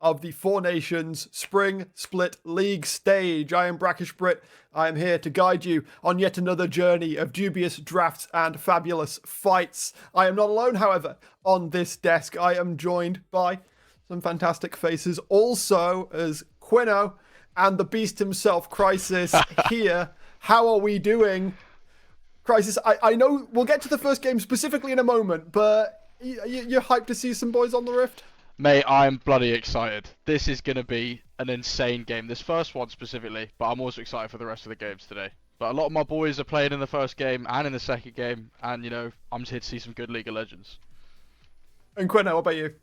of the Four Nations Spring Split League stage. I am Brackish Brit. I am here to guide you on yet another journey of dubious drafts and fabulous fights. I am not alone, however, on this desk. I am joined by some fantastic faces, also as Quino and the beast himself, Crisis, here. How are we doing? Crisis, I know we'll get to the first game specifically in a moment, but you're hyped to see some boys on the Rift? Mate, I'm bloody excited. This is going to be an insane game. This first one specifically, but I'm also excited for the rest of the games today. But a lot of my boys are playing in the first game and in the second game, and, you know, I'm just here to see some good League of Legends. And Quino, what about you?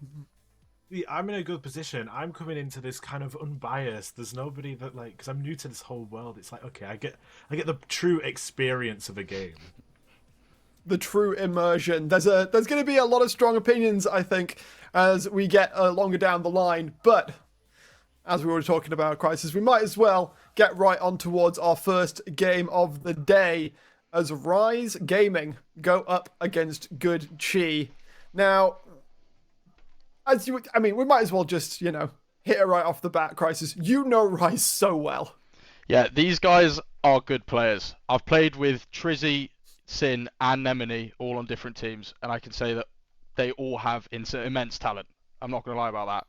I'm in a good position. I'm coming into this kind of unbiased. There's nobody that, like, because I'm new to this whole world. It's like, okay, I get the true experience of a game. The true immersion. There's going to be a lot of strong opinions, I think, as we get longer down the line. But as we were talking about Crisis, we might as well get right on towards our first game of the day as Rise Gaming go up against Good Chi. Now, we might as well just, hit it right off the bat, Crisis. You know Rise so well. Yeah, these guys are good players. I've played with Trizzy, Sin, and Nemini all on different teams, and I can say that they all have immense talent. I'm not going to lie about that.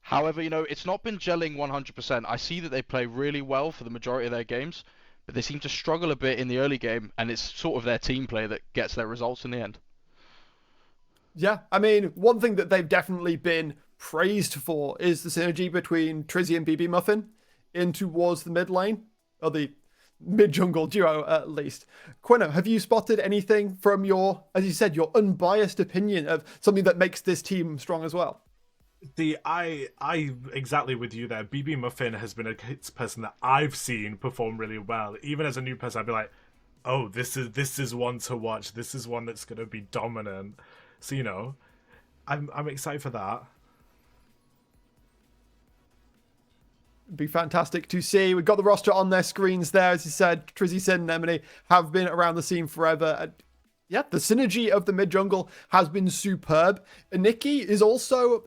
However, it's not been gelling 100%. I see that they play really well for the majority of their games, but they seem to struggle a bit in the early game, and it's sort of their team play that gets their results in the end. Yeah, one thing that they've definitely been praised for is the synergy between Trizzy and BB Muffin in towards the mid lane, or the mid-jungle duo at least. Quino, have you spotted anything from your, as you said, your unbiased opinion of something that makes this team strong as well? I exactly with you there. BB Muffin has been a person that I've seen perform really well. Even as a new person, I'd be like, oh, this is one to watch. This is one that's going to be dominant. So, I'm excited for that. Be fantastic to see. We've got the roster on their screens there. As you said, Trizzy, Sin, and Nemini have been around the scene forever. And yeah, the synergy of the mid-jungle has been superb. Nikki is also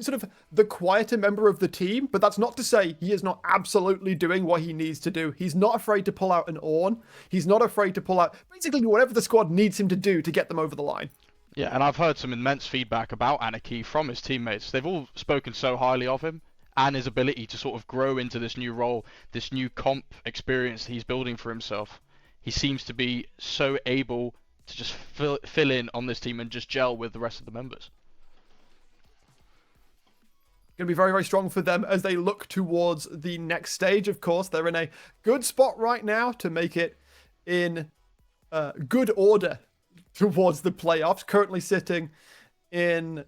sort of the quieter member of the team, but that's not to say he is not absolutely doing what he needs to do. He's not afraid to pull out an Ornn. He's not afraid to pull out basically whatever the squad needs him to do to get them over the line. Yeah, and I've heard some immense feedback about Anarchy from his teammates. They've all spoken so highly of him and his ability to sort of grow into this new role, this new comp experience he's building for himself. He seems to be so able to just fill in on this team and just gel with the rest of the members. Going to be very, very strong for them as they look towards the next stage. Of course, they're in a good spot right now to make it in good order towards the playoffs. Currently sitting in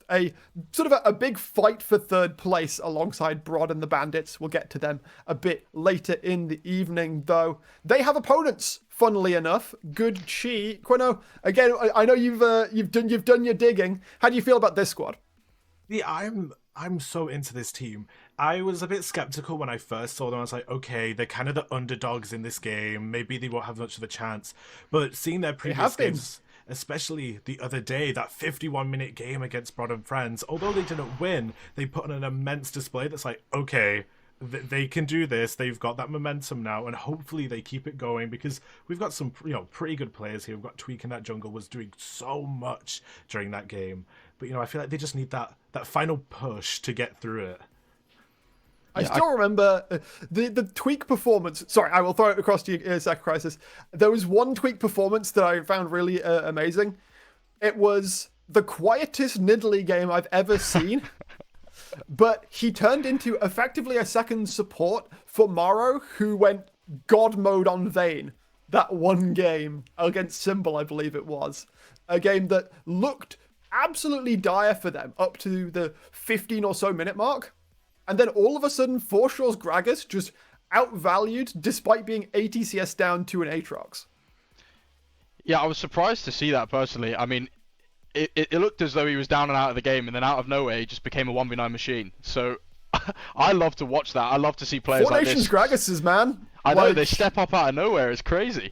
a sort of a big fight for third place alongside Broad and the Bandits. We'll get to them a bit later in the evening, though. They have opponents, funnily enough. Good Chi. Quino, again, I know you've done your digging. How do you feel about this squad? Yeah, I'm so into this team. I was a bit skeptical when I first saw them. I was like, okay, they're kind of the underdogs in this game. Maybe they won't have much of a chance. But seeing their previous games, especially the other day, that 51-minute game against Broad and Friends, although they didn't win, they put on an immense display that's like, okay, they can do this. They've got that momentum now, and hopefully they keep it going because we've got some, pretty good players here. We've got Tweak in that jungle was doing so much during that game. But, I feel like they just need that final push to get through it. I still remember the Tweak performance. Sorry, I will throw it across to you, Crisis. There was one Tweak performance that I found really amazing. It was the quietest Nidalee game I've ever seen. But he turned into effectively a second support for Morrow, who went God mode on Vayne that one game against Symbol, I believe it was. A game that looked absolutely dire for them up to the 15 or so minute mark. And then all of a sudden, Forshore's Gragas just outvalued despite being ATCS down to an Aatrox. Yeah, I was surprised to see that personally. It looked as though he was down and out of the game, and then out of nowhere he just became a 1v9 machine. So I love to watch that. I love to see players like this. Four Nations Gragases, man. I know, they step up out of nowhere. It's crazy.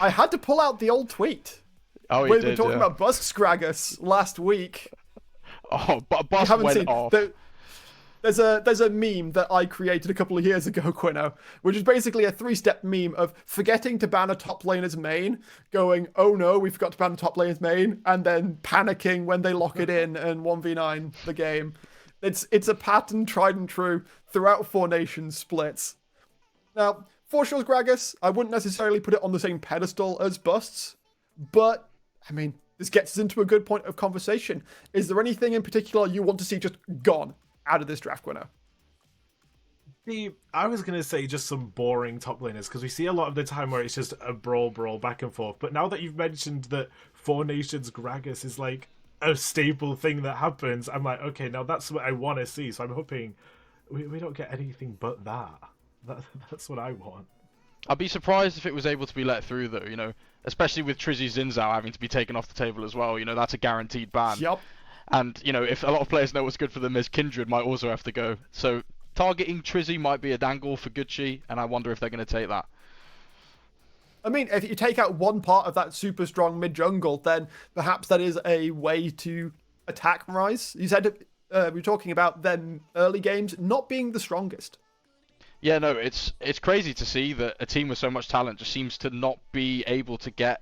I had to pull out the old tweet. Oh, he we did, were talking about Busk's Gragas last week. Oh, but Busk went off. There's a meme that I created a couple of years ago, Quino, which is basically a 3-step meme of forgetting to ban a top laner's main, going, oh no, we forgot to ban a top laner's main, and then panicking when they lock it in and 1v9 the game. It's a pattern tried and true throughout Four Nations splits. Now, Foreshaw's Gragas, I wouldn't necessarily put it on the same pedestal as Busts, but, I mean, this gets us into a good point of conversation. Is there anything in particular you want to see just gone out of this draft, Quino? I was going to say just some boring top laners, because we see a lot of the time where it's just a brawl back and forth. But now that you've mentioned that Four Nations Gragas is like a staple thing that happens, I'm like, okay, now that's what I want to see. So I'm hoping we don't get anything but that. That's what I want. I'd be surprised if it was able to be let through, though, you know, especially with Trizzy Zinzao having to be taken off the table as well. You know, that's a guaranteed ban. Yup. And, you know, if a lot of players know what's good for them, as Kindred might also have to go. So targeting Trizzy might be a dangle for Gucci, and I wonder if they're going to take that. I mean, if you take out one part of that super strong mid-jungle, then perhaps that is a way to attack Rise. You said we were talking about them early games not being the strongest. Yeah, no, it's crazy to see that a team with so much talent just seems to not be able to get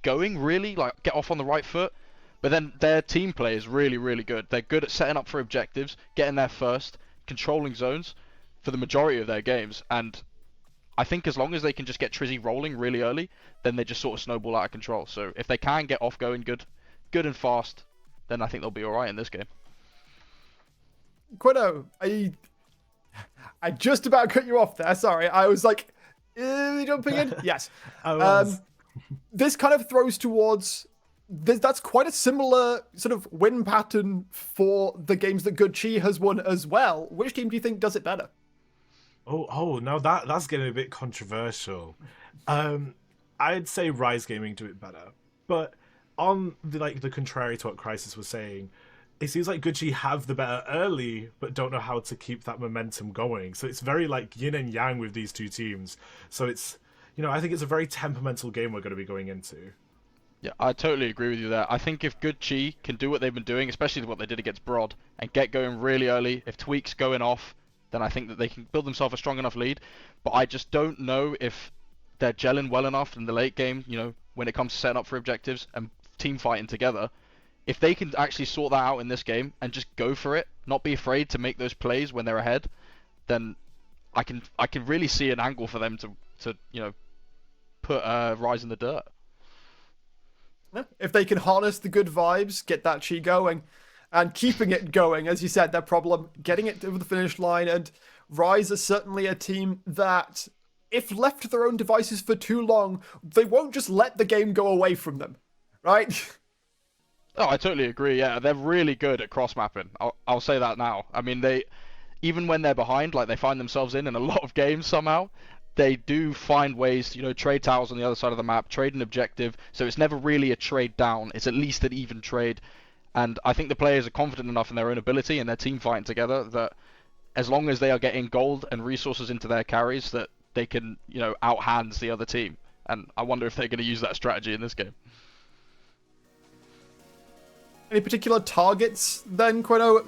going, really, like get off on the right foot. But then their team play is really, really good. They're good at setting up for objectives, getting there first, controlling zones for the majority of their games. And I think as long as they can just get Trizzy rolling really early, then they just sort of snowball out of control. So if they can get off going good and fast, then I think they'll be alright in this game. Quino, I just about cut you off there. Sorry, I was like, jumping in? Yes. This kind of throws towards... That's quite a similar sort of win pattern for the games that Good Chi has won as well. Which team do you think does it better? Oh, now that's getting a bit controversial. I'd say Rise Gaming do it better, but on the contrary to what Crisis was saying, it seems like Good Chi have the better early, but don't know how to keep that momentum going. So it's very like yin and yang with these two teams. So it's, you know, I think it's a very temperamental game we're going to be going into. Yeah, I totally agree with you there. I think if Good Chi can do what they've been doing, especially what they did against Broad, and get going really early, if Tweak's going off, then I think that they can build themselves a strong enough lead. But I just don't know if they're gelling well enough in the late game, you know, when it comes to setting up for objectives and team fighting together. If they can actually sort that out in this game and just go for it, not be afraid to make those plays when they're ahead, then I can really see an angle for them to you know, put Rise in the dirt. If they can harness the good vibes, get that chi going, and keeping it going, as you said, their problem, getting it to the finish line. And Rise is certainly a team that, if left to their own devices for too long, they won't just let the game go away from them, right? Oh, I totally agree. Yeah, they're really good at cross mapping. I'll say that now. I mean, they, even when they're behind, like they find themselves in a lot of games somehow, they do find ways to, you know, trade towers on the other side of the map, trade an objective. So it's never really a trade down. It's at least an even trade. And I think the players are confident enough in their own ability and their team fighting together that as long as they are getting gold and resources into their carries, that they can, you know, outhands the other team. And I wonder if they're going to use that strategy in this game. Any particular targets then, Quino?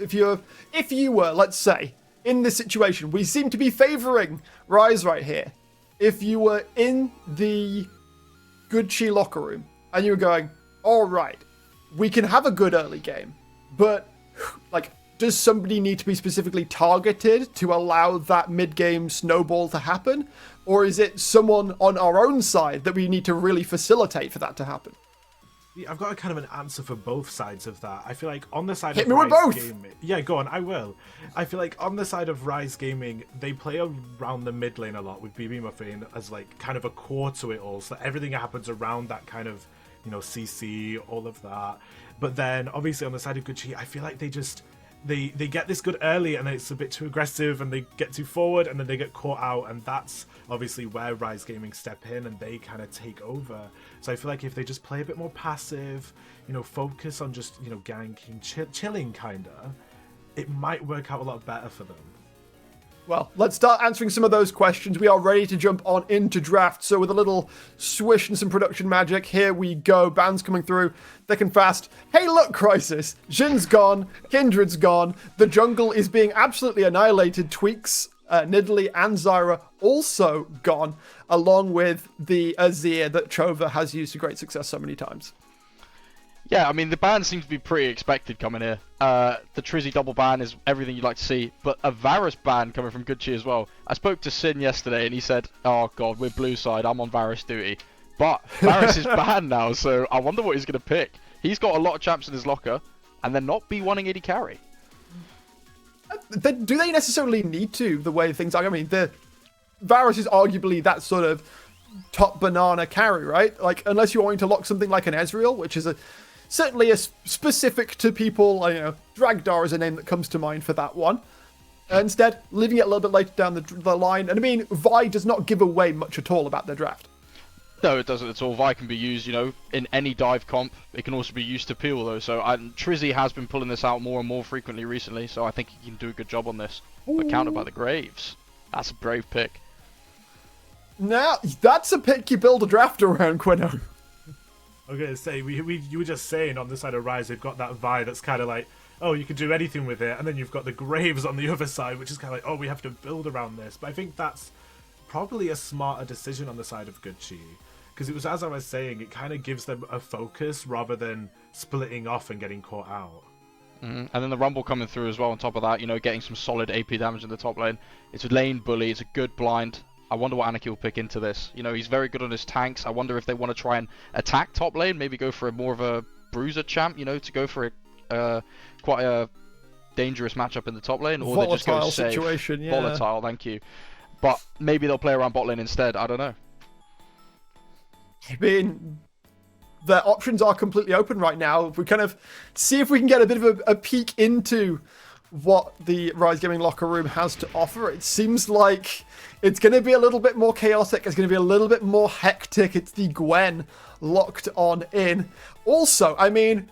If you were, let's say, in this situation, we seem to be favoring Rise right here. If you were in the Good Chi locker room and you were going, all right, we can have a good early game, but like, does somebody need to be specifically targeted to allow that mid-game snowball to happen? Or is it someone on our own side that we need to really facilitate for that to happen? Yeah, I've got a kind of an answer for both sides of that. I feel like on the side Hit of me with Rise both! Gaming... Yeah, go on, I will. I feel like on the side of Rise Gaming, they play around the mid lane a lot with BB Muffin as like kind of a core to it all. So everything happens around that kind of, you know, CC, all of that. But then obviously on the side of Good Chi, I feel like they just... They get this good early and then it's a bit too aggressive and they get too forward and then they get caught out, and that's obviously where Rise Gaming step in and they kind of take over. So I feel like if they just play a bit more passive, you know, focus on just, you know, ganking, chilling kind of, it might work out a lot better for them. Well, let's start answering some of those questions. We are ready to jump on into draft. So with a little swish and some production magic, here we go. Bands coming through thick and fast. Hey, look, Crisis. Jin's gone. Kindred's gone. The jungle is being absolutely annihilated. Tweaks, Nidalee, and Zyra also gone, along with the Azir that Chova has used to great success so many times. Yeah, I mean, the ban seems to be pretty expected coming here. The Trizzy double ban is everything you'd like to see, but a Varus ban coming from Gucci as well. I spoke to Sin yesterday, and he said, oh god, we're blue side, I'm on Varus duty. But Varus is banned now, so I wonder what he's going to pick. He's got a lot of champs in his locker, and they're not B1ing AD carry. Do they necessarily need to, the way things are? I mean, Varus is arguably that sort of top banana carry, right? Like, unless you're wanting to lock something like an Ezreal, which is certainly a specific to people, Dragdar is a name that comes to mind for that one. Instead, leaving it a little bit later down the line. And I mean, Vi does not give away much at all about their draft. No, it doesn't at all. Vi can be used, in any dive comp. It can also be used to peel, though. So Trizzy has been pulling this out more and more frequently recently, so I think he can do a good job on this. Ooh. But countered by the Graves. That's a brave pick. Now, that's a pick you build a draft around, Quino. I was going to say, you were just saying on the side of Rise, they've got that Vi that's kind of like, oh, you can do anything with it. And then you've got the Graves on the other side, which is kind of like, oh, we have to build around this. But I think that's probably a smarter decision on the side of Gucci. Because it was, as I was saying, it kind of gives them a focus rather than splitting off and getting caught out. And then the Rumble coming through as well on top of that, getting some solid AP damage in the top lane. It's a lane bully, it's a good blind. I wonder what Anarchy will pick into this. He's very good on his tanks. I wonder if they want to try and attack top lane, maybe go for more of a bruiser champ, to go for quite a dangerous matchup in the top lane, or they just go safe. Situation, yeah. Volatile, thank you. But maybe they'll play around bot lane instead. I don't know. I mean, the options are completely open right now. We kind of see if we can get a bit of a peek into what the Rise Gaming locker room has to offer. It seems like it's going to be a little bit more chaotic. It's going to be a little bit more hectic. It's the Gwen locked on in. Also, I mean,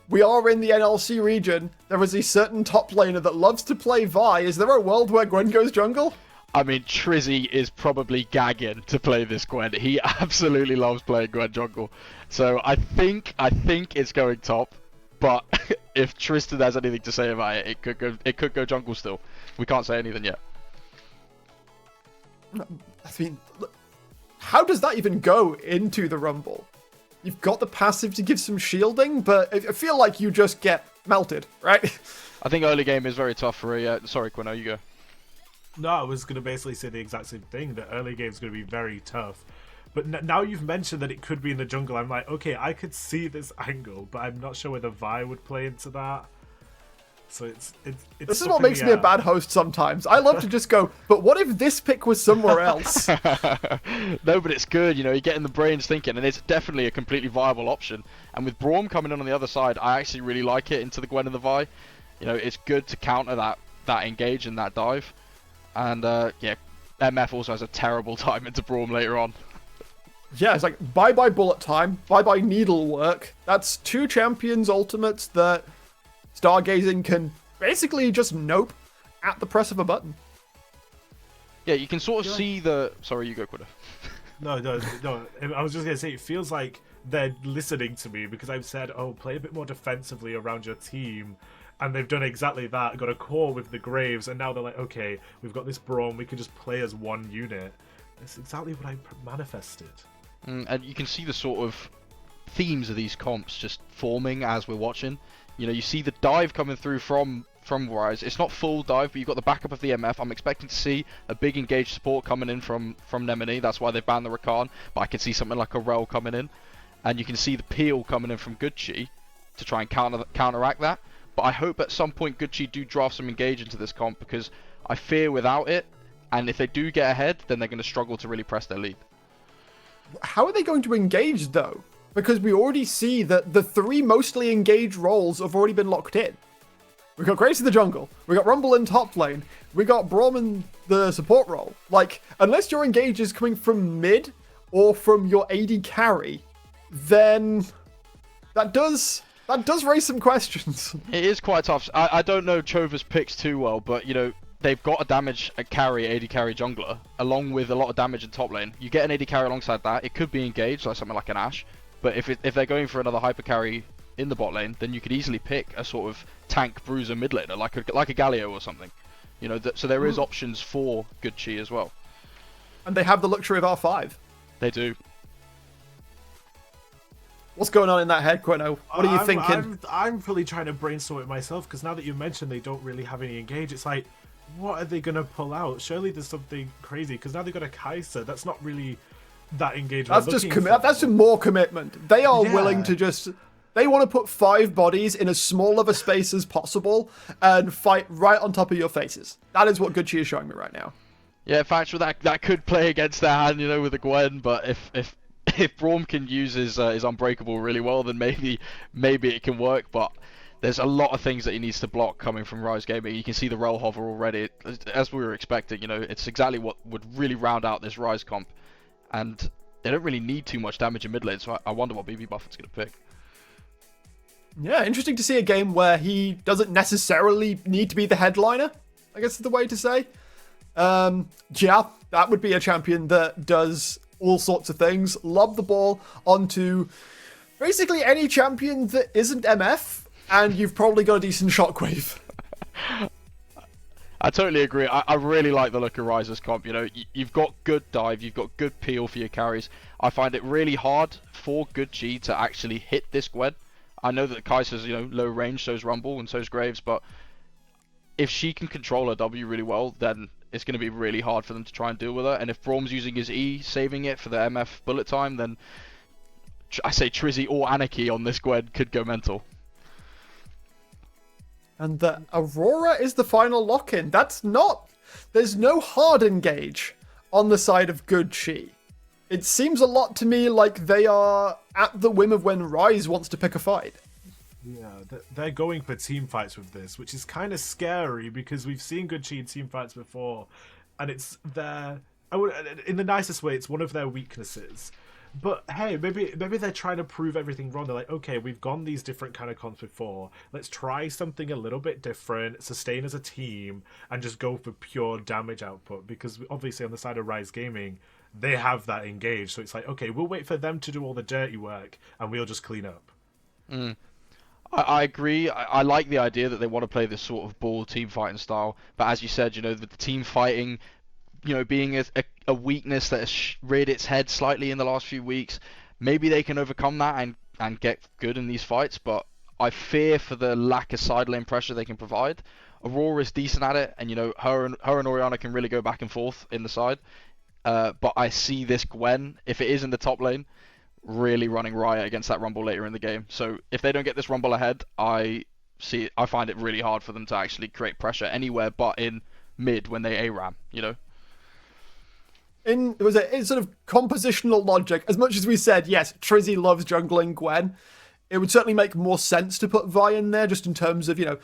we are in the NLC region. There is a certain top laner that loves to play Vi. Is there a world where Gwen goes jungle? I mean, Trizzy is probably gagging to play this Gwen. He absolutely loves playing Gwen jungle. So I think it's going top. But if Tristan has anything to say about it, it could go jungle still. We can't say anything yet. I mean, how does that even go into the Rumble? You've got the passive to give some shielding, but I feel like you just get melted, right? I think early game is very tough for sorry, Quino, you go. No, I was going to basically say the exact same thing. The early game is going to be very tough. But now you've mentioned that it could be in the jungle. I'm like, okay, I could see this angle, but I'm not sure whether Vi would play into that. So it's this is what makes me a bad host sometimes. I love to just go, but what if this pick was somewhere else? No, but it's good, you're getting the brains thinking, and it's definitely a completely viable option. And with Braum coming in on the other side, I actually really like it into the Gwen and the Vi. It's good to counter that engage and that dive. And yeah, MF also has a terrible time into Braum later on. Yeah, it's like bye-bye bullet time, bye-bye needlework. That's two champions ultimates that Stargazing can basically just nope at the press of a button. Yeah, you can sort of see the... Sorry, you go, Quitter. No. I was just going to say, it feels like they're listening to me because I've said, oh, play a bit more defensively around your team. And they've done exactly that, got a core with the Graves, and now they're like, okay, we've got this Braum, we can just play as one unit. It's exactly what I manifested. And you can see the sort of themes of these comps just forming as we're watching. You see the dive coming through from Rise. It's not full dive, but you've got the backup of the MF. I'm expecting to see a big engaged support coming in from Nemini. That's why they banned the Rakan. But I can see something like a Rel coming in. And you can see the peel coming in from Gucci to try and counteract that. But I hope at some point Gucci do draft some engage into this comp, because I fear without it, and if they do get ahead, then they're going to struggle to really press their lead. How are they going to engage, though? Because we already see that the three mostly engaged roles have already been locked in. We got Grace in the jungle, we got Rumble in top lane, we got Braum in the support role. Like, unless your engage is coming from mid or from your AD carry, then that does raise some questions. It is quite tough. I don't know Chova's picks too well, but they've got a damage a carry, AD carry jungler, along with a lot of damage in top lane. You get an AD carry alongside that. It could be engaged, like something like an Ashe. But if they're going for another hyper carry in the bot lane, then you could easily pick a sort of tank bruiser mid laner, like a Galio or something. You know, so there is options for good Chi as well. And they have the luxury of R5. They do. What's going on in that head, Quino? What are you thinking? I'm really trying to brainstorm it myself, because now that you mentioned they don't really have any engage, it's like, what are they going to pull out? Surely there's something crazy, because now they've got a Kai'Sa. That's not really that engagement. That's just that's more commitment. They are willing to just... They want to put 5 bodies in as small of a space as possible and fight right on top of your faces. That is what Good Chi is showing me right now. Yeah, factually, that could play against their hand, you know, with the Gwen, but if Braum can use his Unbreakable really well, then maybe it can work, but there's a lot of things that he needs to block coming from Rise Gaming. You can see the roll hover already, as we were expecting, you know, it's exactly what would really round out this Rise comp, and they don't really need too much damage in mid lane, so I wonder what BB Buffett's going to pick. Yeah, interesting to see a game where he doesn't necessarily need to be the headliner, I guess is the way to say. Yeah, that would be a champion that does all sorts of things. Lob the ball onto basically any champion that isn't MF, and you've probably got a decent shockwave. I totally agree. I really like the look of Rise's comp. You know, you've got good dive, you've got good peel for your carries. I find it really hard for Good Chi to actually hit this Gwen. I know that Kai'Sa's, you know, low range, so's Rumble and so's Graves, but if she can control her W really well, then it's going to be really hard for them to try and deal with her. And if Braum's using his E, saving it for the MF bullet time, then I say Trizzy or Anarchy on this Gwen could go mental. And the Aurora is the final lock-in. There's no hard engage on the side of Good Chi. It seems a lot to me like they are at the whim of when Rise wants to pick a fight. Yeah, they're going for team fights with this, which is kind of scary because we've seen Good Chi in team fights before, and it's in the nicest way, it's one of their weaknesses. But hey, maybe they're trying to prove everything wrong. They're like, okay, we've gone these different kind of comps before. Let's try something a little bit different, sustain as a team, and just go for pure damage output. Because obviously on the side of Rise Gaming, they have that engaged. So it's like, okay, we'll wait for them to do all the dirty work, and we'll just clean up. I agree. I like the idea that they want to play this sort of ball team fighting style. But as you said, you know, with the team fighting, you know, being a weakness that has reared its head slightly in the last few weeks, maybe they can overcome that and get good in these fights. But I fear for the lack of side lane pressure they can provide. Aurora is decent at it, and you know, her and Orianna can really go back and forth in the side. But I see this Gwen, if it is in the top lane, really running riot against that Rumble later in the game. So if they don't get this Rumble ahead, I find it really hard for them to actually create pressure anywhere but in mid when they ARAM, you know? In sort of compositional logic, as much as we said, yes, Trizzy loves jungling Gwen, it would certainly make more sense to put Vi in there just in terms of, you know,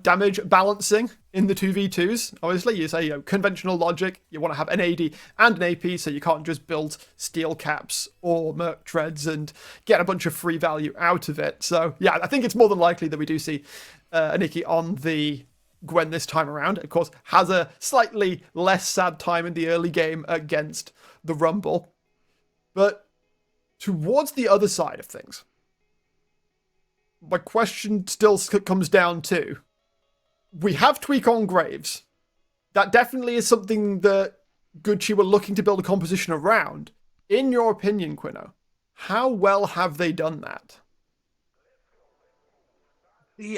damage balancing in the 2v2s. Obviously, you say, you know, conventional logic, you want to have an AD and an AP, so you can't just build steel caps or merc treads and get a bunch of free value out of it. So, yeah, I think it's more than likely that we do see Aniki on the Gwen this time around. Of course, has a slightly less sad time in the early game against the Rumble. But towards the other side of things, my question still comes down to, we have Tweak on Graves. That definitely is something that Good Chi were looking to build a composition around. In your opinion, Quino, how well have they done that?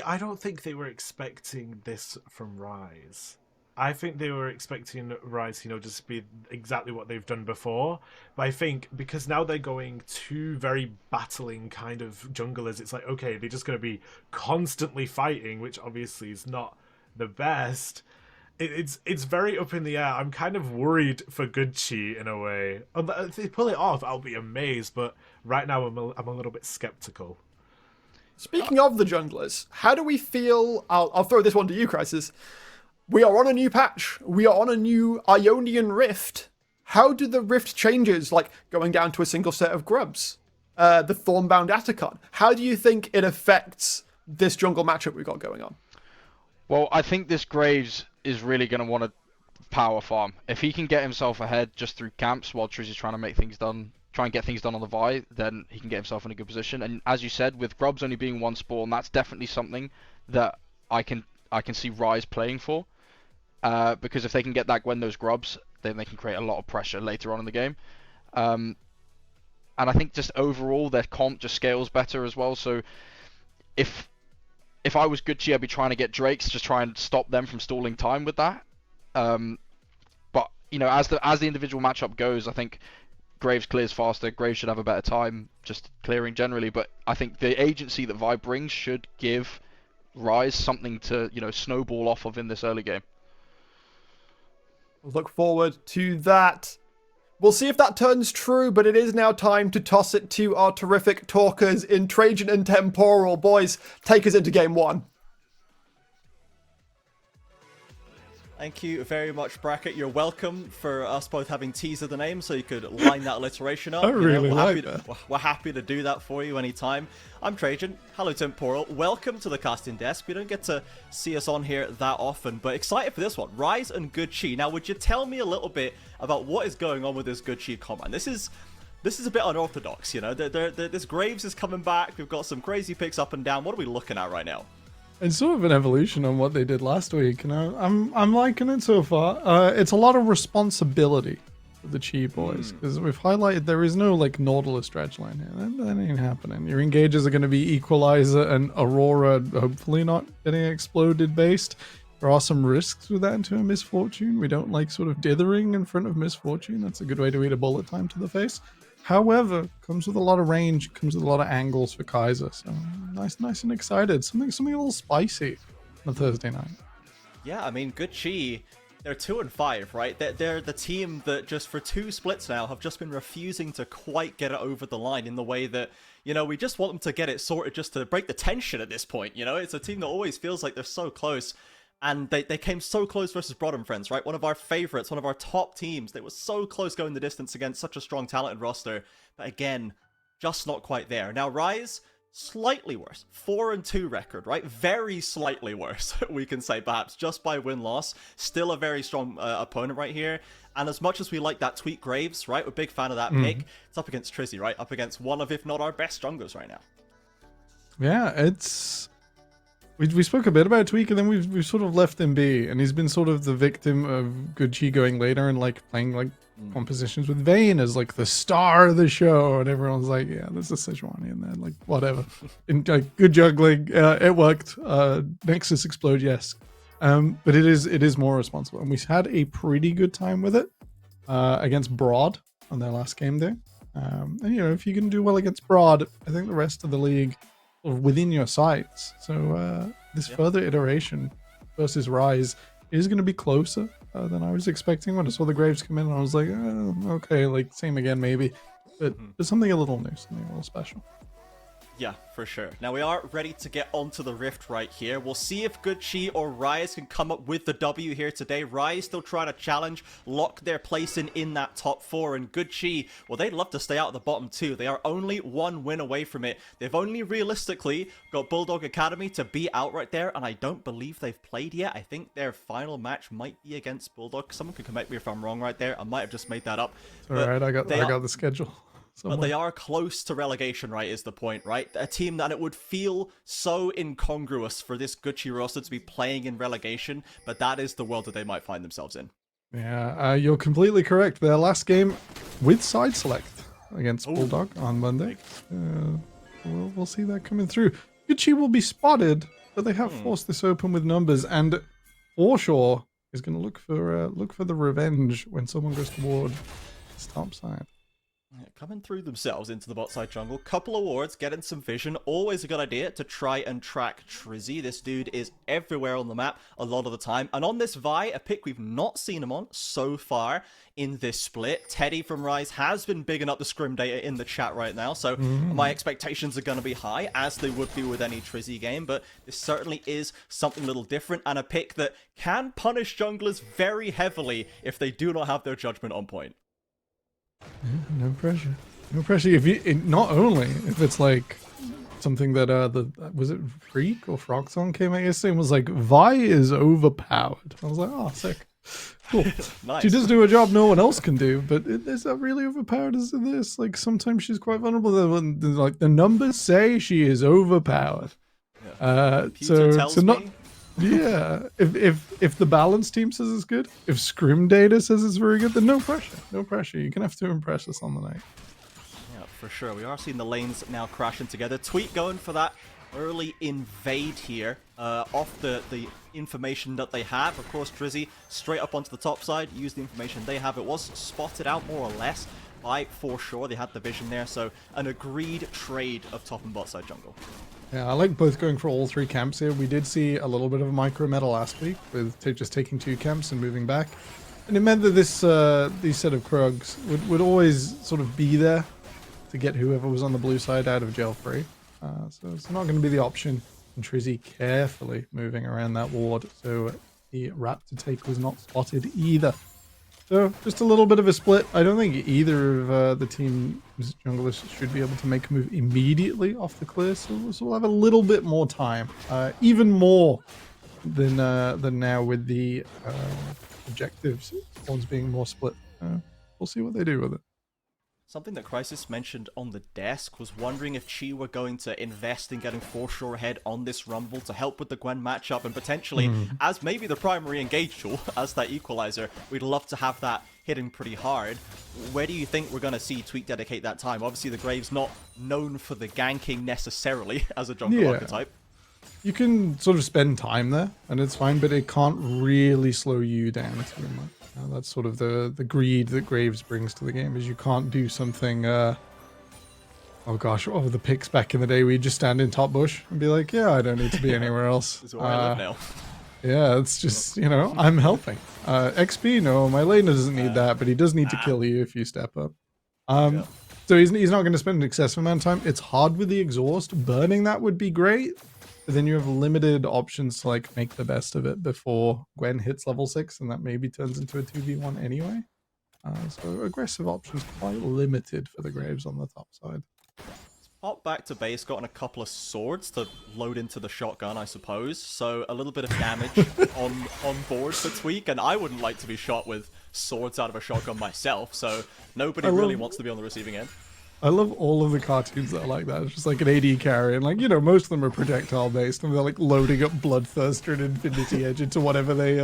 I don't think they were expecting this from Rise. I think they were expecting Rise, you know, just to be exactly what they've done before. But I think because now they're going two very battling kind of junglers, it's like, okay, they're just going to be constantly fighting, which obviously is not the best. It's very up in the air. I'm kind of worried for Good Chi in a way. If they pull it off, I'll be amazed. But right now, I'm a little bit skeptical. Speaking of the junglers, how do we feel? I'll throw this one to you, Crisis. We are on a new patch. We are on a new Ionian Rift. How do the Rift changes, like going down to a single set of grubs, the Thornbound Atacon, how do you think it affects this jungle matchup we've got going on? Well, I think this Graves is really going to want to power farm. If he can get himself ahead just through camps while Triz is trying to try and get things done on the Vi, then he can get himself in a good position. And as you said, with Grubs only being one spawn, that's definitely something that I can see Rise playing for. Because if they can get that Gwen those Grubs, then they can create a lot of pressure later on in the game. And I think just overall their comp just scales better as well. So if I was Gucci, I'd be trying to get Drakes, just try and stop them from stalling time with that. But you know, as the individual matchup goes, I think Graves clears faster. Graves should have a better time just clearing generally. But I think the agency that Vi brings should give Rise something to, you know, snowball off of in this early game. Look forward to that. We'll see if that turns true, but it is now time to toss it to our terrific talkers in Trajan and Temporal. Boys, take us into game one. Thank you very much, Bracket. You're welcome for us both having teased the name, so you could line that alliteration up. I really like that. We're happy to do that for you anytime. I'm Trajan. Hello, Temporal. Welcome to the casting desk. We don't get to see us on here that often, but excited for this one. Rise and Good Chi. Now, would you tell me a little bit about what is going on with this Good Chi command? This is a bit unorthodox, you know. This Graves is coming back. We've got some crazy picks up and down. What are we looking at right now? It's sort of an evolution on what they did last week, and I'm liking it so far. It's a lot of responsibility for the Chi boys, because we've highlighted there is no like Nautilus stretch line here. That ain't happening. Your engages are going to be Equalizer and Aurora, hopefully not getting exploded based. There are some risks with that into a Misfortune. We don't like sort of dithering in front of Misfortune. That's a good way to eat a bullet time to the face. However, comes with a lot of range, comes with a lot of angles for Kaiser. So nice and excited. Something a little spicy on a Thursday night. Yeah, I mean, Good Chi, they're 2-5, right? They're the team that just for 2 splits now have just been refusing to quite get it over the line in the way that, you know, we just want them to get it sorted just to break the tension at this point. You know, it's a team that always feels like they're so close. And they came so close versus Broad & Friends, right? One of our favorites, one of our top teams. They were so close going the distance against such a strong, talented roster. But again, just not quite there. Now, Rise, slightly worse. 4-2 record, right? Very slightly worse, we can say, perhaps, just by win-loss. Still a very strong opponent right here. And as much as we like that Tweet Graves, right? We're a big fan of that pick. It's up against Trizzy, right? Up against one of, if not our best junglers right now. Yeah, it's... We spoke a bit about Tweak, and then we've sort of left him be, and he's been sort of the victim of Good Chi going later and like playing like compositions with Vayne as like the star of the show, and everyone's like, yeah, there's a Sejuani in there, like whatever. And like, good juggling, it worked. Nexus explode, yes, but it is more responsible, and we had a pretty good time with it against Broad on their last game day. And you know, if you can do well against Broad, I think the rest of the league within your sights. So this further iteration versus Rise is going to be closer than I was expecting when I saw the Graves come in, and I was like, okay, like same again maybe, but there's something a little new, something a little special. Yeah, for sure. Now we are ready to get onto the Rift right here. We'll see if Good Chi or Rise can come up with the W here today. Rise still trying to challenge, lock their place in that top 4. And Good Chi, well, they'd love to stay out of the bottom 2. They are only 1 win away from it. They've only realistically got Bulldog Academy to be out right there. And I don't believe they've played yet. I think their final match might be against Bulldog. Someone can correct me if I'm wrong right there. I might have just made that up. Alright, I got the schedule. But they are close to relegation, right, is the point, right? A team that it would feel so incongruous for this Good Chi roster to be playing in relegation, but that is the world that they might find themselves in. Yeah, you're completely correct. Their last game with side select against Bulldog on Monday. We'll see that coming through. Good Chi will be spotted, but they have forced this open with numbers, and Forshaw is going to look for the revenge when someone goes toward his top side. Coming through themselves into the bot side jungle. Couple of wards, getting some vision. Always a good idea to try and track Trizzy. This dude is everywhere on the map a lot of the time. And on this Vi, a pick we've not seen him on so far in this split. Teddy from Rise has been bigging up the scrim data in the chat right now. So my expectations are going to be high, as they would be with any Trizzy game. But this certainly is something a little different, and a pick that can punish junglers very heavily if they do not have their judgment on point. Yeah, no pressure. If you not only if it's like something that was it Freak or Froxon came out yesterday and was like, Vi is overpowered. I was like, oh, sick. Cool. Nice. She does do a job no one else can do, but is that really overpowered as this? Like sometimes she's quite vulnerable. Like the numbers say she is overpowered. Yeah. Tells not. me. Yeah, if the balance team says it's good, if Scrim Data says it's very good, then no pressure. No pressure. You're gonna have to impress us on the night. Yeah, for sure. We are seeing the lanes now crashing together. Tweet going for that early invade here off the information that they have. Of course, Drizzy straight up onto the top side, use the information they have. It was spotted out more or less by For Sure. They had the vision there, so an agreed trade of top and bot side jungle. Yeah, I like both going for all 3 camps here. We did see a little bit of a micro meta last week with just taking 2 camps and moving back. And it meant that this these set of Krugs would always sort of be there to get whoever was on the blue side out of jail free. So it's not going to be the option. And Trizzy carefully moving around that ward, so the Raptor take was not spotted either. So just a little bit of a split. I don't think either of the team's junglers should be able to make a move immediately off the clear, so we'll have a little bit more time, even more than now with the objectives ones being more split. We'll see what they do with it. Something that Crisis mentioned on the desk was wondering if Chi were going to invest in getting For Sure ahead on this Rumble to help with the Gwen matchup, and potentially, as maybe the primary engage tool, as that equalizer, we'd love to have that hitting pretty hard. Where do you think we're going to see Tweak dedicate that time? Obviously, the Graves not known for the ganking necessarily as a jungle archetype. You can sort of spend time there, and it's fine, but it can't really slow you down too much. That's sort of the greed that Graves brings to the game, is you can't do something, oh gosh, what were the picks back in the day where you just stand in top bush and be like, yeah, I don't need to be anywhere else. This is where I live now. Yeah, it's just, you know, I'm helping. XP, no, my laner doesn't need that, but he does need to kill you if you step up. So he's not going to spend an excessive amount of time. It's hard with the exhaust. Burning that would be great. But then you have limited options to like make the best of it before Gwen hits level 6, and that maybe turns into a 2v1 anyway. So aggressive options quite limited for the Graves on the top side. Hop back to base, gotten a couple of swords to load into the shotgun, I suppose. So a little bit of damage on board for Tweak, and I wouldn't like to be shot with swords out of a shotgun myself, so nobody really wants to be on the receiving end. I love all of the cartoons that are like that. It's just like an AD carry, and like, you know, most of them are projectile based, and they're like loading up Bloodthirster and Infinity Edge into whatever they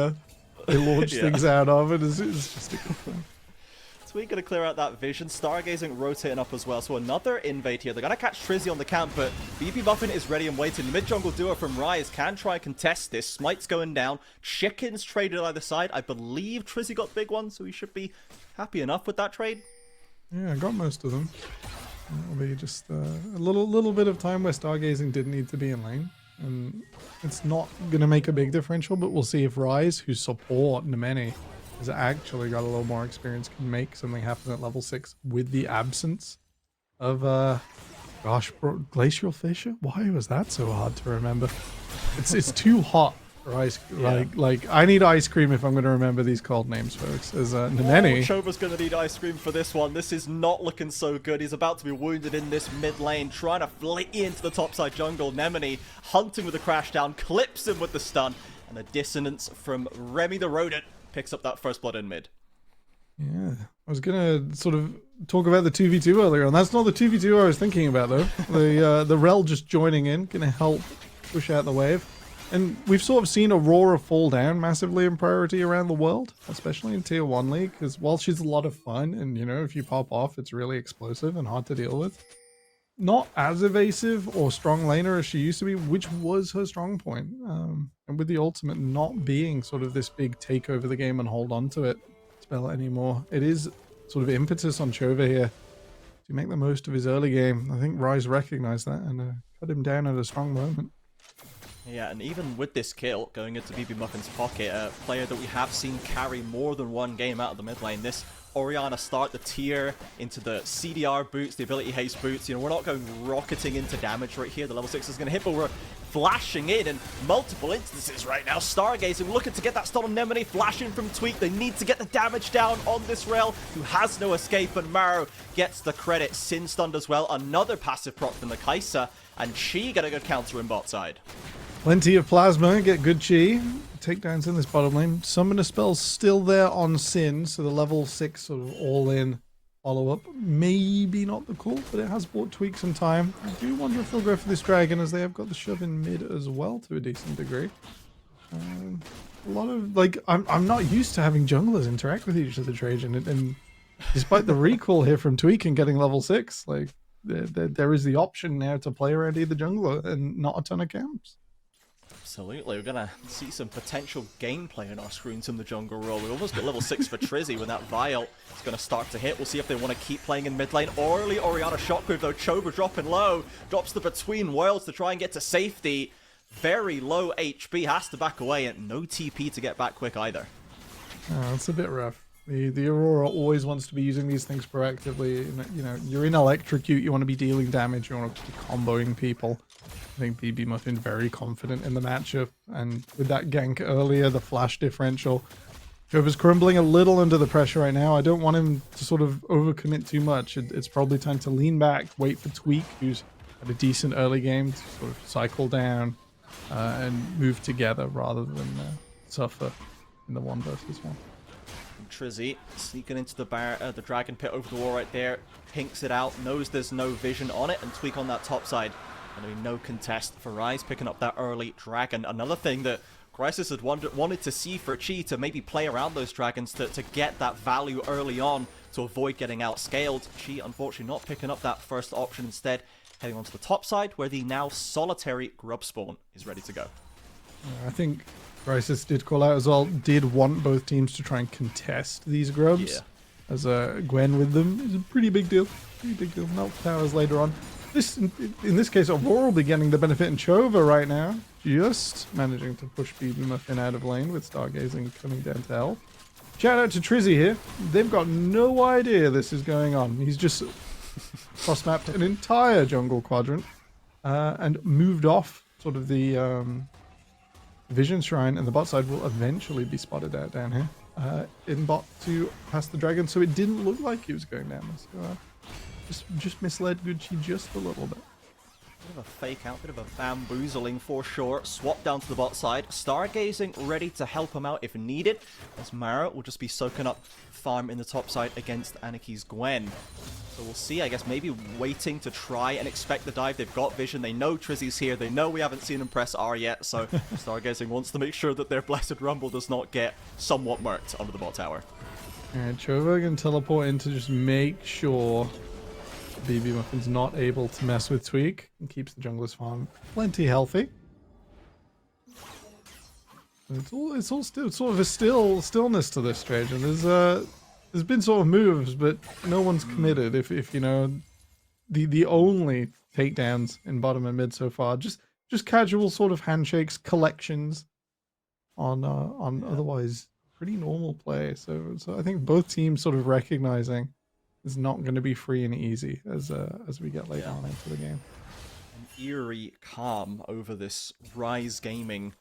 launch things out of, and it's just a good thing. Tweak gonna clear out that vision, Stargazing rotating up as well, so another invade here. They're gonna catch Trizzy on the camp, but BB Muffin is ready and waiting. Mid-jungle duo from Rise can try and contest this. Smite's going down, Chickens traded either side. I believe Trizzy got the big one, so he should be happy enough with that trade. Yeah, I got most of them. It'll be just a little bit of time where Stargazing didn't need to be in lane. And it's not going to make a big differential, but we'll see if Rise, whose support Nemeni has actually got a little more experience, can make something happen at level 6 with the absence of, Glacial Fissure? Why was that so hard to remember? It's too hot. Ice, like I need ice cream if I'm going to remember these cold names, folks. As Nemeni, Choba's going to need ice cream for this one. This is not looking so good. He's about to be wounded in this mid lane, trying to flee into the topside jungle. Nemeni hunting with the crash down, clips him with the stun, and the dissonance from Remy the Rodent picks up that first blood in mid. Yeah, I was gonna sort of talk about the 2v2 earlier, and that's not the 2v2 I was thinking about though. The Rel just joining in, gonna help push out the wave. And we've sort of seen Aurora fall down massively in priority around the world, especially in Tier 1 League, because while she's a lot of fun, and, you know, if you pop off, it's really explosive and hard to deal with, not as evasive or strong laner as she used to be, which was her strong point. And with the ultimate not being sort of this big take over the game and hold on to it spell anymore, it is sort of impetus on Chova here to make the most of his early game. I think Rise recognized that and cut him down at a strong moment. Yeah, and even with this kill going into BB Muffin's pocket, a player that we have seen carry more than one game out of the mid lane, this Orianna start the tier into the CDR boots, the ability haste boots. You know, we're not going rocketing into damage right here. The level 6 is going to hit, but we're flashing in multiple instances right now. Stargazing looking to get that stun on Nemeni, flashing from Tweak. They need to get the damage down on this Rel, who has no escape, and Maro gets the credit. Sin stunned as well. Another passive proc from the Kai'Sa. and Chi get a good counter in bot side. Plenty of plasma, get good chi. Takedowns in this bottom lane. Summoner spell's still there on Sin, so the level 6 sort of all-in follow-up. Maybe not the call, but it has bought Tweak some time. I do wonder if they'll go for this dragon, as they have got the shove in mid as well to a decent degree. A lot of, like, I'm not used to having junglers interact with each other, Trajan, and despite the recall here from Tweak and getting level 6, like, there is the option now to play around either jungler and not a ton of camps. Absolutely, we're gonna see some potential gameplay on our screens in the jungle role. We almost got level 6 for Trizzy when that Vial is gonna start to hit. We'll see if they want to keep playing in mid lane. Early Orianna shockwave though, Chova dropping low, drops the Between Worlds to try and get to safety. Very low HP, has to back away, and no TP to get back quick either. Oh, it's a bit rough. The Aurora always wants to be using these things proactively. You know, you're in Electrocute, you want to be dealing damage, you want to be comboing people. I think BB Muffin very confident in the matchup, and with that gank earlier, the flash differential, Jova's crumbling a little under the pressure right now. I don't want him to sort of overcommit too much. It's probably time to lean back, wait for Tweak, who's had a decent early game, to sort of cycle down and move together rather than suffer in the 1 versus 1. Trizzy sneaking into the dragon pit over the wall right there, pinks it out, knows there's no vision on it, and Tweak on that top side. Gonna be no contest for Rise picking up that early dragon. Another thing that Crisis had wanted to see for Chi, to maybe play around those dragons to get that value early on to avoid getting outscaled. Chi unfortunately not picking up that first option, instead heading onto the top side where the now solitary grub spawn is ready to go. I think Crisis did call out as well, did want both teams to try and contest these grubs. Yeah. As Gwen with them is a pretty big deal. Pretty big deal. Melt towers later on. In this case, Aurora will be getting the benefit in Chova right now. Just managing to push BB Muffin out of lane with Stargazing coming down to help. Shout out to Trizzy here. They've got no idea this is going on. He's just cross-mapped an entire jungle quadrant and moved off sort of the Vision Shrine, and the bot side will eventually be spotted out down here in bot to pass the dragon, so it didn't look like he was going down. So, just misled Gucci just a little bit. Bit of a fake out, bit of a bamboozling for sure. Swap down to the bot side. Stargazing ready to help him out if needed, as Mara will just be soaking up farm in the top side against Anaki's Gwen. So we'll see, I guess, maybe waiting to try and expect the dive. They've got vision, they know Trizzy's here, they know we haven't seen him press R yet, so Stargazing wants to make sure that their Blessed Rumble does not get somewhat murked under the bot tower. Alright, Chova can teleport in to just make sure BB Muffin's not able to mess with Tweak and keeps the jungler's farm plenty healthy. It's all still sort of a stillness to this stage, and there's been sort of moves, but no one's committed. If you know, the only takedowns in bottom and mid so far, just casual sort of handshakes, collections on otherwise pretty normal play. So I think both teams sort of recognizing it's not going to be free and easy as we get later on into the game. An eerie calm over this Rise Gaming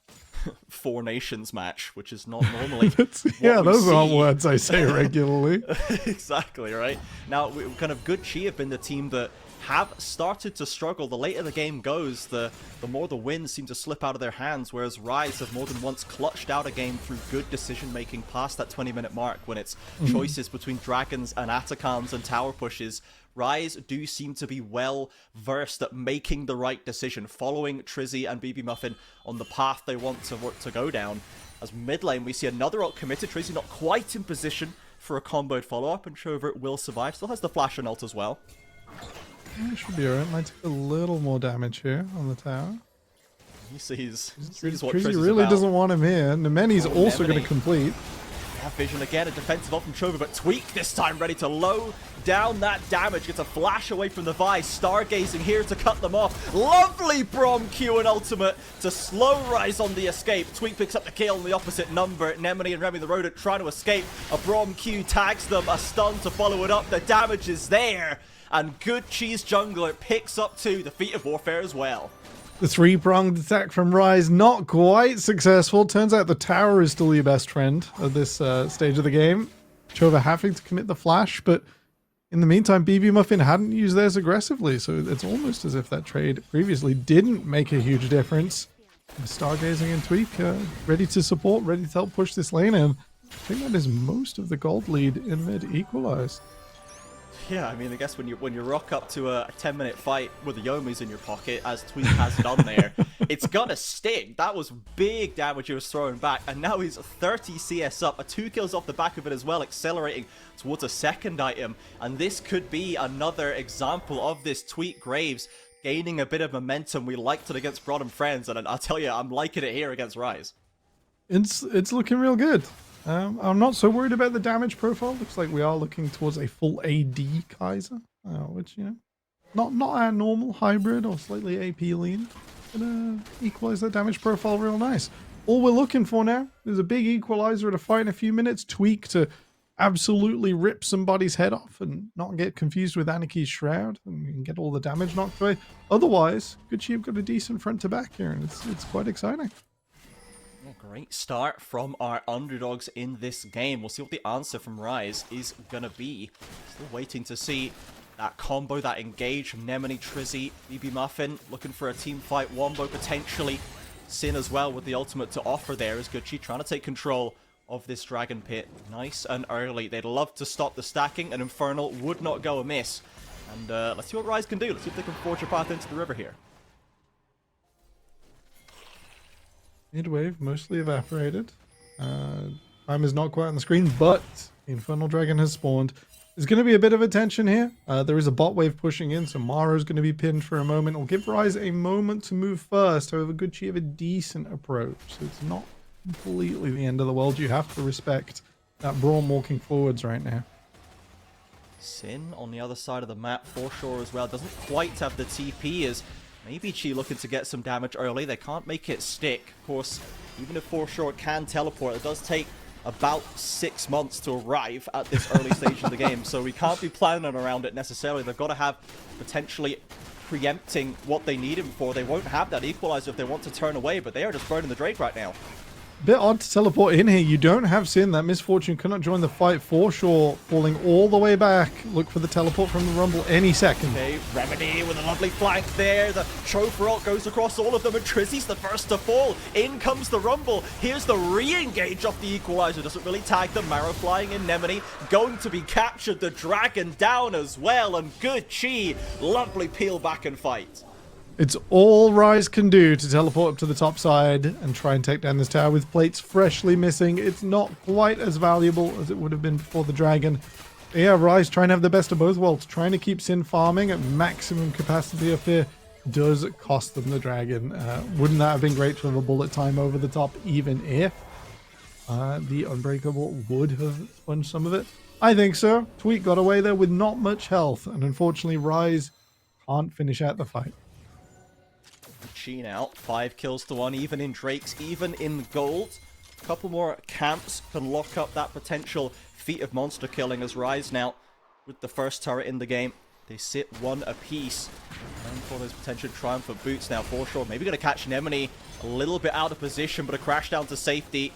Four Nations match, which is not normally those aren't words I say regularly. Exactly, right? Now, kind of Good Chi have been the team that have started to struggle. The later the game goes, the more the wins seem to slip out of their hands, whereas Rise have more than once clutched out a game through good decision-making past that 20-minute mark when it's choices between dragons and Atacans and tower pushes. Rise do seem to be well versed at making the right decision, following Trizzy and BB Muffin on the path they want to go down. As mid lane, we see another ult committed. Trizzy not quite in position for a comboed follow-up, and Chova will survive. Still has the flash and ult as well. Yeah, should be alright. Might take a little more damage here on the tower. He sees what Trizzy Trizzy's really about. doesn't want him here. Nemeni's also going to complete. Have vision again, a defensive ult from Chova, but Tweak this time ready to low down that damage. Gets a flash away from the Vice. Stargazing here to cut them off. Lovely Brom Q and ultimate to slow Rise on the escape. Tweak picks up the kill on the opposite number. Nemeni and Remy the Rodent trying to escape. A Brom Q tags them, a stun to follow it up. The damage is there. And Good Chi's jungler picks up the feat of warfare as well. The three-pronged attack from Rise, not quite successful. Turns out the tower is still your best friend at this stage of the game. Chova having to commit the flash, but In the meantime, BB Muffin hadn't used theirs aggressively, so it's almost as if that trade previously didn't make a huge difference. Stargazing and Tweak ready to support, ready to help push this lane in. I think that is most of the gold lead in mid equalized. Yeah, I mean, I guess when you rock up to a 10-minute fight with the Youmu's in your pocket, as Tweak has done there, it's gonna sting. That was big damage he was throwing back, and now he's 30 CS up, 2 kills off the back of it as well, accelerating towards a second item, and this could be another example of this Tweak Graves gaining a bit of momentum. We liked it against Broad and Friends, and I'll tell you, I'm liking it here against Rise. It's looking real good. I'm not so worried about the damage profile. Looks like we are looking towards a full AD Kaiser, which, you know, not our normal hybrid or slightly AP lean. Gonna equalize that damage profile real nice. All we're looking for now is a big equalizer at a fight in a few minutes. Tweak to absolutely rip somebody's head off and not get confused with Aniki's Shroud and you can get all the damage knocked away. Otherwise, Good Sheep got a decent front to back here, and it's quite exciting. Great start from our underdogs in this game. We'll see what the answer from Rise is gonna be. Still waiting to see that combo, that engage from Nemini, Trizzy, BB Muffin, looking for a team fight wombo potentially. Sin as well with the ultimate to offer there is Gucci trying to take control of this Dragon Pit. Nice and early. They'd love to stop the stacking, and Infernal would not go amiss. And let's see what Rise can do. Let's see if they can forge a path into the river here. Mid-wave mostly evaporated. Time is not quite on the screen, but the Infernal Dragon has spawned. There's going to be a bit of a tension here. There is a bot wave pushing in, so Maro's going to be pinned for a moment. It'll give Rise a moment to move first. However, Gucci have a decent approach, so it's not completely the end of the world. You have to respect that Braum walking forwards right now. Sin on the other side of the map, for sure as well. Doesn't quite have the TP as maybe Chi looking to get some damage early. They can't make it stick. Of course, even if For Sure can teleport, it does take about 6 months to arrive at this early stage of the game. So we can't be planning around it necessarily. They've got to have potentially preempting what they need him for. They won't have that equalizer if they want to turn away, but they are just burning the Drake right now. Bit odd to teleport in here. You don't have Sin. That Misfortune cannot join the fight. For Sure falling all the way back. Look for the teleport from the Rumble any second. Okay, Remedy with a lovely flank there. The Trophy Rock goes across all of them, and Trizzy's the first to fall. In comes the Rumble. Here's the re-engage off the equalizer. Doesn't really tag them. Marrow flying in Nemini. Going to be captured. The Dragon down as well. And Good Chi. Lovely peel back and fight. It's all Rise can do to teleport up to the top side and try and take down this tower with plates freshly missing. It's not quite as valuable as it would have been before the Dragon. But yeah, Rise trying to have the best of both worlds. Trying to keep Sin farming at maximum capacity up here does cost them the Dragon. Wouldn't that have been great to have a bullet time over the top, even if the Unbreakable would have sponged some of it? I think so. Tweak got away there with not much health, and unfortunately Rise can't finish out the fight. Chi now, 5 kills to 1, even in Drakes, even in gold. A couple more camps can lock up that potential feat of monster killing as Rise now, with the first turret in the game, they sit 1 apiece. And for those potential triumphant boots now, For Sure, maybe going to catch Nemini a little bit out of position, but a crash down to safety.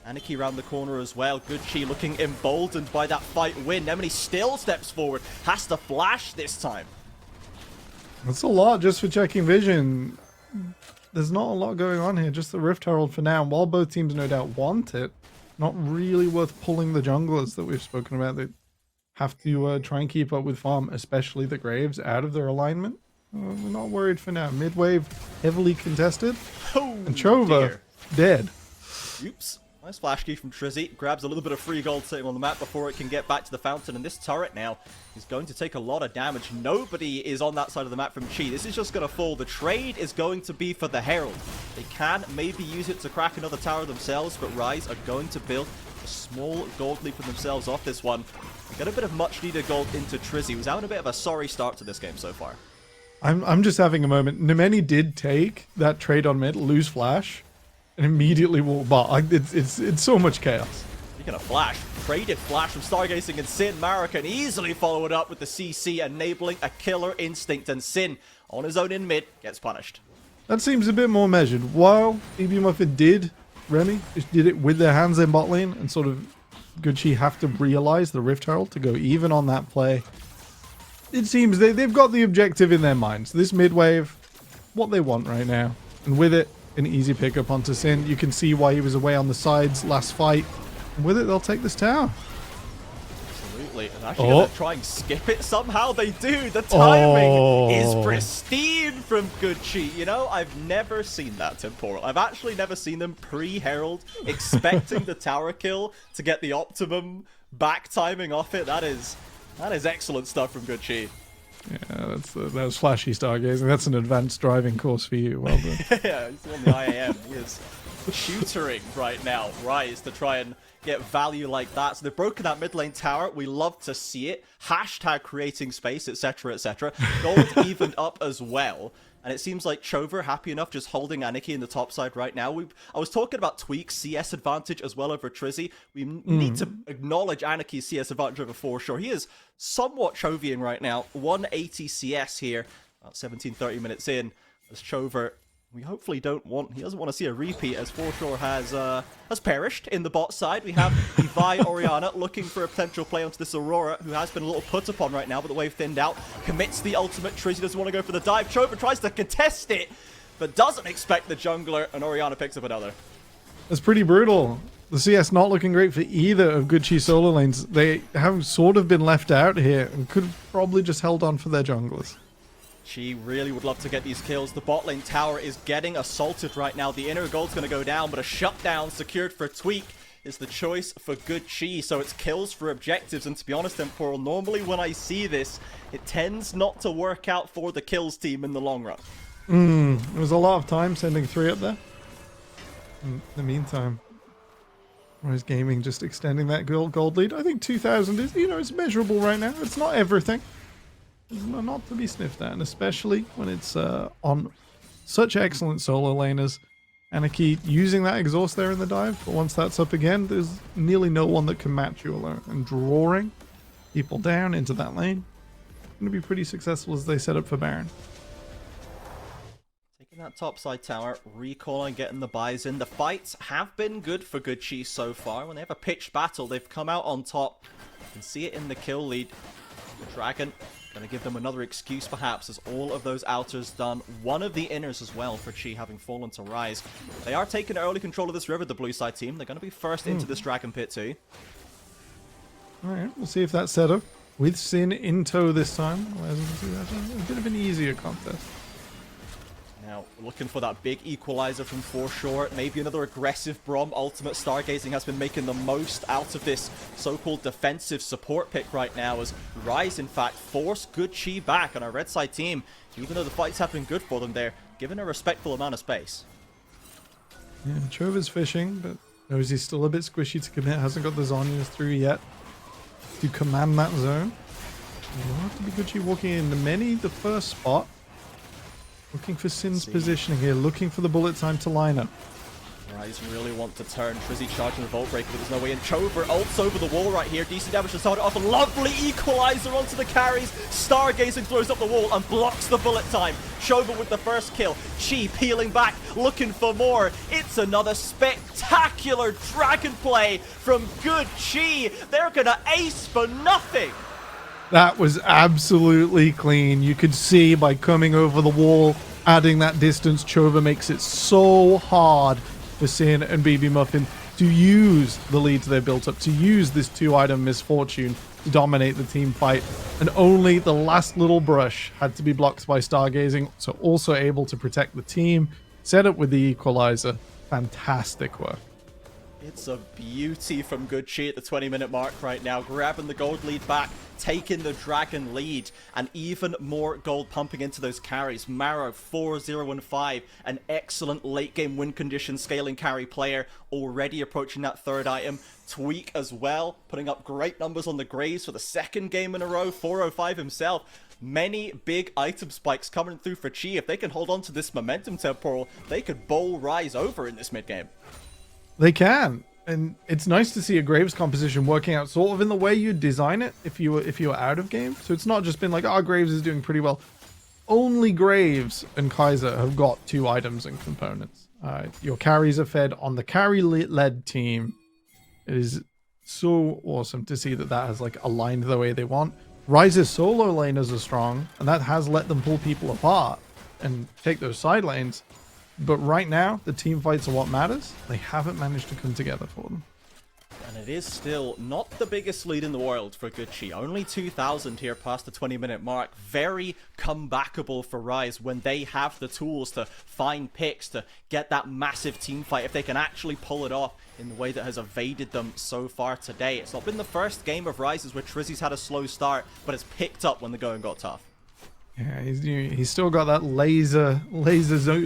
Aniki around the corner as well. Good Chi looking emboldened by that fight win. Nemini still steps forward, has to flash this time. That's a lot just for checking vision. There's not a lot going on here, just the Rift Herald for now. And while both teams no doubt want it, not really worth pulling the junglers that we've spoken about. They have to try and keep up with farm, especially the Graves, out of their alignment. We're not worried for now. Mid-wave heavily contested. Oh, and Chova dead. Oops. Nice flash key from Trizzy. Grabs a little bit of free gold sitting on the map before it can get back to the fountain. And this turret now is going to take a lot of damage. Nobody is on that side of the map from Chi. This is just going to fall. The trade is going to be for the Herald. They can maybe use it to crack another tower themselves, but Rise are going to build a small gold lead for themselves off this one. Get a bit of much needed gold into Trizzy, who's having a bit of a sorry start to this game so far. I'm just having a moment. Nemeni did take that trade on mid, lose flash, and immediately walk bot. It's so much chaos. Speaking of flash, traded flash from Stargazing, and Sin Mara can easily follow it up with the CC, enabling a killer instinct, and Sin on his own in mid gets punished. That seems a bit more measured. While BB Muffin did, Remy just did it with their hands in bot lane, and sort of Gucci have to realize the Rift Herald to go even on that play. it seems they've got the objective in their minds. This mid wave, what they want right now. And with it, an easy pickup onto Sin. You can see why he was away on the sides last fight. And with it, they'll take this tower. Absolutely. And actually gonna try and skip it somehow. They do. The timing is pristine from Good Chi. You know, I've never seen that, Temporal. I've actually never seen them pre-herald, expecting the tower kill to get the optimum back timing off it. That is excellent stuff from Good Chi. Yeah, that was flashy stargazing. That's an advanced driving course for you. Well done. Yeah, he's on the IAM. He is tutoring right now, Rise, to try and get value like that. So they've broken that mid lane tower. We love to see it. Hashtag creating space, etc., etc. Gold evened up as well. And it seems like Chover happy enough just holding Aniki in the top side right now. I was talking about Tweak's CS advantage as well over Trizzy. We need to acknowledge Aniki's CS advantage over For Sure. He is somewhat Chovian right now. 180 CS here, about 17-30 minutes in, as Chover, we hopefully he doesn't want to see a repeat, as For Sure has perished in the bot side. We have Vi Orianna looking for a potential play onto this Aurora, who has been a little put upon right now, but the wave thinned out. Commits the ultimate. Trizzy doesn't want to go for the dive. Chover tries to contest it, but doesn't expect the jungler, and Orianna picks up another. That's pretty brutal. The CS not looking great for either of Good Chi solo lanes. They have sort of been left out here and could have probably just held on for their junglers. She really would love to get these kills. The bot lane tower is getting assaulted right now. The inner gold's going to go down, but a shutdown secured for Tweak is the choice for Good Chi. So it's kills for objectives. And to be honest, Temporal, normally when I see this, it tends not to work out for the kills team in the long run. It was a lot of time sending 3 up there. In the meantime, Rise Gaming just extending that gold lead. I think 2,000 is, it's measurable right now. It's not everything. Not to be sniffed at, and especially when it's on such excellent solo laners. Aniki using that exhaust there in the dive, but once that's up again, there's nearly no one that can match you alone. And drawing people down into that lane, going to be pretty successful as they set up for Baron. Taking that topside tower, recalling, getting the buys in. The fights have been good for Good Chi so far. When they have a pitched battle, they've come out on top. You can see it in the kill lead. The Dragon going to give them another excuse, perhaps, as all of those outers done. One of the inners as well for Chi having fallen to Rise. They are taking early control of this river, the blue side team. They're going to be first into this Dragon Pit too. Alright, we'll see if that's set up. With Sin in tow this time. As you can see, that's a bit of an easier contest. Now, looking for that big equalizer from For Sure. Maybe another aggressive Brom. Ultimate Stargazing has been making the most out of this so-called defensive support pick right now, as Rise, in fact, force Good Chi back on our red side team. Even though the fights have been good for them, they're given a respectful amount of space. Yeah, Chover's fishing, but knows he's still a bit squishy to commit. Hasn't got the Zhonya's through yet to command that zone. Will have to be Good Chi walking into many the first spot. Looking for Sin's positioning here, looking for the bullet time to line up. Rise really want to turn. Trizzy charging the Vault Breaker, but there's no way in. Chover ults over the wall right here. Decent damage to start it off. A lovely equalizer onto the carries. Stargazing throws up the wall and blocks the bullet time. Chover with the first kill. Chi peeling back, looking for more. It's another spectacular dragon play from Good Chi. They're gonna ace for nothing. That was absolutely clean. You could see by coming over the wall, adding that distance, Chover makes it so hard for Sin and BB Muffin to use the leads they've built up, to use this 2-item misfortune to dominate the team fight. And only the last little brush had to be blocked by Stargazing, so also able to protect the team. Set up with the equalizer. Fantastic work. It's a beauty from Good Chi at the 20-minute mark right now, grabbing the gold lead back, taking the dragon lead, and even more gold pumping into those carries. Marrow, 4-0-1-5, an excellent late-game win condition scaling carry player, already approaching that 3rd item. Tweak as well, putting up great numbers on the Graves for the 2nd game in a row, 4-0-5 himself. Many big item spikes coming through for Chi. If they can hold on to this momentum, Temporal, they could bowl Rise over in this mid-game. They can, and it's nice to see a Graves composition working out sort of in the way you design it if you were out of game. So it's not just been like, oh, Graves is doing pretty well. Only Graves and Kaiser have got 2 items and components. Your carries are fed on the carry-led team. It is so awesome to see that has like aligned the way they want. Rise's solo laners are strong, and that has let them pull people apart and take those side lanes. But right now, the team fights are what matters. They haven't managed to come together for them. And it is still not the biggest lead in the world for Good Chi. Only 2,000 here past the 20-minute mark. Very comebackable for Rise when they have the tools to find picks, to get that massive team fight, if they can actually pull it off in the way that has evaded them so far today. It's not been the first game of Rise's where Trizzy's had a slow start, but it's picked up when the going got tough. Yeah, he's still got that laser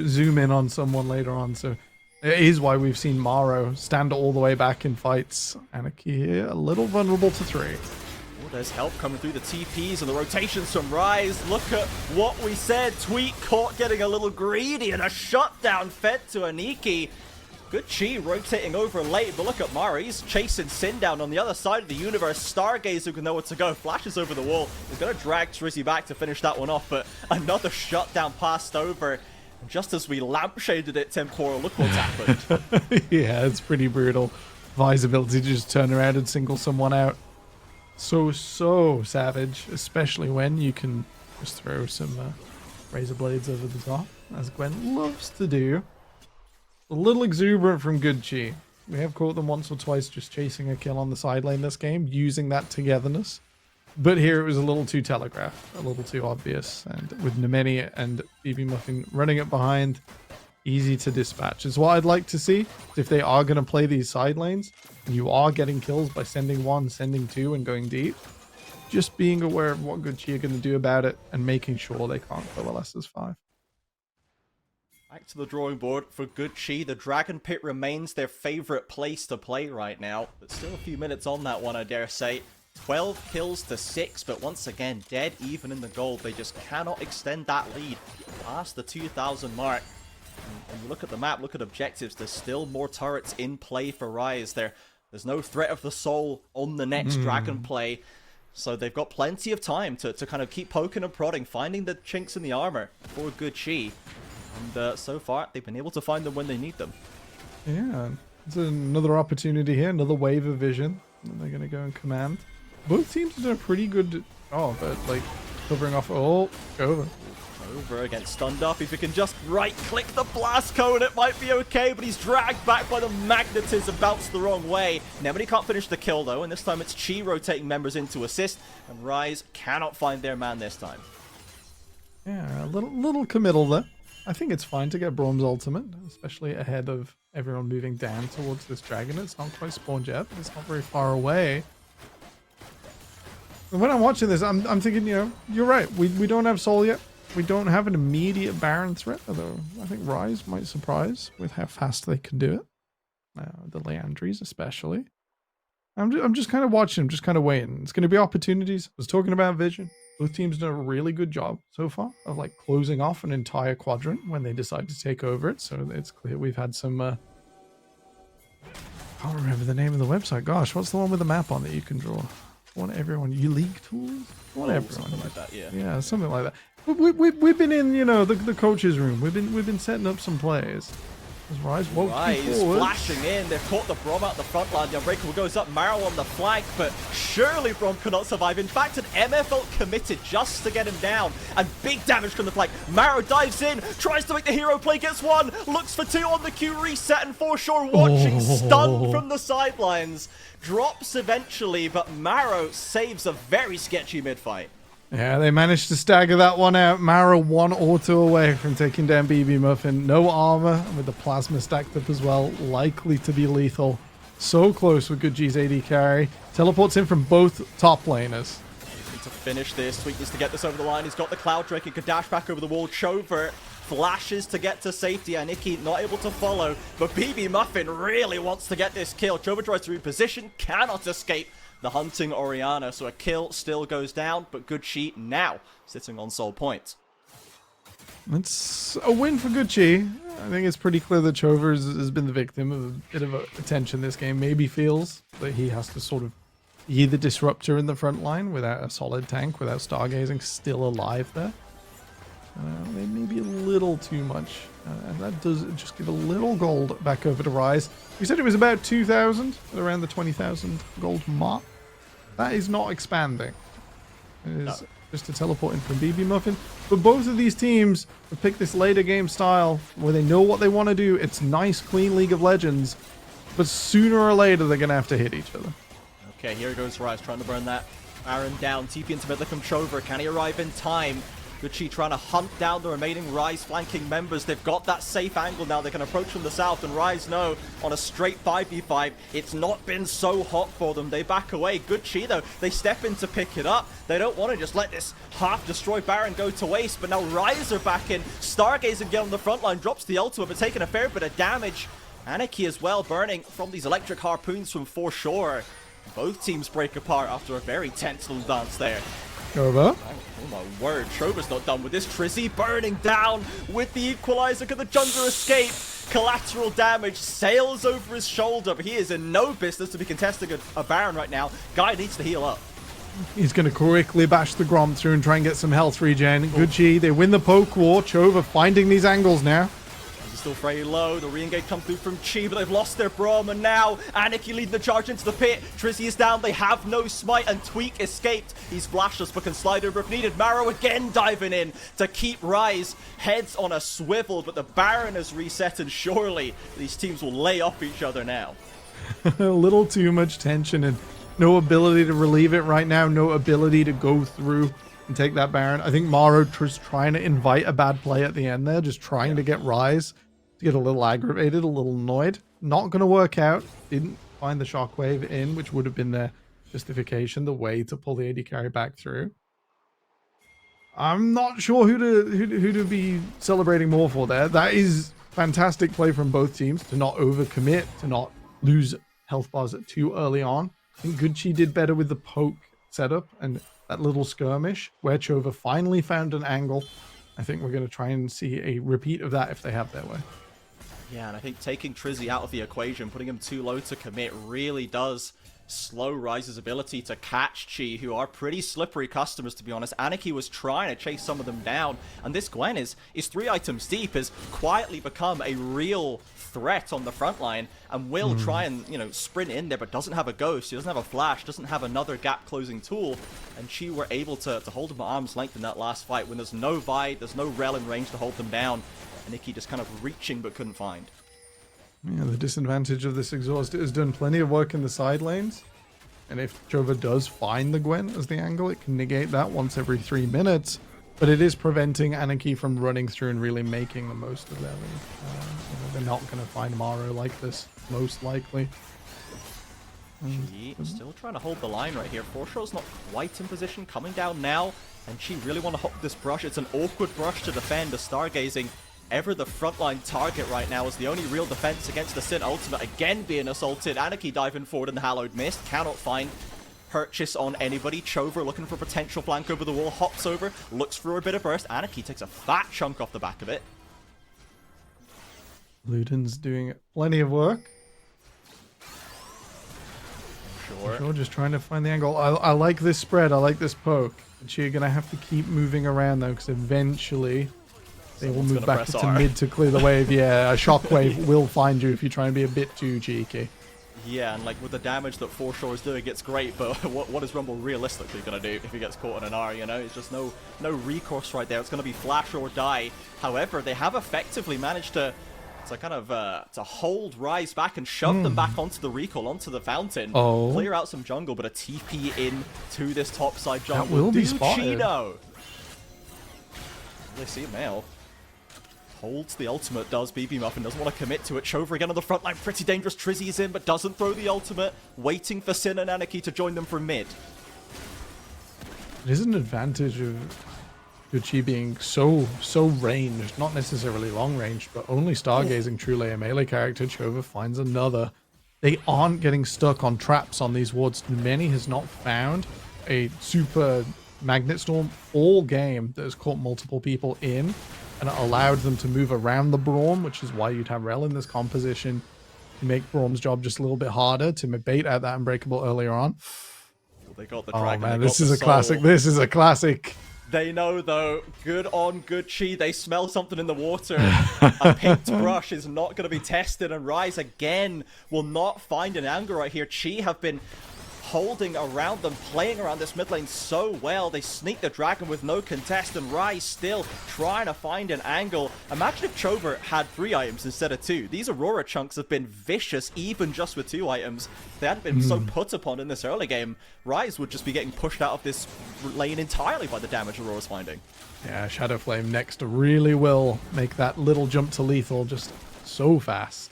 zoom in on someone later on, so it is why we've seen Maro stand all the way back in fights. Anarchy here, a little vulnerable to 3. Oh, there's help coming through the TPs and the rotations from Rise. Look at what we said. Tweet caught getting a little greedy and a shutdown fed to Aniki. Good Chi rotating over late, but look at Maro. He's chasing Sin down on the other side of the universe. Stargazer can know where to go. Flashes over the wall. He's going to drag Trizzy back to finish that one off, but another shutdown passed over. Just as we lampshaded it, Temporal, look what's happened. Yeah, it's pretty brutal. Vi's ability to just turn around and single someone out. So savage, especially when you can just throw some razor blades over the top, as Gwen loves to do. A little exuberant from Good Chi. We have caught them once or twice just chasing a kill on the side lane this game, using that togetherness. But here it was a little too telegraphed, a little too obvious. And with Nemeni and BB Muffin running it behind, easy to dispatch. It's what I'd like to see. If they are going to play these side lanes, and you are getting kills by sending 1, sending 2, and going deep, just being aware of what Good Chi are going to do about it and making sure they can't coalesce as 5. Back to the drawing board for Good Chi. The Dragon Pit remains their favorite place to play right now, but still a few minutes on that one, I dare say. 12 kills to 6, but once again, dead even in the gold. They just cannot extend that lead past the 2,000 mark. And you look at the map, look at objectives, there's still more turrets in play for Rise. There's no threat of the soul on the next Dragon play. So they've got plenty of time to kind of keep poking and prodding, finding the chinks in the armor for Good Chi. And so far, they've been able to find them when they need them. Yeah, it's another opportunity here, another wave of vision that they're going to go and command. Both teams have done a pretty good job at, like, covering off. Oh, over. Over against stunned up. If he can just right-click the blast cone, it might be okay, but he's dragged back by the magnetism, bounced the wrong way. Nemeni can't finish the kill, though, and this time it's Chi rotating members in to assist, and Rise cannot find their man this time. Yeah, a little committal there. I think it's fine to get Braum's ultimate, especially ahead of everyone moving down towards this dragon. It's not quite spawned yet, but it's not very far away. And when I'm watching this, I'm thinking, you know, you're right. We don't have Soul yet. We don't have an immediate Baron threat, although I think Rise might surprise with how fast they can do it. The Leandries especially. I'm just kind of watching, just kind of waiting. It's going to be opportunities. I was talking about vision. Both teams done a really good job so far of like closing off an entire quadrant when they decide to take over it. So it's clear we've had some. I can't remember the name of the website. Gosh, what's the one with the map on that you can draw? I want everyone. You League tools? I want everyone. Something like that, yeah. Yeah, something like that. We've been in, you know, the coach's room. We've been setting up some plays. Rise flashing in. They've caught the Braum out the front line. The Unbreakable goes up. Maro on the flank, but surely Braum cannot survive. In fact, an MFL committed just to get him down. And big damage from the flank. Maro dives in, tries to make the hero play, gets 1, looks for 2 on the Q reset, and Foreshore watching, stunned from the sidelines. Drops eventually, but Maro saves a very sketchy mid-fight. Yeah, they managed to stagger that one out. Mara 1 auto away from taking down BB Muffin. No armor, with the plasma stacked up as well. Likely to be lethal. So close with Good G's AD carry. Teleports in from both top laners. To finish this, Sweet needs to get this over the line. He's got the Cloud Drake and can dash back over the wall. Chover flashes to get to safety, and Nikki not able to follow. But BB Muffin really wants to get this kill. Chover tries to reposition, cannot escape the hunting Orianna, so a kill still goes down, but Good Chi now sitting on soul points. It's a win for Good Chi. I think it's pretty clear that Chover has been the victim of a bit of attention this game. Maybe feels that he has to sort of be the disruptor in the front line without a solid tank, without Stargazing still alive there. They may be a little too much, and that does just give a little gold back over to Rise. We said it was about 2,000, around the 20,000 gold mark. That is not expanding. is just a teleport in from BB Muffin. But both of these teams have picked this later game style where they know what they want to do. It's nice, clean League of Legends. But sooner or later, they're going to have to hit each other. Okay, here goes Rise trying to burn that Baron down. TP into mid from Chover. Can he arrive in time? Gucci trying to hunt down the remaining Rise flanking members. They've got that safe angle now. They can approach from the south, and Rise know on a straight 5v5, it's not been so hot for them. They back away. Gucci, though, they step in to pick it up. They don't want to just let this half-destroyed Baron go to waste, but now Rise are back in. Stargazer again on the front line, drops the ultimate, but taking a fair bit of damage. Anarchy as well, burning from these electric harpoons from foreshore. Both teams break apart after a very tense little dance there. Over. Oh my word, Trova's not done with this. Trizzy burning down with the equalizer. Can the jungler escape? Collateral damage sails over his shoulder, but he is in no business to be contesting a Baron right now. Guy needs to heal up. He's going to quickly bash the Grom through and try and get some health regen. Good G, they win the poke war. Chova finding these angles now. He's still very low. The re-engage comes through from Chi, but they've lost their Braum, and now Anarchy leading the charge into the pit. Trizzy is down. They have no smite, and Tweak escaped. He's flashless, but can slide over if needed. Marrow again diving in to keep Rise heads on a swivel, but the Baron is reset, and surely these teams will lay off each other now. A little too much tension and no ability to relieve it right now. No ability to go through and take that Baron. I think Maro was trying to invite a bad play at the end there, just trying to get Rise to get a little aggravated, a little annoyed. Not going to work out. Didn't find the shockwave in, which would have been their justification, the way to pull the AD carry back through. I'm not sure who to be celebrating more for there. That is fantastic play from both teams to not overcommit, to not lose health bars too early on. I think Gucci did better with the poke setup and that little skirmish where Chova finally found an angle. I think we're going to try and see a repeat of that if they have their way. Yeah, and I think taking Trizzy out of the equation, putting him too low to commit, really does slow Rise's ability to catch Chi, who are pretty slippery customers, to be honest. Anarchy was trying to chase some of them down, and this Gwen is 3 items deep, has quietly become a real threat on the front line, and will try and, you know, sprint in there, but doesn't have a ghost, he doesn't have a flash, doesn't have another gap closing tool, and Chi were able to hold him at arm's length in that last fight when there's no Vide, there's no Rel in range to hold them down, and Nikki just kind of reaching but couldn't find. Yeah, the disadvantage of this exhaust is done plenty of work in the side lanes. And if Chova does find the Gwen as the angle, it can negate that once every 3 minutes. But it is preventing Anarchy from running through and really making the most of their lead. They're not going to find Maro like this, most likely. Chi still trying to hold the line right here. Foreshaw's not quite in position, coming down now. And Chi really want to hop this brush. It's an awkward brush to defend. The Stargazing ever the frontline target right now is the only real defense against the Sin ultimate again being assaulted. Anarchy diving forward in the Hallowed Mist, cannot find purchase on anybody. Chover looking for potential flank over the wall, hops over, looks for a bit of burst. Anarchy takes a fat chunk off the back of it. Luden's doing plenty of work. Sure. Just trying to find the angle. I like this spread, I like this poke. But you're going to have to keep moving around though, because eventually they will move back to mid to clear the wave. Yeah, a shockwave will find you if you try and be a bit too cheeky. Yeah, and like with the damage that Foreshore is doing, it's great, but what is Rumble realistically going to do if he gets caught in an R, you know? It's just no recourse right there. It's going to be flash or die. However, they have effectively managed to kind of to hold Rise back and shove them back onto the recall, onto the fountain. Oh. Clear out some jungle, but a TP in to this topside jungle. That will be spotted. Chino. They see Mail. Holds the ultimate, does BB Muffin, doesn't want to commit to it. Chover again on the front line, pretty dangerous. Trizzy's in, but doesn't throw the ultimate. Waiting for Sin and Anarchy to join them from mid. It is an advantage of Gucci being so ranged, not necessarily long range, but only Stargazing truly a melee character. Chova finds another. They aren't getting stuck on traps on these wards. Many has not found a super Magnet Storm all game that has caught multiple people in and allowed them to move around the Braum, which is why you'd have Rel in this composition to make Braum's job just a little bit harder, to bait out that Unbreakable earlier on. They got the dragon. Oh man, this is a classic. This is a classic. They know though, good on Gucci. They smell something in the water. A pinked brush is not going to be tested, and Rise again will not find an angle right here. Chi have been holding around them, playing around this mid lane so well. They sneak the dragon with no contest, and Rise still trying to find an angle. Imagine if Chover had 3 items instead of 2. These Aurora chunks have been vicious, even just with 2 items. If they hadn't been so put upon in this early game, Rise would just be getting pushed out of this lane entirely by the damage Aurora's finding. Yeah, Shadow Flame next really will make that little jump to lethal just so fast.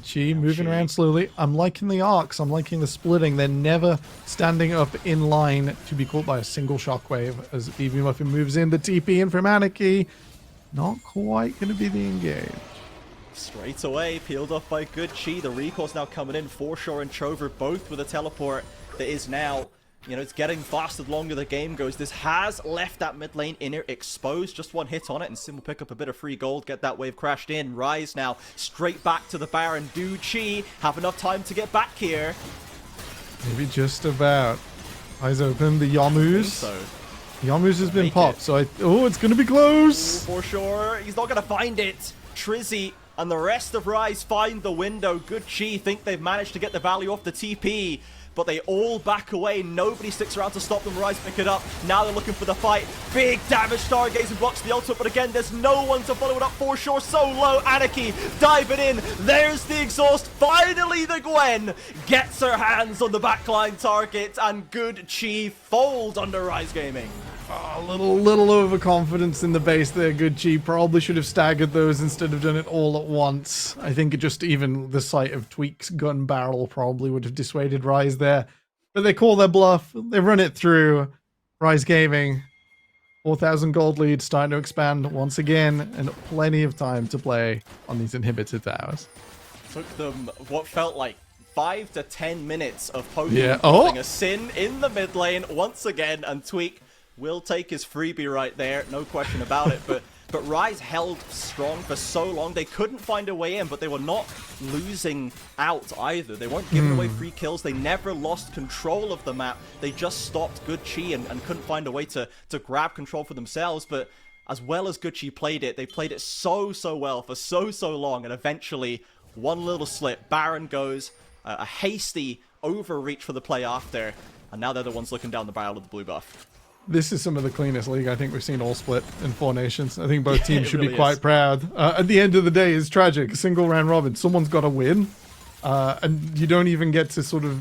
Chi moving around slowly. I'm liking the arcs. I'm liking the splitting. They're never standing up in line to be caught by a single shockwave. As BB Muffin moves in, the TP in from Anarchy. Not quite going to be the engage. Straight away, peeled off by Good Chi. The recall's now coming in. Foreshore and Chover both with a teleport that is now, you know, it's getting faster the longer the game goes. This has left that mid lane inner exposed. Just one hit on it, and Sin will pick up a bit of free gold, get that wave crashed in. Rise now straight back to the Baron. Do Chi have enough time to get back here? Maybe just about. Eyes open. The Yamus. So Yamus has been popped, so oh, it's going to be close. for sure, he's not going to find it. Trizzy and the rest of Rise find the window. Good Chi think they've managed to get the value off the TP, but they all back away. Nobody sticks around to stop them. Rise pick it up. Now they're looking for the fight. Big damage. Stargazer blocks the ultimate, but again, there's no one to follow it up. For sure, so low. Anarchy diving in. There's the exhaust. Finally, the Gwen gets her hands on the backline target, and Good Chi fold under Rise Gaming. A little overconfidence in the base there. Good Chi probably should have staggered those instead of done it all at once. I think it just even the sight of Tweak's gun barrel probably would have dissuaded Rise there. But they call their bluff. They run it through. Rise Gaming, 4,000 gold lead, starting to expand once again, and plenty of time to play on these inhibited towers. Took them what felt like 5 to 10 minutes of poking a Sin in the mid lane once again, and Tweak will take his freebie right there, no question about it. But Rise held strong for so long. They couldn't find a way in, but they were not losing out either. They weren't giving away free kills. They never lost control of the map. They just stopped Good Chi and couldn't find a way to grab control for themselves. But as well as Good Chi played it, they played it so well for so long. And eventually, one little slip, Baron goes, a hasty overreach for the play after. And now they're the ones looking down the barrel of the blue buff. This is some of the cleanest league I think we've seen all split in 4 nations. I think both teams should really be quite proud. At the end of the day, it's tragic. Single round robin. Someone's got to win. And you don't even get to sort of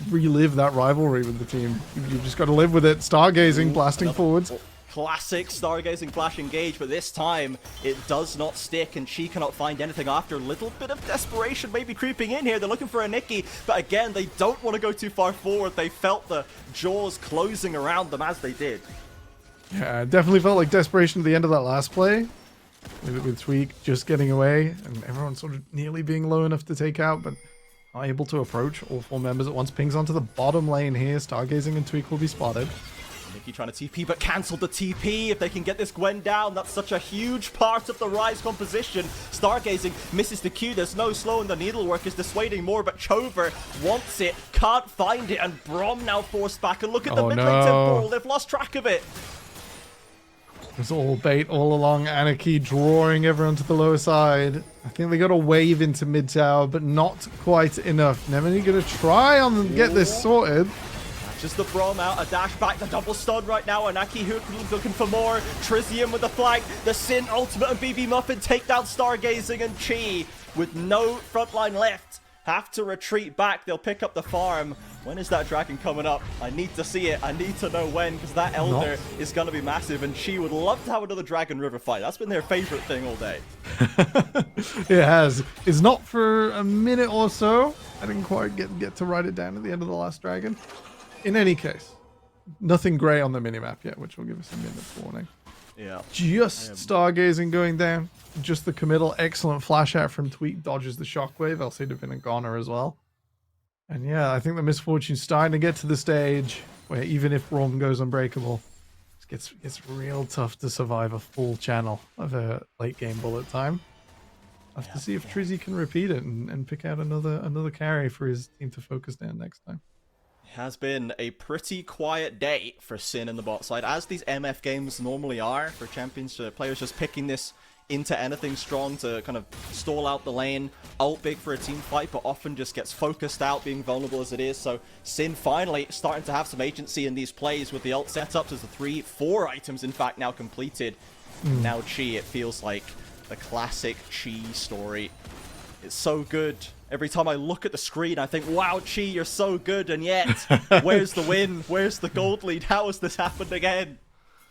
relive that rivalry with the team. You've just got to live with it. Stargazing, blasting forwards. Classic Stargazing flash engage, but this time it does not stick, and she cannot find anything after a little bit of desperation maybe creeping in here. They're looking for a Nikki, but again, they don't want to go too far forward. They felt the jaws closing around them as they did. Yeah, it definitely felt like desperation at the end of that last play. With Tweak just getting away, and everyone sort of nearly being low enough to take out, but not able to approach all 4 members at once. Pings onto the bottom lane here. Stargazing and Tweak will be spotted. Nikki trying to TP, but cancelled the TP. If they can get this Gwen down, that's such a huge part of the Rise composition. Stargazing misses the Q. There's no slow, and the needlework is dissuading more, but Chover wants it, can't find it, and Brom now forced back. And look at the mid lane temporal. They've lost track of it. It was all bait all along. Anarchy drawing everyone to the lower side. I think they got a wave into mid tower, but not quite enough. Nemini gonna try on get this sorted. Just the Brom out, a dash back, the double stun right now. Anaki looking for more. Trizium with the flank. The Sin ultimate and BB Muffin take down Stargazing, and Chi with no frontline left have to retreat back. They'll pick up the farm. When is that dragon coming up? I need to see it. I need to know when, because that Elder is going to be massive, and Chi would love to have another Dragon River fight. That's been their favorite thing all day. It has. It's not for a minute or so. I didn't quite get to write it down at the end of the last dragon. In any case, nothing grey on the minimap yet, which will give us a minute's warning. Yeah. Just Stargazing going down. Just the committal. Excellent flash out from Tweak. Dodges the shockwave. I'll say Divin and Goner as well. And yeah, I think the misfortune's starting to get to the stage where even if Rom goes unbreakable, it gets real tough to survive a full channel of a late game bullet time. I'll have to see if Trizzy can repeat it and pick out another carry for his team to focus down next time. Has been a pretty quiet day for Sin in the bot side, as these MF games normally are for champions, players just picking this into anything strong to kind of stall out the lane. Ult big for a team fight, but often just gets focused out, being vulnerable as it is. So Sin finally starting to have some agency in these plays with the ult setups as the 4 items, in fact, now completed. Now Chi, it feels like the classic Chi story. It's so good. Every time I look at the screen, I think, wow, Chi, you're so good. And yet, where's the win? Where's the gold lead? How has this happened again?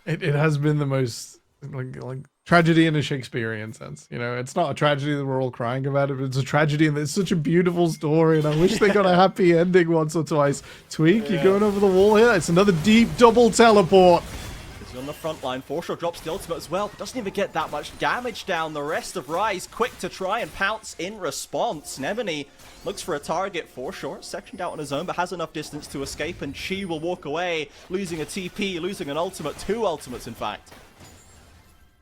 It has been the most like tragedy in a Shakespearean sense. You know, it's not a tragedy that we're all crying about it, but it's a tragedy and it's such a beautiful story. And I wish they got a happy ending once or twice. Tweak, you're going over the wall here. It's another deep double teleport. On the front line, Forshaw drops the ultimate as well, but doesn't even get that much damage down. The rest of Rise quick to try and pounce in response. Nemini looks for a target. Forshaw sectioned out on his own, but has enough distance to escape, and Chi will walk away, losing a TP, losing an ultimate, 2 ultimates in fact.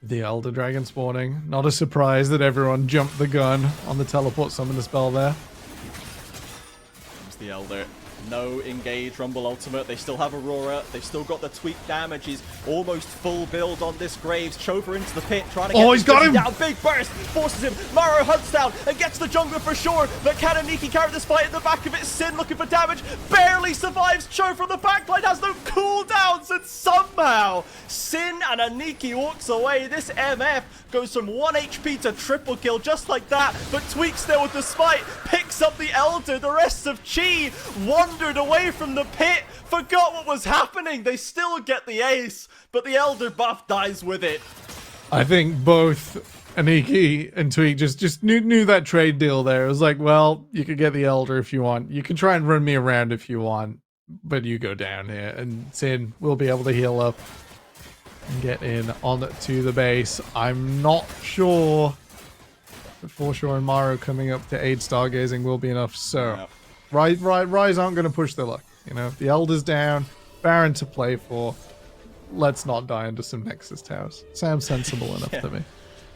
The Elder Dragon spawning. Not a surprise that everyone jumped the gun on the teleport summon the spell there. Comes the Elder. No engage Rumble ultimate. They still have Aurora. They've still got the tweak damage. He's almost full build on this Graves. Chover into the pit, trying to get he's got him down. Big burst forces him. Maro hunts down and gets the jungler for sure. But can Aniki carry this fight in the back of it? Sin looking for damage. Barely survives. Chover from the backline has no cooldowns, and somehow Sin and Aniki walks away. This MF goes from 1 HP to triple kill just like that. But Tweak still with the smite picks up the Elder. The rest of Chi wandered away from the pit, forgot what was happening. They still get the ace, but the Elder buff dies with it. I think both Aniki and Tweak just knew that trade deal there. It was like, well, you could get the Elder if you want. You can try and run me around if you want, but you go down here, and Sin will be able to heal up and get in onto the base. I'm not sure that Forshaw and Maro coming up to aid Stargazing will be enough, so... Yep. Rise aren't going to push their luck. You know, the Elder's down, Baron to play for. Let's not die into some Nexus towers. Sounds sensible enough to me.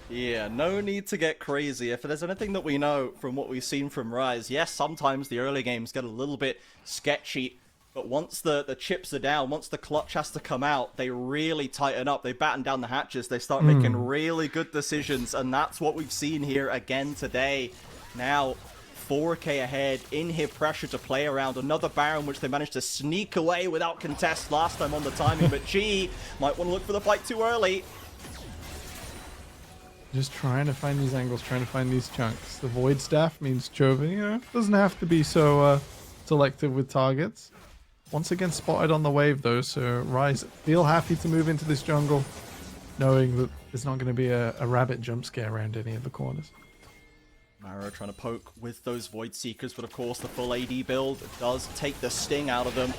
Yeah, no need to get crazy. If there's anything that we know from what we've seen from Rise, yes, sometimes the early games get a little bit sketchy, but once the chips are down, once the clutch has to come out, they really tighten up. They batten down the hatches. They start making really good decisions, and that's what we've seen here again today. Now, 4K ahead, inhib pressure to play around. Another Baron, which they managed to sneak away without contest last time on the timing, but Chi might want to look for the fight too early. Just trying to find these angles, trying to find these chunks. The Void Staff means Chova, you know, doesn't have to be so selective with targets. Once again spotted on the wave though, so Rise feel happy to move into this jungle, knowing that there's not going to be a rabbit jump scare around any of the corners. Maro trying to poke with those Void Seekers, but of course the full AD build does take the sting out of them.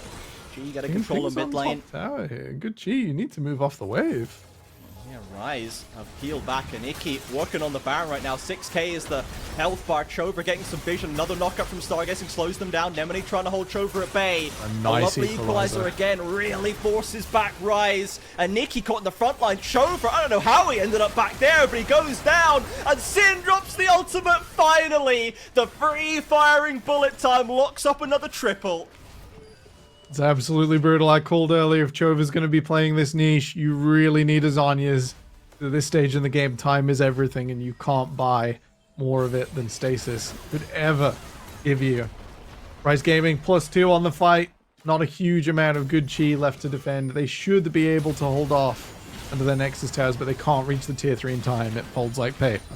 Chi got to control the mid lane. Tower here. Good Chi, you need to move off the wave. Yeah, Rise have peeled back, and Icky working on the Baron right now. 6k is the health bar. Chover getting some vision. Another knockup from Stargazing slows them down. Nemini trying to hold Chover at bay. A nice lovely equalizer again really forces back Rise. And Nikki caught in the front line. Chover, I don't know how he ended up back there, but he goes down. And Sin drops the ultimate finally. The free firing bullet time locks up another triple. It's absolutely brutal. I called earlier if Chova's going to be playing this niche, you really need a Zhonya's. At this stage in the game, time is everything, and you can't buy more of it than Stasis could ever give you. Rise Gaming +2 on the fight. Not a huge amount of good Chi left to defend. They should be able to hold off under their Nexus towers, but they can't reach the tier 3 in time. It folds like paper.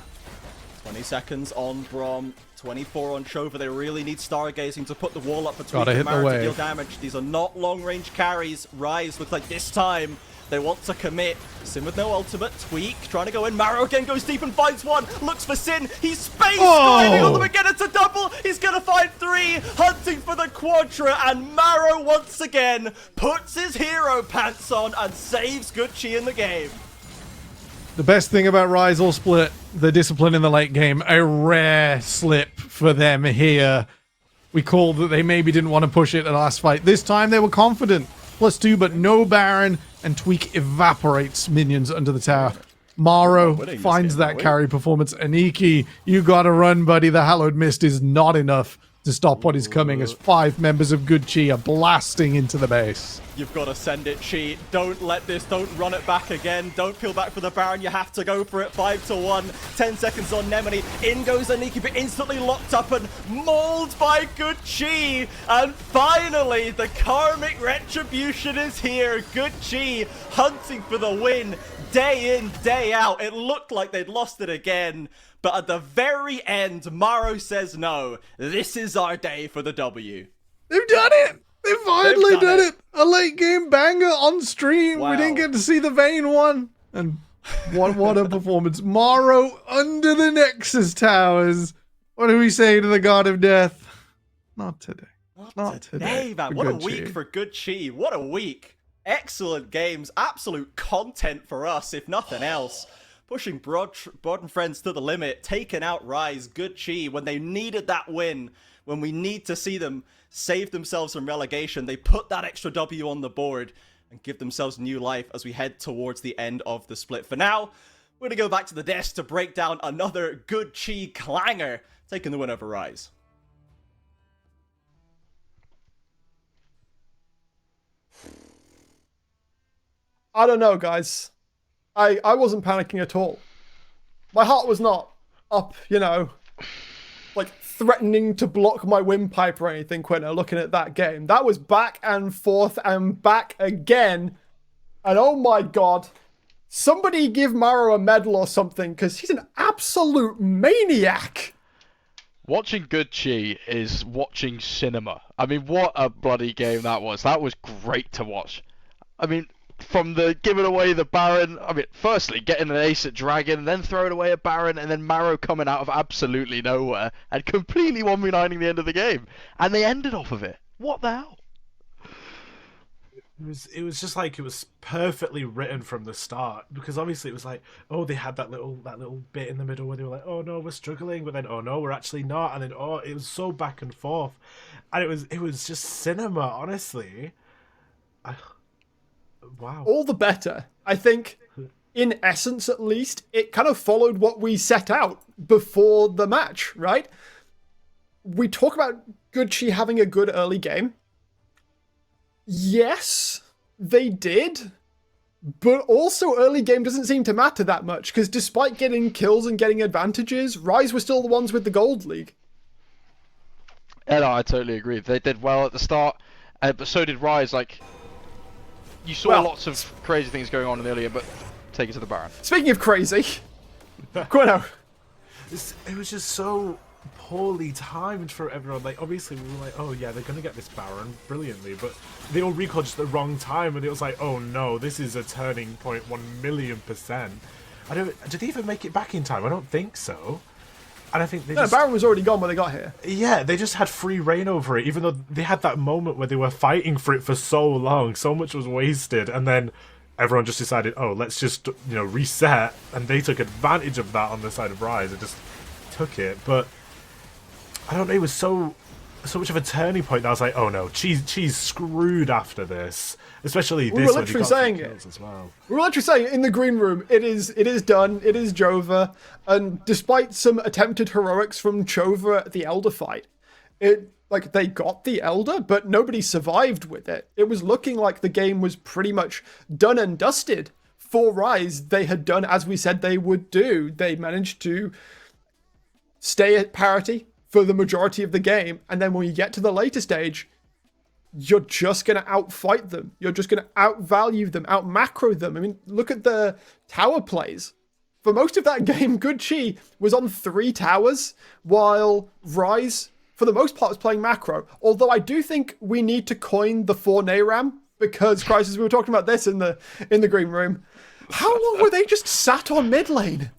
20 seconds on Brom, 24 on Chover. They really need Stargazing to put the wall up for Tweak Gotta and hit the Maro to wave. deal damage. These are not long-range carries. Rise looks like this time they want to commit. Sin with no ultimate. Tweak trying to go in. Maro again goes deep and finds one. Looks for Sin. He's space gliding on them again. It's a double. He's going to find 3. Hunting for the Quadra. And Maro once again puts his hero pants on and saves Gucci in the game. The best thing about Rise or Split, the discipline in the late game, a rare slip for them here. We called that they maybe didn't want to push it in the last fight. This time they were confident. +2, but no Baron, and Tweak evaporates minions under the tower. Maro finds that carry performance. Aniki, you gotta run, buddy. The Hallowed Mist is not enough to stop what is coming as 5 members of Good Chi are blasting into the base. You've got to send it, Chi. Don't let this, don't run it back again. Don't peel back for the Baron. You have to go for it. 5-1. 10 seconds on Nemini. In goes Aniki, but instantly locked up and mauled by Good Chi. And finally, the karmic retribution is here. Good Chi hunting for the win day in, day out. It looked like they'd lost it again. But at the very end, Maro says no. This is our day for the W. They've done it! They finally did it! A late game banger on stream. Wow. We didn't get to see the Vayne one. And what a performance. Morrow under the Nexus Towers. What do we say to the God of Death? Not today. Not today. Man. What a week for Good Chi. What a week. Excellent games. Absolute content for us, if nothing else. Pushing Broad and Friends to the limit. Taking out Rise. Good Chi. When they needed that win. When we need to see them save themselves from relegation, they put that extra W on the board and give themselves new life as we head towards the end of the split. For now, we're going to go back to the desk to break down another Good Chi clanger, taking the win over Rise. I don't know, guys. I wasn't panicking at all. My heart was not up, you know, like threatening to block my windpipe or anything, Quinno, looking at that game. That was back and forth and back again. And oh my god, somebody give Maro a medal or something, because he's an absolute maniac. Watching Good Chi is watching cinema. I mean, what a bloody game that was. That was great to watch. I mean, from the giving away the Baron, I mean, firstly, getting an ace at Dragon, then throwing away a Baron, and then Maro coming out of absolutely nowhere and completely 1v9ing the end of the game. And they ended off of it. What the hell? It was just like it was perfectly written from the start, because obviously it was like, oh, they had that little bit in the middle where they were like, oh no, we're struggling, but then oh no, we're actually not, and then oh, it was so back and forth, and it was just cinema, honestly. Wow. All the better. I think, in essence at least, it kind of followed what we set out before the match, right? We talk about Good Chi having a good early game. Yes, they did. But also early game doesn't seem to matter that much, because despite getting kills and getting advantages, Rise were still the ones with the gold league. Yeah, no, I totally agree. They did well at the start, but so did Rise. Like, you saw lots of crazy things going on in the early game, but take it to the Baron. Speaking of crazy, Quino. It was just so poorly timed for everyone. Like, obviously we were like, oh yeah, they're gonna get this Baron brilliantly, but they all recalled just the wrong time, and it was like, oh no, this is a turning point 1,000,000%. Did they even make it back in time? I don't think so. And I think Baron was already gone when they got here. Yeah, they just had free reign over it, even though they had that moment where they were fighting for it for so long. So much was wasted, and then everyone just decided, oh, let's just, reset, and they took advantage of that on the side of Rise and just took it. But I don't know, it was so much of a turning point that I was like, oh no, Chi's screwed after this. Especially we this were literally saying it as well. We were literally saying it in the green room. It is done. It is Jova. And despite some attempted heroics from Chova at the Elder fight, they got the Elder, but nobody survived with it. It was looking like the game was pretty much done and dusted for Rise. They had done as we said they would do. They managed to stay at parity for the majority of the game, and then when you get to the later stage, you're just going to outfight them. You're just going to outvalue them, outmacro them. I mean, look at the tower plays. For most of that game, Good Chi was on 3 towers, while Rise, for the most part, was playing macro. Although I do think we need to coin the 4 Nayram, because, Crisis, we were talking about this in the green room. How long were they just sat on mid lane?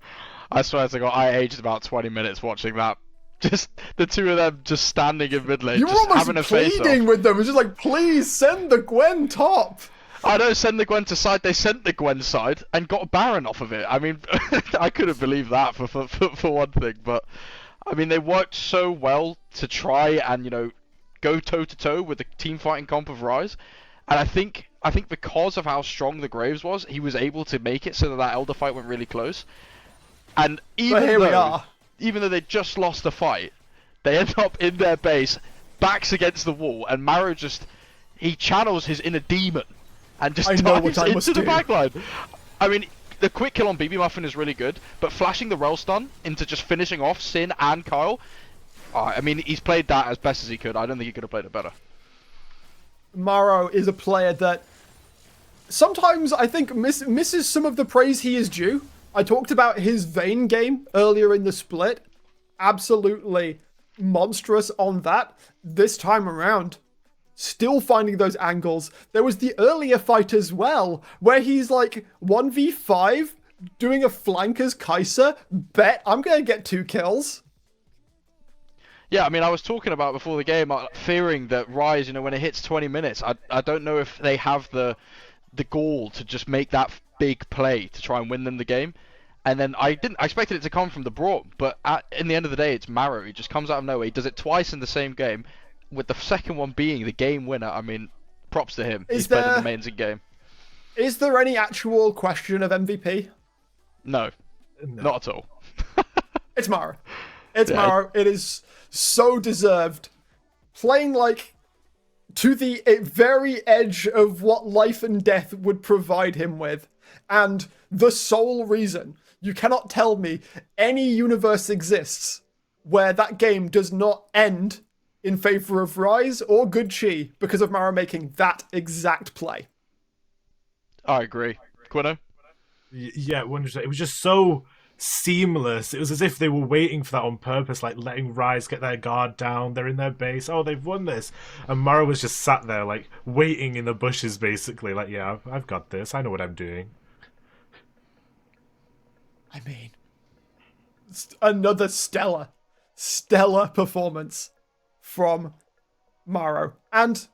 I swear to God, I aged about 20 minutes watching that. Just the two of them just standing in mid lane, you were just almost having a face-off. pleading with them. It was just like, please send the Gwen top. I don't send the Gwen to side. They sent the Gwen side and got a Baron off of it. I mean, I couldn't believe that for one thing. But I mean, they worked so well to try and go toe to toe with the team fighting comp of Rise. And I think because of how strong the Graves was, he was able to make it so that Elder fight went really close. And even though they just lost the fight, They end up in their base, backs against the wall, and Maro he channels his inner demon and just dives into the backline. I mean, the quick kill on BB Muffin is really good, but flashing the rail stun into just finishing off Sin and Kyle, I mean, he's played that as best as he could. I don't think he could have played it better. Maro is a player that sometimes I think misses some of the praise he is due. I talked about his Vayne game earlier in the split. Absolutely monstrous on that. This time around, still finding those angles. There was the earlier fight as well, where he's like 1v5, doing a flanker's Kai'Sa. Bet I'm going to get 2 kills. Yeah, I mean, I was talking about before the game, fearing that Rise, when it hits 20 minutes, I don't know if they have the gall to just make that big play to try and win them the game. And then I expected it to come from the Braum, but in the end of the day, it's Maro. He just comes out of nowhere. He does it twice in the same game, with the second one being the game winner. I mean, props to him. He's played an amazing game. Is there any actual question of MVP? No. Not at all. It's Maro. It's Maro. It is so deserved. Playing like to the very edge of what life and death would provide him with. And the sole reason you cannot tell me any universe exists where that game does not end in favor of Rise or Good Chi because of Maro making that exact play. I agree. Quino? Yeah, 100%. It was just so seamless. It was as if they were waiting for that on purpose, like letting Rise get their guard down. They're in their base. Oh, they've won this. And Maro was just sat there, like, waiting in the bushes, basically. Like, yeah, I've got this. I know what I'm doing. I mean, another stellar performance from Maro. And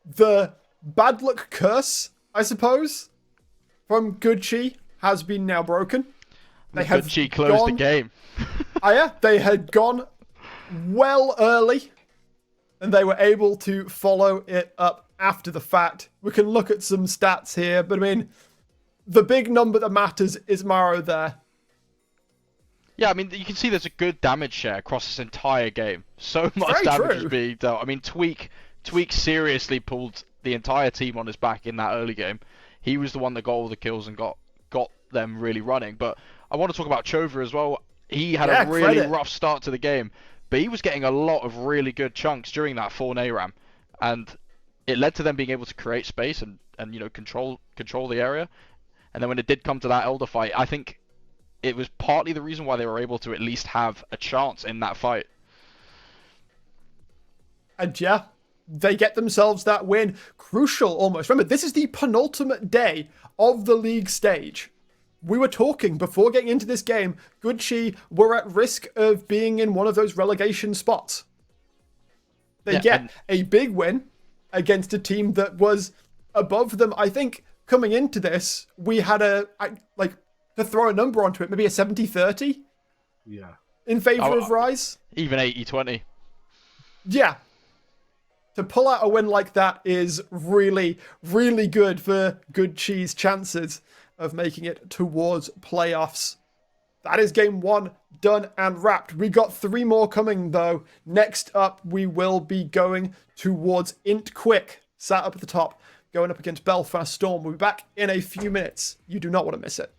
the bad luck curse, I suppose, from Good Chi has been now broken. Good Chi closed the game. Yeah, they had gone well early, and they were able to follow it up after the fact. We can look at some stats here, but I mean, the big number that matters is Maro there. Yeah, I mean, you can see there's a good damage share across this entire game. So much damage is being dealt. I mean, Tweak seriously pulled the entire team on his back in that early game. He was the one that got all the kills and got them really running. But I want to talk about Chova as well. He had a really rough start to the game, but he was getting a lot of really good chunks during that 4 ARAM, and it led to them being able to create space and control the area. And then when it did come to that Elder fight, I think it was partly the reason why they were able to at least have a chance in that fight. And yeah, they get themselves that win. Crucial almost. Remember, this is the penultimate day of the league stage. We were talking before getting into this game, Good Chi were at risk of being in one of those relegation spots. They get a big win against a team that was above them. I think coming into this, we had to throw a number onto it, maybe a 70-30? Yeah. In favor of Rise? Even 80-20. Yeah. To pull out a win like that is really, really good for Good Chi's chances of making it towards playoffs. That is game 1 done and wrapped. We got 3 more coming though. Next up, we will be going towards Int Quick, sat up at the top, going up against Belfast Storm. We'll be back in a few minutes. You do not want to miss it.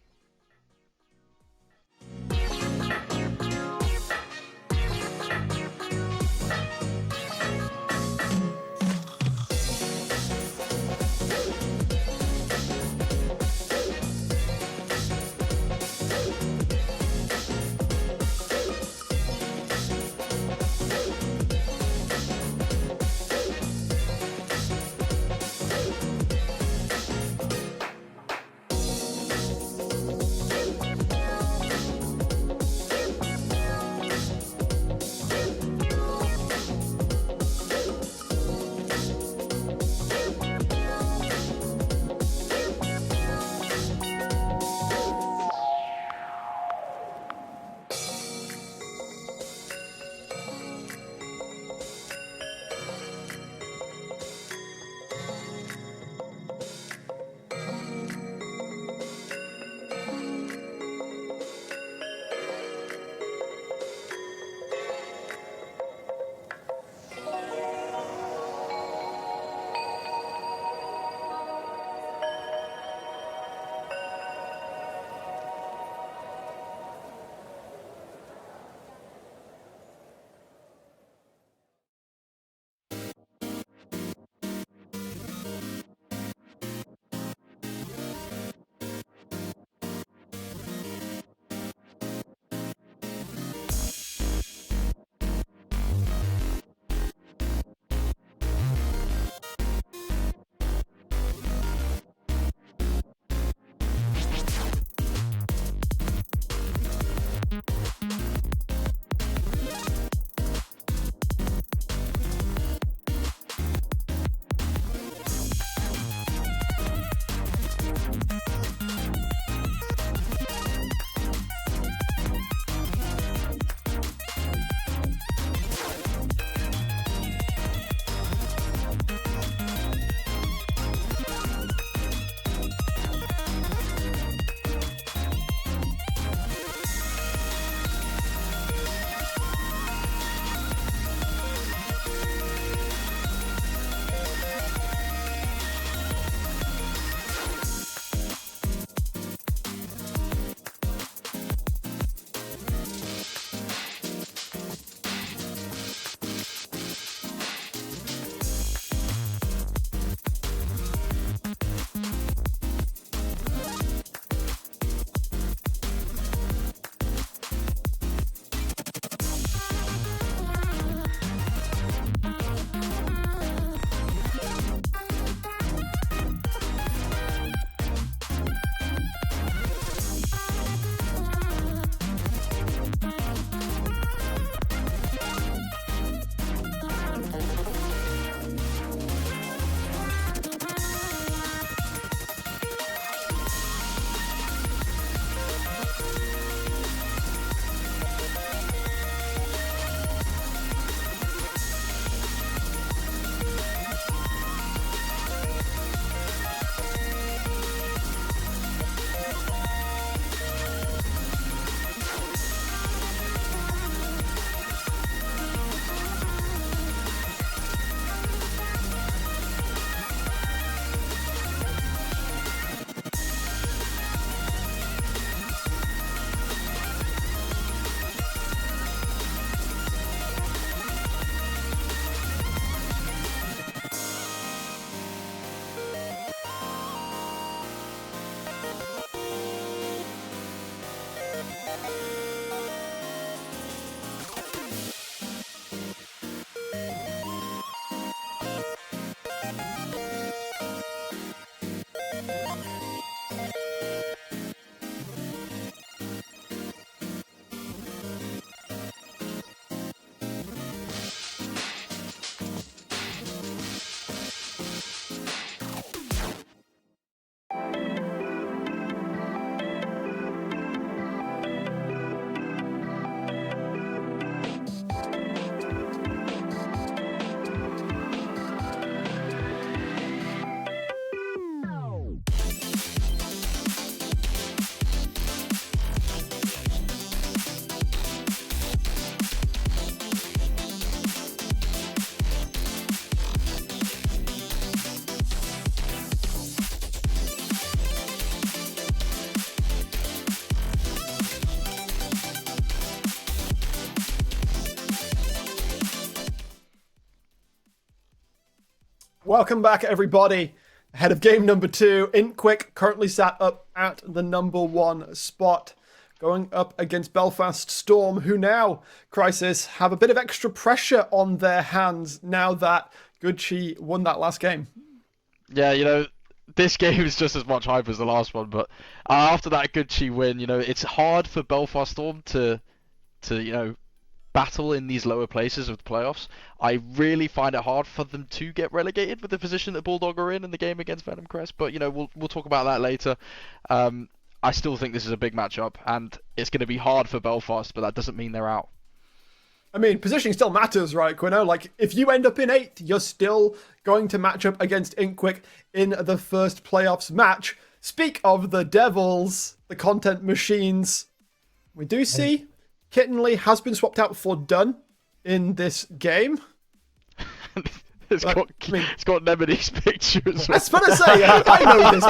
Welcome back, everybody. Ahead of game number 2, Intquick currently sat up at the number 1 spot, going up against Belfast Storm, who now, Crisis, have a bit of extra pressure on their hands now that Good won that last game. Yeah, this game is just as much hype as the last one, but after that Good win, it's hard for Belfast Storm to battle in these lower places of the playoffs. I really find it hard for them to get relegated with the position that Bulldog are in the game against Venom Crest, but we'll talk about that later. I still think this is a big matchup, and it's going to be hard for Belfast, but that doesn't mean they're out. I mean, positioning still matters, right, Quino? Like, if you end up in 8th, you're still going to match up against Intquick in the first playoffs match. Speak of the Devils, the content machines, we do see Kittenly has been swapped out for Dunn in this game. It's got Nemedy's picture as well. I was about to say, I know this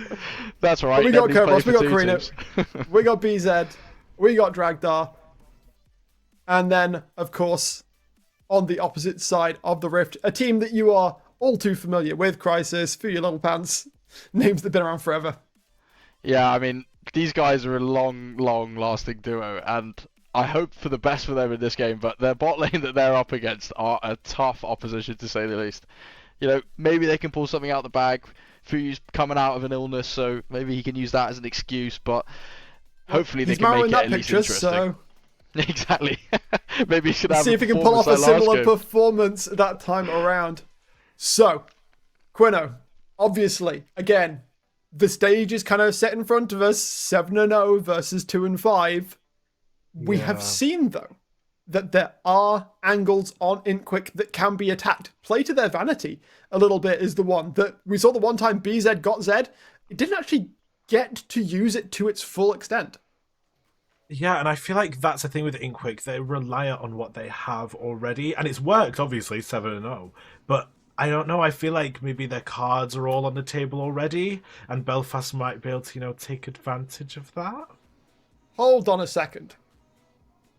picture. That's right. We got Kerberos, we got Karina, we got BZ, we got Dragdar. And then, of course, on the opposite side of the rift, a team that you are all too familiar with, Crisis, for your little pants, names that have been around forever. Yeah, I mean, these guys are a long-lasting duo, and I hope for the best for them in this game, but their bot lane that they're up against are a tough opposition, to say the least. Maybe they can pull something out the bag. Fuyu's coming out of an illness, so maybe he can use that as an excuse, but hopefully they can make it at least interesting. So... Exactly. Maybe he should have see if he can pull off a similar performance that time around. So, Quino, obviously, again, the stage is kind of set in front of us, 7-0 versus 2-5. We have seen, though, that there are angles on Intquick that can be attacked. Play to their vanity a little bit is the one that we saw the one time BZ got Zed. It didn't actually get to use it to its full extent. Yeah, and I feel like that's the thing with Intquick. They rely on what they have already, and it's worked, obviously, 7-0. But I don't know, I feel like maybe their cards are all on the table already, and Belfast might be able to, take advantage of that. Hold on a second.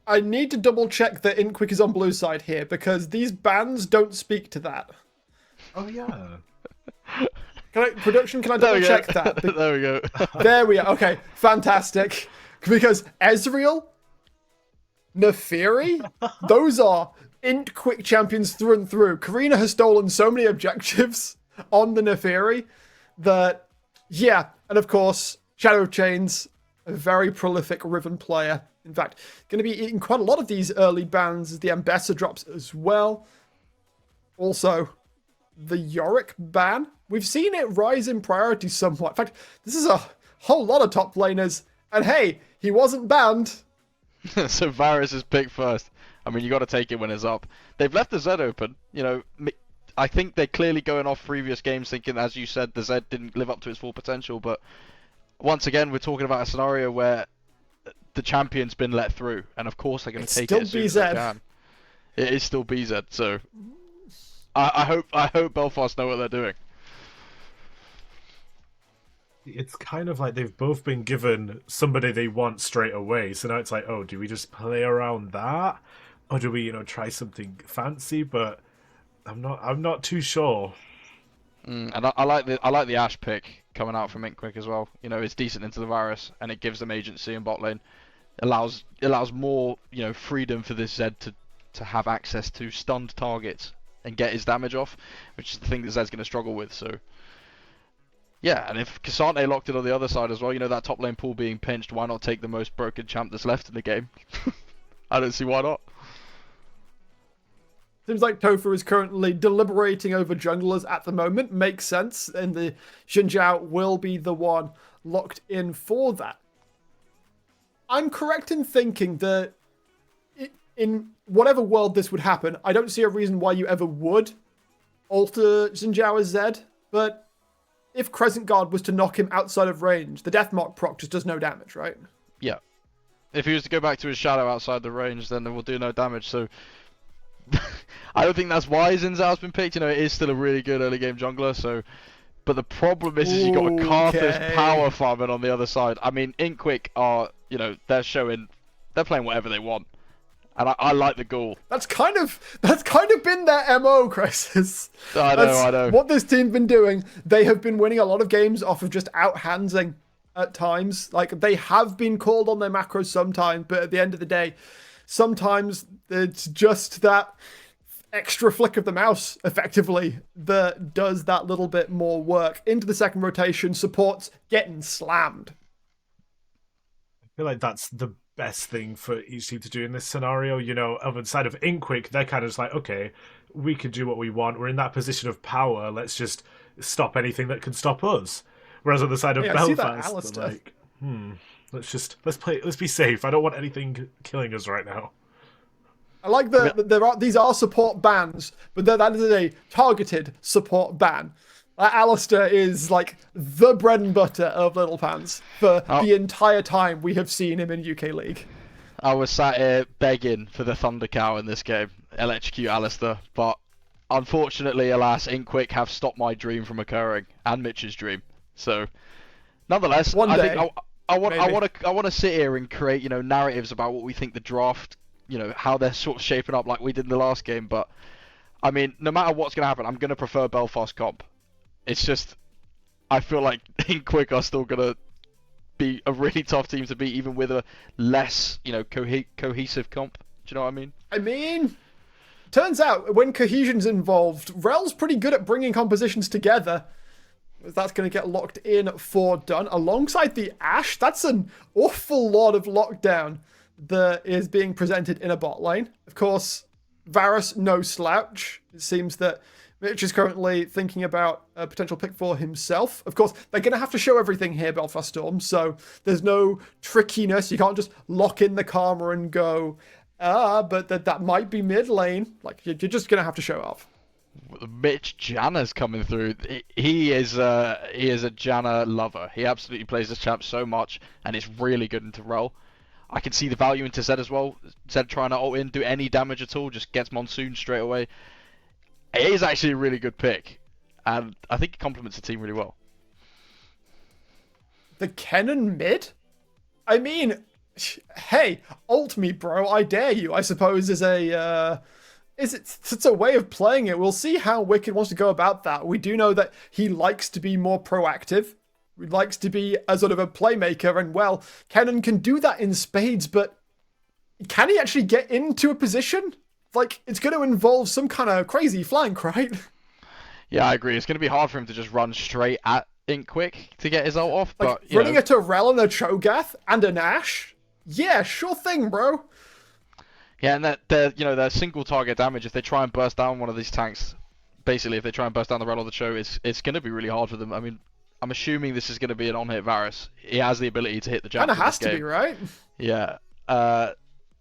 I need to double check that Intquick is on blue side here, because these bans don't speak to that. Oh, yeah. Production, can I double check that? There we go. There we are. Okay, fantastic. Because Ezreal, Neferi, those are Intquick champions through and through. Karina has stolen so many objectives on the Neferi that, yeah. And of course, Shadow Chains, a very prolific Riven player. In fact, going to be eating quite a lot of these early bans as the Ambessa drops as well. Also, the Yorick ban. We've seen it rise in priority somewhat. In fact, this is a whole lot of top laners. And hey, he wasn't banned. So Varus is picked first. I mean, you got to take it when it's up. They've left the Zed open. I think they're clearly going off previous games thinking, as you said, the Zed didn't live up to its full potential. But once again, we're talking about a scenario where the champion's been let through. And of course, they're going to take it as soon as they can. It is still BZ. So I hope Belfast know what they're doing. It's kind of like they've both been given somebody they want straight away. So now it's like, oh, do we just play around that, or do we, try something fancy? But I'm not too sure. And I like the Ashe pick coming out from Intquick as well. It's decent into the Varus, and it gives them agency in bot lane. Allows more freedom for this Zed to have access to stunned targets and get his damage off, which is the thing that Zed's going to struggle with. So. Yeah, and if Cassante locked it on the other side as well, that top lane pool being pinched, why not take the most broken champ that's left in the game? I don't see why not. Seems like Tofu is currently deliberating over junglers at the moment. Makes sense, and the Xinjiao will be the one locked in for that. I'm correct in thinking that in whatever world this would happen, I don't see a reason why you ever would alter Xinjiao as Zed, but if Crescent Guard was to knock him outside of range, the Deathmark proc just does no damage, right? Yeah. If he was to go back to his shadow outside the range, then it will do no damage. So I don't think that's why Xinjiao's been picked. It is still a really good early game jungler. So, but the problem is you got a Karthus power farming on the other side. I mean, Intquick are, they're playing whatever they want, And I like the ghoul. That's kind of been their MO, Crisis. I know. What this team's been doing. They have been winning a lot of games off of just outhandsing at times. Like, they have been called on their macros sometimes, but at the end of the day, sometimes it's just that extra flick of the mouse, effectively, that does that little bit more work. Into the second rotation, supports getting slammed. I feel like that's the best thing for each team to do in this scenario. You know, on the side of Inquick, they're kind of just like, okay, we can do what we want. We're in that position of power. Let's just stop anything that can stop us. Whereas on the side of Belfast, they're like, let's be safe. I don't want anything killing us right now. I like these are support bans, but that is a targeted support ban. Alistair is like the bread and butter of Little Pants for the entire time we have seen him in UK League. I was sat here begging for the Thunder Cow in this game, electrocute Alistair, but unfortunately, alas, Inquick have stopped my dream from occurring, and Mitch's dream. So, nonetheless, I think I want to sit here and create, you know, narratives about what we think the draft, you know, how they're sort of shaping up like we did in the last game. But I mean, no matter what's going to happen, I'm going to prefer Belfast comp. It's just, I feel like Inquick are still going to be a really tough team to beat, even with a less, you know, cohesive comp. Do you know what I mean? I mean, turns out when cohesion's involved, Rel's pretty good at bringing compositions together. That's going to get locked in for done. Alongside the Ashe, that's an awful lot of lockdown that is being presented in a bot lane. Of course, Varus, no slouch. It seems that Mitch is currently thinking about a potential pick for himself. Of course, they're going to have to show everything here, Belfast Storm, so there's no trickiness. You can't just lock in the Karma and go, but that might be mid lane. Like, you're just going to have to show off. Mitch Janna's coming through. He is a Janna lover. He absolutely plays this champ so much, and it's really good into role. I can see the value into Zed as well. Zed trying to ult in, do any damage at all, just gets Monsoon straight away. It is actually a really good pick, and I think it complements the team really well. The Kennen mid? I mean, hey, ult me, bro. I dare you, I suppose, is it's a way of playing it. We'll see how Wicked wants to go about that. We do know that he likes to be more proactive. He likes to be a sort of a playmaker, and well, Kennen can do that in spades, but can he actually get into a position? Like, it's going to involve some kind of crazy flank, right? Yeah, I agree. It's going to be hard for him to just run straight at Inquick to get his ult off. Like, but running a Terrell and a Cho'Gath and an Ashe? Yeah, sure thing, bro. Yeah, and their single target damage, if they try and burst down one of these tanks, basically if they try and burst down the Rel or the Cho, it's going to be really hard for them. I mean, I'm assuming this is going to be an on-hit Varus. He has the ability to hit the jump. Kind of has to be, right? Yeah.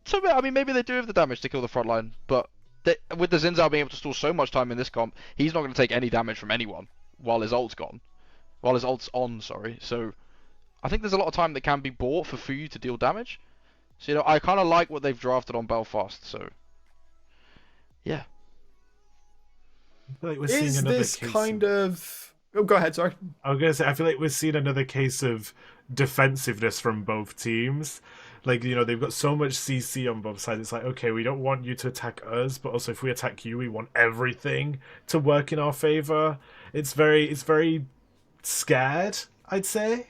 So, I mean, maybe they do have the damage to kill the front line, but with the Xin Zhao being able to stall so much time in this comp, he's not going to take any damage from anyone while his ult's on, sorry. So, I think there's a lot of time that can be bought for you to deal damage. So, you know, I kind of like what they've drafted on Belfast, so, yeah. I feel like we're seeing another this case kind of... Oh, go ahead, sorry. I was going to say, I feel like we're seeing another case of defensiveness from both teams. Like, you know, they've got so much CC on both sides. It's like, okay, we don't want you to attack us, but also if we attack you, we want everything to work in our favor. It's very scared, I'd say.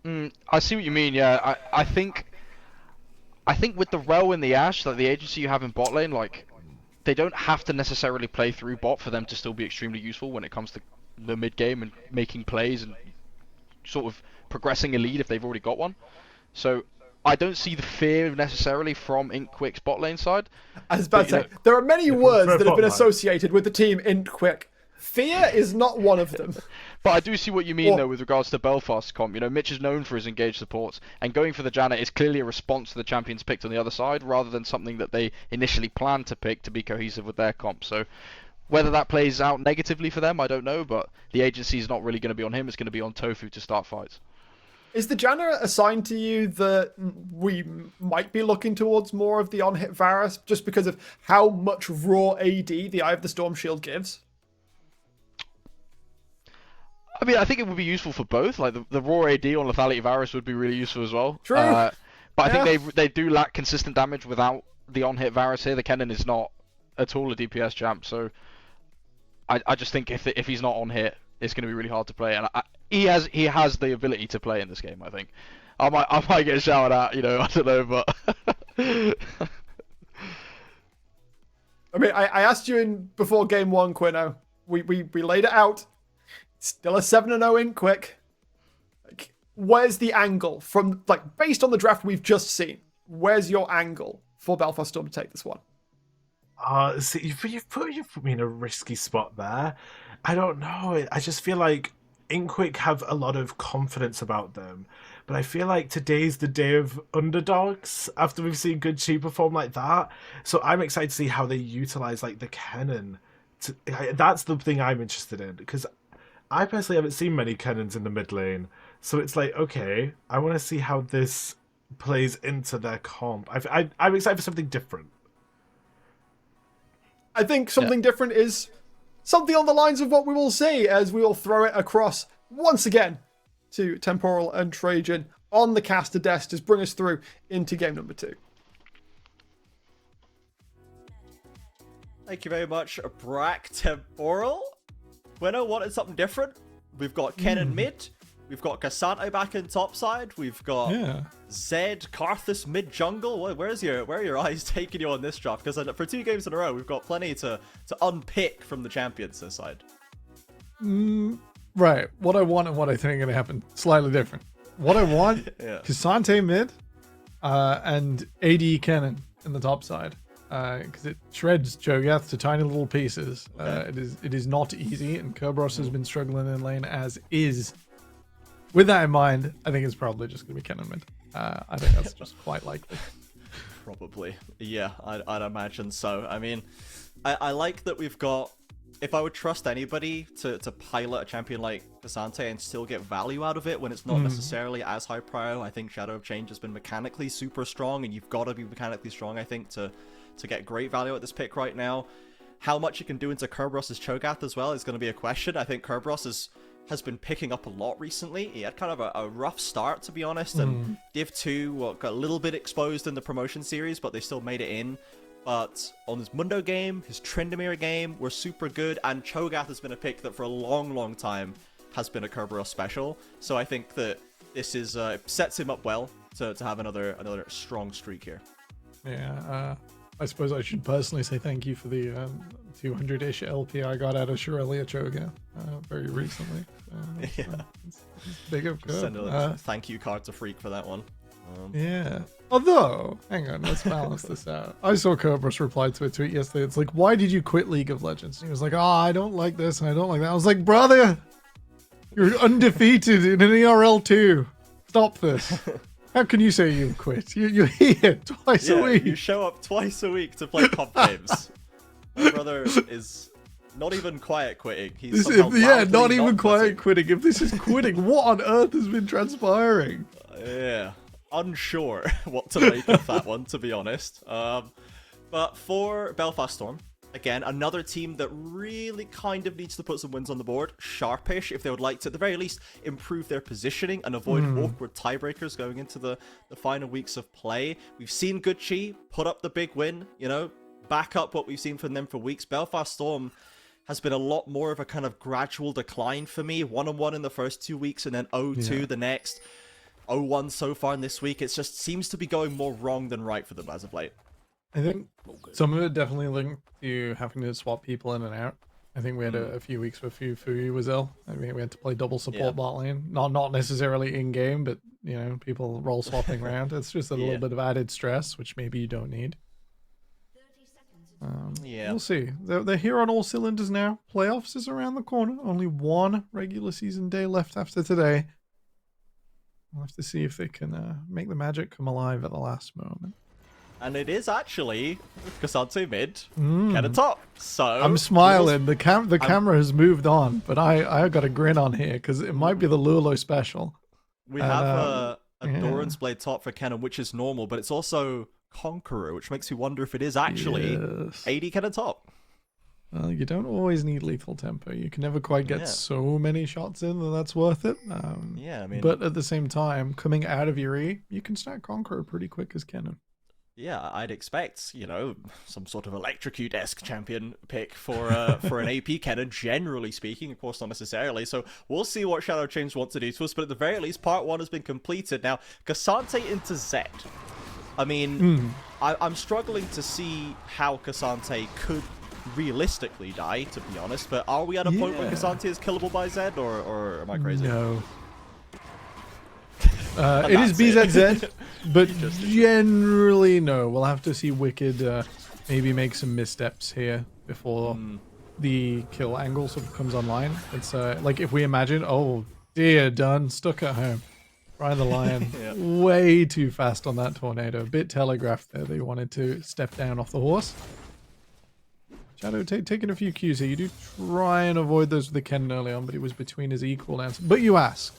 I see what you mean, yeah. I think with the Rel and the Ashe, like the agency you have in bot lane, like, they don't have to necessarily play through bot for them to still be extremely useful when it comes to the mid game and making plays and sort of progressing a lead if they've already got one. So I don't see the fear necessarily from Inquick's bot lane side. I was about to say, there are many words that have been associated with the team Inquick. Fear is not one of them. But I do see what you mean, though, with regards to Belfast comp. You know, Mitch is known for his engaged supports, and going for the Janna is clearly a response to the champions picked on the other side, rather than something that they initially planned to pick to be cohesive with their comp. So whether that plays out negatively for them, I don't know, but the agency is not really going to be on him. It's going to be on Tofu to start fights. Is the Janna assigned to you that we might be looking towards more of the on-hit Varus, just because of how much raw AD the Eye of the Storm Shield gives? I mean, I think it would be useful for both. Like, the raw AD on Lethality Varus would be really useful as well. True. But I think they do lack consistent damage without the on-hit Varus here. The Kennen is not at all a DPS champ, so I just think if he's not on hit, it's going to be really hard to play. And he has the ability to play in this game. I think I might get shouted at, I don't know, but I mean, I asked you before game 1, Quino. We laid it out. Still a 7-0 in quick. Like, where's the angle from, like, based on the draft we've just seen? Where's your angle for Belfast Storm to take this one? See, you've put me in a risky spot there. I don't know. I just feel like Inkwick have a lot of confidence about them, but I feel like today's the day of underdogs after we've seen Good Chi perform like that. So I'm excited to see how they utilize like the Kennen. That's the thing I'm interested in, because I personally haven't seen many Kennens in the mid lane. So it's like, okay, I want to see how this plays into their comp. I'm excited for something different. I think something different is something on the lines of what we will see as we will throw it across once again to Temporal and Trajan on the caster desk to bring us through into game number 2. Thank you very much, Brack Temporal. Quino wanted something different. We've got Kennen mid. We've got Cassante back in top side. We've got Zed, Karthus mid jungle. Where are your eyes taking you on this draft? Because for 2 games in a row, we've got plenty to unpick from the champions this side. Right. What I want and what I think are going to happen, slightly different. What I want, Cassante mid, and AD Kennen in the top side. Because it shreds Cho'Gath to tiny little pieces. It is not easy, and Kerberos has been struggling in lane as is. With that in mind, I think it's probably just going to be Kennen mid. I think that's just quite likely. Probably. Yeah, I'd imagine so. I mean, I like that we've got... If I would trust anybody to pilot a champion like Cassante and still get value out of it when it's not necessarily as high prio, I think Shadow of Change has been mechanically super strong, and you've got to be mechanically strong, I think, to get great value at this pick right now. How much you can do into Kerberos' Cho'Gath as well is going to be a question. I think Kerberos has been picking up a lot recently. He had kind of a rough start, to be honest, and Div 2 got a little bit exposed in the promotion series, but they still made it in. But on his Mundo game, his Tryndamere game were super good, and Cho'Gath has been a pick that for a long, long time has been a Kerberos special. So I think that this is sets him up well to have another strong streak here. Yeah, I suppose I should personally say thank you for the 200-ish LP I got out of Shirelia Cho'Gath very recently. It's big of good. Send a thank you card to Freak for that one. Yeah. Although, hang on, let's balance this out. I saw Kerberos reply to a tweet yesterday. It's like, why did you quit League of Legends? And he was like, I don't like this and I don't like that. I was like, brother, you're undefeated in an ERL 2. Stop this. How can you say you've quit? You're here twice a week. You show up twice a week to play comp games. My brother is not even quiet quitting. He's not even quiet quitting. If this is quitting, what on earth has been transpiring? Unsure what to make of that one, to be honest. But for Belfast Storm, again, another team that really kind of needs to put some wins on the board. Sharpish, if they would like to, at the very least, improve their positioning and avoid awkward tiebreakers going into the final weeks of play. We've seen Good Chi put up the big win, back up what we've seen from them for weeks. Belfast Storm has been a lot more of a kind of gradual decline for me. 1-1 in the first 2 weeks and then 0-2 the next. 0-1 so far in this week. It just seems to be going more wrong than right for them as of late. I think some of it definitely linked to having to swap people in and out. I think we had a few weeks where Fui was ill. I mean, we had to play double support bot lane. Not necessarily in game, but people role swapping around. It's just a little bit of added stress, which maybe you don't need. We'll see. They're here on all cylinders now. Playoffs is around the corner. Only one regular season day left after today. We'll have to see if they can make the magic come alive at the last moment. And it is actually Cassante mid, Kennen top. So I'm smiling. The camera has moved on, but I got a grin on here because it might be the Lulo special. We have a Doran's Blade top for Kennen, which is normal, but it's also Conqueror, which makes you wonder if it is actually AD Kennen top. Well, you don't always need lethal tempo. You can never quite get so many shots in that that's worth it. Yeah, I mean... But at the same time, coming out of your E, you can stack Conqueror pretty quick as Kennen. Yeah, I'd expect, you know, some sort of Electrocute-esque champion pick for an AP Kennen, generally speaking, of course not necessarily, so we'll see what Shadow Chains want to do to us, but at the very least, part 1 has been completed. Now, Cassante into Zed. I mean, I'm struggling to see how Cassante could realistically die, to be honest, but are we at a point where Cassante is killable by Zed, or am I crazy? No. It is BZZ, but generally no. We'll have to see Wicked maybe make some missteps here before the kill angle sort of comes online. It's like if we imagine, oh dear, done, stuck at home. Ryan the Lion, way too fast on that tornado. A bit telegraphed there. They wanted to step down off the horse. Shadow taking a few cues here. You do try and avoid those with the Kennen early on, but it was between his E cooldowns. But you ask.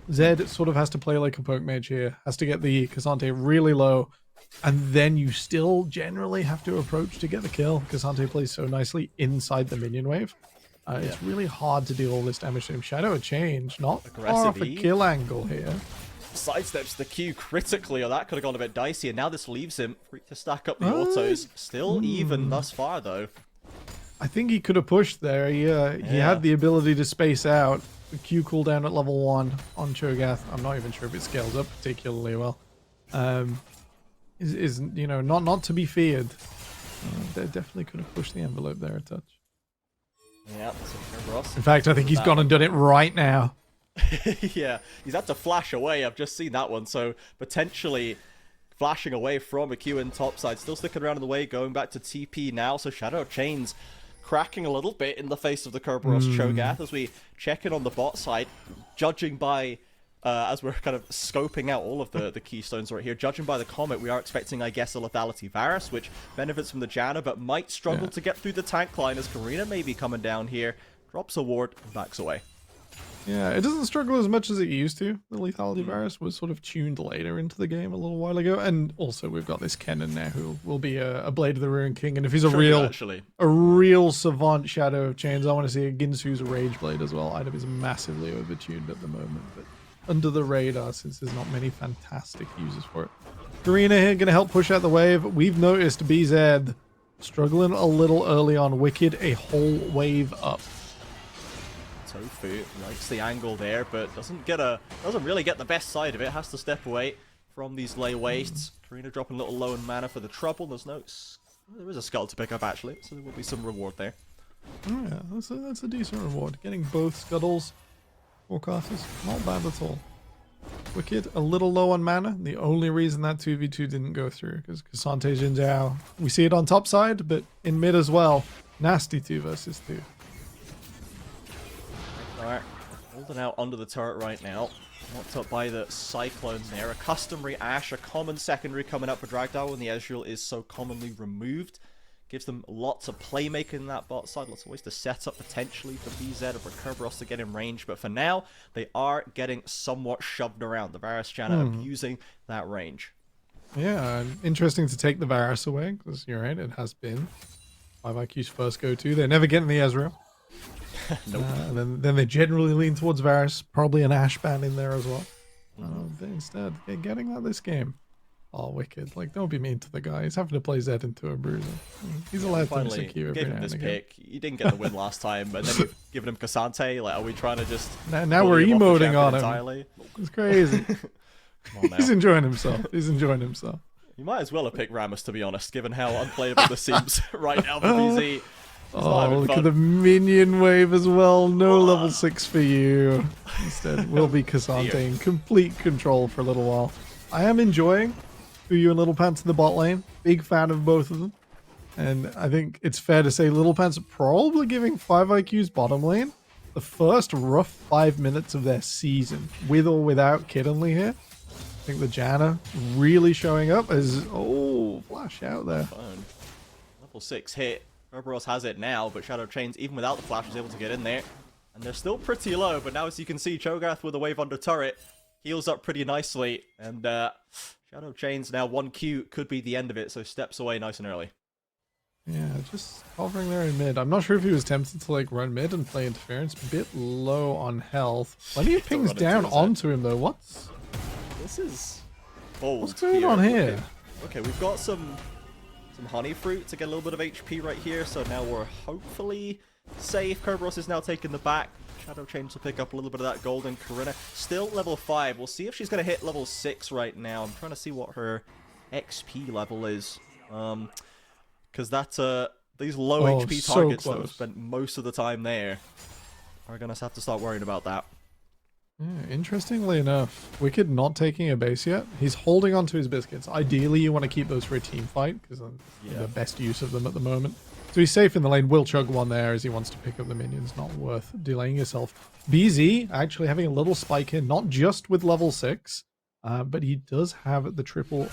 Zed sort of has to play like a poke mage here, has to get the Cassante really low, and then you still generally have to approach to get the kill. Cassante plays so nicely inside the minion wave. It's really hard to deal all this damage to him. Shadow a change, not far off a kill angle here. Sidesteps the Q critically, or that could have gone a bit dicey, and now this leaves him free to stack up the autos. Still even thus far, though. I think he could have pushed there. He had the ability to space out. The Q cooldown at level 1 on Cho'Gath. I'm not even sure if it scales up particularly well. Is you know, not to be feared. They definitely could have pushed the envelope there a touch. Yeah, so Ross. In fact, I think he's gone and done it right now. Yeah, he's had to flash away. I've just seen that one. So potentially flashing away from a Q in topside. Still sticking around in the way, going back to TP now. So Shadow Chains cracking a little bit in the face of the Kerberos Cho'Gath as we check in on the bot side, judging by, as we're kind of scoping out all of the keystones right here, judging by the comment, we are expecting, I guess, a Lethality Varus, which benefits from the Janna, but might struggle to get through the tank line as Karina may be coming down here, drops a ward, and backs away. Yeah, it doesn't struggle as much as it used to. The Lethality Varus was sort of tuned later into the game a little while ago. And also we've got this Kennen now who will be a Blade of the Ruined King. And if he's a real savant Shadow of Chains, I want to see a Ginsu's Rage Blade as well. Item is massively overtuned at the moment, but under the radar since there's not many fantastic uses for it. Karina here going to help push out the wave. We've noticed BZ struggling a little early on. Wicked a whole wave up. Tofu likes the angle there, but doesn't really get the best side of it. Has to step away from these lay wastes. Karina dropping a little low in mana for the trouble. There is a skull to pick up actually, so there will be some reward there. Oh yeah, that's a decent reward. Getting both scuttles, forecasters, not bad at all. Wicked a little low on mana. The only reason that 2v2 didn't go through because Cassante Jin Zhao. We see it on top side, but in mid as well. Nasty 2 versus 2. Alright, holding out under the turret right now. Knocked up by the Cyclone there. A customary Ashe, a common secondary coming up for Dragdow when the Ezreal is so commonly removed. Gives them lots of playmaking in that bot side, lots of ways to set up potentially for BZ or for Kerberos to get in range. But for now, they are getting somewhat shoved around. The Varus Janna abusing that range. Yeah, interesting to take the Varus away, because you're right, it has been 5IQ's first go-to. They're never getting the Ezreal. Nope. Then they generally lean towards Varus, probably an Ashe ban in there as well. But instead, they're getting that this game. Oh, Wicked. Like, don't be mean to the guy. He's having to play Zed into a bruiser. He's allowed to miss a Q every gave now him and this again. pick. You didn't get the win last time, and then you've given him Cassante. Like, are we trying to just... Now we're emoting on him. Entirely? It's crazy. Come on now. He's enjoying himself. He's enjoying himself. You might as well have picked Rammus, to be honest, given how unplayable this seems right now for BZ. Oh, look at the minion wave as well. No level 6 for you. Instead, will be Cassante in complete control for a little while. I am enjoying Fuyu and Little Pants in the bot lane. Big fan of both of them. And I think it's fair to say Little Pants are probably giving 5IQ's bottom lane the first rough 5 minutes of their season, with or without Kiddenly here. I think the Janna really showing up as, flash out there. Fun. Level 6 hit. Kerberos has it now, but Shadow Chains, even without the flash, is able to get in there. And they're still pretty low, but now as you can see, Cho'Gath with a wave under turret heals up pretty nicely. And Shadow Chains now 1Q could be the end of it, so steps away nice and early. Yeah, just hovering there in mid. I'm not sure if he was tempted to like run mid and play interference. Bit low on health. Plenty of pings down onto him though. This is bold. What's going on here? Okay, we've got some honey fruit to get a little bit of HP right here. So now we're hopefully safe. Kerberos is now taking the back. Shadow Change to pick up a little bit of that gold, and Karina still level 5. We'll see if she's going to hit level 6 right now. I'm trying to see what her XP level is. Because that's these low HP targets that have spent most of the time there are going to have to start worrying about that. Yeah, interestingly enough, Wicked not taking a base yet. He's holding on to his biscuits. Ideally, you want to keep those for a team fight because the best use of them at the moment. So he's safe in the lane. Will chug one there as he wants to pick up the minions. Not worth delaying yourself. BZ actually having a little spike in, not just with level 6, but he does have the triple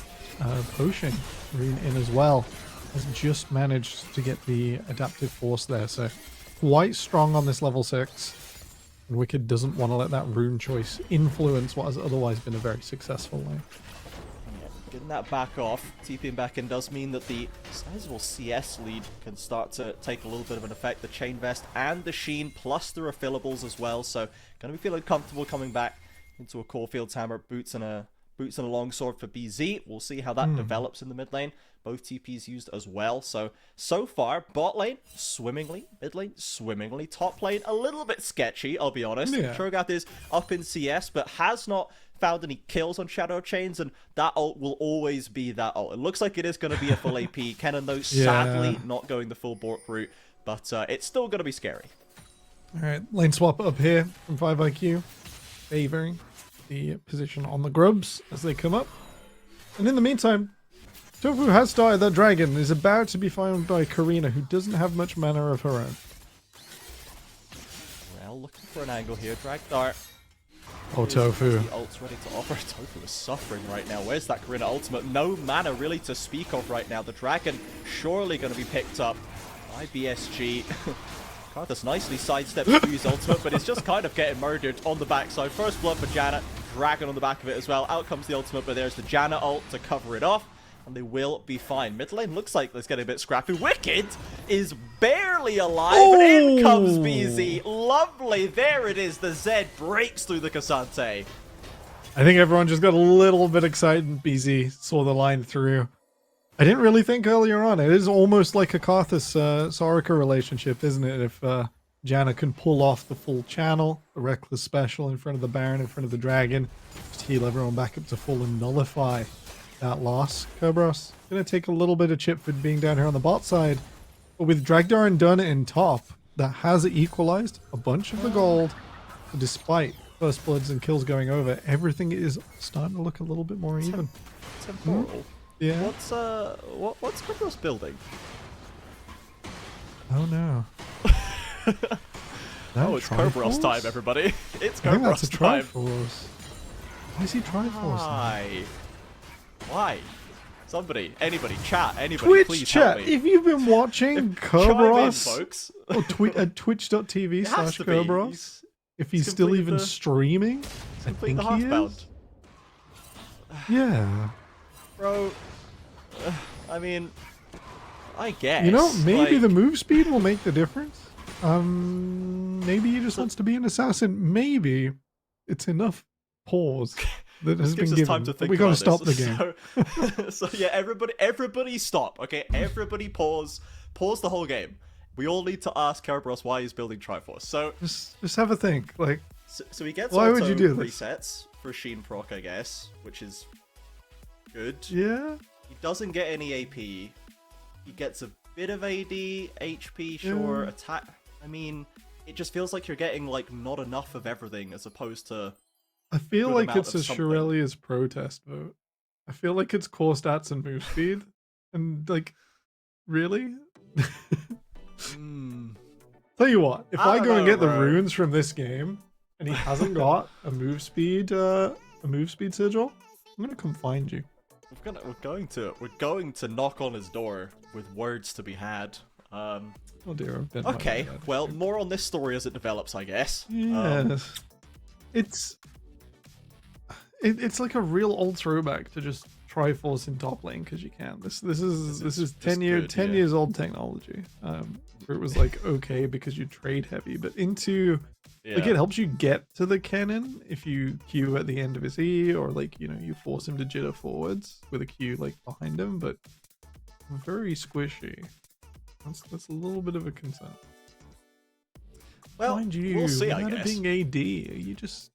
potion rune in as well. Has just managed to get the adaptive force there. So quite strong on this level 6. And Wicked doesn't want to let that rune choice influence what has otherwise been a very successful lane. Yeah, getting that back off, TPing back in does mean that the sizable CS lead can start to take a little bit of an effect. The Chain Vest and the Sheen, plus the refillables as well. So going to be feeling comfortable coming back into a Caulfield's Hammer, boots and a longsword for BZ. We'll see how that develops in the mid lane. Both TPs used as well. So far, bot lane, swimmingly. Mid lane, swimmingly. Top lane, a little bit sketchy, I'll be honest. Yeah. Cho'Gath is up in CS, but has not found any kills on Shadow Chains, and that ult will always be that ult. It looks like it is going to be a full AP. Kennen, though, sadly, not going the full Bork route, but it's still going to be scary. Alright, lane swap up here from 5IQ. Favoring the position on the grubs as they come up. And in the meantime, Tofu has started that dragon, is about to be found by Karina, who doesn't have much mana of her own. Well, looking for an angle here. Drag dart. Oh, Tofu. The ult's ready to offer. Tofu is suffering right now. Where's that Karina ultimate? No mana really to speak of right now. The dragon surely going to be picked up by BSG. Karthus nicely sidesteps Fu's ultimate, but it's just kind of getting murdered on the backside. First blood for Janna. Dragon on the back of it as well. Out comes the ultimate, but there's the Janna ult to cover it off. And they will be fine. Mid lane looks like it's getting a bit scrappy. Wicked is barely alive, and in comes BZ. Lovely. There it is. The Zed breaks through the Cassante. I think everyone just got a little bit excited and BZ saw the line through. I didn't really think earlier on. It is almost like a Karthus Soraka relationship, isn't it? If Janna can pull off the full channel, the Reckless special in front of the Baron, in front of the Dragon, just heal everyone back up to full and nullify that loss. Kerberos gonna take a little bit of chip for being down here on the bot side, but with Dragdarin done in top, that has equalized a bunch of the gold. So despite first bloods and kills going over, everything is starting to look a little bit more even. Temporal. Yeah. What's Kerberos building? Oh no. Oh, it's Kerberos time, everybody. It's I think that's a Kerberos time. Triforce. Why is he Triforce? Why? Somebody, anybody, chat, anybody, Twitch please chat. help me. If you've been watching Chime in, Kerberos folks. or at twitch.tv/Kerberos, if he's still completed even the- streaming, I Complete think the he half-bound. is. Yeah. Bro, I mean, I guess. You know, maybe like, the move speed will make the difference. Maybe he just wants to be an assassin. Maybe it's enough pause that has been gives us given. time to think We gotta about stop the this. game. So yeah, everybody stop, okay? Everybody pause the whole game. We all need to ask Kerberos why he's building Triforce. So Just have a think. Like, so he gets why auto would you do this? resets for Sheen proc, I guess, which is good. yeah. He doesn't get any AP. He gets a bit of AD, HP, sure, Yeah. attack. I mean, it just feels like you're getting like not enough of everything as opposed to. I feel good like amount it's a of something. Shirelia's protest vote. I feel like it's core stats and move speed. And, like, really? Tell you what, if I don't go and know, get the bro. runes from this game, and he hasn't got a move speed sigil, I'm gonna come find you. We're going to knock on his door with words to be had. Oh dear, I've been Okay, well, more on this story as it develops, I guess. Yes. it's like a real old throwback to just Triforce in top lane because you can. This is 10 years old technology. Where it was like okay because you trade heavy, but into like it helps you get to the cannon if you Q at the end of his E, or like you force him to jitter forwards with a Q like behind him, but very squishy. That's a little bit of a concern. Well, mind you, we'll see. I without it guess. being AD, you just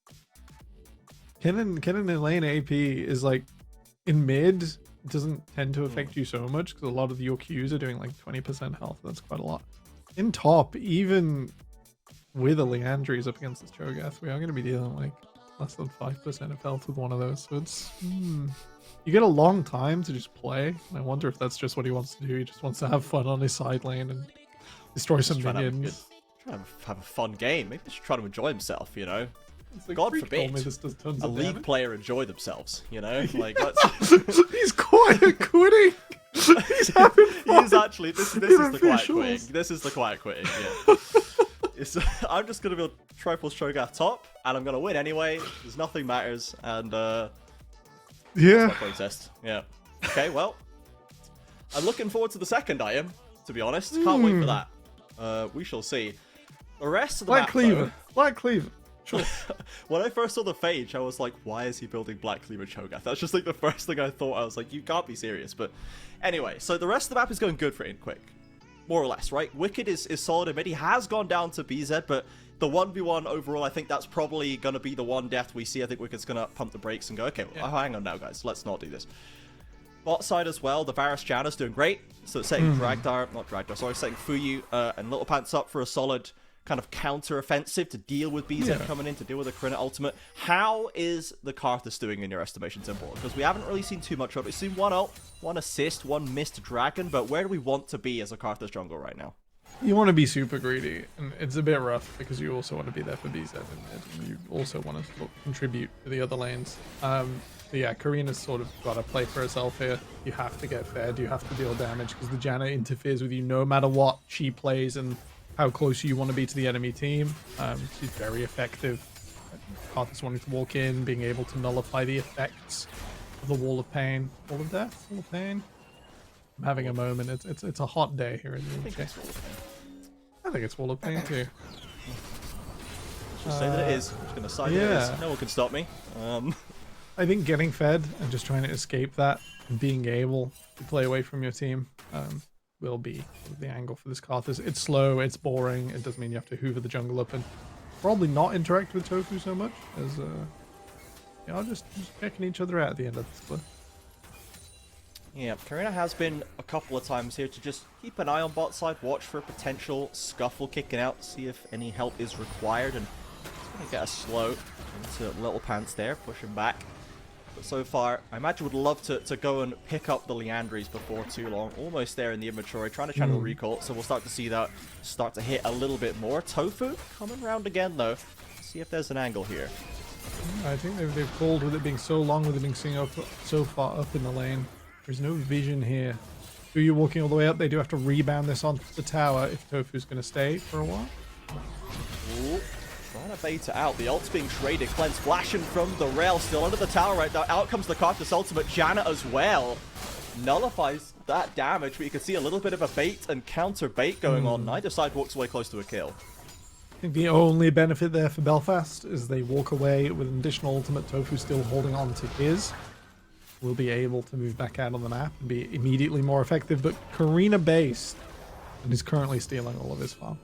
cannon in lane AP is like in mid. It doesn't tend to affect you so much because a lot of your Qs are doing like 20% health. That's quite a lot. In top, even with a Leandries up against this Cho'Gath, we are going to be dealing like less than 5% of health with one of those. So it's you get a long time to just play. And I wonder if that's just what he wants to do. He just wants to have fun on his side lane and destroy some minions. Trying to have a fun game. Maybe just try to enjoy himself. Like, God Freak told forbid me this does tons a of league damage. player enjoy themselves. Like He's quiet quitting. He's having fun. he's actually this is the quiet quitting. This is the quiet quitting. Yeah. I'm just gonna build Triforce Cho'Gath top, and I'm gonna win anyway. There's nothing matters, and that's my protest. Yeah. Okay. Well, I'm looking forward to the second item. To be honest, can't wait for that. We shall see. The rest of the map, though, Black Cleaver. Sure. when I first saw the Phage, I was like, why is he building Black Cleaver Cho'Gath? That's just like the first thing I thought. I was like, you can't be serious. But anyway, so the rest of the map is going good for Inquick. More or less, right? Wicked is solid in mid. He has gone down to BZ, but the 1v1 overall, I think that's probably going to be the one death we see. I think Wicked's going to pump the brakes and go, okay, well, hang on now, guys. Let's not do this. Bot side as well, the Varus Janna's doing great. So setting setting Fuyu and Little Pants up for a solid kind of counter-offensive to deal with BZ coming in, to deal with the Karina ultimate. How is the Karthus doing in your estimation, Timbo? Because we haven't really seen too much of it. We've seen one ult, one assist, one missed dragon, but where do we want to be as a Karthus jungle right now? You want to be super greedy, and it's a bit rough because you also want to be there for BZ, and you also want to sort of contribute to the other lanes. But yeah, Karina's sort of got to play for herself here. You have to get fed, you have to deal damage because the Janna interferes with you no matter what she plays and how close you want to be to the enemy team. She's very effective. Karthus wanting to walk in, being able to nullify the effects of the Wall of Pain. Wall of Death? Wall of Pain? I'm having a moment. It's a hot day here in the UK. I think it's Wall of Pain too. Just say that it is. I'm just going to side that it is. No one can stop me. I think getting fed and just trying to escape that and being able to play away from your team will be the angle for this Karthus. It's slow, it's boring, it does mean you have to hoover the jungle up and probably not interact with Tofu so much as y'all just checking each other out at the end of this clip. Yeah, Karina has been a couple of times here to just keep an eye on bot side, watch for a potential scuffle kicking out, see if any help is required, and it's going to get a slow into Little Pants there, pushing back. But so far, I imagine would love to go and pick up the Leandries before too long. Almost there in the inventory, trying to channel recall, so we'll start to see that start to hit a little bit more. Tofu coming round again though. See if there's an angle here. I think they've called with it being so long, with it being so far up in the lane. There's no vision here. Do you walking all the way up? They do have to rebound this onto the tower if Tofu's going to stay for a while. Ooh. Trying to bait it out. The ult's being traded. Cleanse flashing from the rail. Still under the tower right now. Out comes the Karthus ultimate. Janna as well. Nullifies that damage, but you can see a little bit of a bait and counter bait going on. Neither side walks away close to a kill. I think the only benefit there for Belfast is they walk away with an additional ultimate. Tofu still holding on to his. Will be able to move back out on the map and be immediately more effective, but Karina based and is currently stealing all of his farm.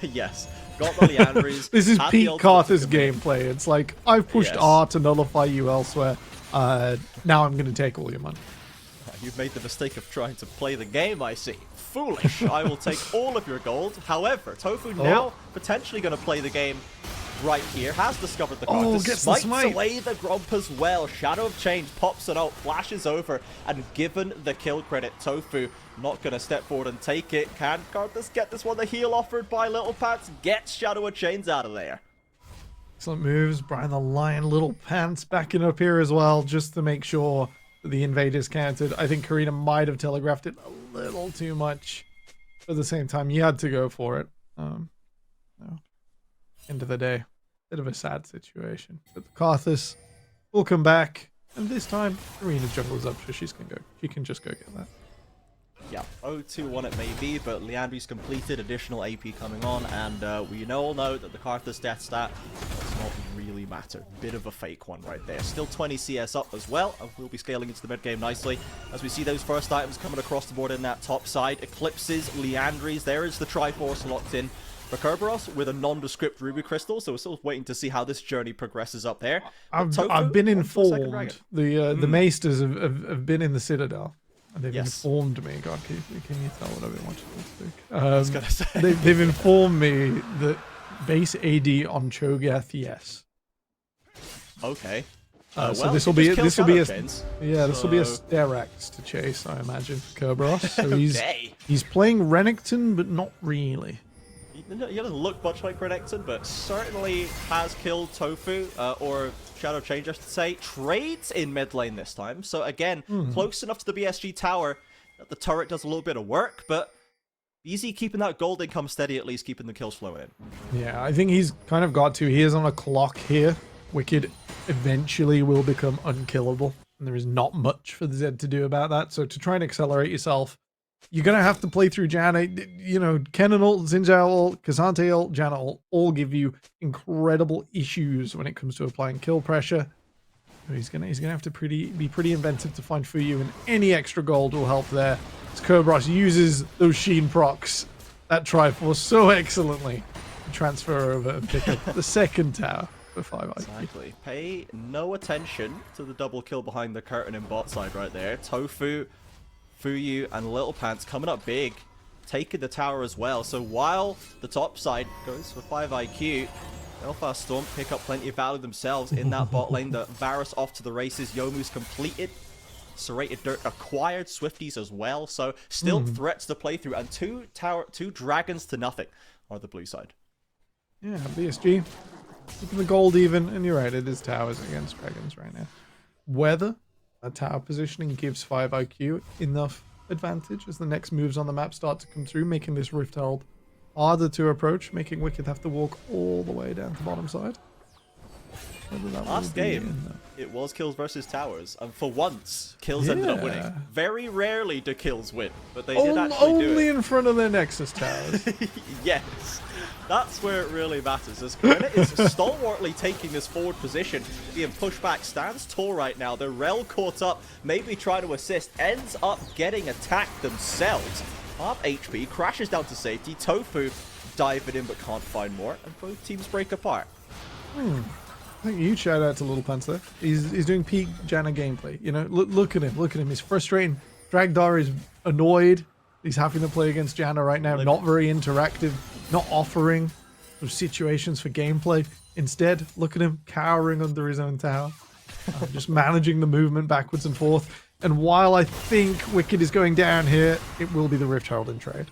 Yes. Got the Leandries. This is peak Karthus gameplay. It's like, I've pushed R to nullify you elsewhere. Now I'm going to take all your money. You've made the mistake of trying to play the game, I see. Foolish. I will take all of your gold. However, Tofu now potentially going to play the game right here. Has discovered the Karthus. Smites away the Gromp as well. Shadow of Change pops it out, flashes over, and given the kill credit, Tofu not going to step forward and take it. Can Karthus get this one? The heal offered by Little Pants gets Shadow of Chains out of there. Excellent moves. Brian the Lion, Little Pants backing up here as well, just to make sure that the invaders countered. I think Karina might have telegraphed it a little too much. But at the same time, you had to go for it. No. End of the day, bit of a sad situation. But the Karthus We'll come back, and this time Arena's jungle's up, so she can just go get that. Yeah, 0-2-1 it may be, but Leandri's completed, additional AP coming on, and we all know that the Karthus death stat does not really matter. Bit of a fake one right there. Still 20 CS up as well, and we'll be scaling into the mid game nicely as we see those first items coming across the board in that top side. Eclipses, Leandri's, there is the Triforce locked in for Kerberos with a nondescript Ruby Crystal, so we're still waiting to see how this journey progresses up there. I've been informed. The Maesters have been in the Citadel. And they've informed me. God, can you tell what I've been watching this week? I was gonna say. They've informed me that base AD on Cho'Gath, yes. Okay. So this will be a Sterak's to chase, I imagine, Kerberos. So he's playing Renekton, but not really. He doesn't look much like Renekton, but certainly has killed Tofu, or Shadow Change, I should say. Trades in mid lane this time, so again, close enough to the BSG tower that the turret does a little bit of work, but easy keeping that gold income steady, at least keeping the kills flowing in. Yeah, I think he's kind of got to. He is on a clock here. Wicked eventually will become unkillable, and there is not much for the Zed to do about that, so to try and accelerate yourself, you're going to have to play through Janna. You know, Kennen ult, Xin ult, K'Sante ult, Janna ult all give you incredible issues when it comes to applying kill pressure. He's gonna have to be pretty inventive to find Fuyu, and any extra gold will help there. As Kerberos uses those Sheen procs, that Triforce so excellently to transfer over and pick up the second tower for 5 IQ. Exactly. Pay no attention to the double kill behind the curtain in bot side right there. Tofu, Fuyu, and Little Pants coming up big, taking the tower as well. So while the top side goes for 5 IQ, Belfast Storm pick up plenty of value themselves in that bot lane. The Varus off to the races. Yomu's completed. Serrated Dirt acquired Swifties as well. So still threats to play through. And two dragons to nothing on the blue side. Yeah, BSG. Keeping the gold even. And you're right, it is towers against dragons right now. Whether a tower positioning gives 5 IQ enough advantage as the next moves on the map start to come through, making this Rift Herald harder to approach, making Wicked have to walk all the way down to bottom side. Last game, it was kills versus towers, and for once, kills ended up winning. Very rarely do kills win, but they did actually do it. Only in front of their Nexus towers. Yes. That's where it really matters, as Karina is stalwartly taking this forward position, being pushed back, stands tall right now. The Rel caught up, maybe try to assist, ends up getting attacked themselves. Half HP, crashes down to safety. Tofu diving in but can't find more, and both teams break apart. I think you shout out to Little Pants there. He's doing peak Janna gameplay. You know, look at him. He's frustrating. Dragdar is annoyed. He's having to play against Janna right now. Not very interactive. Not offering those situations for gameplay. Instead, look at him cowering under his own tower. Just managing the movement backwards and forth. And while I think Wicked is going down here, it will be the Rift Herald in trade.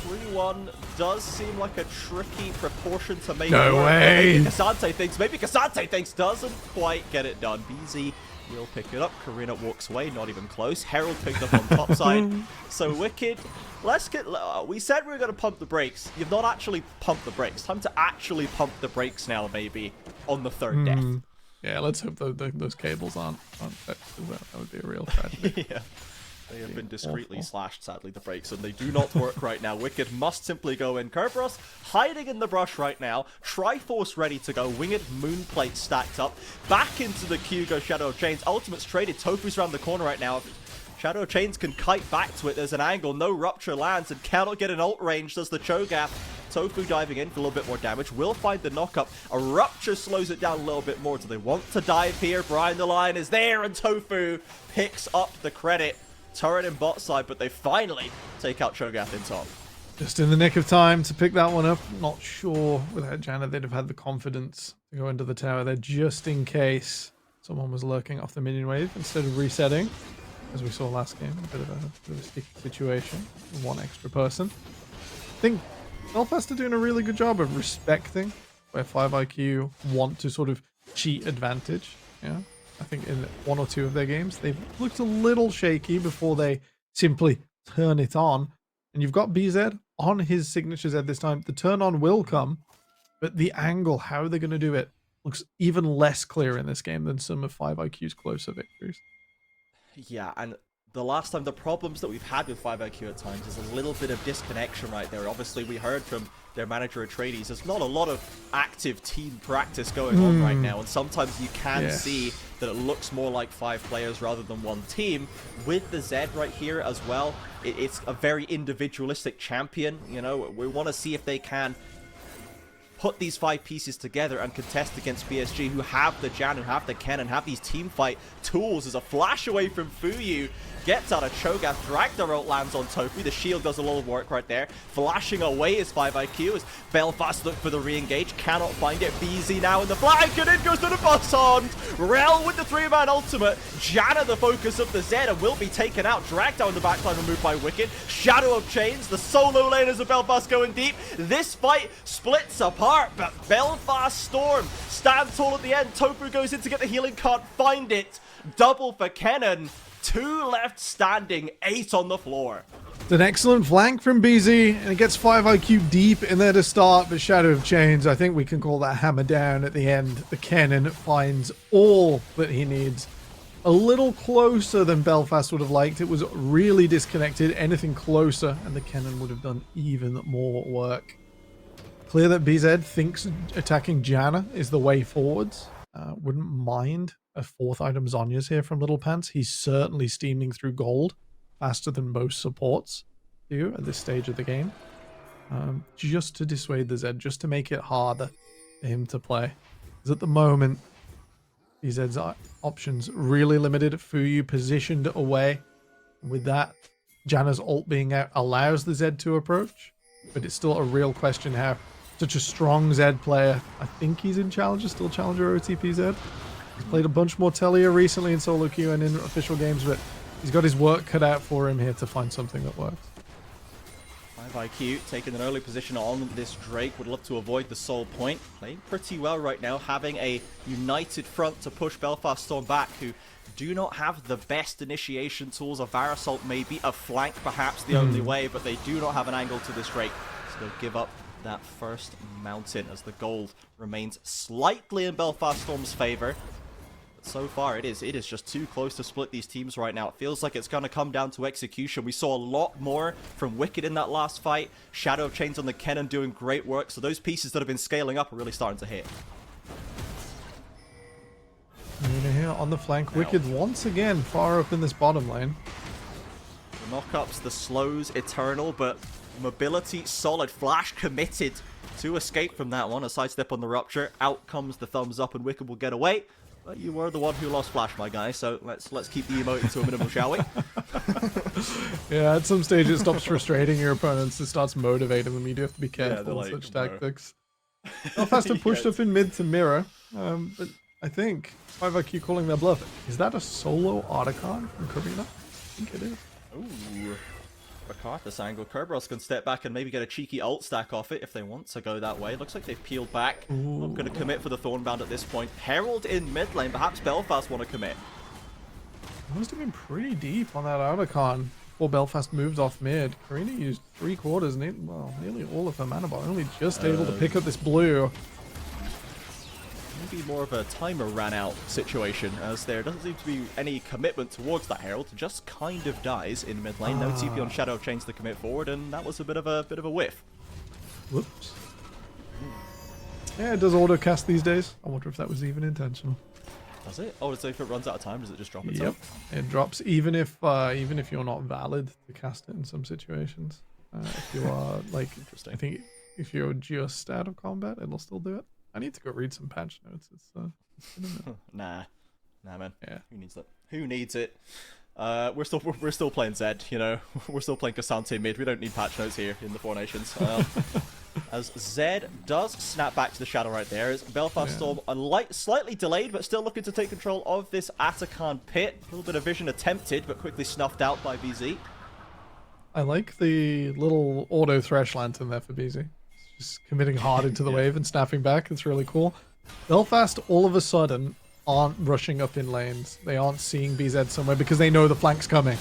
3-1 does seem like a tricky proportion to make. No way! Maybe K'Sante thinks doesn't quite get it done. BZ will pick it up. Karina walks away, not even close. Herald picked up on top side. So Wicked, we said we were going to pump the brakes. You've not actually pumped the brakes. Time to actually pump the brakes now, maybe, on the third death. Yeah, let's hope those cables aren't that would be a real tragedy. Yeah. They have been discreetly slashed, sadly, the brakes, and they do not work right now. Wicked must simply go in. Kerberos hiding in the brush right now. Triforce ready to go. Winged Moonplate stacked up. Back into the queue goes Shadow Chains. Ultimate's traded. Tofu's around the corner right now. Shadow Chains can kite back to it. There's an angle. No Rupture lands and cannot get an ult range. Does the Cho'Gath. Tofu diving in for a little bit more damage. Will find the knockup. A Rupture slows it down a little bit more. Do they want to dive here? Brian the Lion is there, and Tofu picks up the credit. Turret in bot side, but they finally take out Cho'Gath in top. Just in the nick of time to pick that one up. Not sure without Janna they'd have had the confidence to go into the tower there just in case someone was lurking off the minion wave instead of resetting, as we saw last game. A bit of a sticky situation. One extra person. I think Belfast are doing a really good job of respecting where 5 IQ want to sort of cheat advantage. Yeah. I think in one or two of their games, they've looked a little shaky before they simply turn it on. And you've got BZ on his signature Z this time. The turn on will come, but the angle, how are they going to do it? looks even less clear in this game than some of 5IQ's closer victories. Yeah, and the last time, the problems that we've had with 5IQ at times is a little bit of disconnection right there. Obviously, we heard from their manager Atreides, there's not a lot of active team practice going on right now, and sometimes you can see that it looks more like 5 players rather than one team. With the Zed right here as well, it's a very individualistic champion. You know, we want to see if they can put these 5 pieces together and contest against PSG, who have the Jan, who have the Ken, and have these team fight tools. As a flash away from Fuyu, gets out of Cho'Gath, drag the ult lands on Tofu. The shield does a lot of work right there. Flashing away is 5IQ as Belfast look for the re-engage, cannot find it. BZ now in the flank, and in goes to the Bossond. Rel with the 3-man ultimate. Janna the focus of the Zed and will be taken out. Dragged down the backline, removed by Wicked. Shadow of Chains, the solo laners of Belfast going deep. This fight splits apart, but Belfast Storm stand tall at the end. Tofu goes in to get the healing, can't find it. Double for Kennen. 2 left standing, 8 on the floor. It's an excellent flank from BZ, and it gets 5IQ deep in there to start, but Shadow of Chains, I think we can call that hammer down at the end. The Kennen finds all that he needs. A little closer than Belfast would have liked. It was really disconnected. Anything closer, and the Kennen would have done even more work. Clear that BZ thinks attacking Janna is the way forwards. Wouldn't mind a 4th item Zhonya's here from Little Pants. He's certainly steaming through gold faster than most supports do at this stage of the game. Just to dissuade the Zed, just to make it harder for him to play. Because at the moment, BZ's options really limited. Fuyu positioned away. With that, Janna's ult being out allows the Zed to approach. But it's still a real question how such a strong Zed player, I think he's in Challenger, still Challenger OTP Zed. He's played a bunch more Telia recently in solo queue and in official games, but he's got his work cut out for him here to find something that works. 5IQ taking an early position on this Drake, would love to avoid the soul point. Playing pretty well right now, having a united front to push Belfast Storm back, who do not have the best initiation tools. A Varasalt maybe, a flank perhaps the only way, but they do not have an angle to this Drake. So they'll give up that first mountain as the gold remains slightly in Belfast Storm's favor. But so far it is just too close to split these teams right now. It feels like it's going to come down to execution. We saw a lot more from Wicked in that last fight. Shadow of Chains on the Kennen doing great work. So those pieces that have been scaling up are really starting to hit. Nuna here on the flank. Wicked once again far up in this bottom lane. The knockups, the slows, eternal, but mobility solid. Flash committed to escape from that one. A sidestep on the rupture. Out comes the thumbs up, and Wicked will get away. But you were the one who lost Flash, my guy, so let's keep the emoting to a minimum, shall we? Yeah, at some stage it stops frustrating your opponents. It starts motivating them. You do have to be careful like, with such tactics. Belfast have pushed up in mid to mirror, but I think 5IQ calling their bluff. Is that a solo Otacon from Karina? I think it is. Ooh. This angle. Kerberos can step back and maybe get a cheeky ult stack off it if they want to go that way. Looks like they've peeled back. Not going to commit for the Thornbound at this point. Herald in mid lane. Perhaps Belfast want to commit. Must have been pretty deep on that Otacon before Belfast moved off mid. Karina used 3/4, nearly all of her mana bar. Only just able to pick up this blue. Maybe more of a timer ran out situation, as there doesn't seem to be any commitment towards that Herald. Just kind of dies in mid lane. No TP on Shadow of Chains to commit forward, and that was a bit of a whiff. Whoops. Yeah, it does auto cast these days. I wonder if that was even intentional. Does it? Oh, so if it runs out of time, does it just drop itself? Yep, it drops even if you're not valid to cast it in some situations. If you are Interesting. I think if you're just out of combat, it'll still do it. I need to go read some patch notes. It's Nah, man. Yeah. Who needs that? Who needs it? We're still playing Zed. You know, we're still playing Cassante mid. We don't need patch notes here in the Four Nations. As Zed does snap back to the shadow right there, as Belfast Storm slightly delayed, but still looking to take control of this Atakan pit. A little bit of vision attempted, but quickly snuffed out by BZ. I like the little auto thresh lantern there for BZ. Just committing hard into the wave and snapping back. It's really cool. Belfast all of a sudden aren't rushing up in lanes. They aren't seeing BZ somewhere because they know the flank's coming.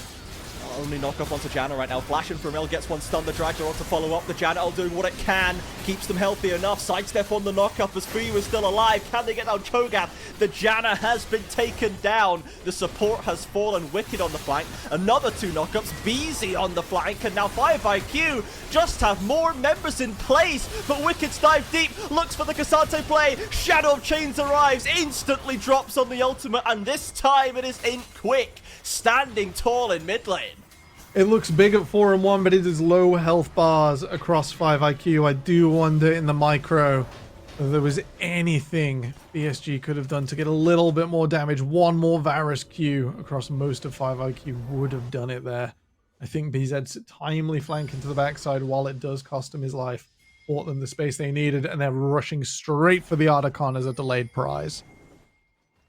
Only knock up onto Janna right now. Flashing from Mill gets one stun. The Dragger on to follow up. The Janna doing what it can. Keeps them healthy enough. Sidestep on the knockup as Fuyu is still alive. Can they get down Cho'Gath? The Janna has been taken down. The support has fallen. Wicked on the flank. Another 2 knockups. Beezy on the flank. And now 5IQ just have more members in place. But Wicked's dive deep. Looks for the Cassante play. Shadow of Chains arrives. Instantly drops on the ultimate. And this time it is in Quick. Standing tall in mid lane. It looks big at 4-1, but it is low health bars across 5IQ. I do wonder in the micro if there was anything BSG could have done to get a little bit more damage. One more Varus Q across most of 5IQ would have done it there. I think BZ's timely flank into the backside, while it does cost him his life, bought them the space they needed, and they're rushing straight for the Archon as a delayed prize.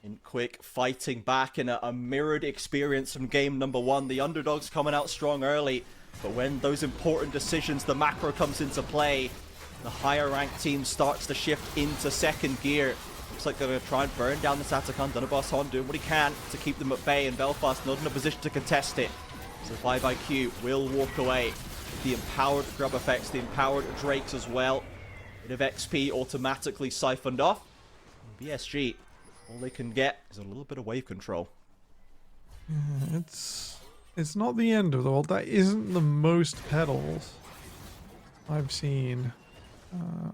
In Quick, fighting back in a mirrored experience from game number 1. The underdogs coming out strong early, but when those important decisions, the macro comes into play, the higher ranked team starts to shift into second gear. Looks like they're going to try and burn down this Atacon. Dunabos Hon doing what he can to keep them at bay, and Belfast not in a position to contest it. So 5IQ will walk away with the empowered grub effects, the empowered Drakes as well. Bit of XP automatically siphoned off. And BSG, all they can get is a little bit of wave control. It's not the end of the world. That isn't the most petals I've seen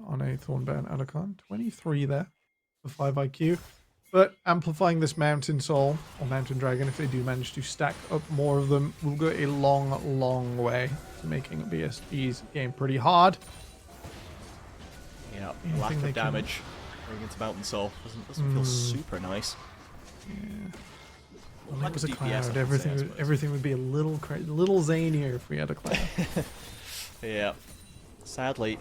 on a Thornbound Atacon. 23 there for 5IQ. But amplifying this Mountain Soul, or Mountain Dragon, if they do manage to stack up more of them, will go a long, long way to making BSG's game pretty hard. Yeah, lack of damage going into Mountain Soul. Doesn't feel super nice. Yeah. Well, Well, like it was a DPS, cloud. I suppose. Everything would be a little zanier if we had a cloud. Yeah. Sadly,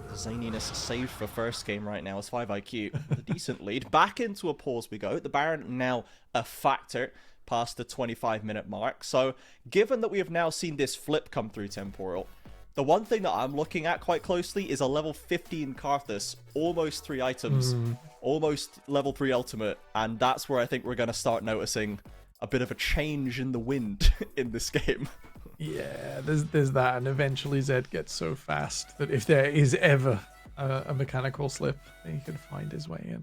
the zaniness saved for first game right now is 5IQ. A decent lead. Back into a pause we go. The Baron now a factor past the 25-minute mark. So, given that we have now seen this flip come through Temporal, the one thing that I'm looking at quite closely is a level 15 Karthus, almost 3 items, almost level 3 ultimate, and that's where I think we're going to start noticing a bit of a change in the wind in this game. Yeah, there's that, and eventually Zed gets so fast that if there is ever a mechanical slip, he can find his way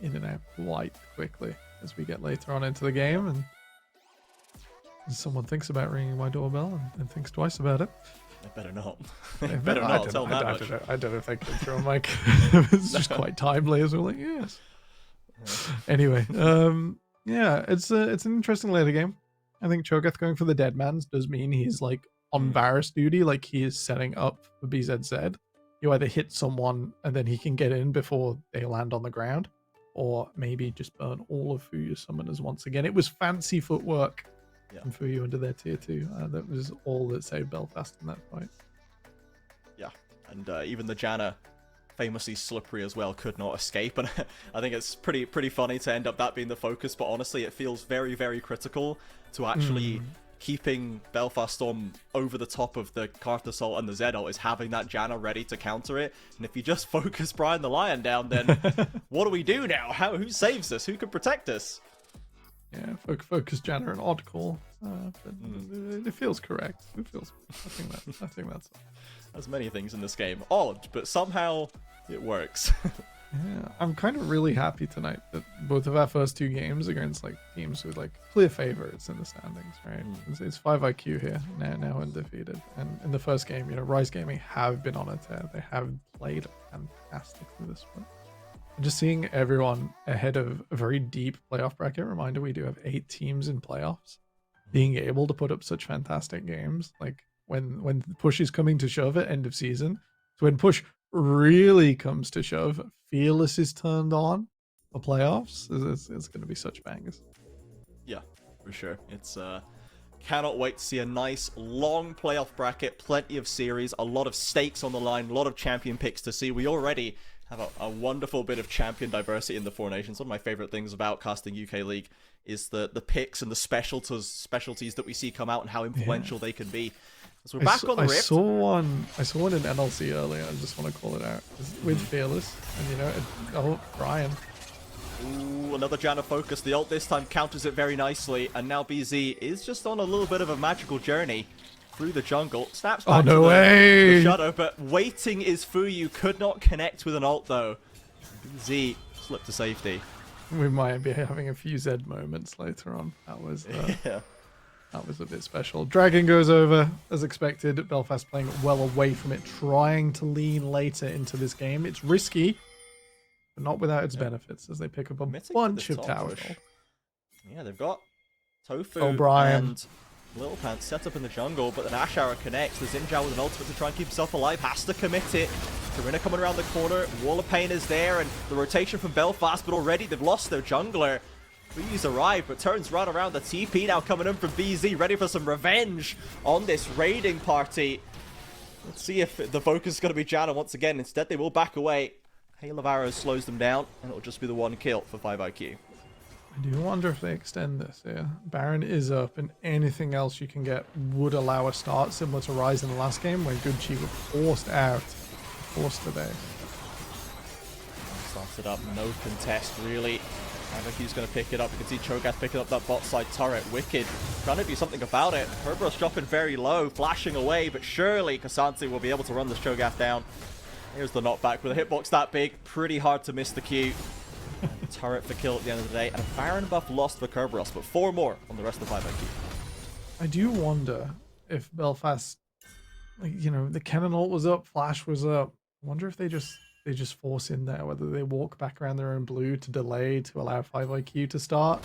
in and out quite quickly as we get later on into the game, and someone thinks about ringing my doorbell and thinks twice about it. I better not. I better not. I'll tell that much. I don't know if I can throw a mic. It's just quite timely as well. Like, yes. Anyway, yeah, it's an interesting later game. I think Cho'Gath going for the Deadmans does mean he's like on Varus duty, like he is setting up for BZZ. You either hit someone and then he can get in before they land on the ground, or maybe just burn all of Fuyu's summoners once again. It was fancy footwork from Fuyu under their tier 2. That was all that saved Belfast in that fight. Yeah, and even the Janna, famously slippery as well, could not escape, and I think it's pretty funny to end up that being the focus, but honestly it feels very, very critical to actually keeping Belfast Storm over the top of the Karth Assault and the Zed ult is having that Janna ready to counter it. And if you just focus Brian the Lion down, then what do we do now? Who saves us? Who can protect us? Yeah, focus Janna and odd call, but it feels correct. I think that's There's many things in this game odd, but somehow it works. Yeah, I'm kind of really happy tonight that both of our first 2 games against like teams with like clear favorites in the standings, right? It's 5IQ here now undefeated, and in the first game, you know, Rise Gaming have been on a tear. They have played fantastically this one. And just seeing everyone ahead of a very deep playoff bracket. Reminder: we do have 8 teams in playoffs. Being able to put up such fantastic games, like when push is coming to shove at end of season, so when push really comes to shove, Fearless is turned on for playoffs. It's going to be such bangers. Yeah, for sure. It's cannot wait to see a nice long playoff bracket, plenty of series, a lot of stakes on the line, a lot of champion picks to see. We already have a wonderful bit of champion diversity in the Four Nations. One of my favorite things about casting UK League is the picks and the specialties that we see come out and how influential they can be. So we're back on the Rift. I saw one in NLC earlier. I just want to call it out with Fearless, and you know, Brian. Ooh, another Janna focus. The ult this time counters it very nicely. And now BZ is just on a little bit of a magical journey through the jungle. Snaps back no to way. the shadow, but waiting is Fuyu. Could not connect with an ult though. BZ slipped to safety. We might be having a few Zed moments later on. That was Yeah. that was a bit special. Dragon goes over as expected. Belfast playing well away from it, trying to lean later into this game. It's risky, but not without its benefits as they pick up a Committing to bunch this of top towers. as well. Yeah, they've got Tofu O'Brien. and Little Pants set up in the jungle, but then Ash Arrow connects. The Xin Zhao with an ultimate to try and keep himself alive, has to commit it. Karina coming around the corner, Wall of Pain is there, and the rotation from Belfast, but already they've lost their jungler. Fuyu's arrived, but turns right around. The TP now coming in from BZ, ready for some revenge on this raiding party. Let's see if the focus is going to be Janna once again. Instead, they will back away. Hail of Arrows slows them down, and it'll just be the one kill for 5IQ. I do wonder if they extend this here. Baron is up, and anything else you can get would allow a start, similar to Rise in the last game, when Good Chi were forced out, forced to base. Started up, no contest really. 5IQ's going to pick it up. You can see Cho'Gath picking up that bot side turret. Wicked trying to do something about it. Kerberos dropping very low, flashing away, but surely K'Sante will be able to run this Cho'Gath down. Here's the knockback with a hitbox that big. Pretty hard to miss the Q. Turret for kill at the end of the day, and a Baron buff lost for Kerberos, but 4 more on the rest of 5IQ. I do wonder if Belfast, like, you know, the cannon ult was up, flash was up. I wonder if they just force in there, whether they walk back around their own blue to delay to allow 5IQ to start,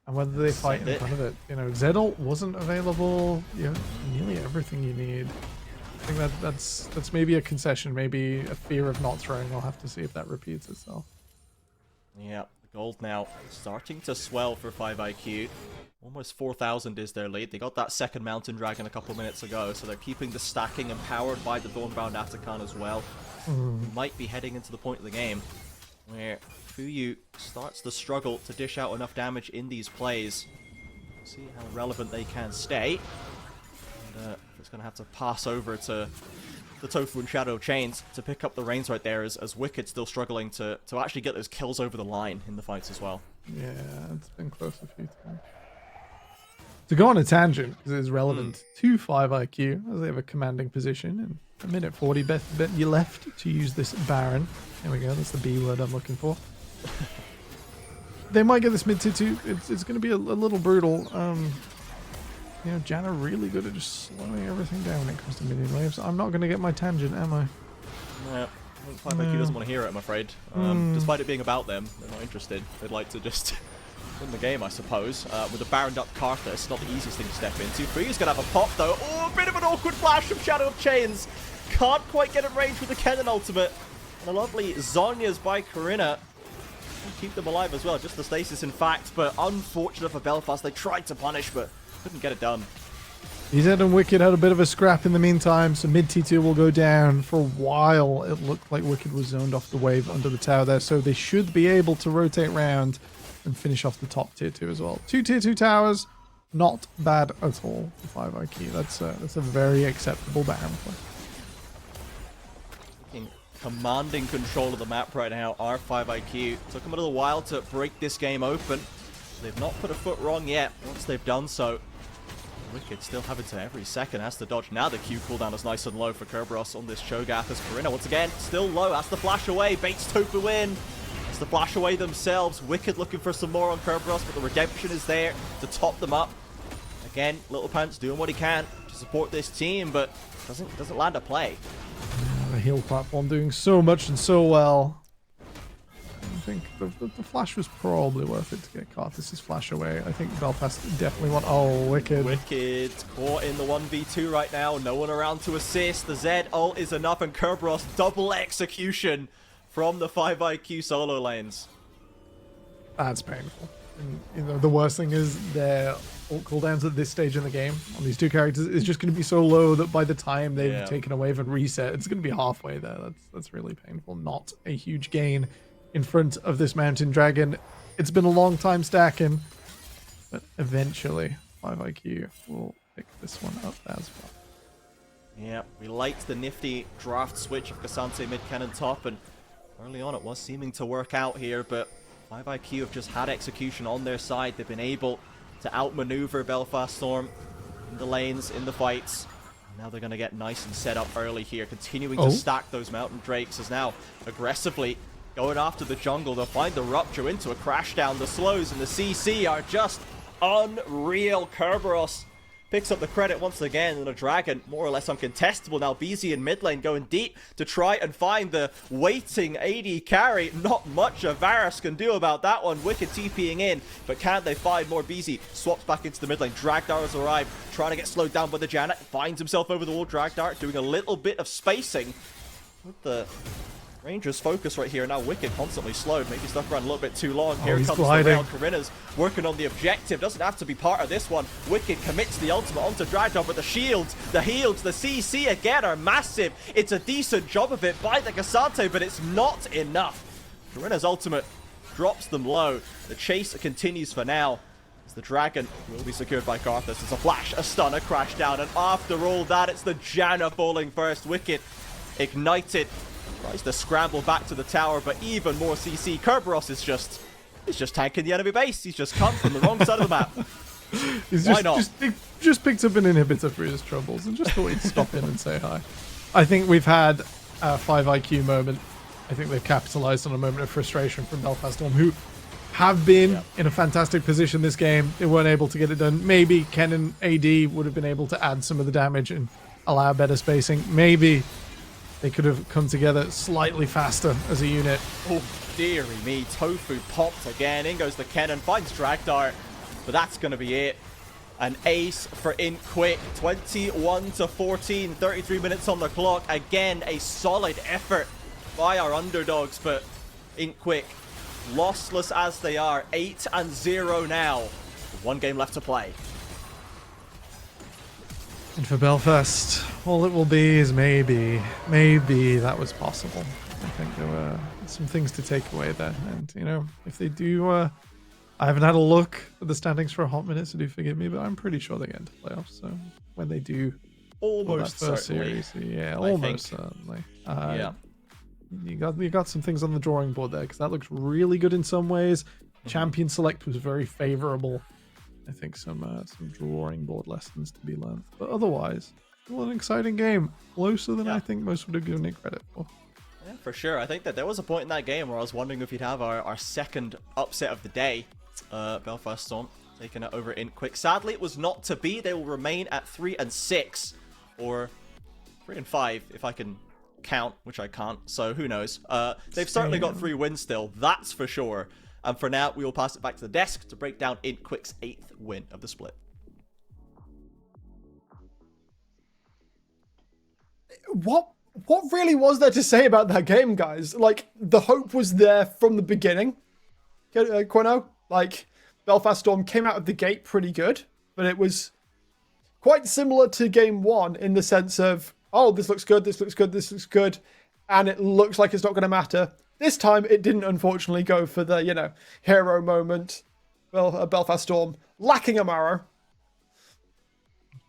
and whether they fight in front of it. You know, Zed ult wasn't available. You know, nearly everything you need. I think that's maybe a concession, maybe a fear of not throwing. We'll have to see if that repeats itself. Yeah, the gold now starting to swell for 5IQ. Almost 4,000 is their lead. They got that second Mountain Dragon a couple minutes ago, so they're keeping the stacking, empowered by the Thornbound Atakan as well. We might be heading into the point of the game where Fuyu starts to struggle to dish out enough damage in these plays. See how relevant they can stay. And it's going to have to pass over to the Tofu and Shadow Chains to pick up the reins right there, as Wicked still struggling to actually get those kills over the line in the fights as well. Yeah, it's been close a few times. To go on a tangent, because it is relevant to 5IQ, as they have a commanding position, and a minute 40 bet you left to use this Baron. There we go, that's the B word I'm looking for. They might get this mid 2-2. It's going to be a little brutal. You know, Janna really good at just slowing everything down when it comes to minion waves. I'm not going to get my tangent, am I? Yeah, I think 5IQ doesn't want to hear it, I'm afraid. Despite it being about them, they're not interested. They'd like to just win the game, I suppose. With a Baroned up Karthus, not the easiest thing to step into. Fuyu's going to have a pop, though. Oh, a bit of an awkward flash from Shadow of Chains. Can't quite get in range with the Kennen ultimate. And a lovely Zhonya's by Karina. Keep them alive as well, just the stasis in fact. But unfortunate for Belfast, they tried to punish, but couldn't get it done. Zed and Wicked had a bit of a scrap in the meantime, so mid T2 will go down. For a while, it looked like Wicked was zoned off the wave under the tower there, so they should be able to rotate round and finish off the top tier 2 as well. 2 tier 2 towers, not bad at all for 5IQ. That's a very acceptable Baron play. In commanding control of the map right now are 5IQ. Took them a little while to break this game open. They've not put a foot wrong yet. Once they've done so, Wicked still having to every second has to dodge. Now the Q cooldown is nice and low for Kerberos on this Cho'Gath, as Karina once again still low, has to flash away, baits Tofu in, has to flash away themselves. Wicked looking for some more on Kerberos, but the redemption is there to top them up. Again, Little Pants doing what he can to support this team, but doesn't land a play. Yeah, the heal platform doing so much and so well. I think the flash was probably worth it to get Karthus' flash away. I think Belfast definitely want... Oh, Wicked. Wicked caught in the 1v2 right now. No one around to assist. The Zed ult is enough, and Kerberos double execution from the 5IQ solo lanes. That's painful. And, you know, the worst thing is their ult cooldowns at this stage in the game on these two characters is just going to be so low that by the time they've taken a wave and reset, it's going to be halfway there. That's really painful. Not a huge gain in front of this Mountain Dragon. It's been a long time stacking, but eventually 5IQ will pick this one up as well. Yeah, we liked the nifty draft switch of K'Sante mid cannon top, and early on it was seeming to work out here, but 5IQ have just had execution on their side. They've been able to outmaneuver Belfast Storm in the lanes, in the fights. Now they're going to get nice and set up early here, continuing to stack those Mountain Drakes as now aggressively going after the jungle. They'll find the Rupture into a crash down. The slows and the CC are just unreal. Kerberos picks up the credit once again, and a Dragon more or less uncontestable. Now BZ in mid lane going deep to try and find the waiting AD carry. Not much Varus can do about that one. Wicked TPing in, but can they find more? BZ swaps back into the mid lane. Dragdar has arrived, trying to get slowed down by the Janet. Finds himself over the wall. Dragdar doing a little bit of spacing with the Rangers focus right here. Now Wicked constantly slowed. Maybe stuck around a little bit too long. Here comes the round. Corinna's working on the objective. Doesn't have to be part of this one. Wicked commits the ultimate onto Dragdar, but the shields, the heals, the CC again are massive. It's a decent job of it by the Cassante, but it's not enough. Corinna's ultimate drops them low. The chase continues for now, as the Dragon will be secured by Karthus. It's a flash, a stun, a crash down, and after all that, it's the Janna falling first. Wicked ignited. Tries to scramble back to the tower, but even more CC. Kerberos is just tanking the enemy base. He's just come from the wrong side of the map. Why not? Just picked up an inhibitor for his troubles and just thought he'd stop in and say hi. I think we've had a 5IQ moment. I think they've capitalized on a moment of frustration from Belfast Storm, who have been in a fantastic position this game. They weren't able to get it done. Maybe Ken and AD would have been able to add some of the damage and allow better spacing. Maybe they could have come together slightly faster as a unit. Oh, dearie me. Tofu popped again. In goes the Kennen. Finds Dragdar. But that's going to be it. An ace for IntQuick. 21-14. 33 minutes on the clock. Again, a solid effort by our underdogs. But IntQuick, lossless as they are, 8-0 now. One game left to play. And for Belfast, all it will be is maybe that was possible. I think there were some things to take away there. And, you know, if they do, I haven't had a look at the standings for a hot minute, so do forgive me, but I'm pretty sure they get into playoffs. So when they do, almost that first certainly. Series, yeah, almost certainly. Yeah. You got some things on the drawing board there, because that looks really good in some ways. Champion select was very favorable. I think some drawing board lessons to be learned. But otherwise, still an exciting game. Closer than I think most would have given it credit for. Yeah, for sure. I think that there was a point in that game where I was wondering if you'd have our second upset of the day. Belfast Storm taking it over IntQuick. Sadly, it was not to be. They will remain at 3-6. Or 3-5, if I can count, which I can't. So who knows. They've certainly got 3 wins still. That's for sure. And for now, we will pass it back to the desk to break down IntQuick's 8th win of the split. What really was there to say about that game, guys? Like, the hope was there from the beginning. Quino? Like, Belfast Storm came out of the gate pretty good, but it was quite similar to game 1 in the sense of, oh, this looks good, this looks good, this looks good, and it looks like it's not going to matter. This time, it didn't, unfortunately, go for the, you know, hero moment. Well, Belfast Storm lacking Amaro.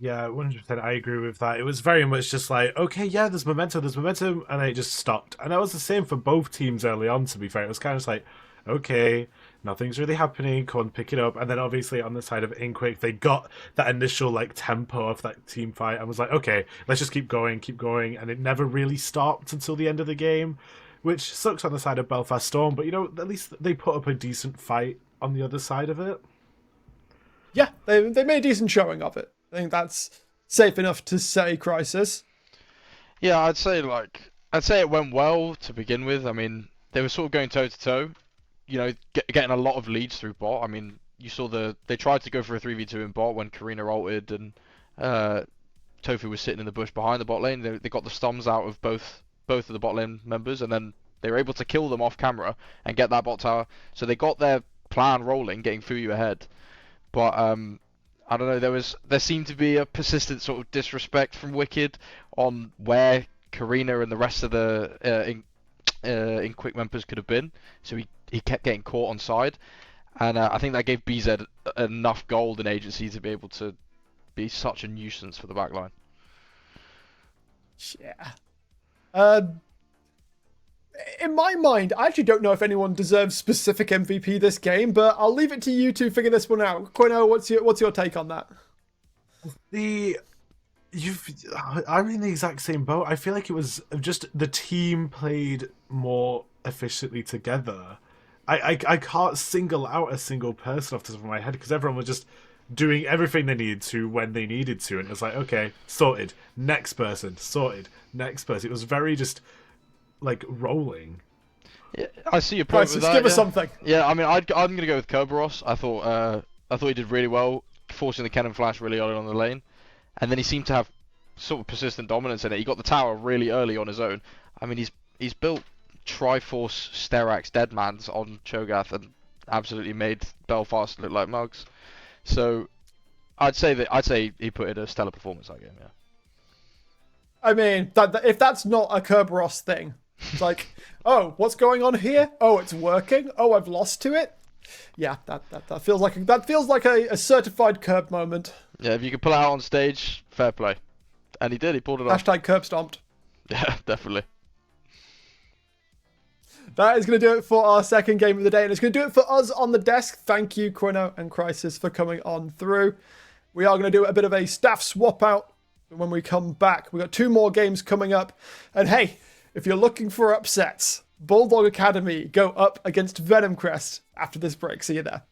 Yeah, 100%. I agree with that. It was very much just like, okay, yeah, there's momentum, and then it just stopped. And that was the same for both teams early on, to be fair. It was kind of just like, okay, nothing's really happening, come on, pick it up. And then obviously on the side of IntQuick, they got that initial like tempo of that team fight and was like, okay, let's just keep going. And it never really stopped until the end of the game, which sucks on the side of Belfast Storm. But, you know, at least they put up a decent fight on the other side of it. Yeah, they made a decent showing of it. I think that's safe enough to say, Crisis. Yeah, I'd say it went well to begin with. I mean, they were sort of going toe to toe, you know, getting a lot of leads through bot. I mean, you saw they tried to go for a 3v2 in bot when Karina ulted and Tofu was sitting in the bush behind the bot lane. They got the stuns out of both of the bot lane members, and then they were able to kill them off camera and get that bot tower. So they got their plan rolling, getting Fuyu ahead. But I don't know, there seemed to be a persistent sort of disrespect from Wicked on where Karina and the rest of the IntQuick members could have been. So he kept getting caught on side. And I think that gave BZ enough gold and agency to be able to be such a nuisance for the backline. Yeah. in my mind, I actually don't know if anyone deserves specific MVP this game, but I'll leave it to you to figure this one out. Quino, what's your take on that? I'm in the exact same boat. I feel like it was just the team played more efficiently together. I can't single out a single person off the top of my head because everyone was just doing everything they needed to when they needed to, and it was like, okay, sorted. Next person, sorted. Next person. It was very just like rolling. Yeah, I see your point with that. Give us something. Yeah, I mean, I'm gonna go with Kerberos. I thought he did really well, forcing the cannon flash really early on the lane, and then he seemed to have sort of persistent dominance in it. He got the tower really early on his own. I mean, he's built Triforce, Sterax, Deadmans on Cho'Gath and absolutely made Belfast look like mugs. So I'd say he put in a stellar performance that game. Yeah. I mean, if that's not a Kerberos thing, it's like, oh, what's going on here? Oh, it's working. Oh, I've lost to it. Yeah, that feels like a certified Kerb moment. Yeah, if you could pull it out on stage, fair play. And he did. He pulled it off. Hashtag Kerb stomped. Yeah, definitely. That is going to do it for our second game of the day, and it's going to do it for us on the desk. Thank you, Quino and Crisis, for coming on through. We are going to do a bit of a staff swap out when we come back. We've got 2 more games coming up. And hey, if you're looking for upsets, Bulldog Academy go up against Venom Crest after this break. See you there.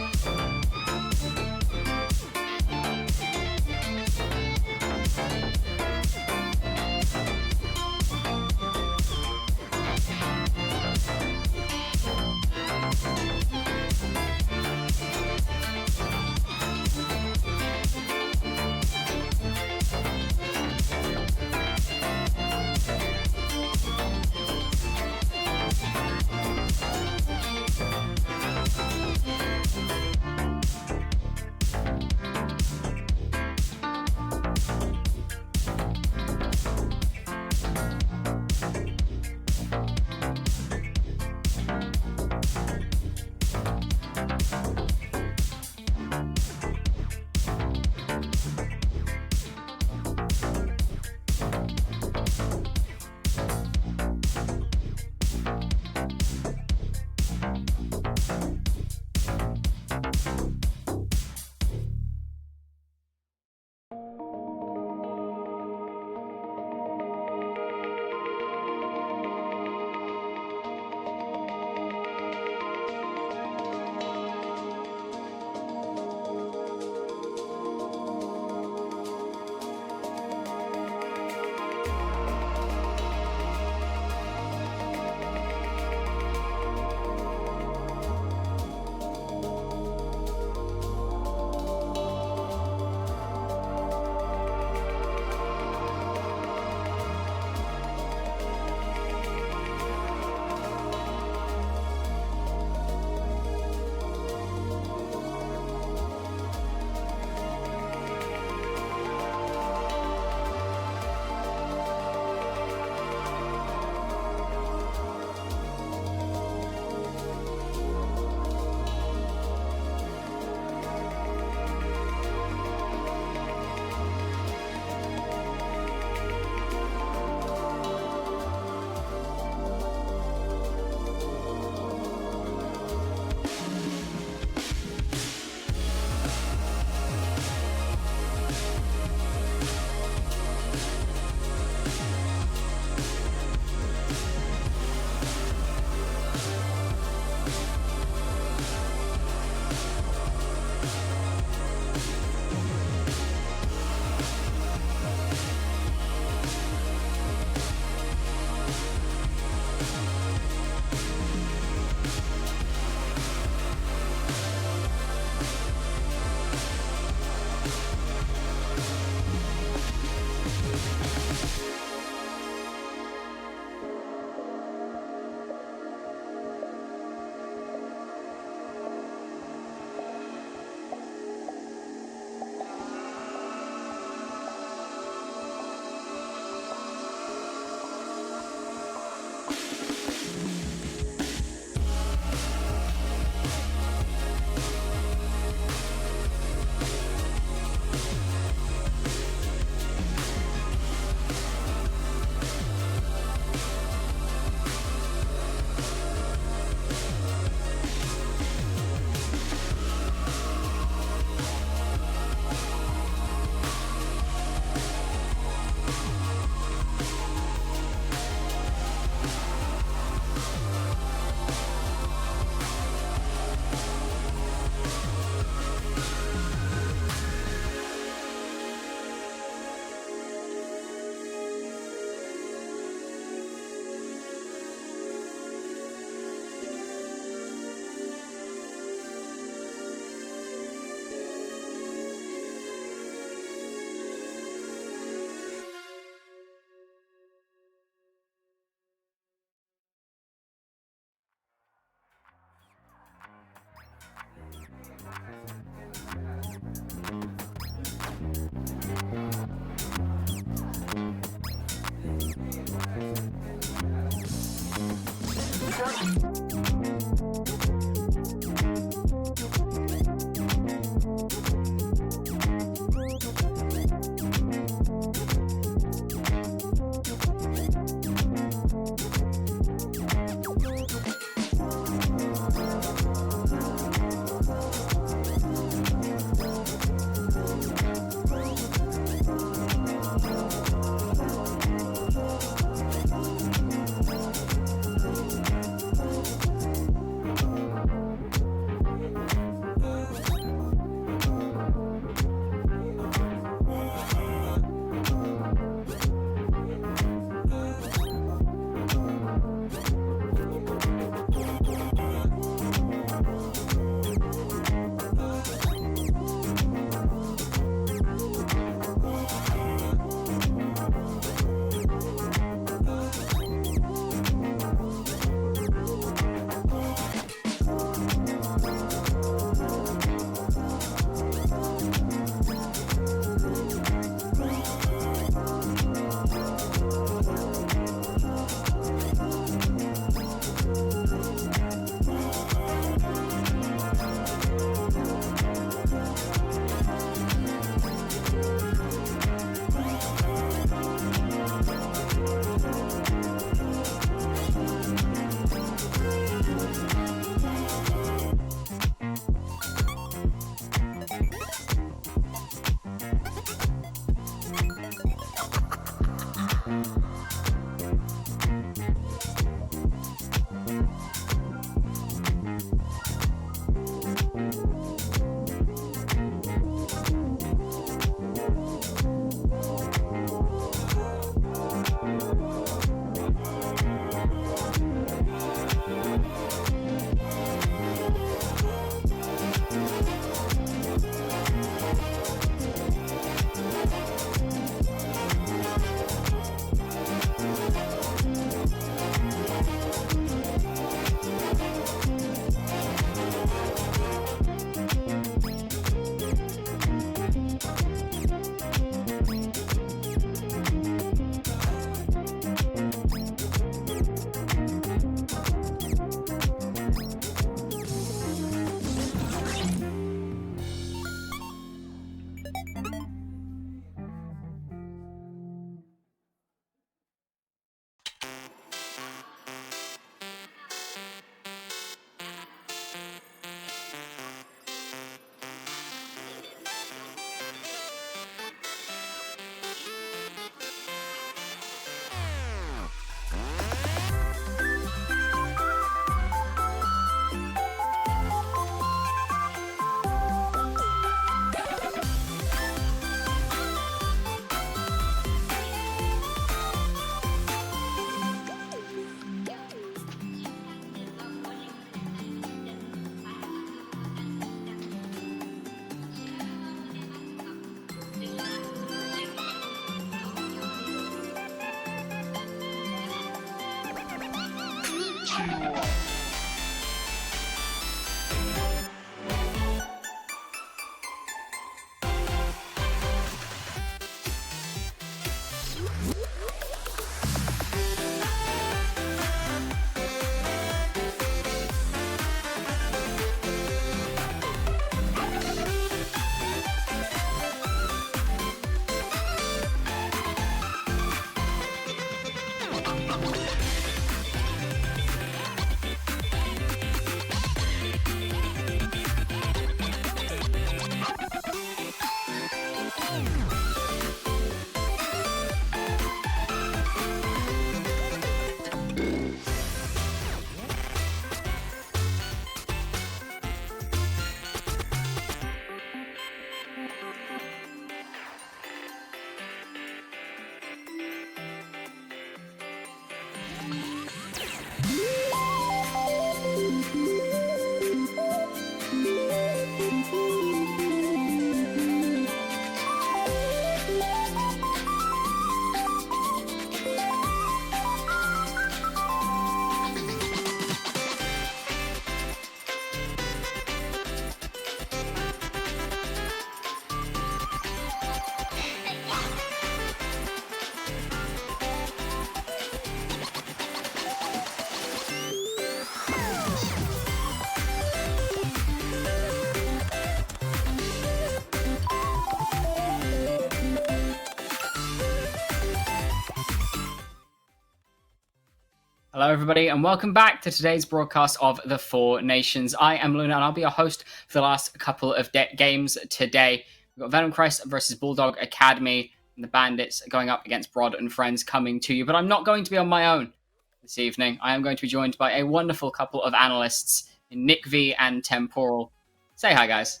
Hello, everybody, and welcome back to today's broadcast of the Four Nations. I am Luna, and I'll be your host for the last couple of games today. We've got Venom Crest versus Bulldog Academy, and the Bandits going up against Brod and Friends coming to you. But I'm not going to be on my own this evening. I am going to be joined by a wonderful couple of analysts, in Nick V and Temporal. Say hi, guys.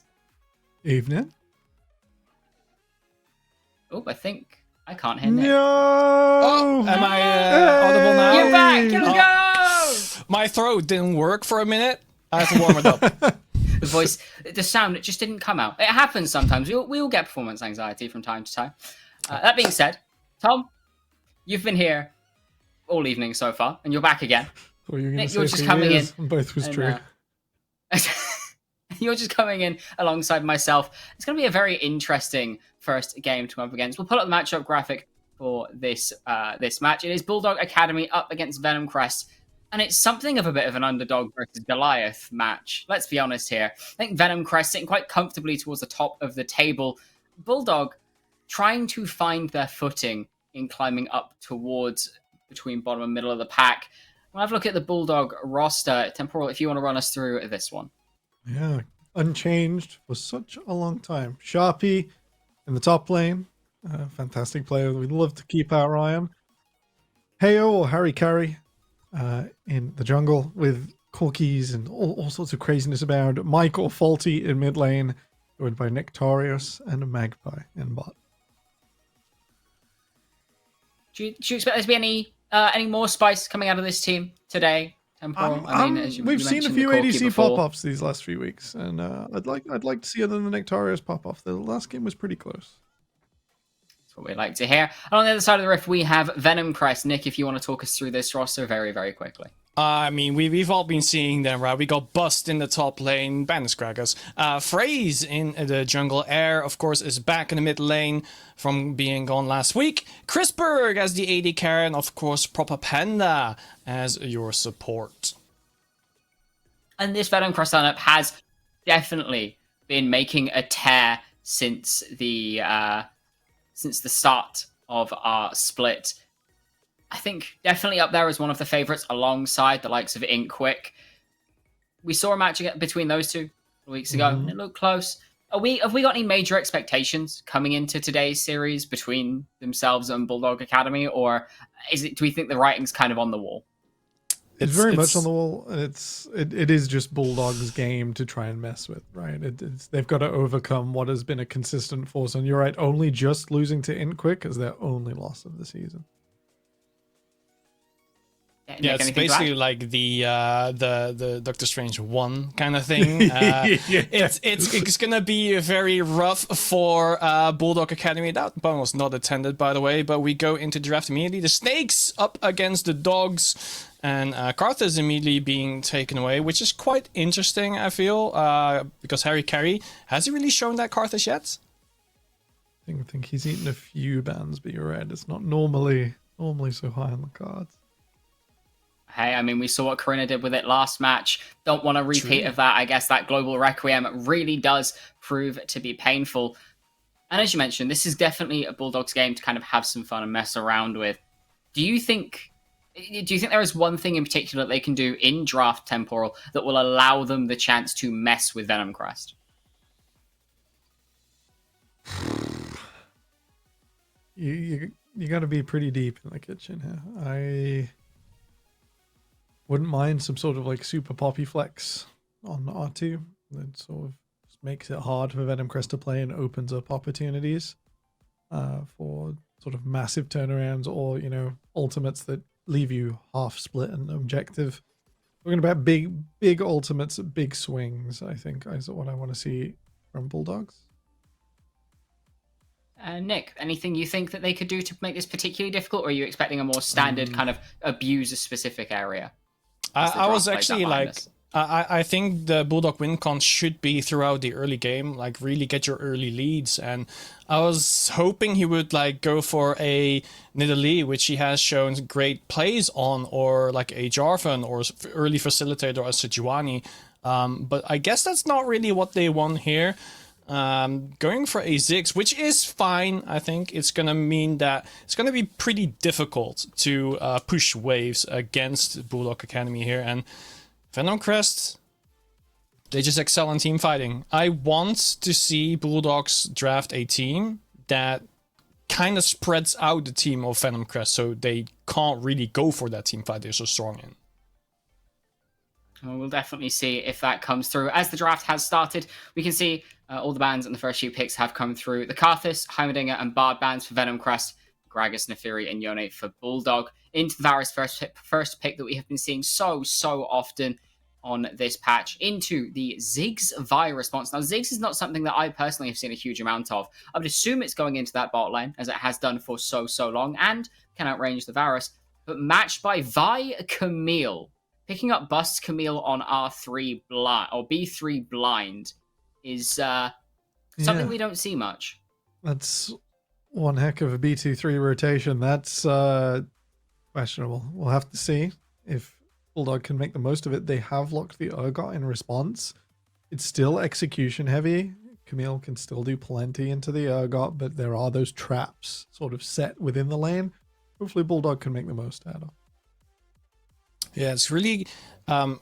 Evening. Oh, I think I can't hear Nick. No! Oh, am I audible now? You're back! Let's go! My throat didn't work for a minute. I had to warm it up. The voice, the sound, it just didn't come out. It happens sometimes. We all get performance anxiety from time to time. That being said, Tom, you've been here all evening so far, and you're back again. What were you Nick, say you're just for coming years? in. Both was and, true. You're just coming in alongside myself. It's going to be a very interesting first game to come up against. We'll pull up the matchup graphic for this match. It is Bulldog Academy up against Venom Crest, and it's something of a bit of an underdog versus Goliath match. Let's be honest here. I think Venom Crest sitting quite comfortably towards the top of the table. Bulldog trying to find their footing in climbing up towards between bottom and middle of the pack. We'll have a look at the Bulldog roster. Temporal, if you want to run us through this one. Yeah, unchanged for such a long time. Sharpie in the top lane. Fantastic player we'd love to keep our eye on. Heyo or Harry Carry in the jungle with Corkies and all sorts of craziness about. Mike or Faulty in mid lane, joined by Nectarius and Magpie in bot. Do you expect there to be any more spice coming out of this team today? Temporal? As we've seen a mentioned, few the Corki ADC before. pop-ups these last few weeks, and I'd like to see other than the Nectarius pop-off. The last game was pretty close. That's what we like to hear. And on the other side of the rift, we have Venom Crest. Nick, if you want to talk us through this roster very, very quickly. I mean, we've all been seeing them, right? We got Bust in the top lane, Bandits Kragas. Phrase in the jungle. Air, of course, is back in the mid lane from being gone last week. Chrisberg as the AD carry, and of course, Proper Panda as your support. And this Venom Crest lineup has definitely been making a tear since the start of our split. I think definitely up there as one of the favorites alongside the likes of Inkwick. We saw a match between those two weeks ago, and it looked close. Have we got any major expectations coming into today's series between themselves and Bulldog Academy, or do we think the writing's kind of on the wall? It's very much on the wall, and it is just Bulldog's game to try and mess with, right? They've got to overcome what has been a consistent force, and you're right, only just losing to Inkwick is their only loss of the season. Yeah, it's basically like the Doctor Strange 1 kind of thing. It's gonna be very rough for Bulldog Academy. That one was not attended, by the way, but we go into the draft immediately. The Snakes up against the Dogs, and Karth is immediately being taken away, which is quite interesting, I feel, because Harry Carey, has he really shown that Karth yet? I think he's eaten a few bans, but you're right, it's not normally so high on the cards. Hey, I mean, we saw what Corinna did with it last match. Don't want a repeat of that. I guess that Global Requiem really does prove to be painful. And as you mentioned, this is definitely a Bulldogs game to kind of have some fun and mess around with. Do you think there is one thing in particular that they can do in Draft Temporal that will allow them the chance to mess with Venom Crest? You got to be pretty deep in the kitchen here. I wouldn't mind some sort of like super poppy flex on R2. That sort of just makes it hard for Venom Crest to play and opens up opportunities for sort of massive turnarounds or, ultimates that leave you half split and objective. Talking about big ultimates, big swings, I think is what I want to see from Bulldogs. Nick, anything you think that they could do to make this particularly difficult, or are you expecting a more standard kind of abuse a specific area? I was actually like, I think the Bulldog win con should be throughout the early game, like really get your early leads. And I was hoping he would like go for a Nidalee, which he has shown great plays on, or like a Jarvan or early facilitator as Sejuani. But I guess that's not really what they want here. going for a Ziggs, which is fine. I think it's going to mean that it's going to be pretty difficult to push waves against Bulldog Academy here. And Venom Crest, they just excel in team fighting. I want to see Bulldogs draft a team that kind of spreads out the team of Venom Crest, so they can't really go for that team fight they're so strong in. Well, we'll definitely see if that comes through. As the draft has started, we can see all the bans and the first few picks have come through. The Karthus, Heimerdinger, and Bard bans for Venom Crest, Gragas, Neferi, and Yone for Bulldog. Into the Varus first pick that we have been seeing so often on this patch, into the Ziggs Vi response. Now, Ziggs is not something that I personally have seen a huge amount of. I would assume it's going into that bot lane, as it has done for so long, and can outrange the Varus. But matched by Vi Camille, picking up Bust Camille on R3 blind, or B3 blind, is something we don't see much. That's one heck of a B2-3 rotation. That's questionable. We'll have to see if Bulldog can make the most of it. They have locked the Urgot in response. It's still execution heavy. Camille can still do plenty into the Urgot, but there are those traps sort of set within the lane. Hopefully Bulldog can make the most out of. Yeah, it's really...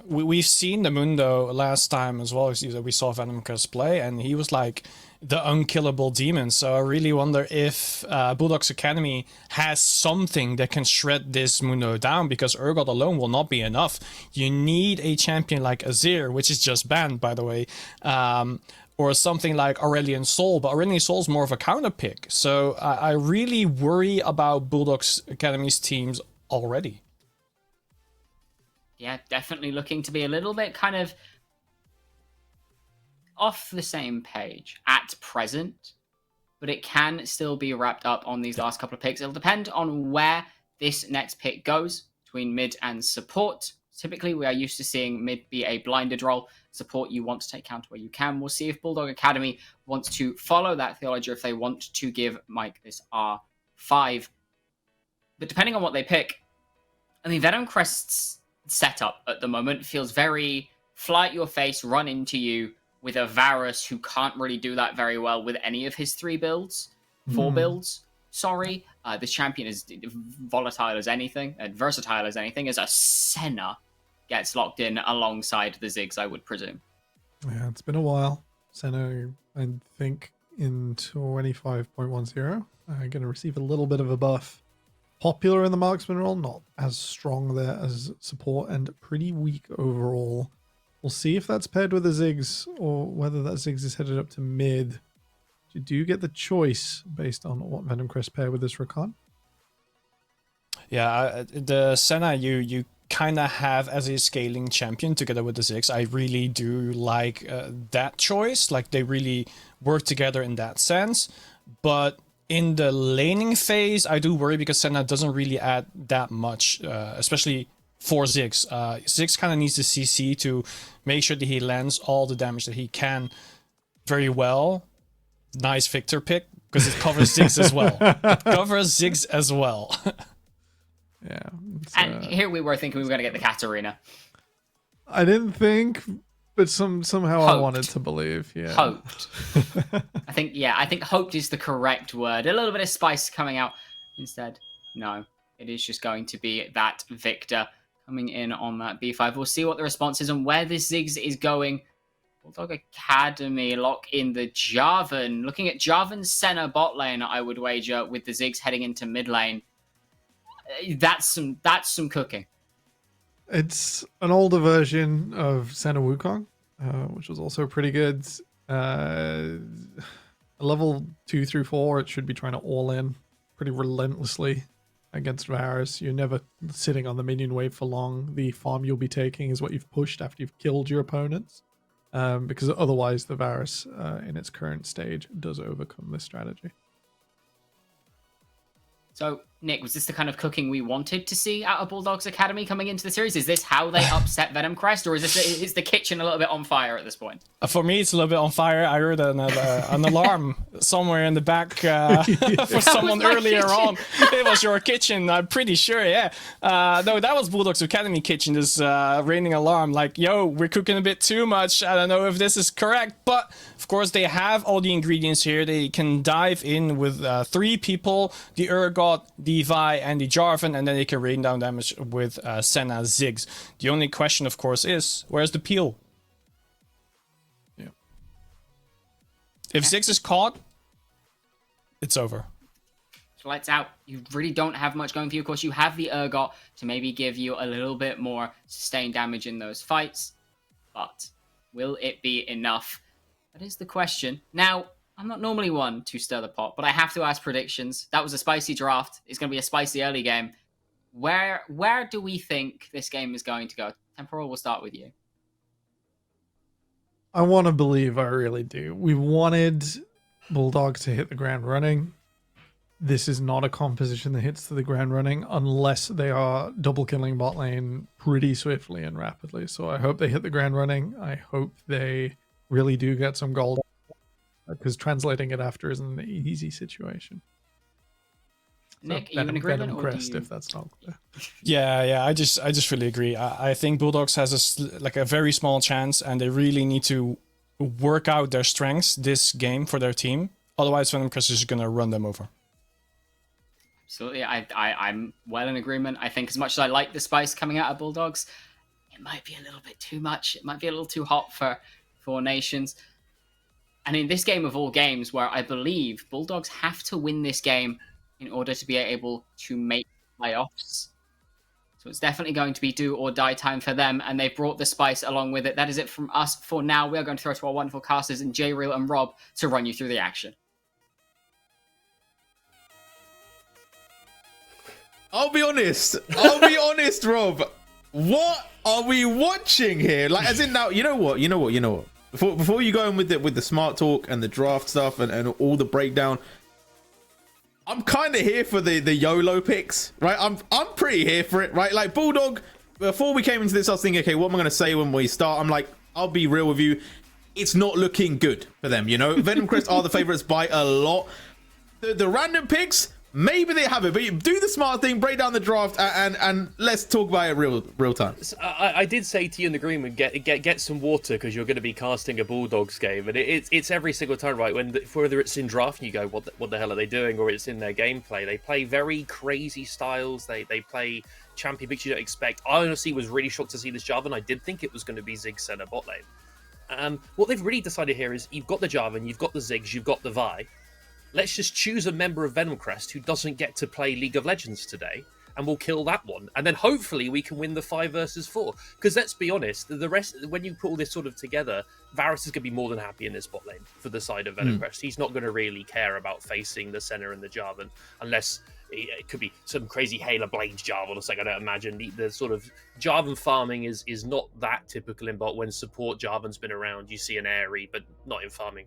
we've seen the Mundo last time as well. We saw Venom Crest play, and he was like the unkillable demon. So I really wonder if Bulldog's Academy has something that can shred this Mundo down, because Urgot alone will not be enough. You need a champion like Azir, which is just banned, by the way, or something like Aurelion Sol, but Aurelion Sol's more of a counter pick. So I really worry about Bulldog's Academy's teams already. Yeah, definitely looking to be a little bit kind of off the same page at present, but it can still be wrapped up on these last couple of picks. It'll depend on where this next pick goes between mid and support. Typically, we are used to seeing mid be a blinded role. Support, you want to take counter where you can. We'll see if Bulldog Academy wants to follow that theology, or if they want to give Mike this R5. But depending on what they pick, I mean, Venom Crest's setup at the moment feels very fly at your face, run into you, with a Varus who can't really do that very well with any of his four builds. Sorry, this champion is volatile as anything, and versatile as anything, as a Senna gets locked in alongside the Ziggs, I would presume. Yeah, it's been a while. Senna, I think, in 25.10, going to receive a little bit of a buff. Popular in the marksman role, not as strong there as support, and pretty weak overall. We'll see if that's paired with a Ziggs, or whether that Ziggs is headed up to mid. You do get the choice based on what Venom Crest pair with this Rakan. Yeah, the Senna you kind of have as a scaling champion together with the Ziggs. I really do like that choice. Like, they really work together in that sense. But in the laning phase, I do worry, because Senna doesn't really add that much, especially for Ziggs. Ziggs kind of needs the CC to make sure that he lands all the damage that he can very well. Nice Victor pick, because it covers Ziggs as well. It covers Ziggs as well. Yeah. And here we were thinking we were going to get the Katarina. I didn't think, but somehow Hoped. I wanted to believe. Yeah. Hoped. I think hoped is the correct word. A little bit of spice coming out instead. No, it is just going to be that Victor coming in on that B5. We'll see what the response is and where this Ziggs is going. Bulldog Academy lock in the Jarvan. Looking at Jarvan's Senna bot lane, I would wager, with the Ziggs heading into mid lane. That's some cooking. It's an older version of Senna Wukong, which was also pretty good. Level 2 through 4, it should be trying to all in pretty relentlessly against Varus. You're never sitting on the minion wave for long. The farm you'll be taking is what you've pushed after you've killed your opponents. Because otherwise the Varus in its current stage does overcome this strategy. So Nick, was this the kind of cooking we wanted to see out of Bulldogs Academy coming into the series? Is this how they upset Venom Crest, or is the kitchen a little bit on fire at this point? For me, it's a little bit on fire. I heard an alarm somewhere in the back for someone earlier on. It was your kitchen, I'm pretty sure, yeah. No, that was Bulldogs Academy kitchen, this raining alarm. Like, yo, we're cooking a bit too much. I don't know if this is correct, but of course they have all the ingredients here. They can dive in with 3 people, the Urgot, the Vi, and the Jarvan, and then they can rain down damage with Senna Ziggs. The only question, of course, is where's the peel? Yeah. If Ziggs is caught, it's over. Lights out. You really don't have much going for you. Of course, you have the Urgot to maybe give you a little bit more sustained damage in those fights, but will it be enough? That is the question. Now, I'm not normally one to stir the pot, but I have to ask predictions. That was a spicy draft. It's going to be a spicy early game. Where do we think this game is going to go? Temporal, we'll start with you. I want to believe, I really do. We wanted Bulldog to hit the ground running. This is not a composition that hits to the ground running unless they are double killing bot lane pretty swiftly and rapidly. So I hope they hit the ground running. I hope they really do get some gold, because translating it after isn't an easy situation. Nick, so, are you in agreement? Venom Crest, if that's not clear. Yeah, I just really agree. I think Bulldogs has a very small chance, and they really need to work out their strengths this game for their team. Otherwise, Venom Crest is going to run them over. Absolutely, I'm well in agreement. I think as much as I like the spice coming out of Bulldogs, it might be a little bit too much. It might be a little too hot for Nations. And in this game of all games, where I believe Bulldogs have to win this game in order to be able to make playoffs. So it's definitely going to be do or die time for them, and they've brought the spice along with it. That is it from us for now. We are going to throw to our wonderful casters in J-Real and Rob to run you through the action. I'll be honest, Rob. What are we watching here? Like, as in now, you know what? Before you go in with the smart talk and the draft stuff and all the breakdown, I'm kind of here for the YOLO picks, right? I'm pretty here for it, right? Like, Bulldog, before we came into this, I was thinking, okay, what am I going to say when we start? I'm like, I'll be real with you. It's not looking good for them, you know? Venom Crest are the favorites by a lot. The random picks, maybe they have it, but you do the smart thing, break down the draft, and let's talk about it real time. I did say to you in the agreement, get some water, because you're going to be casting a Bulldogs game, and it's every single time, right? Whether it's in draft and you go, what the hell are they doing, or it's in their gameplay, they play very crazy styles. They play champion picks you don't expect. I honestly was really shocked to see this Jarvan. I did think it was going to be Ziggs Senna bot lane. What they've really decided here is you've got the Jarvan, you've got the Ziggs, you've got the Vi. Let's just choose a member of Venom Crest who doesn't get to play League of Legends today, and we'll kill that one. And then hopefully we can win the 5 versus 4. Because let's be honest, the rest, when you put all this sort of together, Varus is going to be more than happy in this bot lane for the side of Venom Crest. He's not going to really care about facing the Senna and the Jarvan, unless it could be some crazy Halo Blades Jarvan or something. I don't imagine. The sort of Jarvan farming is not that typical in bot. When support Jarvan's been around, you see an Airy, but not in farming.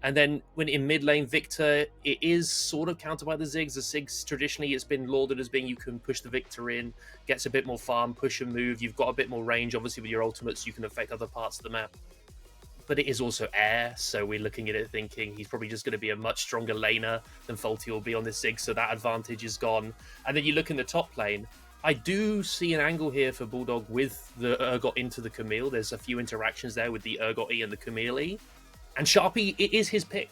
And then when in mid lane, Victor, it is sort of countered by the Ziggs. The Ziggs, traditionally, it's been lauded as being you can push the Victor in, gets a bit more farm, push and move. You've got a bit more range. Obviously, with your ultimates, you can affect other parts of the map. But it is also air, so we're looking at it thinking he's probably just going to be a much stronger laner than Faulty will be on this Ziggs, so that advantage is gone. And then you look in the top lane, I do see an angle here for Bulldog with the Urgot into the Camille. There's a few interactions there with the Urgot E and the Camille E. And Sharpie, it is his pick.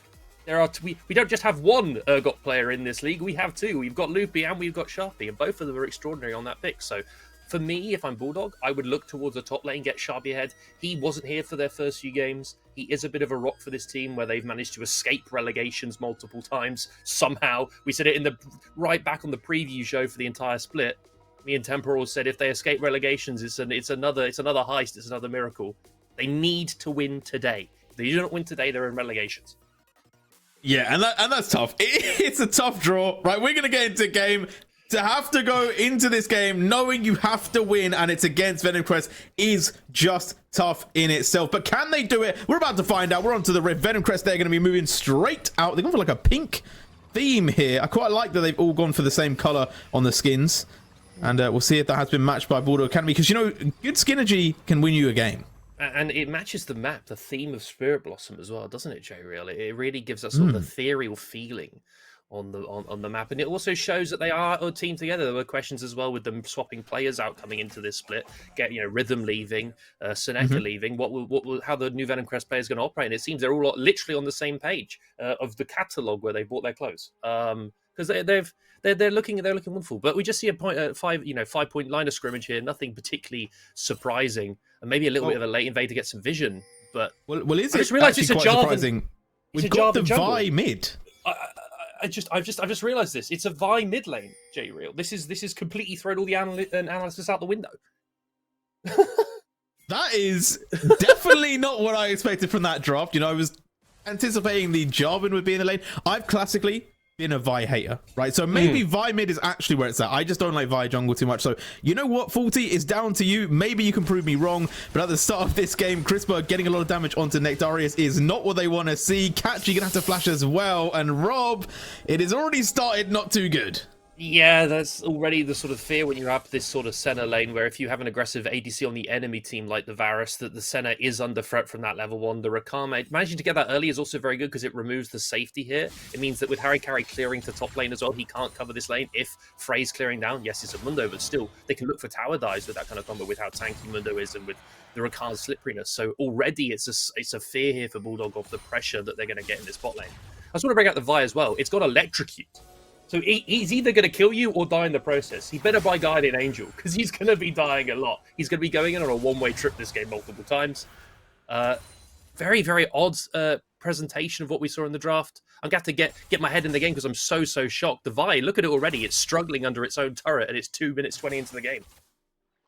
We don't just have one Urgot player in this league, we have 2. We've got Loopy and we've got Sharpie, and both of them are extraordinary on that pick. So for me, if I'm Bulldog, I would look towards the top lane, get Sharpie ahead. He wasn't here for their first few games. He is a bit of a rock for this team, where they've managed to escape relegations multiple times. Somehow, we said it right back on the preview show for the entire split. Me and Temporal said if they escape relegations, it's another heist, it's another miracle. They need to win today. If they don't win today, they're in relegations. Yeah, and that's tough. It's a tough draw, right? We're gonna get into a game. To have to go into this game knowing you have to win and it's against Venom Crest is just tough in itself. But can they do it? We're about to find out. We're on to the red Venom Crest. They're going to be moving straight out. They're going for like a pink theme here. I quite like that they've all gone for the same color on the skins. And we'll see if that has been matched by Bulldog Academy. Because, you know, good Skinergy can win you a game. And it matches the map, the theme of Spirit Blossom as well, doesn't it, J-Real? It really gives us sort of ethereal feeling on the map, and it also shows that they are a team together. There were questions as well with them swapping players out coming into this split. Rhythm leaving, Seneca leaving. How the new Venom Crest players going to operate? And it seems they're all literally on the same page of the catalog where they bought their clothes. Because they're looking wonderful. But we just see a 5-point line of scrimmage here. Nothing particularly surprising, and maybe a little bit of a late invade to get some vision. But is I just it realized actually it's quite a surprising? We've got the Vi mid. I've just realised this. It's a Vi mid lane, J-Real. This is completely thrown all the analysis out the window. That is definitely not what I expected from that draft. You know, I was anticipating the Jarvan would be in the lane. I've classically been a Vi hater, right? So maybe Vi mid is actually where it's at. I just don't like Vi jungle too much. So you know what, 40 is down to you. Maybe you can prove me wrong, but at the start of this game, Chrisberg getting a lot of damage onto Nectarius is not what they want to see. Catchy gonna have to flash as well, and Rob, it has already started not too good. Yeah, that's already the sort of fear when you're up this sort of center lane, where if you have an aggressive ADC on the enemy team like the Varus, that the center is under threat from that level 1. The Rakame, managing to get that early is also very good because it removes the safety here. It means that with Harry Carry clearing to top lane as well, he can't cover this lane. If Frey's clearing down, yes, it's a Mundo, but still, they can look for tower dives with that kind of combo with how tanky Mundo is and with the Rakan's slipperiness. So already it's a fear here for Bulldog of the pressure that they're going to get in this bot lane. I just want to bring out the Vi as well. It's got Electrocute. So he's either going to kill you or die in the process. He better buy Guardian Angel, because he's going to be dying a lot. He's going to be going in on a one-way trip this game multiple times. Very, very odd presentation of what we saw in the draft. I'm going to have to get my head in the game because I'm so shocked. The Vi, look at it already. It's struggling under its own turret, and it's 2 minutes 20 into the game.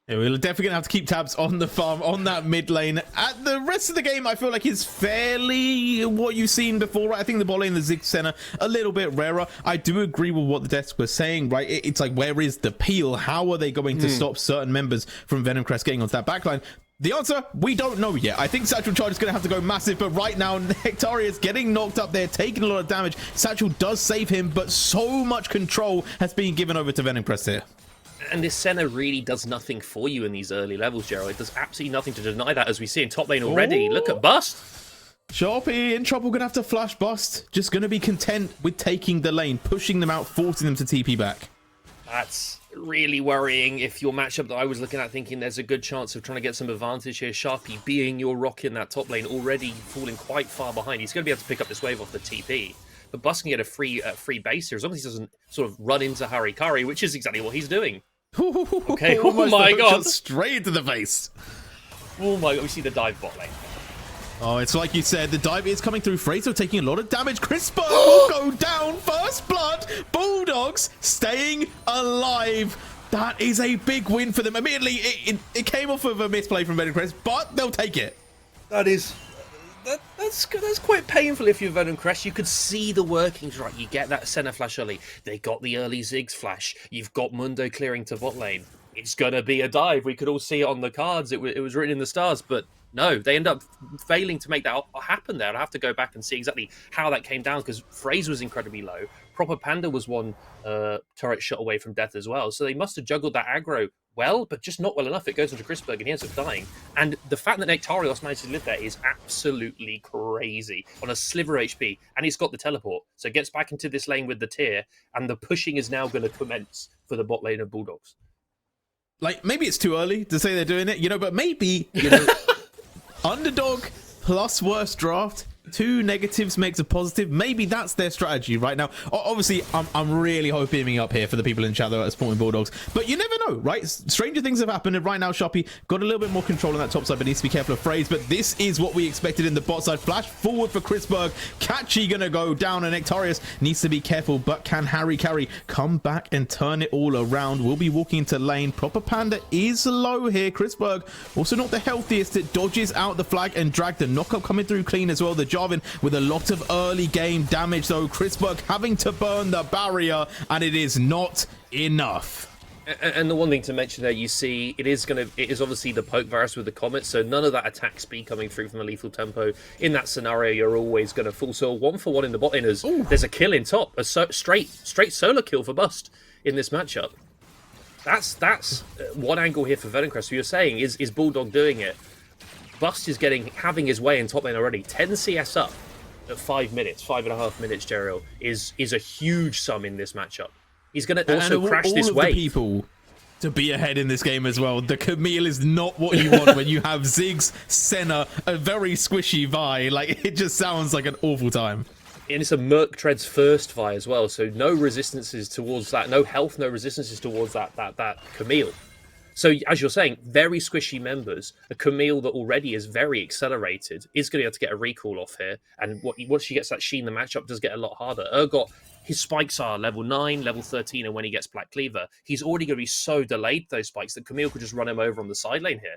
Yeah, we're definitely going to have to keep tabs on the farm, on that mid lane. At the rest of the game, I feel like it's fairly what you've seen before, right? I think the bot lane, the Ziggs center, a little bit rarer. I do agree with what the desk was saying, right? It's like, where is the peel? How are they going to stop certain members from Venom Crest getting onto that backline? The answer, we don't know yet. I think Satchel Charge is going to have to go massive, but right now, Nectarius getting knocked up there, taking a lot of damage. Satchel does save him, but so much control has been given over to Venom Crest here. And this center really does nothing for you in these early levels, Gerald. It does absolutely nothing to deny that, as we see in top lane already. Look at Bust. Sharpie in trouble, gonna have to flash Bust. Just gonna be content with taking the lane, pushing them out, forcing them to TP back. That's really worrying. If your matchup that I was looking at, thinking there's a good chance of trying to get some advantage here, Sharpie being your rock in that top lane, already falling quite far behind. He's going to be able to pick up this wave off the TP. But Bust can get a free base here, as long as he doesn't sort of run into Harikari, which is exactly what he's doing. Okay, oh my god. Straight into the face. Oh my god, we see the dive bot lane. Oh, it's like you said, the dive is coming through. Fraser taking a lot of damage. Chrisberg will go down. First blood. Bulldogs staying alive. That is a big win for them. Immediately, it came off of a misplay from Venom Crest, but they'll take it. That's quite painful if you're Venom Crest. You could see the workings, right? You get that center flash early. They got the early Ziggs flash. You've got Mundo clearing to bot lane. It's going to be a dive. We could all see it on the cards. It was written in the stars, but no, they end up failing to make that happen there. I'll have to go back and see exactly how that came down, because Phrase was incredibly low. Proper Panda was one turret shot away from death as well. So they must have juggled that aggro well, but just not well enough. It goes into Chrisberg and he ends up dying. And the fact that Nectarios managed to live there is absolutely crazy on a sliver HP. And he's got the teleport. So it gets back into this lane with the tier, and the pushing is now going to commence for the bot lane of Bulldogs. Like, maybe it's too early to say they're doing it, but maybe, underdog plus worst draft, 2 negatives makes a positive. Maybe that's their strategy right now. Obviously, I'm really hoping up here for the people in chat that are supporting Bulldogs, but you never know, right? Stranger things have happened, and right now Sharpie got a little bit more control on that top side, but needs to be careful of Phrase. But this is what we expected in the bot side. Flash forward for Chrisberg. Catchy gonna go down, and Nectarius needs to be careful, but can Harry Carry come back and turn it all around? We'll be walking into lane. Proper Panda is low here. Chrisberg also not the healthiest. It dodges out the flag and drag the knockup coming through clean as well. The Jarvan with a lot of early game damage though. Chrisberg having to burn the barrier, and it is not enough. And the one thing to mention there, you see, it is obviously the poke virus with the comet, so none of that attack speed coming through from the lethal tempo. In that scenario, you're always going to fall. So 1-for-1 in the bot laners. There's a kill in top, a straight solo kill for Bust in this matchup. That's one angle here for Venomcrest. What you're saying is Bulldog doing it. Bust is having his way in top lane already. 10 CS up at 5 minutes, 5.5 minutes, Jeriel, is a huge sum in this matchup. He's going to also crash this wave. The people to be ahead in this game as well. The Camille is not what you want when you have Ziggs, Senna, a very squishy Vi. Like, it just sounds like an awful time. And it's a Merc Tread's first Vi as well, so no resistances towards that, no health, no resistances towards that Camille. So, as you're saying, very squishy members. A Camille that already is very accelerated is going to have to get a recall off here. And once she gets that Sheen, the matchup does get a lot harder. Urgot, his spikes are level 9, level 13, and when he gets Black Cleaver, he's already going to be so delayed, those spikes, that Camille could just run him over on the side lane here.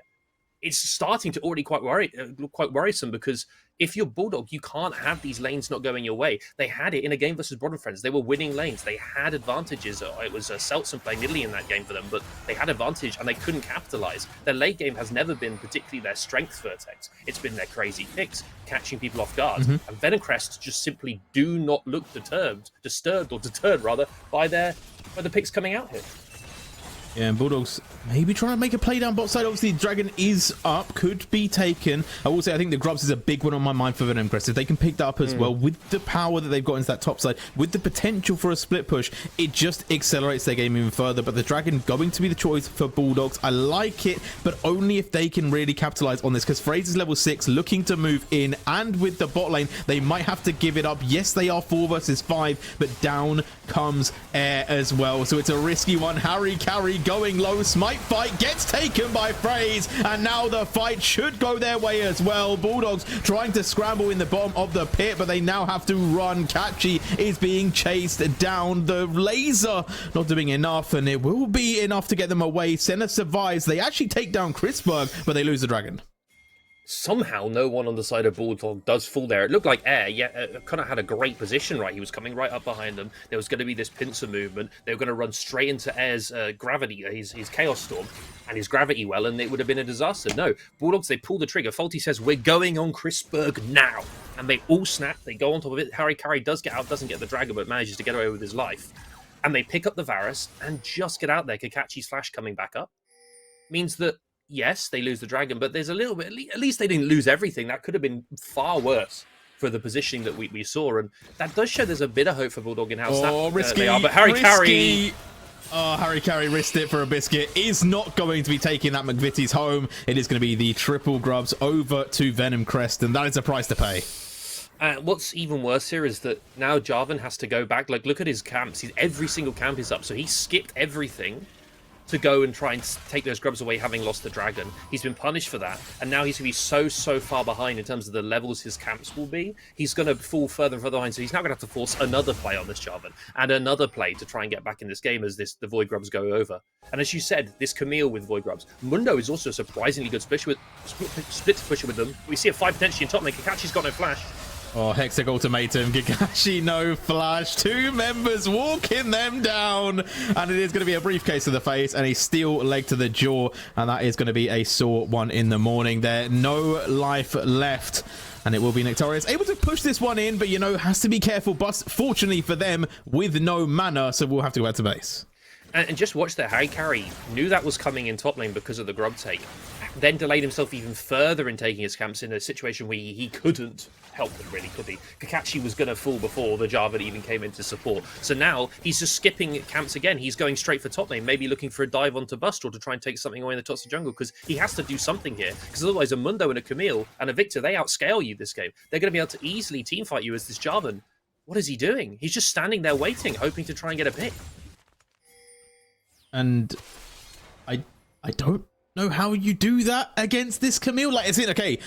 It's starting to already quite worrisome, because if you're Bulldog, you can't have these lanes not going your way. They had it in a game versus Broad Friends. They were winning lanes. They had advantages. It was Seltson playing Italy in that game for them, but they had advantage and they couldn't capitalize. Their late game has never been particularly their strength, Vertex. It's been their crazy picks, catching people off guard. And Venomcrest just simply do not look deterred by the picks coming out here. Yeah, and Bulldogs maybe trying to make a play down bot side. Obviously, Dragon is up, could be taken. I will say I think the Grubs is a big one on my mind for Venomcrest. If they can pick that up as well, with the power that they've got into that top side, with the potential for a split push, it just accelerates their game even further. But the Dragon going to be the choice for Bulldogs. I like it, but only if they can really capitalize on this, because Fraser's level 6, looking to move in, and with the bot lane, they might have to give it up. Yes, they are 4 versus 5, but down comes Air as well. So it's a risky one. Harry Carry going low. Smite fight gets taken by Fraze, and now the fight should go their way as well. Bulldogs trying to scramble in the bottom of the pit, but they now have to run. Catchy is being chased down. The laser not doing enough, and it will be enough to get them away. Senna survives. They actually take down Chrisberg, but they lose the Dragon. Somehow no one on the side of Bulldog does fall there. It looked like Air, kind of had a great position, right? He was coming right up behind them. There was going to be this pincer movement. They were going to run straight into Air's gravity, his Chaos Storm, and his gravity well, and it would have been a disaster. No, Bulldogs, they pull the trigger. Faulty says, we're going on Chrisberg now. And they all snap. They go on top of it. Harry Carry does get out, doesn't get the Dragon, but manages to get away with his life. And they pick up the Varus and just get out there. Kakachi's flash coming back up means that, yes, they lose the Dragon, but there's a little bit, at least they didn't lose everything. That could have been far worse for the positioning that we saw, and that does show there's a bit of hope for Bulldog in how risky, they are. But Harry Carry... Oh, Harry Carry risked it for a biscuit. Is not going to be taking that McVitie's home. It is going to be the triple Grubs over to Venomcrest, and that is a price to pay. What's even worse here is that now Jarvan has to go back. Like, look at his camps. Every single camp is up, so he skipped everything to go and try and take those Grubs away, having lost the Dragon. He's been punished for that, and now he's going to be so far behind in terms of the levels his camps will be. He's going to fall further and further behind, so he's now going to have to force another play on this Jarvan, and another play to try and get back in this game as the Void Grubs go over. And as you said, this Camille with Void Grubs. Mundo is also a surprisingly good split pusher with them. We see a 5 potentially in top lane. Kakachi's got no flash. Oh, Hexag Ultimatum, Gagashi, no flash. 2 members walking them down. And it is going to be a briefcase to the face and a steel leg to the jaw. And that is going to be a sore one in the morning there. No life left. And it will be Nectarius able to push this one in, but, you know, has to be careful. Bust, fortunately for them, with no mana, so we'll have to go out to base. And just watch the Harry Carry. Knew that was coming in top lane because of the Grub take. Then delayed himself even further in taking his camps in a situation where he couldn't help them, really, could he? Kakachi was going to fall before the Jarvan even came into support. So now he's just skipping camps again. He's going straight for top lane, maybe looking for a dive onto Bust or to try and take something away in the tops of jungle, because he has to do something here. Because otherwise a Mundo and a Camille and a Victor, they outscale you this game. They're going to be able to easily teamfight you as this Jarvan. What is he doing? He's just standing there waiting, hoping to try and get a pick. And I don't know how you do that against this Camille. Like, it's okay,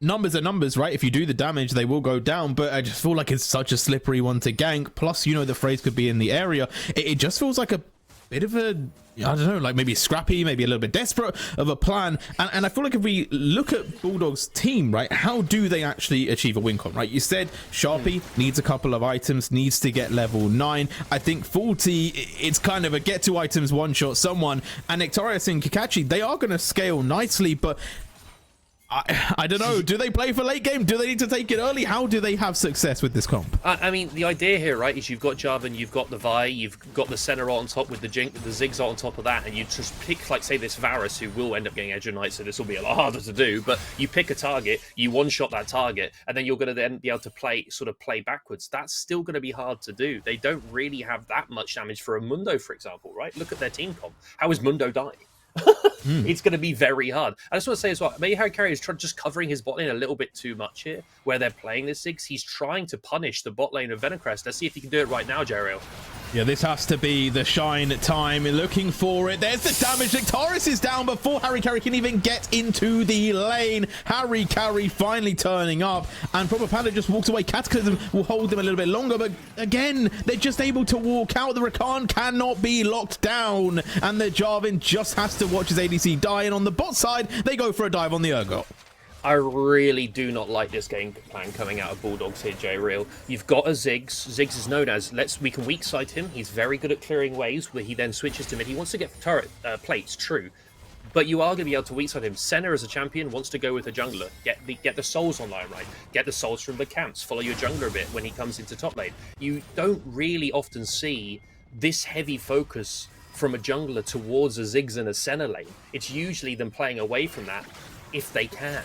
numbers are numbers, right? If you do the damage, they will go down, but I just feel like it's such a slippery one to gank. Plus, you know, the phrase could be in the area. It just feels like a bit of a, I don't know, like maybe scrappy, maybe a little bit desperate of a plan. And I feel like if we look at Bulldog's team, right, how do they actually achieve a win con, right? You said Sharpie needs a couple of items, needs to get level 9. I think Faulty, it's kind of a get 2 items, one shot someone. And Nectarius and Kakashi, they are going to scale nicely, but I don't know. Do they play for late game? Do they need to take it early? How do they have success with this comp? I mean, the idea here, right, is you've got Jarvan, you've got the Vi, you've got the Senna on top with the Ziggs on top of that, and you just pick, like, say, this Varus, who will end up getting Edge of Night, so this will be a lot harder to do, but you pick a target, you one-shot that target, and then you're going to then be able to play backwards. That's still going to be hard to do. They don't really have that much damage for a Mundo, for example, right? Look at their team comp. How is Mundo dying? It's going to be very hard. I just want to say as well, maybe Harry Carey is just covering his bot lane a little bit too much here, where they're playing this Ziggs. He's trying to punish the bot lane of Venomcrest. Let's see if he can do it right now, Jeriel. Yeah, this has to be the shine time. Looking for it. There's the damage. Nectarius is down before Harry Carey can even get into the lane. Harry Carey finally turning up, and Proper Panda just walks away. Cataclysm will hold them a little bit longer, but again, they're just able to walk out. The Rakan cannot be locked down, and the Jarvan just has to watch his ADC die, and on the bot side, they go for a dive on the Urgot. I really do not like this game plan coming out of Bulldogs here, J-Real. You've got a Ziggs. Ziggs is known as, we can weak side him. He's very good at clearing waves, where he then switches to mid. He wants to get turret plates, true. But you are going to be able to weak side him. Senna as a champion wants to go with a jungler. Get the souls online, right? Get the souls from the camps. Follow your jungler a bit when he comes into top lane. You don't really often see this heavy focus from a jungler towards a Ziggs and a Senna lane. It's usually them playing away from that if they can.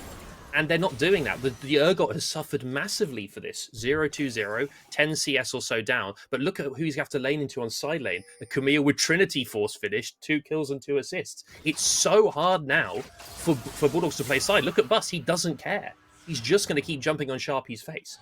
And they're not doing that. The Urgot has suffered massively for this. 0-2-0, 10 CS or so down. But look at who he's have to lane into on side lane. The Camille with Trinity Force finished, 2 kills and 2 assists. It's so hard now for Bulldogs to play side. Look at Bus, he doesn't care. He's just going to keep jumping on Sharpie's face.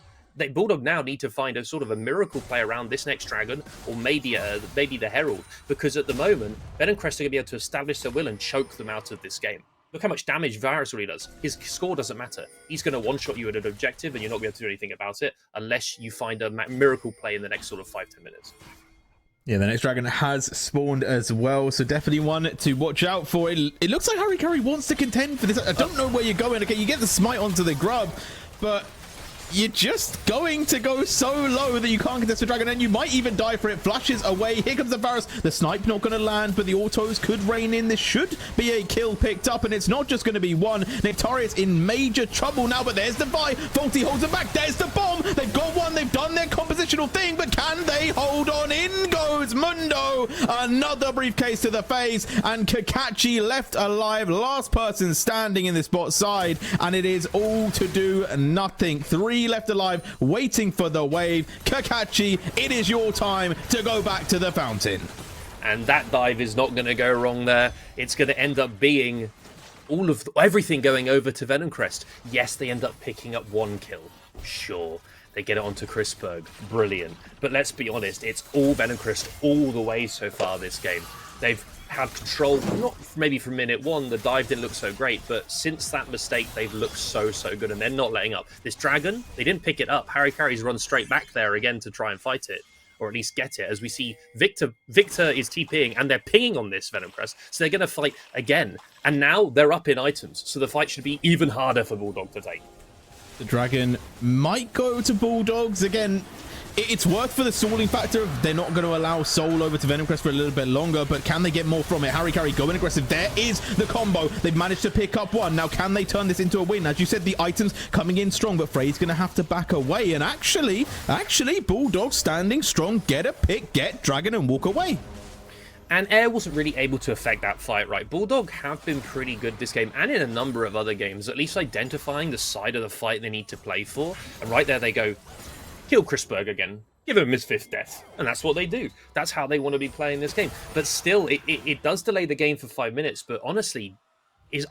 Bulldog now need to find a sort of a miracle play around this next dragon, or maybe the Herald, because at the moment, Venomcrest are going to be able to establish their will and choke them out of this game. Look how much damage Varus really does. His score doesn't matter. He's going to one-shot you at an objective, and you're not going to be able to do anything about it unless you find a miracle play in the next sort of 5-10 minutes. Yeah, the next dragon has spawned as well, so definitely one to watch out for. It looks like Harry Carey wants to contend for this. I don't know where you're going. Okay, you get the smite onto the grub, but you're just going to go so low that you can't contest the dragon, and you might even die for it. Flashes away. Here comes the Varus. The snipe not going to land, but the autos could rain in. This should be a kill picked up, and it's not just going to be one. Nectarius in major trouble now, but there's the Vi. Faulty holds him back. There's the bomb. They've got one. They've done their compositional thing, but can they hold on? In goes Mundo. Another briefcase to the face, and Kakashi left alive. Last person standing in this bot side, and it is all to do nothing. 3 left alive, waiting for the wave. Kakashi, it is your time to go back to the fountain. And that dive is not going to go wrong there. It's going to end up being everything going over to Venomcrest. Yes, they end up picking up 1 kill. Sure. They get it onto Chrisberg. Brilliant. But let's be honest, it's all Venomcrest all the way so far this game. They've had control, not maybe from minute 1, the dive didn't look so great, but since that mistake, they've looked so good, and they're not letting up. This dragon, they didn't pick it up. Harry Carey's run straight back there again to try and fight it, or at least get it, as we see Victor is TPing, and they're pinging on this Venomcrest, so they're going to fight again. And now they're up in items, so the fight should be even harder for Bulldog to take. The dragon might go to Bulldogs again. It's worth for the stalling factor. They're not going to allow Soul over to Venomcrest for a little bit longer, but can they get more from it? Harry Carey going aggressive. There is the combo. They've managed to pick up 1. Now, can they turn this into a win? As you said, the items coming in strong, but Frey's going to have to back away. And actually, Bulldog standing strong. Get a pick, get dragon, and walk away. And Air wasn't really able to affect that fight, right? Bulldog have been pretty good this game, and in a number of other games, at least identifying the side of the fight they need to play for. And right there they go, kill Chrisberg again, give him his 5th death. And that's what they do. That's how they want to be playing this game. But still, it does delay the game for 5 minutes. But honestly,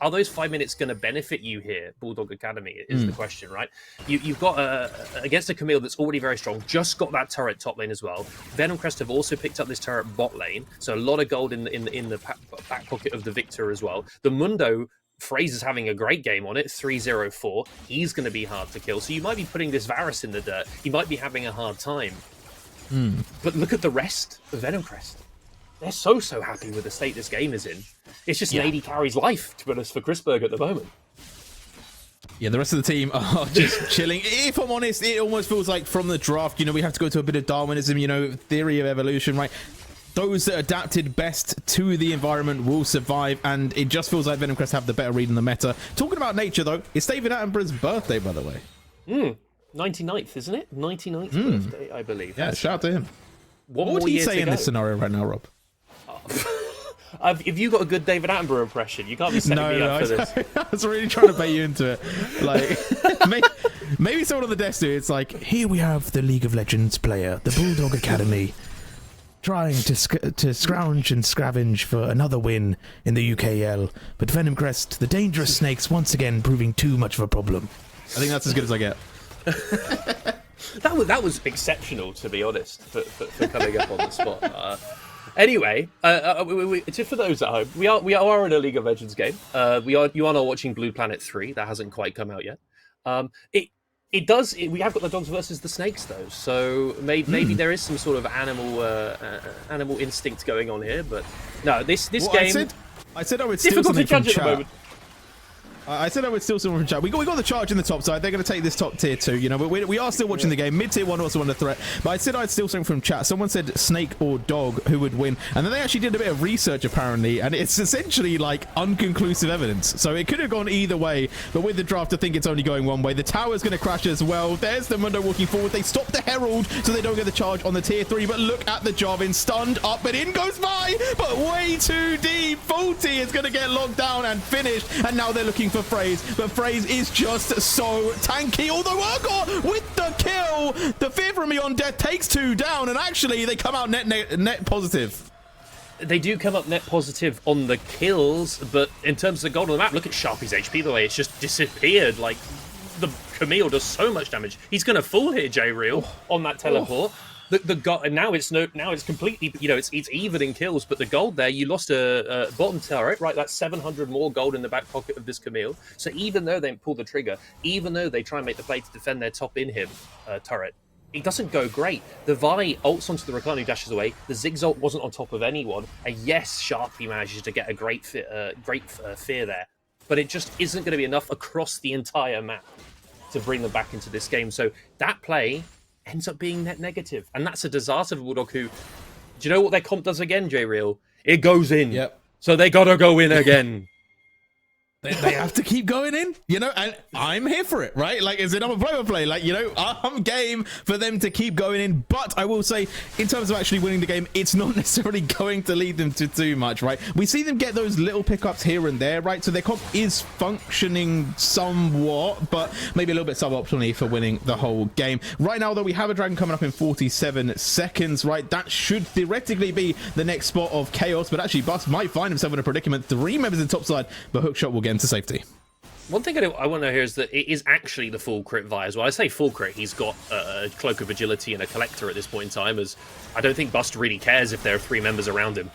are those 5 minutes going to benefit you here, Bulldog Academy, is the question, right? You've got, against a Camille that's already very strong, just got that turret top lane as well. Venomcrest have also picked up this turret bot lane, so a lot of gold in the back pocket of the Victor as well. The Mundo, Fraser's having a great game on it, 3-0-4. He's going to be hard to kill. So you might be putting this Varus in the dirt. He might be having a hard time. But look at the rest of Venomcrest. they're so happy with the state this game is in. It's just an AD carry's life, to be honest, for Chrisberg at the moment. Yeah, the rest of the team are just chilling. If I'm honest, it almost feels like from the draft, you know, we have to go to a bit of Darwinism, you know, theory of evolution, right? Those that adapted best to the environment will survive, and it just feels like Venomcrest have the better read in the meta. Talking about nature, though, it's David Attenborough's birthday, by the way. 99th, isn't it? 99th birthday, I believe. Yeah, shout out to him. What would he say in this scenario right now, Rob? If you got a good David Attenborough impression, you can't be setting me up for this. I was really trying to bait you into it. Like, maybe someone on the desk do. It's like, here we have the League of Legends player, the Bulldog Academy, trying to scrounge and scavenge for another win in the UKL. But Venomcrest, the dangerous snakes, once again proving too much of a problem. I think that's as good as I get. That was exceptional, to be honest, for coming up on the spot. Anyway, for those at home, we are in a League of Legends game. You are not watching Blue Planet 3. That hasn't quite come out yet. We have got the dogs versus the snakes though, so maybe there is some sort of animal instinct going on here. But no, this game. I said I would steal something from chat. I said I would steal someone from chat. We got the charge in the top side. They're going to take this top tier 2, you know, but we are still watching the game. Mid tier 1 also under threat. But I said I'd steal something from chat. Someone said snake or dog, who would win? And then they actually did a bit of research apparently, and it's essentially like unconclusive evidence. So it could have gone either way, but with the draft I think it's only going one way. The tower's going to crash as well. There's the Mundo walking forward. They stop the Herald so they don't get the charge on the tier 3, but look at the Jarvan stunned up, but in goes Vi, but way too deep. Faulty is going to get locked down and finished, and now they're looking for Phrase, but Phrase is just so tanky, although Urgot with the kill. The fear from Beyond Death takes 2 down, and actually they come out net positive. They do come up net positive on the kills, but in terms of the gold on the map, look at Sharpie's HP, the way it's just disappeared. Like, the Camille does so much damage. He's going to fall here, J-Real, on that teleport. And now it's completely, you know, it's even in kills, but the gold there, you lost a bottom turret, right? That's 700 more gold in the back pocket of this Camille. So even though they pull the trigger, even though they try and make the play to defend their top in him turret, it doesn't go great. The Vi ults onto the Rakan who dashes away. The Ziggs ult wasn't on top of anyone. And yes, Sharpie manages to get a great fear there. But it just isn't going to be enough across the entire map to bring them back into this game. So that play ends up being net negative. And that's a disaster for Bulldog, who... Do you know what their comp does again, J-Real? It goes in. Yep. So they gotta go in again. They have to keep going in, you know, and I'm here for it, right? Like, is it I'm a play? Like, you know, I'm game for them to keep going in. But I will say, in terms of actually winning the game, it's not necessarily going to lead them to too much, right? We see them get those little pickups here and there, right? So their comp is functioning somewhat, but maybe a little bit suboptimally for winning the whole game. Right now, though, we have a dragon coming up in 47 seconds, right? That should theoretically be the next spot of chaos, but actually Bust might find himself in a predicament. 3 members in the top side, but Hookshot will get into safety. One thing I want to hear is that it is actually the full crit Vi as well. I say full crit, he's got a Cloak of Agility and a Collector at this point in time, as I don't think Bust really cares if there are 3 members around him.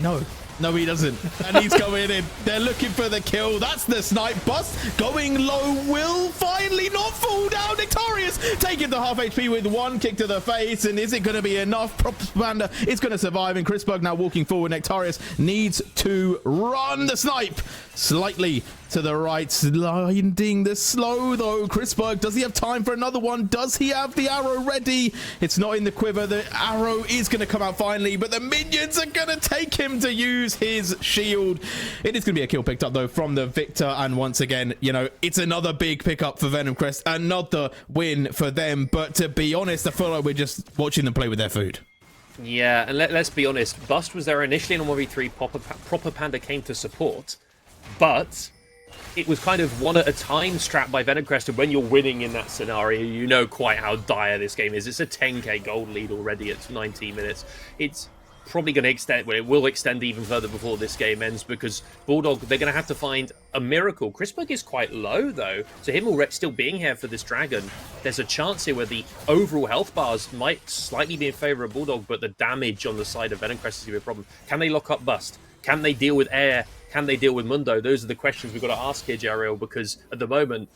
No, he doesn't. And he's going in. They're looking for the kill. That's the snipe. Bust going low will finally not fall down. Nectarius taking the half HP with 1 kick to the face. And is it going to be enough? Propaganda is going to survive. And Chrisberg now walking forward. Nectarius needs to run. The snipe slightly to the right, sliding the slow though. Chrisberg, does he have time for another one? Does he have the arrow ready? It's not in the quiver. The arrow is going to come out finally, but the minions are going to take him to use his shield. It is going to be a kill picked up though from the Victor, and once again, you know, it's another big pickup for Venomcrest, another win for them. But to be honest, I feel like we're just watching them play with their food. Yeah, and let's be honest, Bust was there initially in 1v3, Proper Panda came to support, but it was kind of one at a time strat by Venomcrest, and when you're winning in that scenario, you know quite how dire this game is. It's a 10k gold lead already at 19 minutes. It's probably going to extend, well, it will extend even further before this game ends, because Bulldog, they're going to have to find a miracle. Chrisberg is quite low, though, so him already still being here for this dragon, there's a chance here where the overall health bars might slightly be in favor of Bulldog, but the damage on the side of Venomcrest is going to be a problem. Can they lock up Bust? Can they deal with air? Can they deal with Mundo? Those are the questions we've got to ask here, Jariel, because at the moment,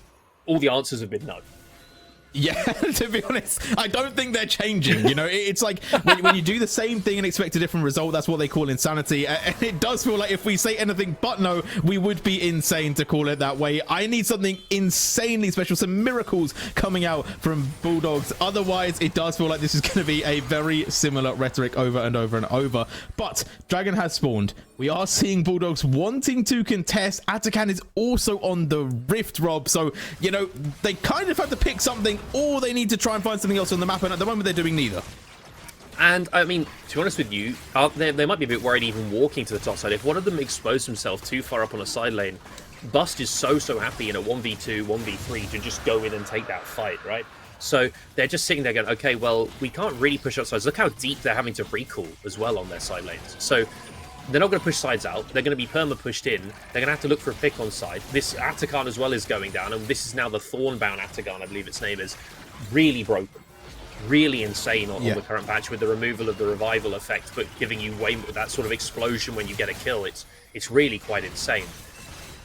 all the answers have been no. Yeah, to be honest, I don't think they're changing. You know, it's like when you do the same thing and expect a different result, that's what they call insanity. And it does feel like if we say anything but no, we would be insane to call it that way. I need something insanely special, some miracles coming out from Bulldogs. Otherwise, it does feel like this is going to be a very similar rhetoric over and over and over. But Dragon has spawned. We are seeing Bulldogs wanting to contest. Atakan is also on the Rift, Rob. So, you know, they kind of have to pick something, or they need to try and find something else on the map. And at the moment, they're doing neither. And, I mean, to be honest with you, they might be a bit worried even walking to the top side. If one of them exposed himself too far up on a side lane, Bust is so happy in a 1v2, 1v3 to just go in and take that fight, right? So they're just sitting there going, okay, well, we can't really push up sides. Look how deep they're having to recall as well on their side lanes. So they're not going to push sides out. They're going to be perma-pushed in. They're going to have to look for a pick on side. This Atakan as well is going down, and this is now the Thornbound Atakan, I believe its name is. Really broken. Really insane on the current patch with the removal of the revival effect, but giving you way more, that sort of explosion when you get a kill. It's really quite insane.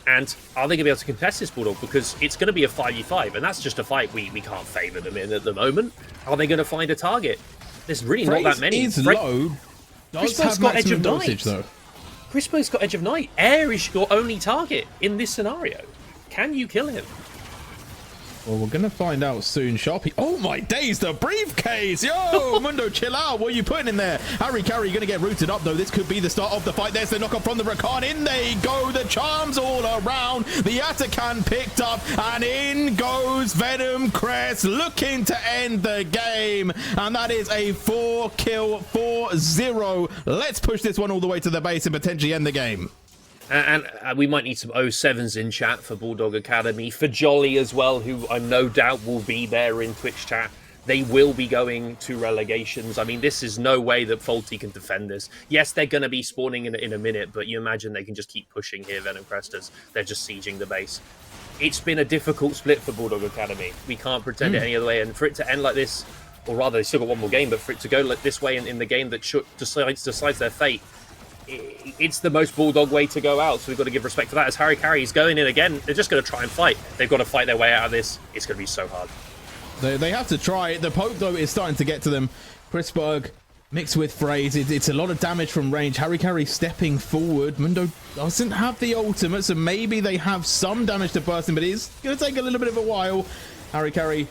And are they going to be able to contest this Bulldog? Because it's going to be a 5v5, and that's just a fight we can't favour them in at the moment. Are they going to find a target? There's really not that many. Is low. Crispbo's got Edge of Night. Crispbo's got Edge of Night. Air is your only target in this scenario. Can you kill him? Well, we're going to find out soon. Sharpie. Oh, my days, the briefcase. Yo, Mundo, chill out. What are you putting in there? Harry Carry going to get rooted up, though. This could be the start of the fight. There's the knockoff from the Rakan. In they go. The charms all around. The Atakan picked up. And in goes Venom Crest, looking to end the game. And that is a 4-kill 4-0. Let's push this one all the way to the base and potentially end the game. And we might need some 07s in chat for Bulldog Academy. For Jolly as well, who I no doubt will be there in Twitch chat. They will be going to relegations. I mean, this is no way that Faulty can defend this. Yes, they're going to be spawning in a minute, but you imagine they can just keep pushing here, Venom Cresters. They're just sieging the base. It's been a difficult split for Bulldog Academy. We can't pretend it any other way. And for it to end like this, or rather, they still got one more game, but for it to go like this way in the game that decides their fate, it's the most Bulldog way to go out, so we've got to give respect to that. As Harry Carry is going in again, they're just going to try and fight. They've got to fight their way out of this. It's going to be so hard. They have to try. The poke, though, is starting to get to them. Chrisberg mixed with Phrase. It's a lot of damage from range. Harry Carry stepping forward. Mundo doesn't have the ultimate, so maybe they have some damage to burst him, but it is going to take a little bit of a while. Harry Carry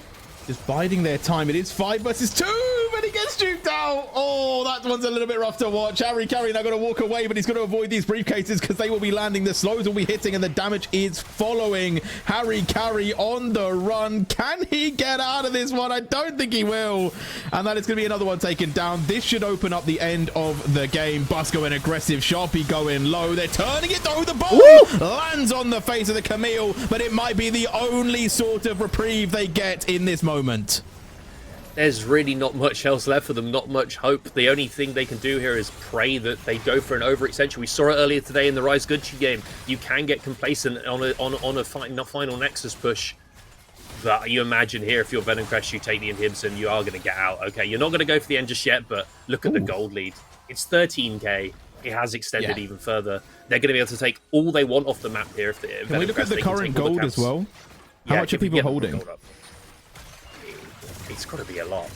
just biding their time. It is 5 versus 2, but he gets juked out. Oh, that one's a little bit rough to watch. Harry Carry now going to walk away, but he's going to avoid these briefcases because they will be landing. The slows will be hitting, and the damage is following. Harry Carry on the run. Can he get out of this one? I don't think he will. And that is going to be another one taken down. This should open up the end of the game. Bus going aggressive. Sharpie going low. They're turning it, though. The ball lands on the face of the Camille, but it might be the only sort of reprieve they get in this moment. There's really not much else left for them, not much hope. The only thing they can do here is pray that they go for an overextension. We saw it earlier today in the Rise Gucci game. You can get complacent on a final Nexus push. But you imagine here, if you're Venom Crest, you take the inhibs and you are going to get out. Okay, you're not going to go for the end just yet, but look at the gold lead. It's 13k. It has extended even further. They're going to be able to take all they want off the map here. If can we look at the current gold as well? How much are people holding? It's got to be a lot.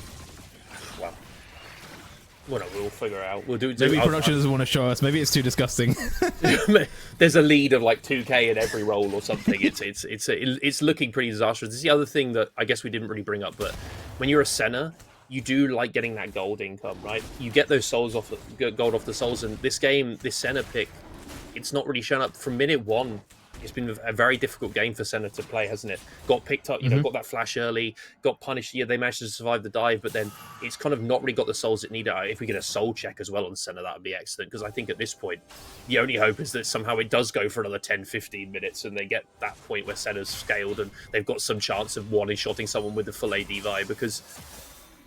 Well, we'll figure it out. We'll do. Maybe production doesn't want to show us. Maybe it's too disgusting. There's a lead of like 2k in every roll or something. It's looking pretty disastrous. This is the other thing that I guess we didn't really bring up, but when you're a Senna, you do like getting that gold income, right? You get those souls off gold off the souls, and this game, this Senna pick, it's not really shown up from minute one. It's been a very difficult game for Senna to play, hasn't it? Got picked up, got that flash early, got punished. Yeah, they managed to survive the dive, but then it's kind of not really got the souls it needed. If we get a soul check as well on Senna, that would be excellent, because I think at this point, the only hope is that somehow it does go for another 10-15 minutes and they get that point where Senna's scaled and they've got some chance of one-shotting someone with the full AD vibe, because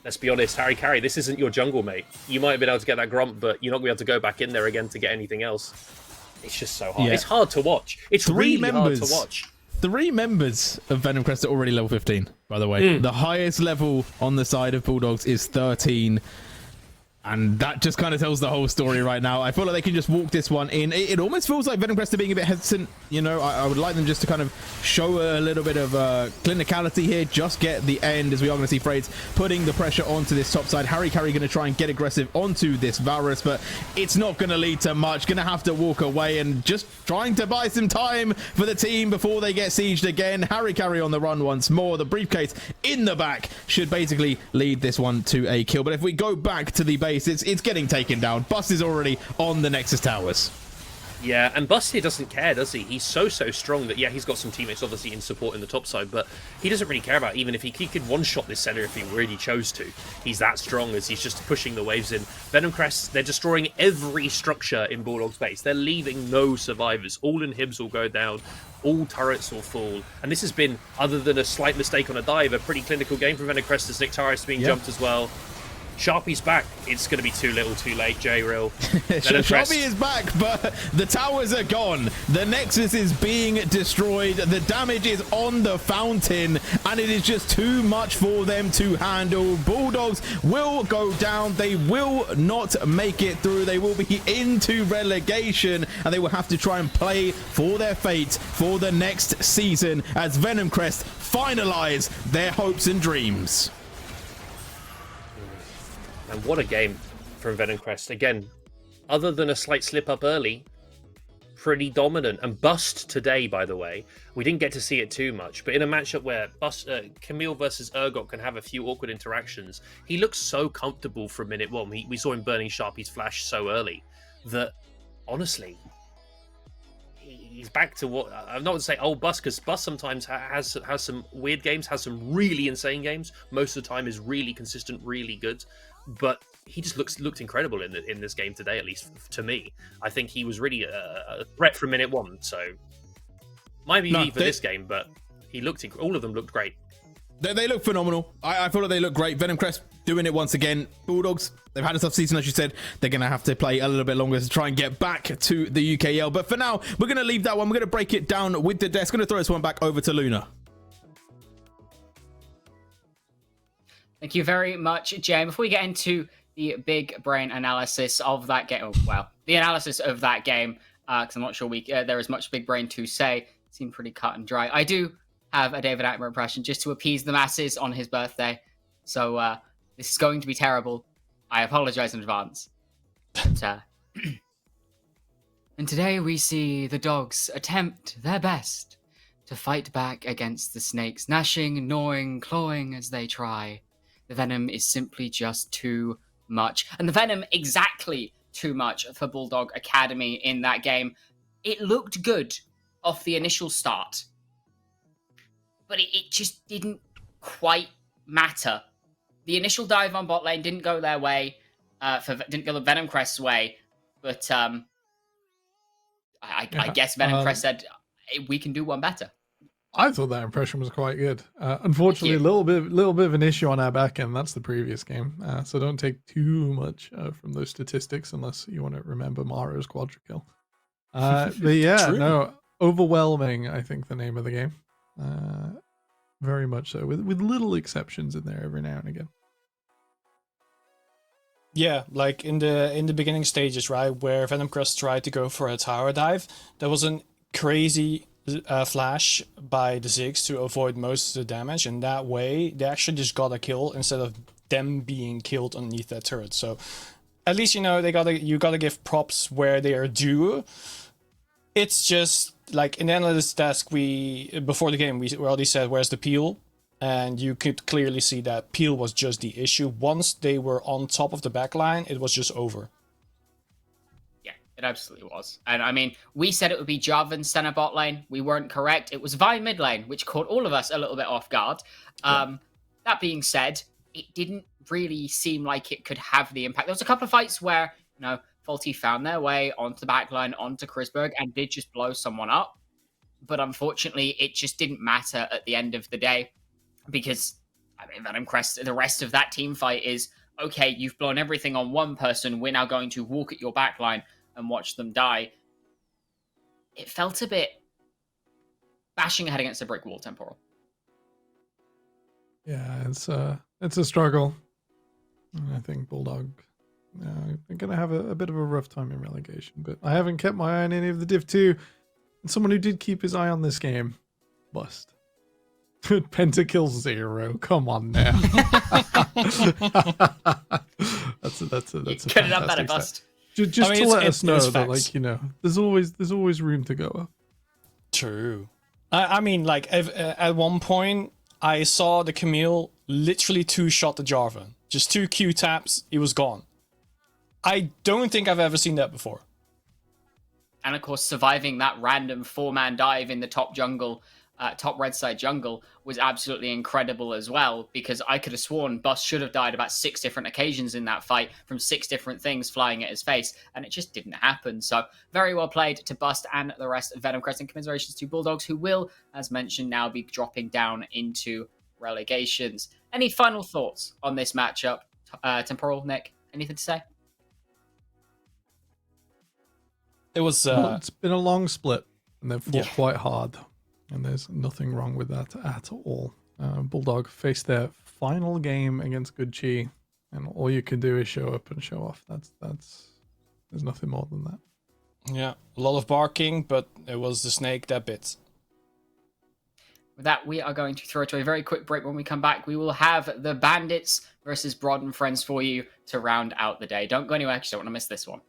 let's be honest, Harry Carry, this isn't your jungle, mate. You might have been able to get that grump, but you're not going to be able to go back in there again to get anything else. It's just so hard. Yeah. It's hard to watch. It's really hard to watch. 3 members of Venom Crest are already level 15, by the way. The highest level on the side of Bulldogs is 13. And that just kind of tells the whole story right now. I feel like they can just walk this one in. It almost feels like Venom Crest are being a bit hesitant. You know, I would like them just to kind of show a little bit of clinicality here. Just get the end, as we are going to see Frades putting the pressure onto this top side. Harry Carry going to try and get aggressive onto this Valorous, but it's not going to lead to much. Going to have to walk away and just trying to buy some time for the team before they get sieged again. Harry Carry on the run once more. The briefcase in the back should basically lead this one to a kill. But if we go back to the base, it's getting taken down. Bust is already on the Nexus towers. Yeah, and Bust here doesn't care, does he? He's so strong that, yeah, he's got some teammates obviously in support in the top side, but he doesn't really care about even if he could one-shot this center if he really chose to. He's that strong as he's just pushing the waves in. Venom Crest, they're destroying every structure in Bulldog's base. They're leaving no survivors. All inhibs will go down. All turrets will fall. And this has been, other than a slight mistake on a dive, a pretty clinical game from Venom Crest as Nictarius being jumped as well. Sharpie's back. It's going to be too little too late, J-Real. Sharpie is back, but the towers are gone. The Nexus is being destroyed. The damage is on the fountain, and it is just too much for them to handle. Bulldogs will go down. They will not make it through. They will be into relegation, and they will have to try and play for their fate for the next season as Venom Crest finalize their hopes and dreams. And what a game from Venom Crest. Again, other than a slight slip up early, pretty dominant. And Bust today, by the way, we didn't get to see it too much, but in a matchup where Camille versus Urgot can have a few awkward interactions, he looks so comfortable from minute one. We saw him burning Sharpie's flash so early that, honestly, he's back to what I'm not going to say old Bust, because Bust sometimes has some weird games, has some really insane games. Most of the time is really consistent, really good. But he just looked incredible in this game today, at least to me. I think he was really a threat from minute one. So might be for this game, but all of them looked great. They look phenomenal. I feel like they look great. Venom Crest doing it once again. Bulldogs, they've had a tough season, as you said. They're going to have to play a little bit longer to try and get back to the UKL. But for now, we're going to leave that one. We're going to break it down with the desk. Going to throw this one back over to Luna. Thank you very much, Jay. Before we get into the big brain analysis of that game, the analysis of that game, because I'm not sure there is much big brain to say. It seemed pretty cut and dry. I do have a David Attenborough impression just to appease the masses on his birthday. So this is going to be terrible. I apologize in advance. But, and today we see the dogs attempt their best to fight back against the snakes, gnashing, gnawing, clawing as they try. The venom is simply just too much. And the venom exactly too much for Bulldog Academy in that game. It looked good off the initial start, but it just didn't quite matter. The initial dive on bot lane didn't go their way, didn't go the Venom Crest's way, but I guess Venom Crest said, we can do one better. I thought that impression was quite good. Unfortunately, a little bit of an issue on our back end. That's the previous game. So don't take too much from those statistics unless you want to remember Maro's quadra kill. But yeah, no, overwhelming, I think the name of the game. Very much so, with little exceptions in there every now and again. Yeah, like in the beginning stages, right, where Venom Crest tried to go for a tower dive, there was a crazy flash by the Ziggs to avoid most of the damage, and that way they actually just got a kill instead of them being killed underneath that turret. So at least, you know, you gotta give props where they are due. It's just like in the analyst desk, before the game we already said where's the peel, and you could clearly see that peel was just the issue. Once they were on top of the backline, it was just over. It absolutely was. And I mean, we said it would be Jarvan center bot lane. We weren't correct. It was Vine mid lane, which caught all of us a little bit off guard. That being said, it didn't really seem like it could have the impact. There was a couple of fights where, you know, Faulty found their way onto the backline, onto Chrisberg, and did just blow someone up. But unfortunately, it just didn't matter at the end of the day. Because, I mean, Venom Crest, the rest of that team fight is, okay, you've blown everything on one person. We're now going to walk at your backline and watch them die. It felt a bit bashing head against a brick wall, Temporal. Yeah, it's a struggle. I think Bulldog they're going to have a bit of a rough time in relegation. But I haven't kept my eye on any of the Div 2. And someone who did keep his eye on this game, Bust. Pentakill 0. Come on now. that's a Couldn't have that a Bust. Just to let us know that, like, you know, there's always room to go up. True. I mean, like, at one point, I saw the Camille literally two-shot the Jarvan. Just 2 Q taps, he was gone. I don't think I've ever seen that before. And of course, surviving that random 4-man dive in the top red side jungle was absolutely incredible as well, because I could have sworn Bust should have died about 6 different occasions in that fight from 6 different things flying at his face, and it just didn't happen. So very well played to Bust and the rest of Venom Crest, and commiserations to Bulldogs, who will, as mentioned, now be dropping down into relegations. Any final thoughts on this matchup? Temporal, Nick, anything to say? It was. Well, it's been a long split, and they've fought quite hard, and there's nothing wrong with that at all. Bulldog faced their final game against Good Chi, and all you can do is show up and show off. That's there's nothing more than that. Yeah, a lot of barking, but it was the snake that bit. With that, we are going to throw to a very quick break. When we come back, we will have the Bandits versus Broad and Friends for you to round out the day. Don't go anywhere, because you don't want to miss this one.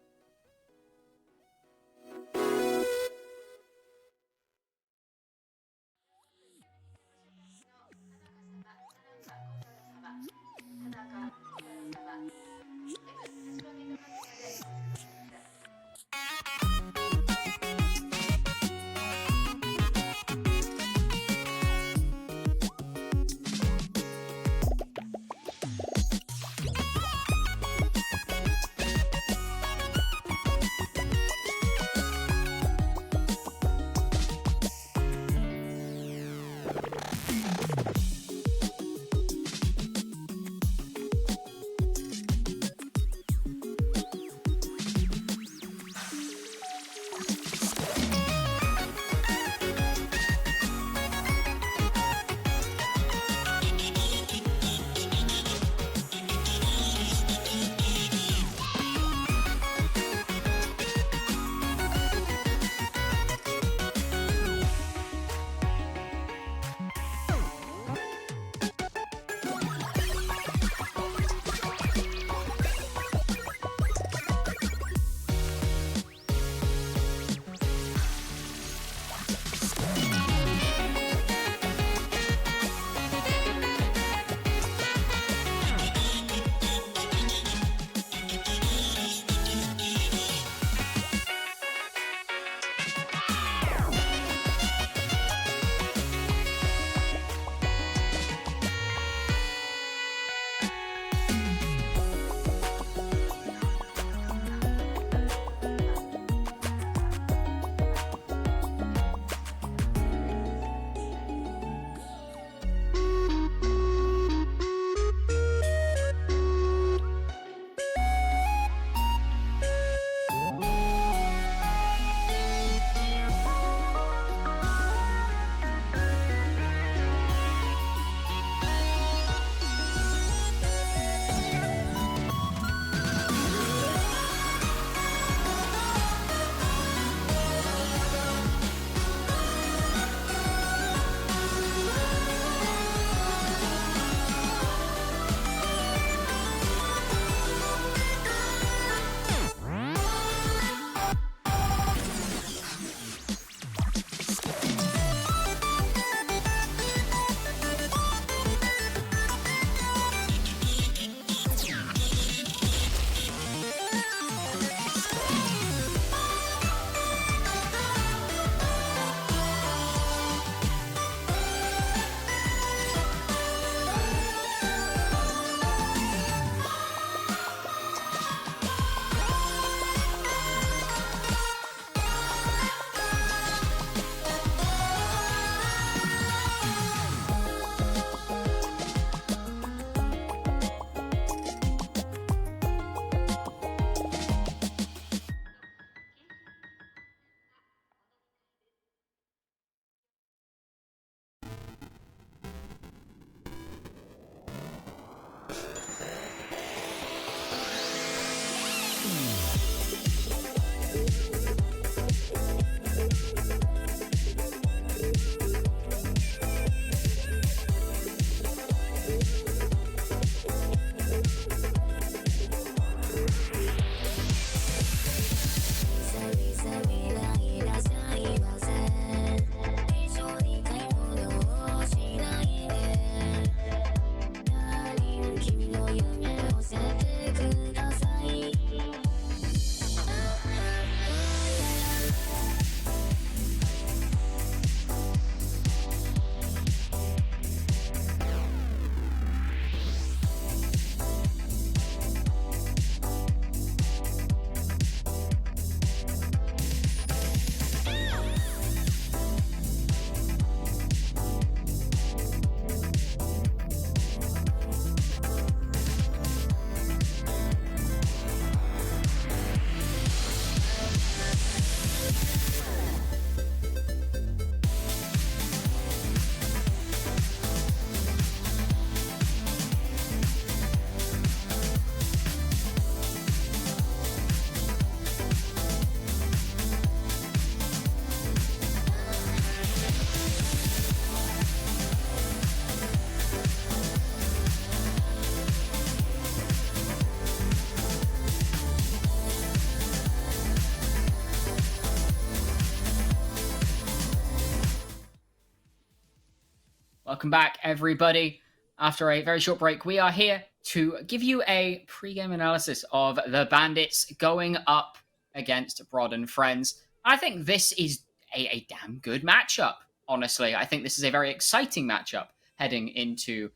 Welcome back, everybody. After a very short break, we are here to give you a pre-game analysis of the Bandits going up against Brod and Friends. I think this is a damn good matchup, honestly. I think this is a very exciting matchup heading into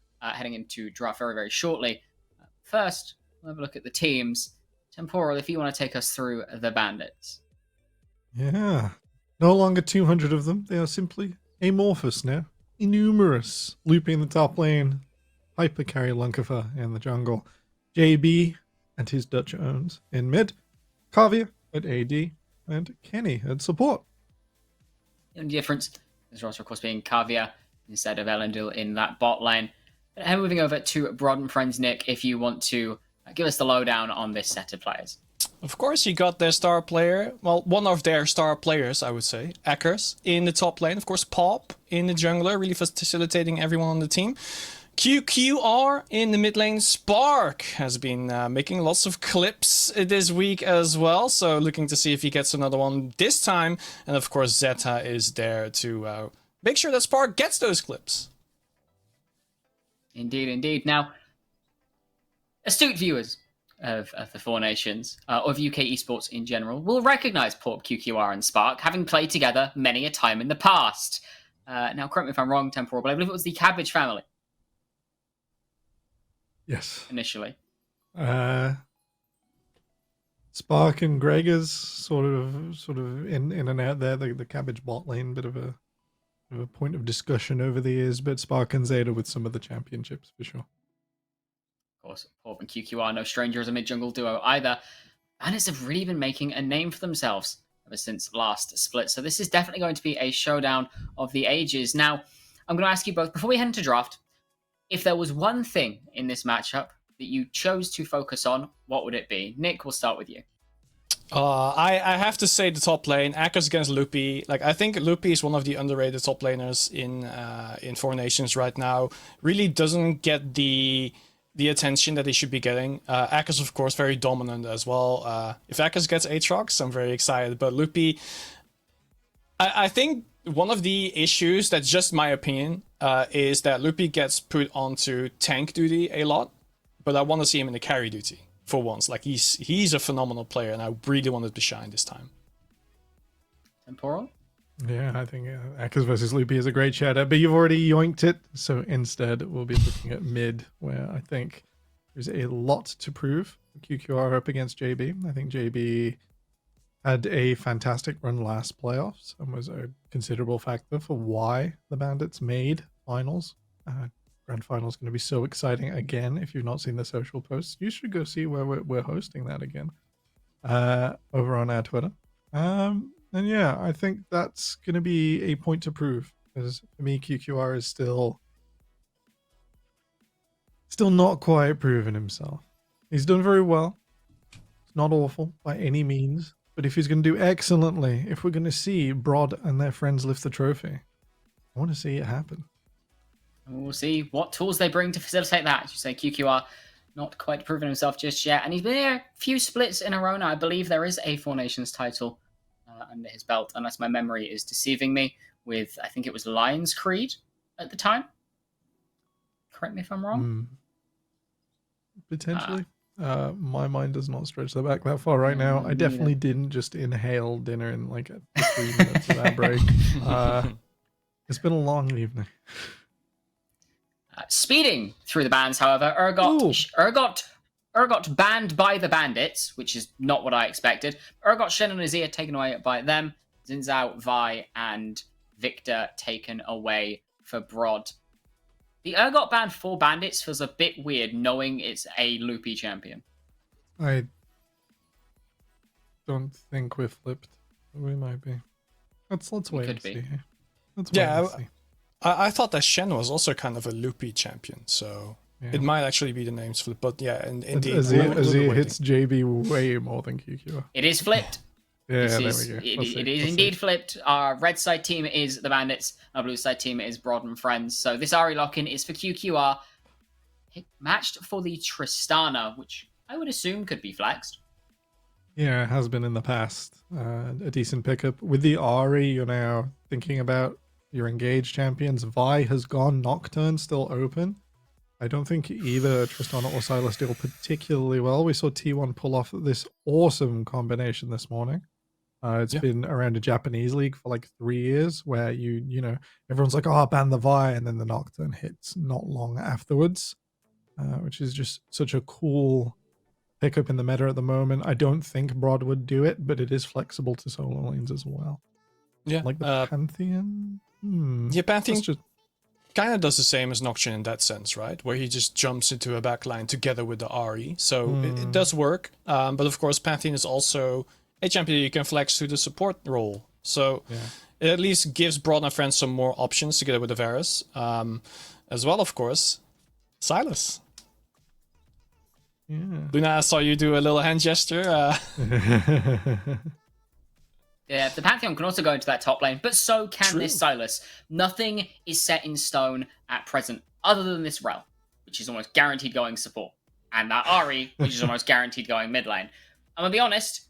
draft very, very shortly. First, we'll have a look at the teams. Temporal, if you want to take us through the Bandits. Yeah. No longer 200 of them. They are simply amorphous now. Innumerous. Loopy in the top lane. Hyper carry Lunkifer in the jungle. JB and his Dutch owns in mid. Kavia at AD. And Kenny at support. The only difference is roster, of course, being Kavia instead of Elendil in that bot lane. But moving over to Brod and Friends, Nick, if you want to give us the lowdown on this set of players. Of course, you got their star player, well, one of their star players, I would say, Akkers, in the top lane. Of course, Pop in the jungler, really facilitating everyone on the team. QQR in the mid lane. Spark has been making lots of clips this week as well, so looking to see if he gets another one this time. And of course, Zeta is there to make sure that Spark gets those clips. Indeed, indeed. Now, astute viewers of the Four Nations, of UK esports in general, will recognise Pop, QQR and Spark, having played together many a time in the past. Now, correct me if I'm wrong, Temporal, but I believe it was the Cabbage family. Yes. Initially. Spark and Gregor's sort of in and out there. The Cabbage bot lane, bit of a point of discussion over the years, but Spark and Zeta with some of the championships for sure. Of course, Pop and QQ are no strangers, a mid-jungle duo either. Bandits have really been making a name for themselves ever since last split, so this is definitely going to be a showdown of the ages. Now, I'm going to ask you both, before we head into draft, if there was one thing in this matchup that you chose to focus on, what would it be? Nick, we'll start with you. I have to say the top lane, Akkers against Loopy. Like, I think Loopy is one of the underrated top laners in Four Nations right now. Really doesn't get the attention that he should be getting. Akkers, of course, very dominant as well. If Akkers gets Aatrox, I'm very excited. But Loopy, I think one of the issues, that's just my opinion, is that Loopy gets put onto tank duty a lot. But I want to see him in the carry duty for once. Like, he's a phenomenal player, and I really wanted to shine this time. Temporal? Yeah, I think Akkers versus Loopy is a great shout out, but you've already yoinked it. So instead, we'll be looking at mid, where I think there's a lot to prove. QQR up against JB. I think JB had a fantastic run last playoffs and was a considerable factor for why the Bandits made finals. Grand final is going to be so exciting again. If you've not seen the social posts, you should go see where we're hosting that again over on our Twitter. And yeah, I think that's going to be a point to prove. Because for me, QQR is still not quite proven himself. He's done very well. It's not awful by any means. But if he's going to do excellently, if we're going to see Brod and their friends lift the trophy, I want to see it happen. We'll see what tools they bring to facilitate that. As you say, QQR not quite proven himself just yet. And he's been here a few splits in a row now. I believe there is a Four Nations title under his belt, unless my memory is deceiving me, with, I think it was Lion's Creed at the time. Correct me if I'm wrong. Potentially. My mind does not stretch back that far right now. I definitely didn't just inhale dinner in like 3 minutes of that break. It's been a long evening. Speeding through the bans, however, Urgot banned by the Bandits, which is not what I expected. Urgot, Shen, and Azir taken away by them. Zinzao, Vi, and Victor taken away for Brod. The Urgot ban for Bandits feels a bit weird, knowing it's a Loopy champion. I don't think we're flipped. We might be. Let's wait and see. Let's wait and see. I thought that Shen was also kind of a Loopy champion, so it might actually be the names flip. But yeah, and indeed, Azir hits JB way more than QQ. It is flipped. Yeah, there we go. It is indeed flipped. Our red side team is the Bandits. Our blue side team is Brod and Friends. So this Ari lock-in is for QQR. Matched for the Tristana, which I would assume could be flexed. Yeah, it has been in the past. A decent pickup. With the Ari, you're now thinking about your engaged champions. Vi has gone, Nocturne still open. I don't think either Tristana or Silas deal particularly well. We saw T1 pull off this awesome combination this morning. It's been around a Japanese league for like 3 years, where you know, everyone's like, oh, ban the Vi, and then the Nocturne hits not long afterwards, which is just such a cool pickup in the meta at the moment. I don't think Broad would do it, but it is flexible to solo lanes as well. Yeah, Like the Pantheon? Yeah, Pantheon Just... kind of does the same as Nocturne in that sense, right? Where he just jumps into a backline together with the RE. So it does work. But of course, Pantheon is also a champion you can flex to the support role. So it at least gives Broad and friends some more options together with the Varus. As well, of course, Silas. Yeah. Luna, I saw you do a little hand gesture. Yeah, the Pantheon can also go into that top lane, but so can True. this Silas. Nothing is set in stone at present, other than this Rel, which is almost guaranteed going support, and that Ahri, which is almost guaranteed going mid lane. I'm gonna be honest,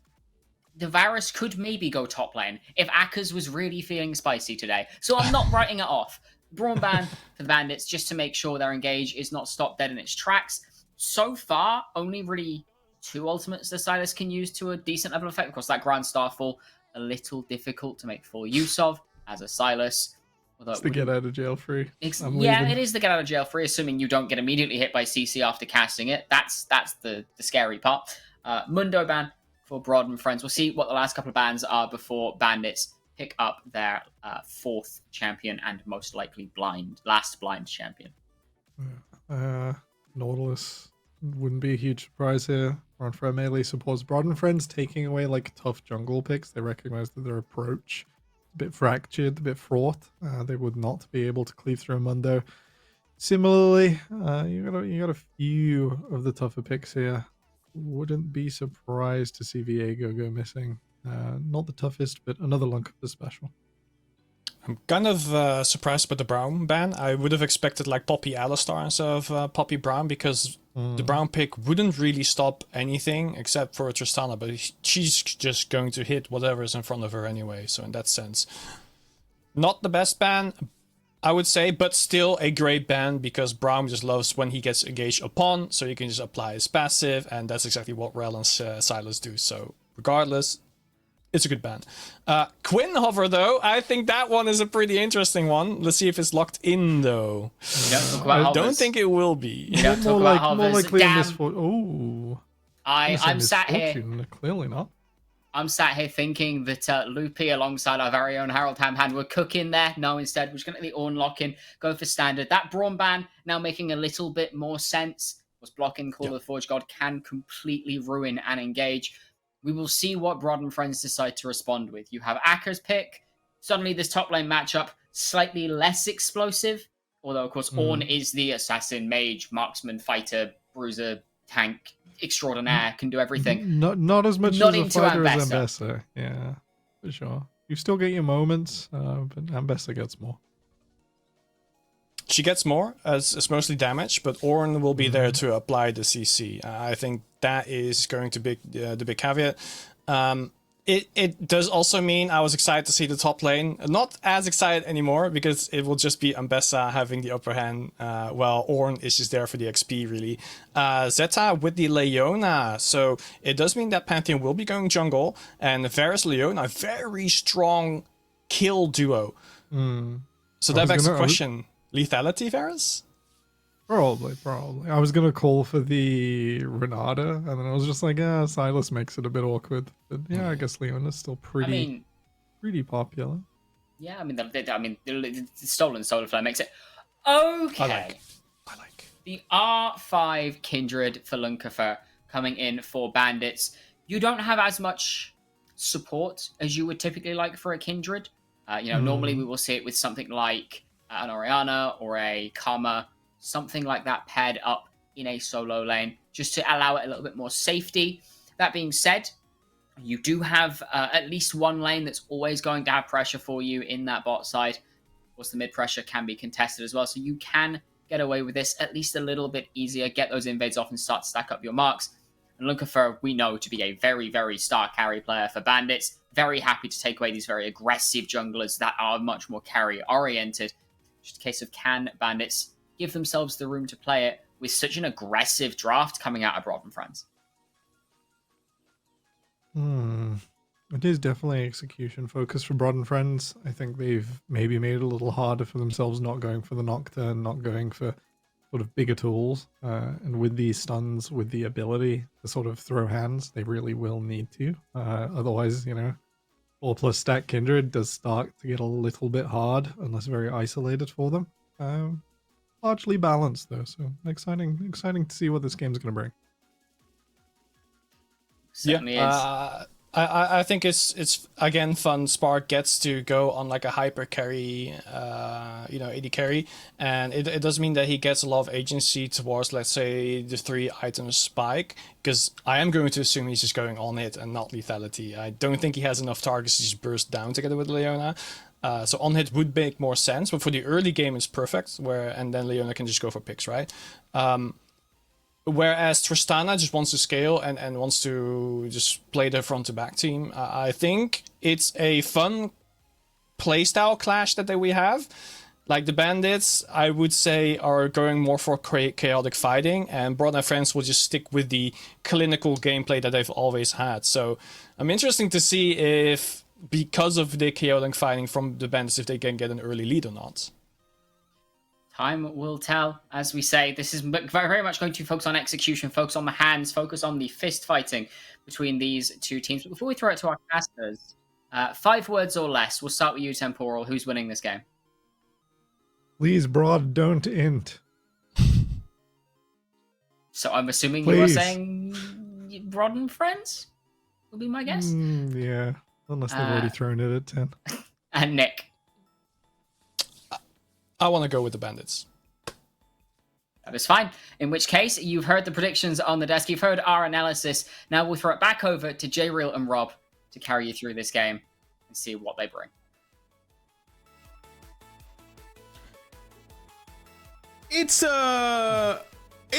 the Varus could maybe go top lane if Akers was really feeling spicy today, so I'm not writing it off. Brawn ban for the Bandits, just to make sure their engage is not stopped dead in its tracks. So far, only really 2 ultimates the Silas can use to a decent level of effect. Of course, that Grand Starfall, a little difficult to make full use of as a Silas. It's the get out of jail free. Yeah, it is the get out of jail free, assuming you don't get immediately hit by CC after casting it. That's the scary part. Mundo ban for Broad and friends. We'll see what the last couple of bans are before Bandits pick up their 4th champion and most likely last blind champion. Nautilus wouldn't be a huge surprise here. Run for melee supports Broad and friends, taking away like tough jungle picks. They recognize that their approach is a bit fractured, a bit fraught. They would not be able to cleave through Mundo. Similarly, you got a few of the tougher picks here. Wouldn't be surprised to see Viego go missing. Not the toughest, but another lunk of the special. I'm kind of surprised by the Brown ban. I would have expected like Poppy Alistar instead of Poppy Brown, because the Brown pick wouldn't really stop anything except for Tristana, but she's just going to hit whatever is in front of her anyway, so in that sense, not the best ban, I would say, but still a great ban, because Brown just loves when he gets engaged upon, so you can just apply his passive, and that's exactly what Rel and Silas do, so regardless, it's a good ban. Quinn Hover, though, I think that one is a pretty interesting one. Let's see if it's locked in, though. I don't think it will be. More likely in this. I'm sat here. Clearly not. I'm sat here thinking that Loopy, alongside our very own Harold Hamhand, would cook in there. No, instead, we're just going to get the Ornn lock in, go for standard. That Brawn ban now making a little bit more sense. Was blocking Call of the Forge God can completely ruin and engage. We will see what Broad and friends decide to respond with. You have Akker's pick. Suddenly, this top lane matchup, slightly less explosive. Although, of course, Ornn is the assassin, mage, marksman, fighter, bruiser, tank, extraordinaire, can do everything. Not as much as a fighter as Ambessa. Yeah, for sure. You still get your moments, but Ambessa gets more. She gets more, as it's mostly damage, but Ornn will be there to apply the CC. I think that is going to be the big caveat. It does also mean I was excited to see the top lane. Not as excited anymore, because it will just be Ambessa having the upper hand, while Ornn is just there for the XP, really. Zeta with the Leona, so it does mean that Pantheon will be going jungle, and Varus Leona, very strong kill duo. So that begs the question. Lethality, Varus? Probably. I was gonna call for the Renata, and then I was just like, Silas makes it a bit awkward. But yeah, I guess Leona's still pretty popular. Yeah, I mean, the stolen solar flare makes it okay. I like. The R5 Kindred for Lunkafer coming in for Bandits. You don't have as much support as you would typically like for a Kindred. Normally we will see it with something like an Orianna or a Karma, something like that paired up in a solo lane, just to allow it a little bit more safety. That being said, you do have at least one lane that's always going to have pressure for you in that bot side. Of course, the mid pressure can be contested as well, so you can get away with this at least a little bit easier, get those invades off and start to stack up your marks. And Lunkafer, we know to be a very, very star carry player for Bandits. Very happy to take away these very aggressive junglers that are much more carry-oriented. Just a case of, can Bandits give themselves the room to play it with such an aggressive draft coming out of Broad and Friends? It is definitely execution focus for Broad and Friends. I think they've maybe made it a little harder for themselves, not going for the Nocturne, not going for sort of bigger tools. And with these stuns, with the ability to sort of throw hands, they really will need to. Otherwise, 4+ stack Kindred does start to get a little bit hard unless very isolated for them. Largely balanced though, so exciting to see what this game's going to bring. Certainly is. I think it's again fun. Spark gets to go on like a hyper carry, AD carry, and it does mean that he gets a lot of agency towards, let's say, the 3 items spike, because I am going to assume he's just going on it and not lethality. I don't think he has enough targets to just burst down together with Leona. So on hit would make more sense, but for the early game it's perfect, and then Leona can just go for picks, right? Whereas Tristana just wants to scale and wants to just play the front to back team. I think it's a fun playstyle clash that we have. Like the Bandits, I would say, are going more for chaotic fighting, and Broad and Friends will just stick with the clinical gameplay that they've always had. So I'm interested to see if, because of the chaotic fighting from the Bandits, if they can get an early lead or not. Time will tell. As we say, this is very, very much going to focus on execution, focus on the hands, focus on the fist fighting between these two teams. But before we throw it to our casters, 5 words or less. We'll start with you, Temporal. Who's winning this game? Please, Broad, don't int. So I'm assuming Please. you are saying Broad and Friends will be my guess? Yeah, unless they've already thrown it at 10. And Nick. I want to go with the Bandits. That is fine. In which case, you've heard the predictions on the desk. You've heard our analysis. Now we'll throw it back over to J-Real and Rob to carry you through this game and see what they bring. It's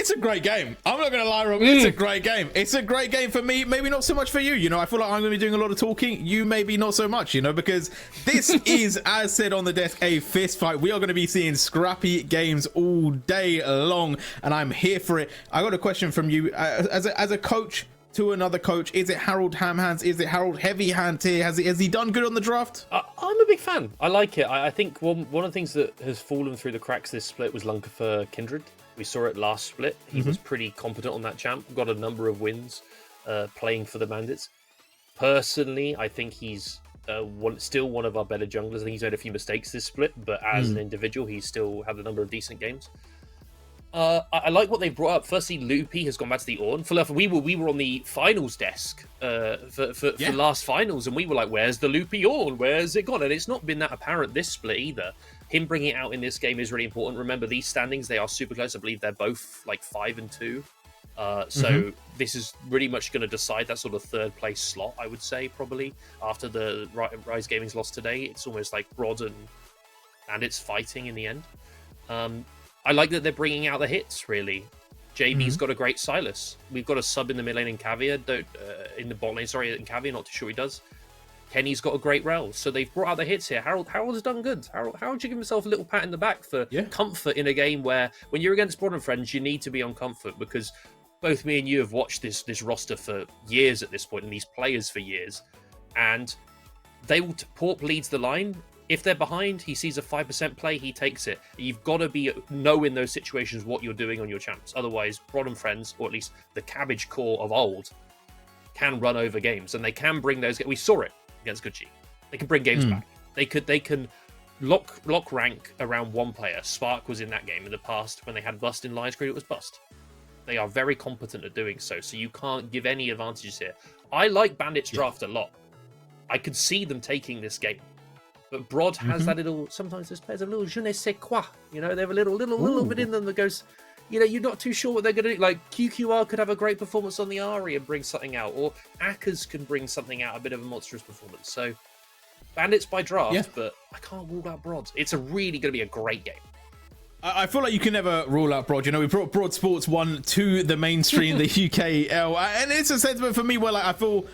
a great game. I'm not going to lie, Rob. It's a great game. It's a great game for me. Maybe not so much for you. I feel like I'm going to be doing a lot of talking. You maybe not so much, because this is, as said on the desk, a fist fight. We are going to be seeing scrappy games all day long, and I'm here for it. I got a question from you. As a coach to another coach, is it Harold Hamhands? Is it Harold Heavy Hand here? Has he done good on the draft? I'm a big fan. I like it. I think one of the things that has fallen through the cracks this split was Lunker for Kindred. We saw it last split. He was pretty competent on that champ. Got a number of wins playing for the Bandits. Personally, I think he's still one of our better junglers. I think he's made a few mistakes this split, but as an individual, he's still had a number of decent games. I like what they brought up. Firstly, Loopy has gone back to the Ornn. We were on the finals desk for last finals, and we were like, "Where's the Loopy Ornn? Where's it gone?" And it's not been that apparent this split either. Him bringing it out in this game is really important. Remember, these standings, they are super close. I believe they're both like 5 and 2. So this is really much going to decide that sort of 3rd place slot, I would say, probably. After the Rise Gaming's loss today, it's almost like Broad and it's fighting in the end. I like that they're bringing out the hits, really. JB's got a great Silas. We've got a sub in the mid lane in Caviar, in the bot lane, in Caviar, not too sure he does. Kenny's got a great rel, so they've brought out the hits here. Harold's done good. Harold should give himself a little pat in the back for comfort in a game where, when you're against Broad and Friends, you need to be on comfort, because both me and you have watched this roster for years at this point, and these players for years, and they will Porp leads the line. If they're behind, he sees a 5% play, he takes it. You've got to know in those situations what you're doing on your champs. Otherwise, Broad and Friends, or at least the Cabbage core of old, can run over games, and they can bring those. We saw it against Gucci. They can bring games back. They can lock rank around one player. Spark was in that game in the past when they had Bust in Lion Screen. It was Bust. They are very competent at doing so you can't give any advantages here. I like Bandits draft a lot. I could see them taking this game. But Broad has that little, sometimes this player's a little je ne sais quoi. They have a little bit in them that goes, you're not too sure what they're going to do. Like, QQR could have a great performance on the Ahri and bring something out, or Akkers can bring something out, a bit of a monstrous performance. So, Bandits by draft, but I can't rule out Broad. It's really going to be a great game. I feel like you can never rule out Broad. You know, we brought Broad Sports 1 to the mainstream, the UKL, and it's a sentiment for me where like I feel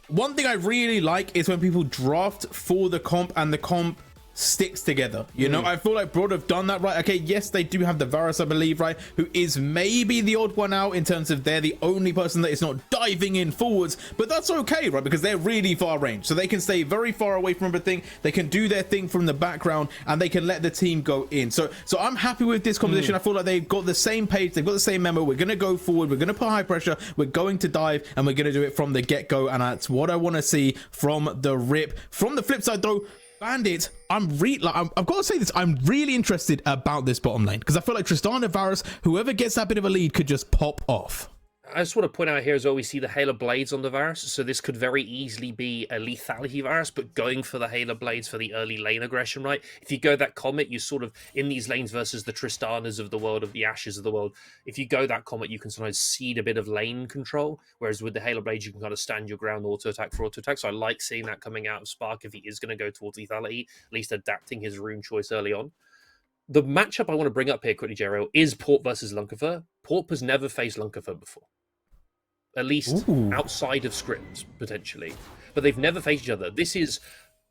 one thing I really like is when people draft for the comp and the comp sticks together. You know, I feel like Broad have done that right. Okay, yes, they do have the Varus, I believe, right, who is maybe the odd one out in terms of they're the only person that is not diving in forwards, but that's okay, right, because they're really far range, so they can stay very far away from everything. They can do their thing from the background and they can let the team go in. So I'm happy with this composition. I feel like they've got the same page, they've got the same memo. We're going to go forward, we're going to put high pressure, we're going to dive, and we're going to do it from the get-go, and that's what I want to see from the rip. From the flip side though, Bandit, I've got to say this, I'm really interested about this bottom lane, because I feel like Tristana, Varus, whoever gets that bit of a lead could just pop off. I just want to point out here as well, we see the Halo Blades on the Varus, so this could very easily be a lethality Varus, but going for the Halo Blades for the early lane aggression, right? If you go that Comet, you sort of, in these lanes versus the Tristanas of the world, of the Ashes of the world, if you go that Comet, you can sometimes seed a bit of lane control, whereas with the Halo Blades, you can kind of stand your ground auto-attack for auto-attack, so I like seeing that coming out of Spark if he is going to go towards lethality, at least adapting his rune choice early on. The matchup I want to bring up here quickly, Jeriel, is Port versus Lunkifer. Port has never faced Lunkifer before. At least outside of scripts, potentially. But they've never faced each other. This is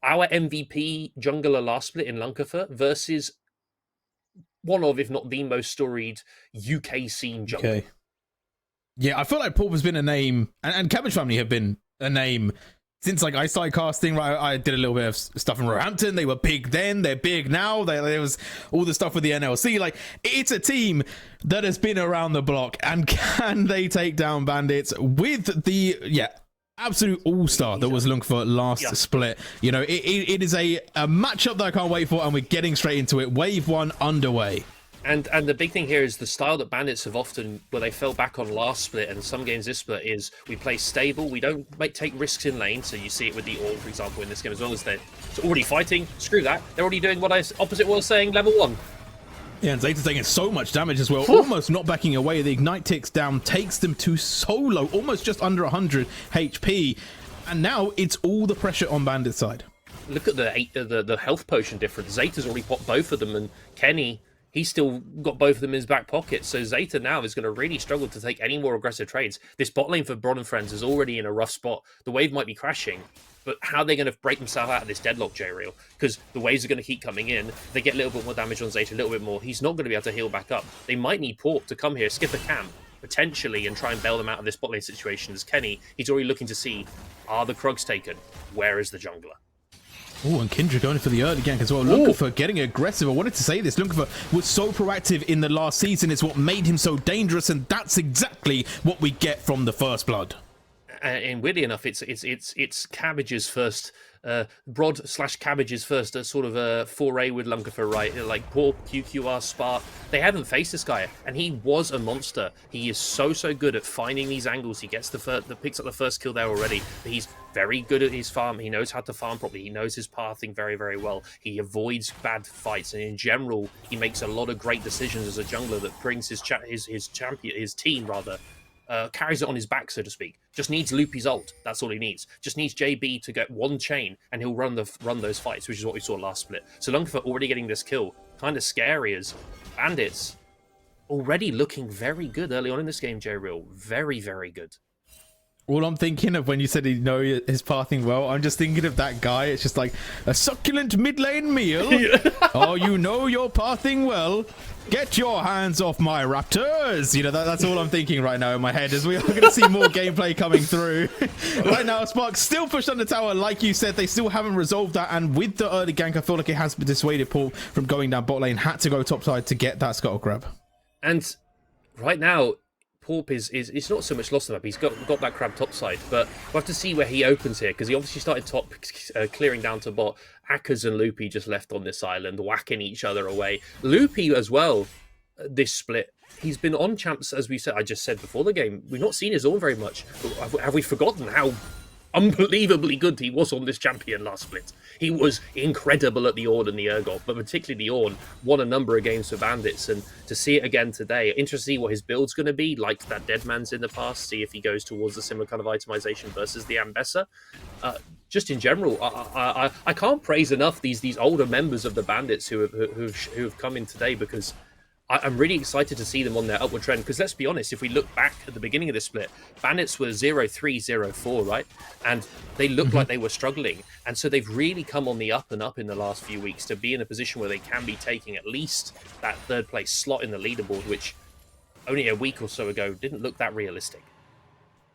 our MVP jungler last split in Lunkifer versus one of, if not the most storied UK scene jungler. Okay. Yeah, I feel like Paul has been a name, and Cabbage Family have been a name since like I started casting. Right, I did a little bit of stuff in Roehampton. They were big then, they're big now. There was all the stuff with the NLC. Like, it's a team that has been around the block, and can they take down Bandits with the absolute all-star that was Lunkifer last split? You know, it is a matchup that I can't wait for, and we're getting straight into it. Wave 1 underway. And the big thing here is the style that Bandits have often, where they fell back on last split and some games this split, is we play stable, we don't take risks in lane, so you see it with the Ornn, for example, in this game, as long as they're already fighting, screw that, they're already doing what opposite was saying, level 1. Yeah, and Zeta's taking so much damage as well, almost not backing away. The Ignite ticks down, takes them to solo, almost just under 100 HP, and now it's all the pressure on Bandit's side. Look at the health potion difference. Zeta's already popped both of them, and Kenny, he's still got both of them in his back pocket. So Zeta now is going to really struggle to take any more aggressive trades. This bot lane for Bron and Friends is already in a rough spot. The wave might be crashing, but how are they going to break themselves out of this deadlock, J-Real? Because the waves are going to keep coming in. They get a little bit more damage on Zeta, a little bit more. He's not going to be able to heal back up. They might need Port to come here, skip a camp, potentially, and try and bail them out of this bot lane situation. As Kenny, he's already looking to see, are the Krugs taken? Where is the jungler? Oh, and Kindred going for the early gank as well. Lunkifer getting aggressive. I wanted to say this. Lunkifer was so proactive in the last season. It's what made him so dangerous, and that's exactly what we get from the First Blood. And weirdly enough, it's Cabbage's first, Broad/Cabbage's first sort of a foray with Lunkifer, right? Like poor QQR Spark, they haven't faced this guy, and he was a monster. He is so good at finding these angles. He gets picks up the first kill there already. He's very good at his farm. He knows how to farm properly. He knows his pathing very well. He avoids bad fights, and in general, he makes a lot of great decisions as a jungler that brings his team carries it on his back, so to speak. Just needs Loopy's ult. That's all he needs. Just needs JB to get one chain, and he'll run those fights, which is what we saw last split. So Lunkifer already getting this kill, kind of scary, as Bandits already looking very good early on in this game, J-Real. Very good. All I'm thinking of when you said he know his pathing well, I'm just thinking of that guy. It's just like a succulent mid lane meal. Oh, you know you're pathing well. Get your hands off my raptors. You know, that's all I'm thinking right now in my head, as we are going to see more gameplay coming through. Right now, Spark still pushed on the tower. Like you said, they still haven't resolved that. And with the early gank, I feel like it has dissuaded Paul from going down bot lane. Had to go top side to get that scuttle grab. And right now, Porp is not so much lost the map. He's got that crab top side, but we'll have to see where he opens here, because he obviously started top, clearing down to bot. Akkers and Loopy just left on this island, whacking each other away. Loopy as well, this split. He's been on champs, as we said. I just said before the game. We've not seen his Ornn very much. Have we forgotten how unbelievably good he was on this champion last split? He was incredible at the Ornn and the Urgot, but particularly the Ornn. Won a number of games for Bandits, and to see it again today, interested to see what his build's going to be, like that Deadman's in the past, see if he goes towards a similar kind of itemization versus the Ambessa. Just in general, I can't praise enough these older members of the Bandits who have come in today, because I'm really excited to see them on their upward trend, because let's be honest, if we look back at the beginning of this split, Bandits were 0-3, 0-4, right? And they looked like they were struggling. And so they've really come on the up and up in the last few weeks to be in a position where they can be taking at least that third place slot in the leaderboard, which only a week or so ago didn't look that realistic.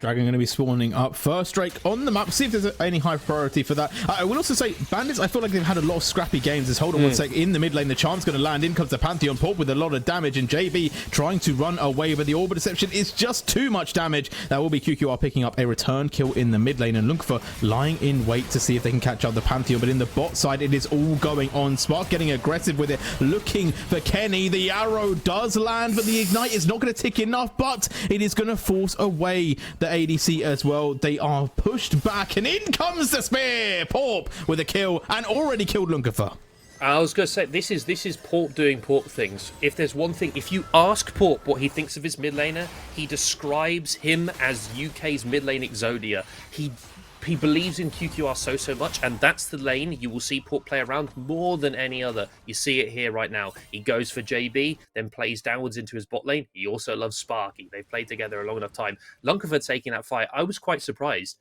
Dragon going to be spawning up first. Drake on the map. See if there's any high priority for that. I will also say, Bandits, I feel like they've had a lot of scrappy games. Just hold on one sec. In the mid lane, the charm's going to land. In comes the Pantheon Pulp with a lot of damage. And JB trying to run away, but the Orb of Deception is just too much damage. That will be QQR picking up a return kill in the mid lane. And Lunkafor lying in wait to see if they can catch up the Pantheon. But in the bot side, it is all going on. Spark getting aggressive with it. Looking for Kenny. The arrow does land, but the Ignite is not going to tick enough. But it is going to force away the ADC as well. They are pushed back, and in comes the spear. Porp with a kill, and already killed Lunkafor. I was going to say, this is Porp doing Porp things. If there's one thing, if you ask Porp what he thinks of his mid laner, he describes him as UK's mid lane Exodia. He believes in QQR so much, and that's the lane you will see Porp play around more than any other. You see it here right now. He goes for JB, then plays downwards into his bot lane. He also loves Sparky. They've played together a long enough time. Lunkafor taking that fight, I was quite surprised.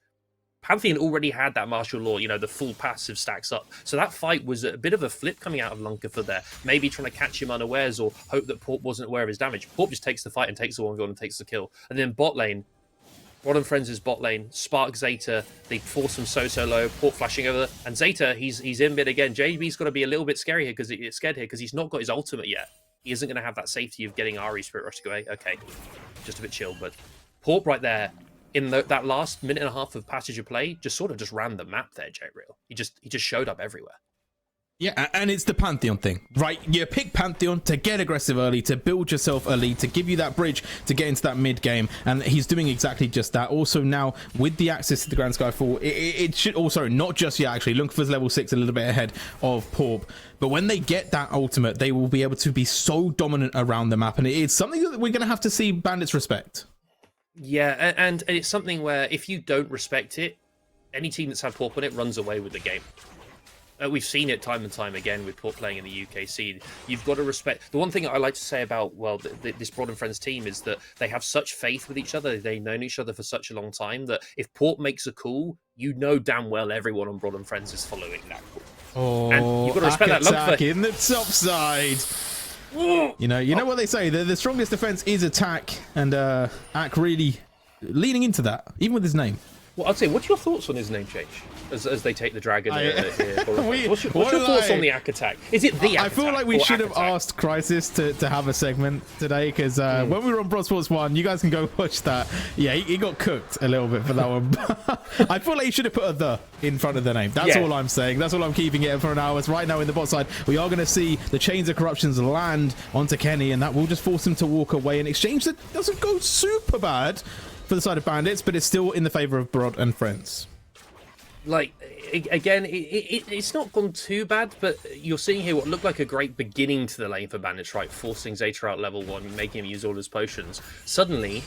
Pantheon already had that martial law, the full passive stacks up. So that fight was a bit of a flip coming out of Lunkafor there. Maybe trying to catch him unawares or hope that Porp wasn't aware of his damage. Porp just takes the fight and takes the 1v1 and takes the kill. And then bot lane, Rod and Friends' bot lane, Spark Zeta, they force him so low, Porp flashing over, and Zeta, he's in mid again. JB's got to be a little bit scared here because he's not got his ultimate yet. He isn't going to have that safety of getting Ahri Spirit Rush to go away. Okay, just a bit chill, but Porp right there, in that last minute and a half of passage of play, just ran the map there, J-Real. He just showed up everywhere. Yeah, and it's the Pantheon thing, right? You pick Pantheon to get aggressive early, to build yourself a lead, to give you that bridge to get into that mid game, and he's doing exactly just that. Also now, with the access to the Grand Skyfall, it should also, not just yet actually, Lunkafor's level 6 a little bit ahead of Porp, but when they get that ultimate, they will be able to be so dominant around the map, and it's something that we're going to have to see Bandits respect. Yeah, and it's something where if you don't respect it, any team that's had Porp on it runs away with the game. We've seen it time and time again with Porp playing in the UK scene. You've got to respect. The one thing I like to say about, this Broad and Friends team is that they have such faith with each other. They've known each other for such a long time that if Porp makes a call, you know damn well everyone on Broad and Friends is following that call. Oh, and you've got to respect that. In the top side. You know what they say, the strongest defense is attack, and Ak really leaning into that, even with his name. Well, I'd say, what's your thoughts on his name change as they take the dragon here? What's your thoughts on the Ak attack? Is it the Ak I feel like we should have asked Crisis to have a segment today, because when we were on Broad Sports 1, you guys can go watch that. Yeah, he got cooked a little bit for that one. I feel like he should have put a "the" in front of the name. That's all I'm saying. That's all I'm keeping it for an hour. Right now in the bot side, we are going to see the Chains of Corruptions land onto Kenny, and that will just force him to walk away. In exchange, that doesn't go super bad for the side of Bandits, but it's still in the favor of Broad and Friends. Like, again, it's not gone too bad, but you're seeing here what looked like a great beginning to the lane for Bandits, right? Forcing Zeta out level 1, making him use all his potions. Suddenly,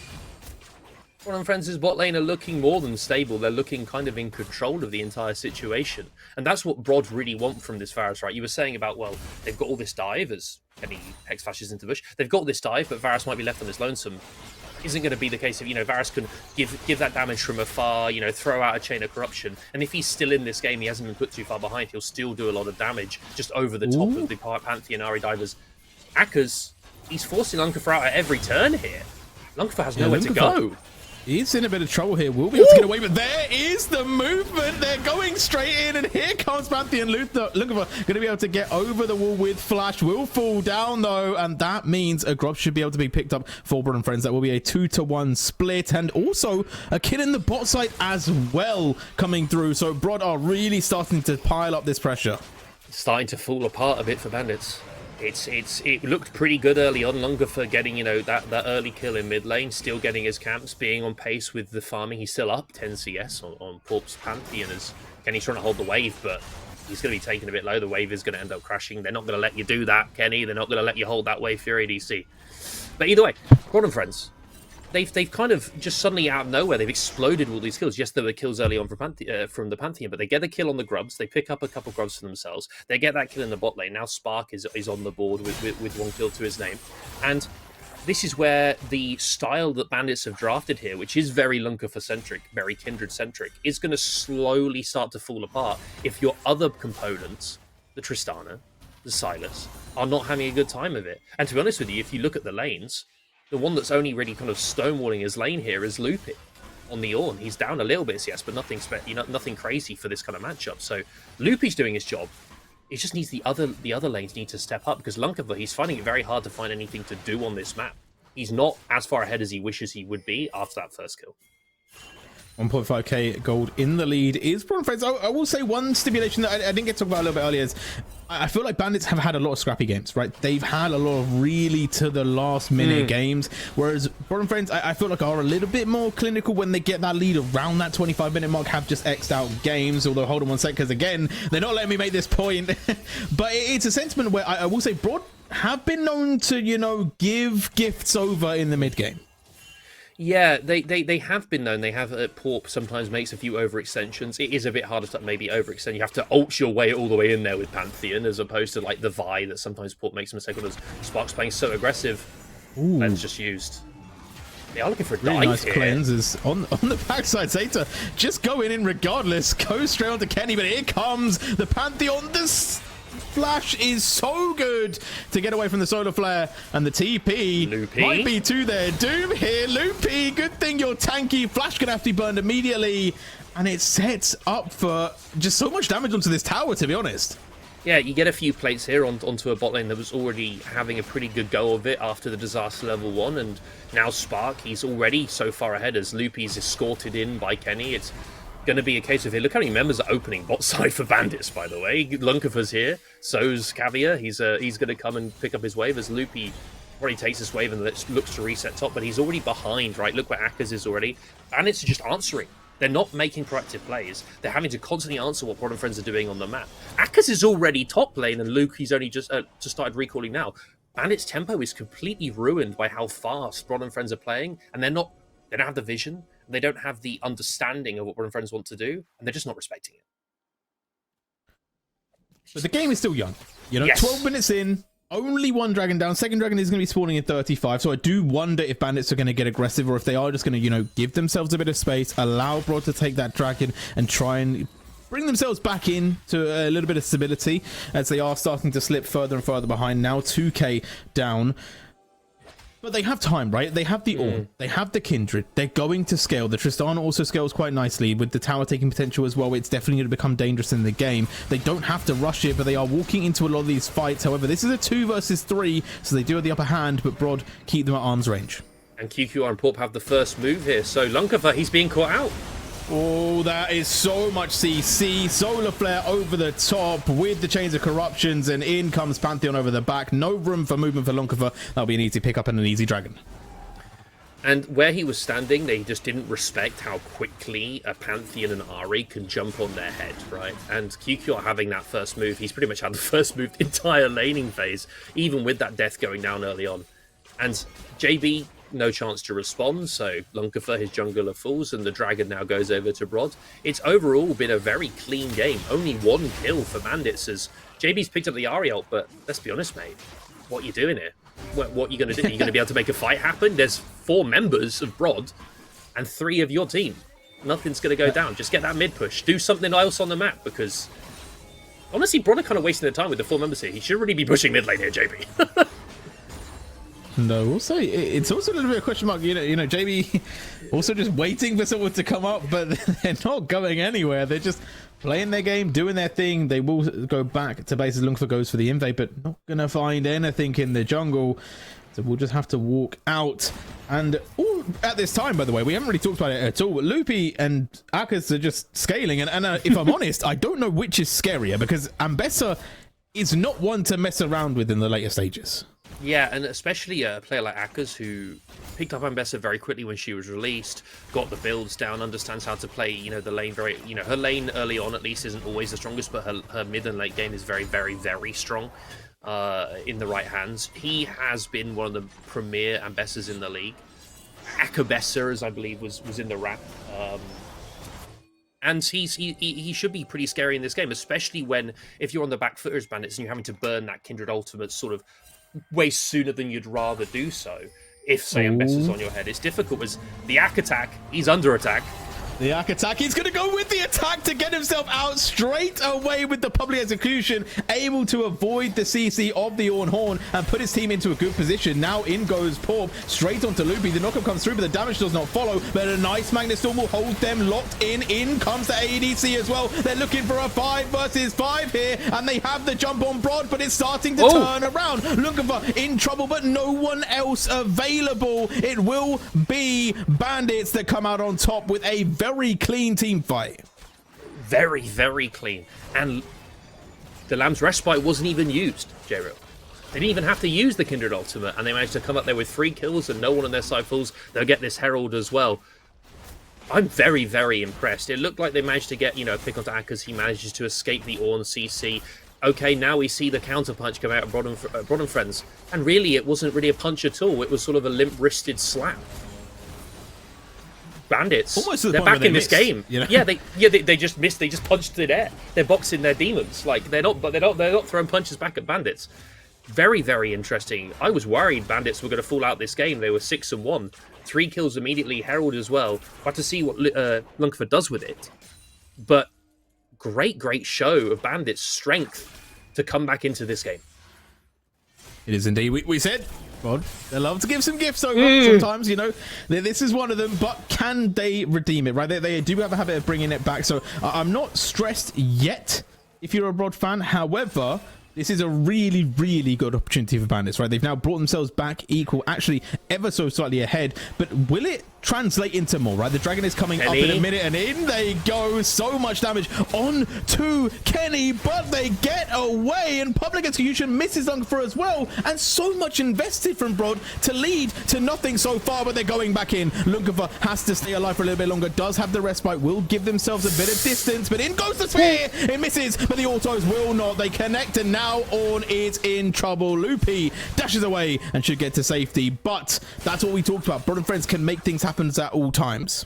Broad and Friends' bot lane are looking more than stable. They're looking kind of in control of the entire situation. And that's what Broad really want from this Varus, right? You were saying about, well, they've got all this dive as Kenny hex flashes into the bush. They've got all this dive, but Varus might be left on this lonesome. Isn't going to be the case of, Varus can give that damage from afar, throw out a Chain of Corruption. And if he's still in this game, he hasn't been put too far behind, he'll still do a lot of damage just over the top of the Pantheon Ahri divers. Akers, he's forcing Lunkafor out at every turn here. Lunkafor has nowhere to go. He's in a bit of trouble here. We'll be able to get away, but there is the movement. They're going straight in, and here comes Pantheon. Lunkafor going to be able to get over the wall with Flash. Will fall down, though, and that means a Grub should be able to be picked up for Broad and Friends. That will be a 2-to-1 split, and also a kill in the bot side as well coming through. So Broad are really starting to pile up this pressure. It's starting to fall apart a bit for Bandits. It looked pretty good early on. Lunkafor getting, that early kill in mid lane, still getting his camps, being on pace with the farming. He's still up 10 CS on Porp's Pantheon as Kenny's trying to hold the wave, but he's going to be taken a bit low. The wave is going to end up crashing. They're not going to let you do that, Kenny. They're not going to let you hold that wave for your ADC. But either way, Broad and Friends, they've kind of just suddenly out of nowhere they've exploded all these kills. Yes, there were kills early on from the Pantheon, but they get a kill on the grubs. They pick up a couple grubs for themselves. They get that kill in the bot lane. Now Spark is on the board with 1 kill to his name, and this is where the style that Bandits have drafted here, which is very Lunkafor-centric, very Kindred-centric, is going to slowly start to fall apart if your other components, the Tristana, the Sylas, are not having a good time of it. And to be honest with you, if you look at the lanes, the one that's only really kind of stonewalling his lane here is Loopy on the Ornn. He's down a little bit, yes, but nothing crazy for this kind of matchup. So Loopy's doing his job. It just needs the other lanes need to step up, because Lunkafor, he's finding it very hard to find anything to do on this map. He's not as far ahead as he wishes he would be after that first kill. 1.5k gold in the lead is Braun Friends. I will say one stipulation that I didn't get to talk about a little bit earlier is I feel like Bandits have had a lot of scrappy games, right? They've had a lot of really to the last minute games, whereas Braun Friends I feel like are a little bit more clinical when they get that lead around that 25-minute mark, have just X'd out games. Although hold on one sec, because again they're not letting me make this point. But it's a sentiment where I will say Broad have been known to, you know, give gifts over in the mid game. Yeah, they have been known. They have Porp sometimes makes a few overextensions. It is a bit harder to maybe overextend. You have to ult your way all the way in there with Pantheon, as opposed to like the Vi that sometimes Porp makes a mistake on, as Spark's playing so aggressive. Lens just used. They are looking for a really dive nice here. cleanses on the backside. Zeta just going in regardless. Goes straight on to Kenny, but here comes the Pantheon. This flash is so good to get away from the solar flare, and the TP Loopy might be to their doom here. Loopy, good thing you're tanky. Flash gonna have to be burned immediately, and it sets up for just so much damage onto this tower, to be honest. Yeah, you get a few plates here onto a bot lane that was already having a pretty good go of it after the disaster level 1, and now Spark, he's already so far ahead as Loopy's escorted in by Kenny. It's going to be a case of here. Look how many members are opening bot side for Bandits, by the way. Lunkafor's here, so's Caviar. He's going to come and pick up his wave as Loopy already takes this wave and looks to reset top, but he's already behind, right? Look where Akers is already. Bandits are just answering. They're not making proactive plays. They're having to constantly answer what Broad and Friends are doing on the map. Akers is already top lane, and Luke, he's only just started recalling now. Bandits' tempo is completely ruined by how fast Broad and Friends are playing, and they don't have the vision. They don't have the understanding of what Broad and Friends want to do, and they're just not respecting it. But the game is still young. You know, Yes. 12 minutes in, only one dragon down. Second dragon is going to be spawning in 35. So I do wonder if Bandits are going to get aggressive, or if they are just going to, you know, give themselves a bit of space, allow Broad to take that dragon and try and bring themselves back in to a little bit of stability, as they are starting to slip further and further behind. Now 2k down. But they have time, right? They have the Ornn, they have the Kindred, they're going to scale. The Tristana also scales quite nicely with the tower taking potential as well. It's definitely going to become dangerous in the game. They don't have to rush it, but they are walking into a lot of these fights. However, this is a 2 versus 3, so they do have the upper hand, but Broad keep them at arm's range. And QQR and Porp have the first move here, so Lunkafor, he's being caught out. Oh, that is so much CC. Solar Flare over the top with the Chains of Corruptions, and in comes Pantheon over the back. No room for movement for Lunkafor. That'll be an easy pickup and an easy dragon. And where he was standing, they just didn't respect how quickly a Pantheon and Ahri can jump on their head, right? And QQR having that first move, he's pretty much had the first move the entire laning phase, even with that death going down early on. And JB, no chance to respond, so Lunkafor, his jungler falls, and the dragon now goes over to Broad. It's overall been a very clean game. Only 1 kill for Bandits as JB's picked up the Ahri ult, but let's be honest, mate. What are you doing here? What are you going to do? Are you going to be able to make a fight happen? There's 4 members of Broad and 3 of your team. Nothing's going to go down. Just get that mid push. Do something else on the map, because honestly, Broad are kind of wasting their time with the 4 members here. He should really be pushing mid lane here, JB. No, also it's also a little bit of a question mark. You know, JB also just waiting for someone to come up, but they're not going anywhere. They're just playing their game, doing their thing. They will go back to bases. Lunkafor goes for the invade, but not gonna find anything in the jungle. So we'll just have to walk out. And at this time, by the way, we haven't really talked about it at all. Loopy and Akers are just scaling, and if I'm honest, I don't know which is scarier, because Ambessa is not one to mess around with in the later stages. Yeah, and especially a player like Akers, who picked up Ambessa very quickly when she was released, got the builds down, understands how to play, you know, the lane very, you know, her lane early on at least isn't always the strongest, but her mid and late game is very, very, very strong in the right hands. He has been one of the premier Ambessas in the league. Akabessa, as I believe was in the wrap. And he should be pretty scary in this game, especially when, if you're on the back foot as Bandits and you're having to burn that Kindred ultimate sort of way sooner than you'd rather do so. If, say, Ambessa's on your head, it's difficult as the Ak attack, he's under attack. The Ak attack, he's going to go with the attack to get himself out straight away with the public execution, able to avoid the CC of the Orn Horn and put his team into a good position. Now in goes Porp, straight onto Loopy. The knockup comes through, but the damage does not follow. But a nice Magnet Storm will hold them locked in. In comes the ADC as well. They're looking for a 5 versus 5 here, and they have the jump on Broad, but it's starting to turn around. Lunkafa in trouble, but no one else available. It will be Bandits that come out on top with a very clean team fight. Very, very clean. And the Lamb's Respite wasn't even used, J-Real. They didn't even have to use the Kindred ultimate, and they managed to come up there with 3 kills and no one on their side falls. They'll get this Herald as well. I'm very, very impressed. It looked like they managed to get, a pick onto Ak as he manages to escape the Ornn CC. Okay, now we see the counter-punch come out of Broad and Friends. And really, it wasn't really a punch at all. It was sort of a limp-wristed slap. Bandits, almost to the they're point back where in this missed, game. Yeah, they just missed. They just punched in air. They're boxing their demons. Like they're not throwing punches back at Bandits. Very, very interesting. I was worried Bandits were going to fall out this game. They were 6-1, 3 kills immediately. Herald as well. Got to see what Lunkafa does with it. But great show of Bandits' strength to come back into this game. It is indeed. We said, God, they love to give some gifts over sometimes, This is one of them, but can they redeem it, right? They do have a habit of bringing it back, so I'm not stressed yet if you're a Broad fan. However, this is a really, really good opportunity for Bandits, right? They've now brought themselves back equal, actually ever so slightly ahead, but will it translate into more, right? The Dragon is coming up in a minute, and in they go. So much damage on to Kenny, but they get away, and public execution misses Lunkafa as well, and so much invested from Broad to lead to nothing so far, but they're going back in. Lunkafa has to stay alive for a little bit longer, does have the respite, will give themselves a bit of distance, but in goes the spear. It misses, but the autos will not. They connect, and now Ornn is in trouble. Loopy dashes away and should get to safety, but that's what we talked about. Broad and Friends can make things happen at all times,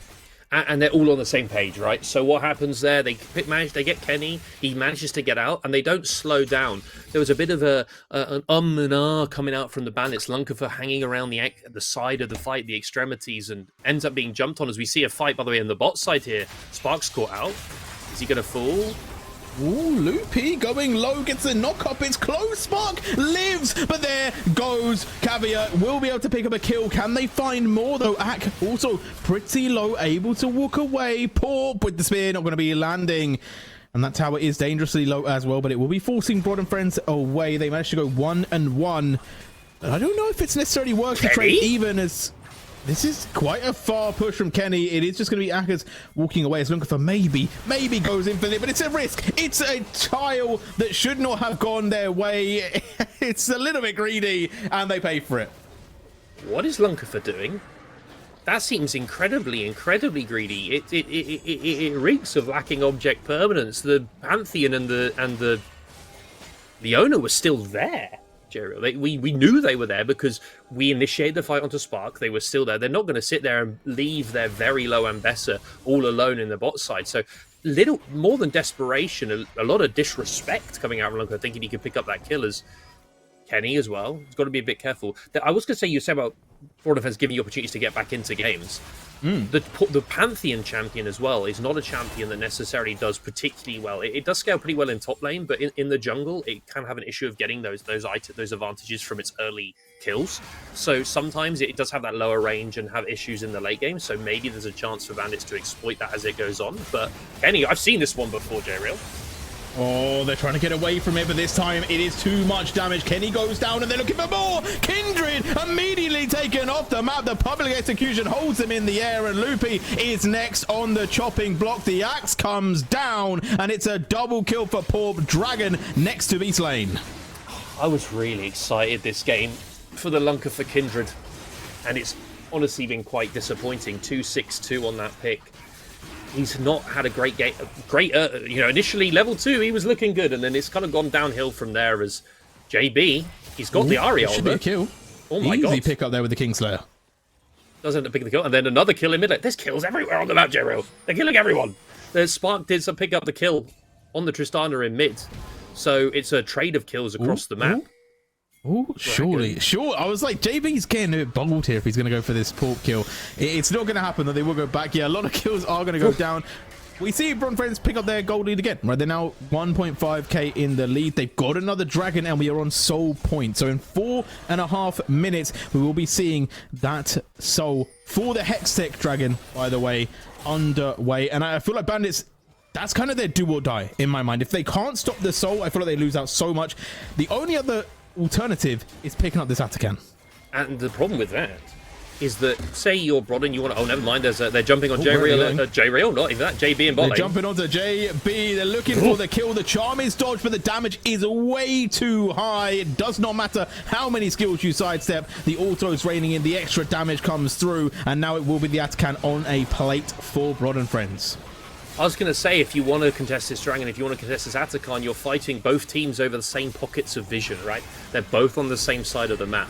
and they're all on the same page, right? So what happens there? They get Kenny. He manages to get out, and they don't slow down. There was a bit of an and ah coming out from the Bandits. Lunkafa hanging around the side of the fight, the extremities, and ends up being jumped on. As we see a fight, by the way, in the bot side here. Spark's caught out. Is he going to fall? Ooh, Loopy going low, gets a knock up. It's close. Spark lives, but there goes Caveat. Will be able to pick up a kill. Can they find more though? Ak also pretty low, able to walk away. Porp with the spear, not going to be landing. And that tower is dangerously low as well, but it will be forcing Broad and Friends away. They managed to go 1-1. I don't know if it's necessarily worth to trade even, as this is quite a far push from Kenny. It is just going to be Akers walking away as Lunkafa maybe goes in for it, but it's a risk. It's a tile that should not have gone their way. It's a little bit greedy, and they pay for it. What is Lunkafa doing? That seems incredibly greedy. It reeks of lacking object permanence. The Pantheon and the owner was still there. We knew they were there because we initiated the fight onto Spark. They were still there. They're not going to sit there and leave their very low Ambessa all alone in the bot side. So little more than desperation, a lot of disrespect coming out of Lunkafa, thinking he could pick up that kill as Kenny as well. He's got to be a bit careful. I was going to say, you said about Broad has given you opportunities to get back into games. The Pantheon champion as well is not a champion that necessarily does particularly well. It does scale pretty well in top lane, but in the jungle, it can have an issue of getting those advantages from its early kills. So sometimes it does have that lower range and have issues in the late game. So maybe there's a chance for Bandits to exploit that as it goes on. But Kenny, I've seen this one before, J-Real. Oh, they're trying to get away from it, but this time it is too much damage. Kenny goes down, and they're looking for more. Kindred immediately taken off the map. The public execution holds them in the air, and Loopy is next on the chopping block. The axe comes down, and it's a double kill for Porp. Dragon next to Beast Lane. I was really excited this game for the Lunkafa Kindred, and it's honestly been quite disappointing. 2-6-2 on that pick. He's not had a great game. Initially level 2, he was looking good, and then it's kind of gone downhill from there as JB. He's got the Aria should be a kill. Oh my god! Easy pick up there with the Kingslayer. Doesn't end up picking the kill, and then another kill in mid lane. There's kills everywhere on the map, J-Real. They're killing everyone. There's Spark did some pick up the kill on the Tristana in mid. So it's a trade of kills across the map. Oh, surely. Sure. I was like, JB's getting a bit bold here if he's going to go for this port kill. It's not going to happen, though. They will go back. Yeah, a lot of kills are going to go down. We see Bron Friends pick up their gold lead again, right? They're now 1.5k in the lead. They've got another dragon, and we are on soul point. So in 4.5 minutes, we will be seeing that soul for the Hextech dragon, by the way, underway. And I feel like Bandits, that's kind of their do or die in my mind. If they can't stop the soul, I feel like they lose out so much. The only other alternative is picking up this Atakan. And the problem with that is that, say you're Brod and you want to... Oh, never mind. They're jumping on J-Real. J-Real, not even that. JB and Bot They're jumping onto JB. They're looking for the kill. The charm is dodged, but the damage is way too high. It does not matter how many skills you sidestep. The auto's raining in. The extra damage comes through. And now it will be the Atakan on a plate for Brod and Friends. I was going to say, if you want to contest this dragon, if you want to contest this Atakan, you're fighting both teams over the same pockets of vision, right? They're both on the same side of the map.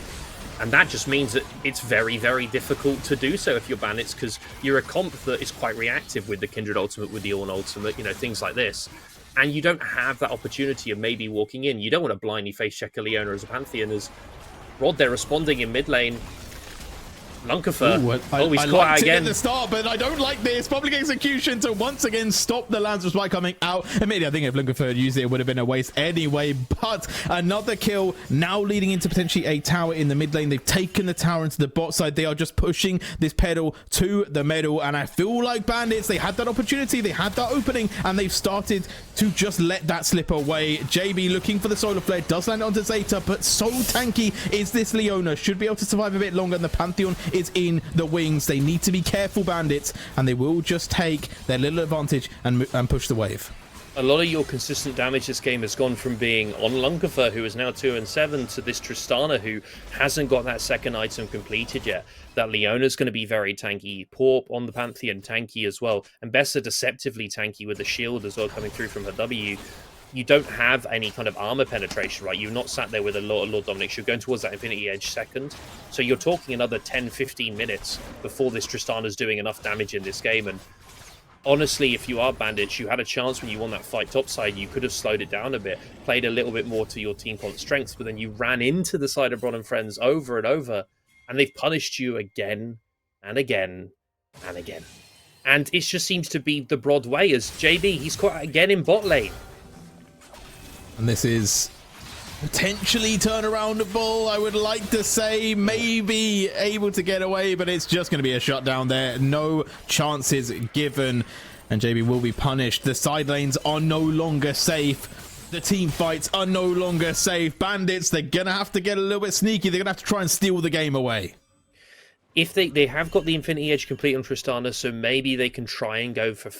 And that just means that it's very, very difficult to do so if you're Bandits, because you're a comp that is quite reactive with the Kindred ultimate, with the Ornn ultimate, you know, things like this. And you don't have that opportunity of maybe walking in. You don't want to blindly face check a Leona as a Pantheon. As Rod, they're responding in mid lane. Lunkerfer. He's caught out again at the start, but I don't like this. Public execution to once again stop the Lancer Spike coming out. Admittedly, I think if Lunkerfer had used it, it would have been a waste anyway. But another kill now leading into potentially a tower in the mid lane. They've taken the tower into the bot side. They are just pushing this pedal to the middle. And I feel like Bandits, they had that opportunity, they had that opening, and they've started to just let that slip away. JB looking for the solar flare, does land onto Zeta, but so tanky is this Leona. Should be able to survive a bit longer, and the Pantheon is in the wings. They need to be careful, Bandits, and they will just take their little advantage and push the wave. A lot of your consistent damage this game has gone from being on Lunkerfer, who is now 2-7, to this Tristana, who hasn't got that second item completed yet. That Leona's going to be very tanky. Porp on the Pantheon, tanky as well. And Bessa deceptively tanky with the shield as well coming through from her W. You don't have any kind of armor penetration, right? You're not sat there with a Lord Dominix. You're going towards that Infinity Edge second. So you're talking another 10-15 minutes before this Tristana's doing enough damage in this game. And honestly, if you are Bandits, you had a chance when you won that fight topside. You could have slowed it down a bit, played a little bit more to your team comp strengths, but then you ran into the side of Brod and Friends over and over, and they've punished you again and again and again. And it just seems to be the Brod way, as JB, he's caught again in bot lane. And this is potentially turnaroundable, I would like to say. Maybe able to get away, but it's just going to be a shutdown there. No chances given, and JB will be punished. The side lanes are no longer safe. The team fights are no longer safe. Bandits, they're going to have to get a little bit sneaky. They're going to have to try and steal the game away. If they have got the Infinity Edge complete on Tristana, so maybe they can try and go for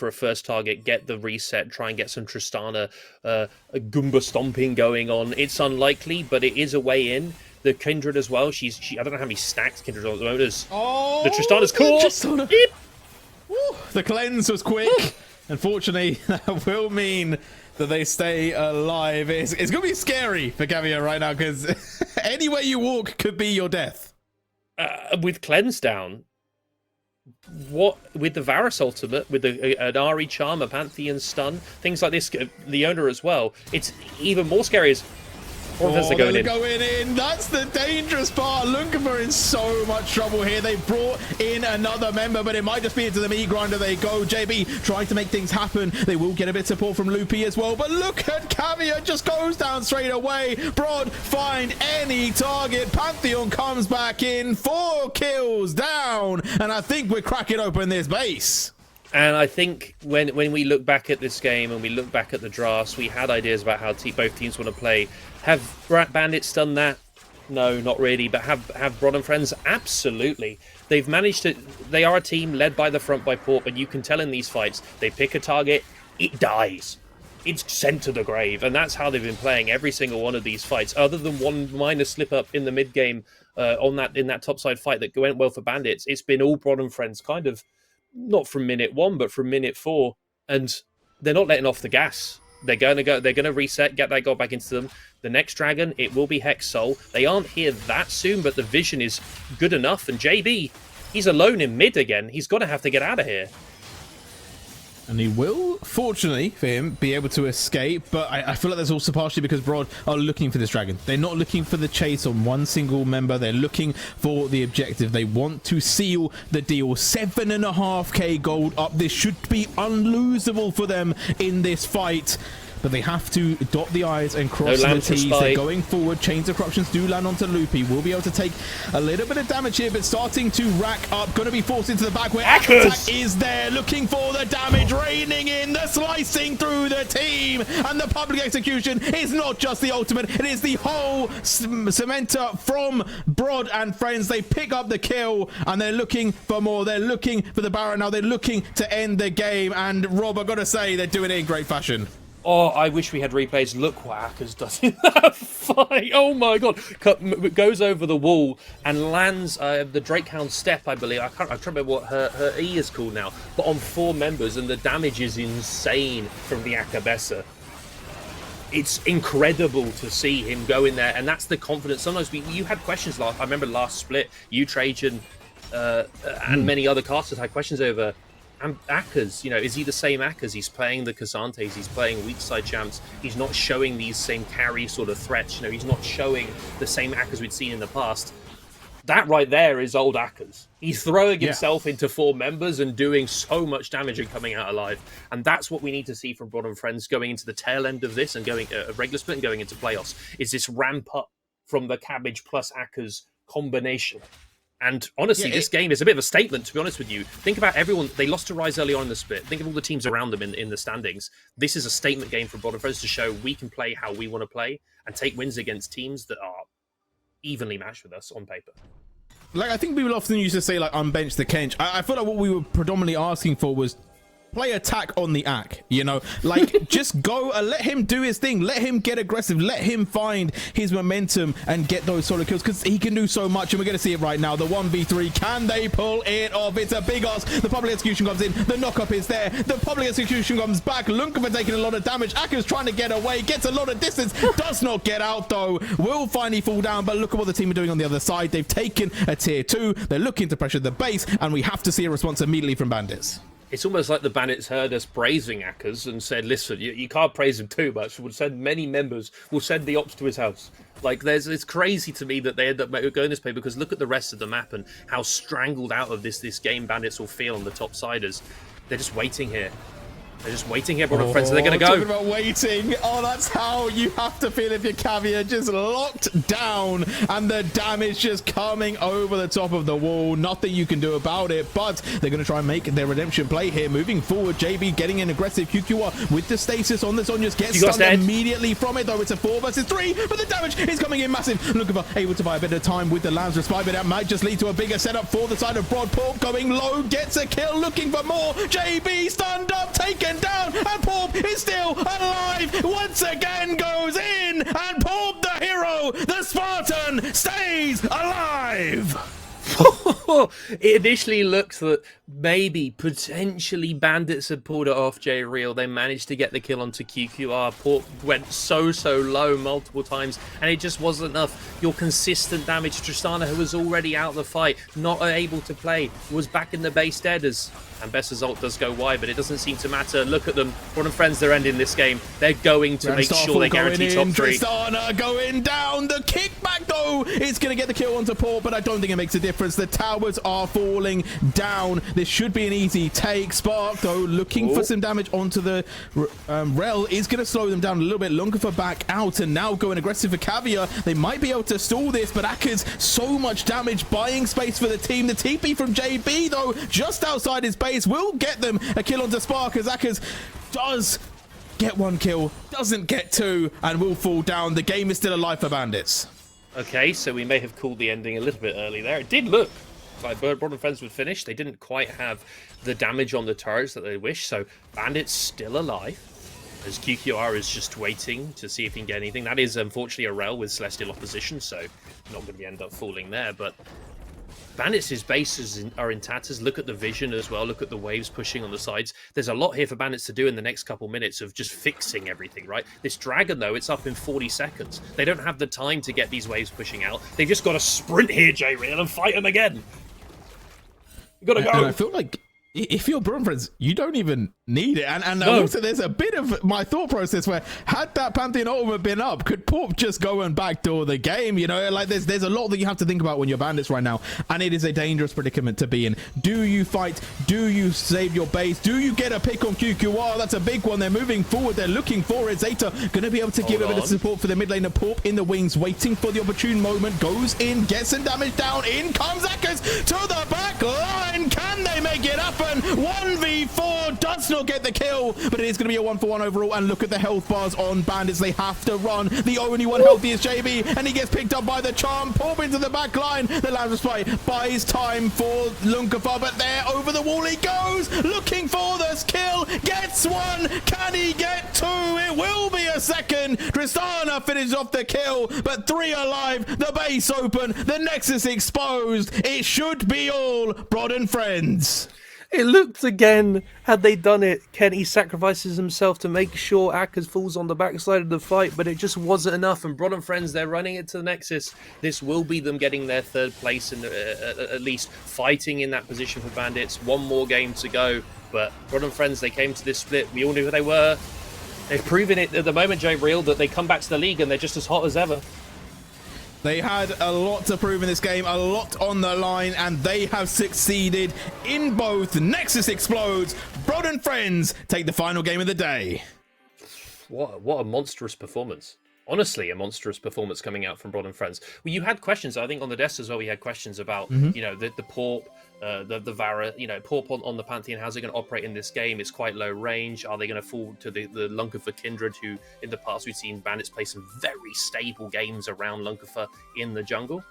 a first target, get the reset, try and get some Tristana a Goomba stomping going on. It's unlikely, but it is a way in. The Kindred as well. She I don't know how many stacks Kindred on at the moment. Oh, the Tristana's caught. The cleanse was quick. Unfortunately, that will mean that they stay alive. It's going to be scary for Caviar right now, because anywhere you walk could be your death. With Cleanse down, what with the Varus ultimate, with an Ari charm, a Pantheon stun, things like this, Leona as well, it's even more scary as they're going in. That's the dangerous part. Lunkerfer in so much trouble here. They brought in another member, but it might just be into the meat grinder they go. JB trying to make things happen. They will get a bit of support from Loopy as well, but look at Caviar, just goes down straight away. Brod find any target. Pantheon comes back in. 4 kills down, and I think we're cracking open this base. And I think when we look back at this game and we look back at the drafts, we had ideas about how both teams want to play. Have Bandits done that? No, not really. But have Brod and Friends? Absolutely. They've managed to... They are a team led by the front by Porp, and you can tell in these fights, they pick a target, it dies. It's sent to the grave, and that's how they've been playing every single one of these fights, other than one minor slip-up in the mid-game in that topside fight that went well for Bandits. It's been all Brod and Friends, kind of, not from minute 1, but from minute 4, and they're not letting off the gas. They're going to reset, get that goal back into them. The next dragon, it will be Hex Soul. They aren't here that soon, but the vision is good enough. And JB, he's alone in mid again. He's going to have to get out of here. And he will, fortunately for him, be able to escape. But I feel like that's also partially because Broad are looking for this dragon. They're not looking for the chase on one single member. They're looking for the objective. They want to seal the deal. 7.5k gold up. This should be unlosable for them in this fight. But they have to dot the I's and cross the T's. They're going forward. Chains of Corruptions do land onto Loopy. Will be able to take a little bit of damage here, but starting to rack up. Going to be forced into the back where Attack is there, looking for the damage, raining in, the slicing through the team. And the public execution is not just the ultimate. It is the whole cementer from Broad and friends. They pick up the kill, and they're looking for more. They're looking for the Baron now. They're looking to end the game. And Rob, I've got to say, they're doing it in great fashion. Oh, I wish we had replays. Look what Akers does in that fight. Oh my god. Goes over the wall and lands the Drakehound step, I believe. I can't remember what her E is called now. But on 4 members, and the damage is insane from the Akabessa. It's incredible to see him go in there, and that's the confidence. Sometimes you had questions I remember last split, you, Trajan, and many other casters had questions over Akers. You know, is he the same Akers? He's playing the Kazantes, he's playing weak side champs, he's not showing these same carry sort of threats, you know, he's not showing the same Akers we'd seen in the past. That right there is old Akers. He's throwing himself into 4 members and doing so much damage and coming out alive. And that's what we need to see from Broad and Friends going into the tail end of this and going a regular split and going into playoffs, is this ramp up from the Cabbage plus Akers combination. And honestly, this game is a bit of a statement, to be honest with you. Think about everyone. They lost to Rise early on in the split. Think of all the teams around them in the standings. This is a statement game for Broad and Friends to show we can play how we want to play and take wins against teams that are evenly matched with us on paper. Like, I think people often used to say, like, unbench the Kench. I feel like what we were predominantly asking for was play attack on the Ack, you know, like just go and let him do his thing, let him get aggressive, let him find his momentum and get those solo kills, because he can do so much. And we're going to see it right now. The 1v3, can they pull it off? It's a big ask. The public execution comes in, the knock-up is there, the public execution comes back. Lunkova taking a lot of damage. Akker's trying to get away, gets a lot of distance, does not get out though, will finally fall down. But look at what the team are doing on the other side. They've taken a tier 2, they're looking to pressure the base, and we have to see a response immediately from Bandits. It's almost like the Bandits heard us praising Akers and said, listen, you can't praise him too much. We'll send many members. We'll send the ops to his house. Like, it's crazy to me that they end up going this way, because look at the rest of the map and how strangled out of this game Bandits will feel on the top siders. They're just waiting here. They're just waiting here, Broad and Friends, so they're going to go. Talking about waiting. Oh, that's how you have to feel if you're Caviar, just locked down and the damage just coming over the top of the wall. Nothing you can do about it, but they're going to try and make their redemption play here. Moving forward, JB getting in aggressive. QQR with the stasis on the Zhonya's gets stunned immediately from it, though it's a 4 versus 3, but the damage is coming in massive. Lunkova able to buy a bit of time with the Lamb's Respite, but that might just lead to a bigger setup for the side of Broad. Porp going low, gets a kill, looking for more. JB stunned up, taken down, and Porp is still alive. Once again goes in, and Porp, the hero, the Spartan, stays alive. It initially looked that maybe, potentially, Bandits had pulled it off J-Real. They managed to get the kill onto QQR. Porp went so low multiple times, and it just wasn't enough. Your consistent damage, Tristana, who was already out of the fight, not able to play, was back in the base dead as... And Bessa's ult does go wide, but it doesn't seem to matter. Look at them. Broad and Friends, they're ending this game. They're going to make sure they guarantee top 3. Tristana going down. The kickback, though, is going to get the kill onto Porp, but I don't think it makes a difference. The towers are falling down. This should be an easy take. Spark, though, looking for some damage onto the Rel is going to slow them down a little bit. Longer for back out, and now going aggressive for Caviar. They might be able to stall this, but Akers, so much damage, buying space for the team. The TP from JB, though, just outside his base, will get them a kill onto Spark, as Akers does get 1 kill, doesn't get 2, and will fall down. The game is still alive for Bandits. Okay, so we may have called the ending a little bit early there. It did look like Broad and Friends would finish. They didn't quite have the damage on the turrets that they wish, so Bandits still alive, as QQR is just waiting to see if he can get anything. That is unfortunately a Rel with Celestial opposition, so not going to end up falling there, but Bandits' bases are in tatters. Look at the vision as well. Look at the waves pushing on the sides. There's a lot here for Bandits to do in the next couple minutes of just fixing everything, right? This Dragon, though, it's up in 40 seconds. They don't have the time to get these waves pushing out. They've just got to sprint here, J-Real, and fight them again. You got to go. And I feel like if you're Brun Friends, you don't even need it. And No. also, there's a bit of my thought process where had that Pantheon ultimate been up, could Porp just go and backdoor the game? You know, like there's a lot that you have to think about when you're Bandits right now, and it is a dangerous predicament to be in. Do you fight? Do you save your base? Do you get a pick on QQR? That's a big one. They're moving forward. They're looking for it. Zeta going to be able to give a bit of support for the mid laner. Porp in the wings, waiting for the opportune moment. Goes in, gets some damage down. In comes Akers to the back line. Can they make it happen? 1v4 does not get the kill, but it is going to be a 1-for-1 overall. And look at the health bars on Bandits. They have to run. The only one healthy is JB, and he gets picked up by the charm. Porp into the back line. The Lazarus fight buys time for Lunkafa, but there over the wall he goes, looking for this kill. Gets one. Can he get two? It will be a second. Tristana finishes off the kill, but 3 alive. The base open. The Nexus exposed. It should be all Brod and friends. It looked again, had they done it, Kenny sacrifices himself to make sure Akers falls on the backside of the fight, but it just wasn't enough. And Brod and friends, they're running it to the Nexus. This will be them getting their third place and at least fighting in that position for Bandits. One more game to go, but Brod and friends, they came to this split. We all knew who they were. They've proven it at the moment, J-Real, that they come back to the league and they're just as hot as ever. They had a lot to prove in this game, a lot on the line, and they have succeeded in both. Nexus explodes. Brod and friends take the final game of the day. What a monstrous performance. Honestly, a monstrous performance coming out from Brod and friends. Well, you had questions, I think, on the desk as well. We had questions about, you know, the Porp, the Vara, you know, Porp on the Pantheon. How's it going to operate in this game? It's quite low range. Are they going to fall to the Lunkafa Kindred, who in the past we've seen Bandits play some very stable games around Lunkafa in the jungle?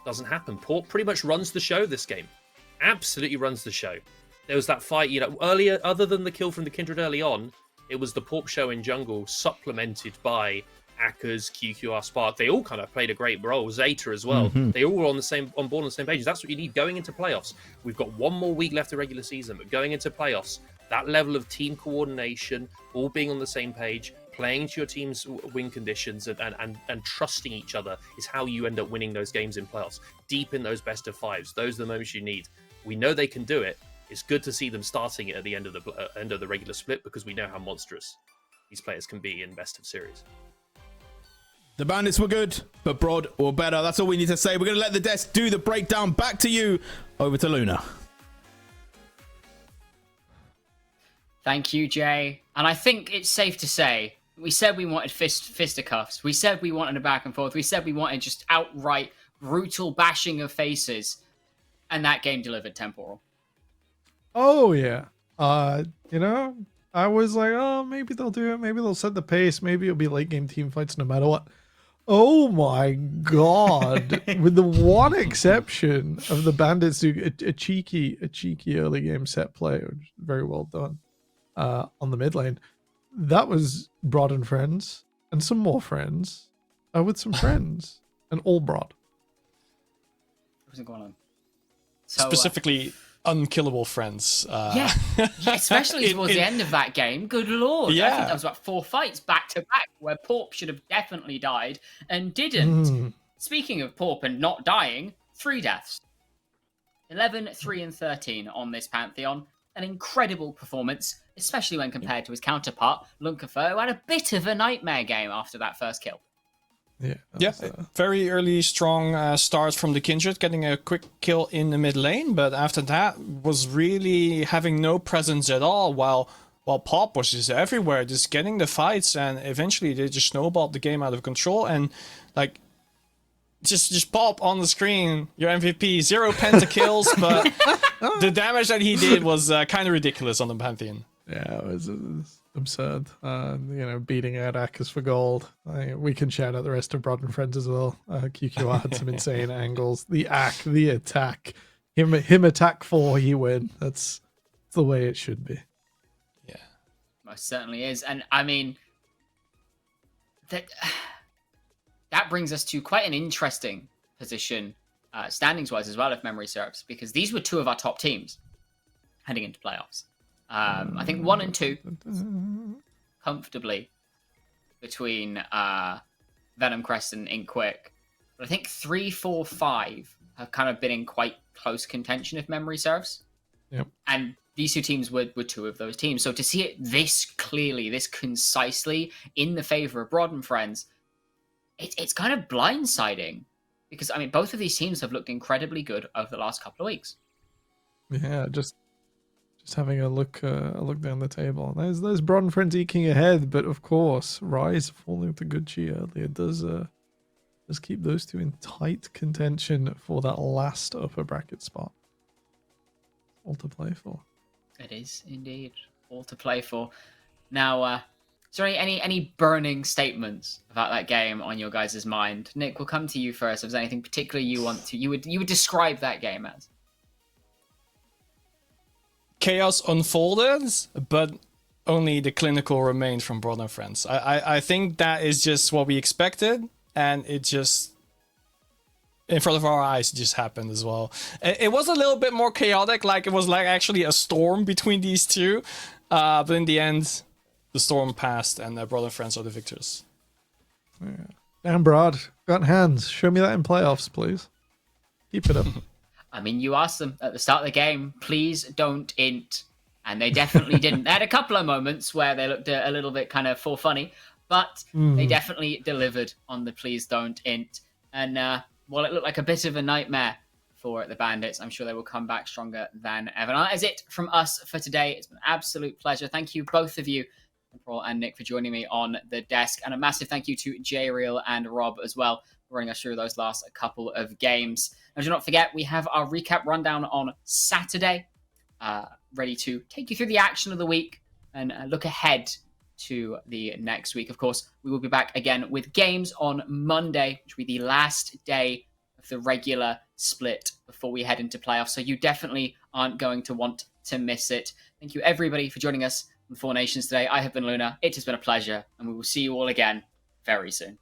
Doesn't happen. Porp pretty much runs the show this game. Absolutely runs the show. There was that fight, you know, earlier, other than the kill from the Kindred early on, it was the Porp show in jungle supplemented by Akers, QQR, Spark. They all kind of played a great role. Zeta as well. They all were on board on the same page. That's what you need going into playoffs. We've got one more week left of regular season, but going into playoffs, that level of team coordination, all being on the same page, playing to your team's win conditions and trusting each other is how you end up winning those games in playoffs. Deep in those best of fives, those are the moments you need. We know they can do it. It's good to see them starting it at the end of the regular split, because we know how monstrous these players can be in best of series. The Bandits were good, but Brod were better. That's all we need to say. We're going to let the desk do the breakdown. Back to you. Over to Luna. Thank you, Jay. And I think it's safe to say, we said we wanted fisticuffs. We said we wanted a back and forth. We said we wanted just outright brutal bashing of faces. And that game delivered Temporal. Oh, yeah. You know, I was like, oh, maybe they'll do it. Maybe they'll set the pace. Maybe it'll be late game team fights no matter what. Oh my god. With the one exception of the Bandits do a cheeky early game set play, which is very well done, on the mid lane. That was Brod and friends, and some more friends, with some friends, and all Brod. What's going on? So, Specifically, unkillable friends. Yeah, especially towards the end of that game. Good lord. Yeah. I think that was about 4 fights back to back where Porp should have definitely died and didn't. Speaking of Porp and not dying, 3 deaths. 11, 3, and 13 on this Pantheon. An incredible performance, especially when compared to his counterpart, Lunkafa, who had a bit of a nightmare game after that first kill. Yeah, very early strong start from the Kindred, getting a quick kill in the mid lane, but after that was really having no presence at all, while Porp was just everywhere, just getting the fights, and eventually they just snowballed the game out of control, and like just Porp on the screen, your MVP, 0 pentakills, but the damage that he did was kind of ridiculous on the Pantheon. Yeah, it was absurd. You know, beating out Akers for gold. We can shout out the rest of Brod and friends as well. QQR had some insane angles. The attack. Him attack 4, he win. That's the way it should be. Yeah, most certainly is. And I mean, that brings us to quite an interesting position standings-wise as well, if memory serves, because these were two of our top teams heading into playoffs. I think 1 and 2 comfortably between Venom Crest and Inkquick. But I think 3, 4, 5 have kind of been in quite close contention, if memory serves. Yep. And these two teams were two of those teams. So to see it this clearly, this concisely in the favor of Broad and Friends, it's kind of blindsiding. Because, I mean, both of these teams have looked incredibly good over the last couple of weeks. Yeah, just having a look down the table. There's Broad and Friends eking ahead, but of course, Rise falling to Good Chi earlier does keep those two in tight contention for that last upper bracket spot. All to play for. It is indeed all to play for. Now, is there any burning statements about that game on your guys' mind? Nick, we'll come to you first. If there's anything particular you would describe that game as? Chaos unfolded, but only the clinical remained from Broad and Friends. I think that is just what we expected, and it just, in front of our eyes, it just happened as well. It was a little bit more chaotic, like it was like actually a storm between these two, but in the end, the storm passed, and Broad and Friends are the victors. Yeah. Damn, Broad, got hands. Show me that in playoffs, please. Keep it up. I mean, you asked them at the start of the game, please don't int. And they definitely didn't. They had a couple of moments where they looked a little bit kind of for funny, but they definitely delivered on the please don't int. And while it looked like a bit of a nightmare for the Bandits, I'm sure they will come back stronger than ever. And that is it from us for today. It's been an absolute pleasure. Thank you, both of you, Paul and Nick, for joining me on the desk. And a massive thank you to J-Real and Rob as well, running us through those last couple of games. And do not forget, we have our recap rundown on Saturday, ready to take you through the action of the week and look ahead to the next week. Of course, we will be back again with games on Monday, which will be the last day of the regular split before we head into playoffs. So you definitely aren't going to want to miss it. Thank you, everybody, for joining us on Four Nations today. I have been Luna. It has been a pleasure, and we will see you all again very soon.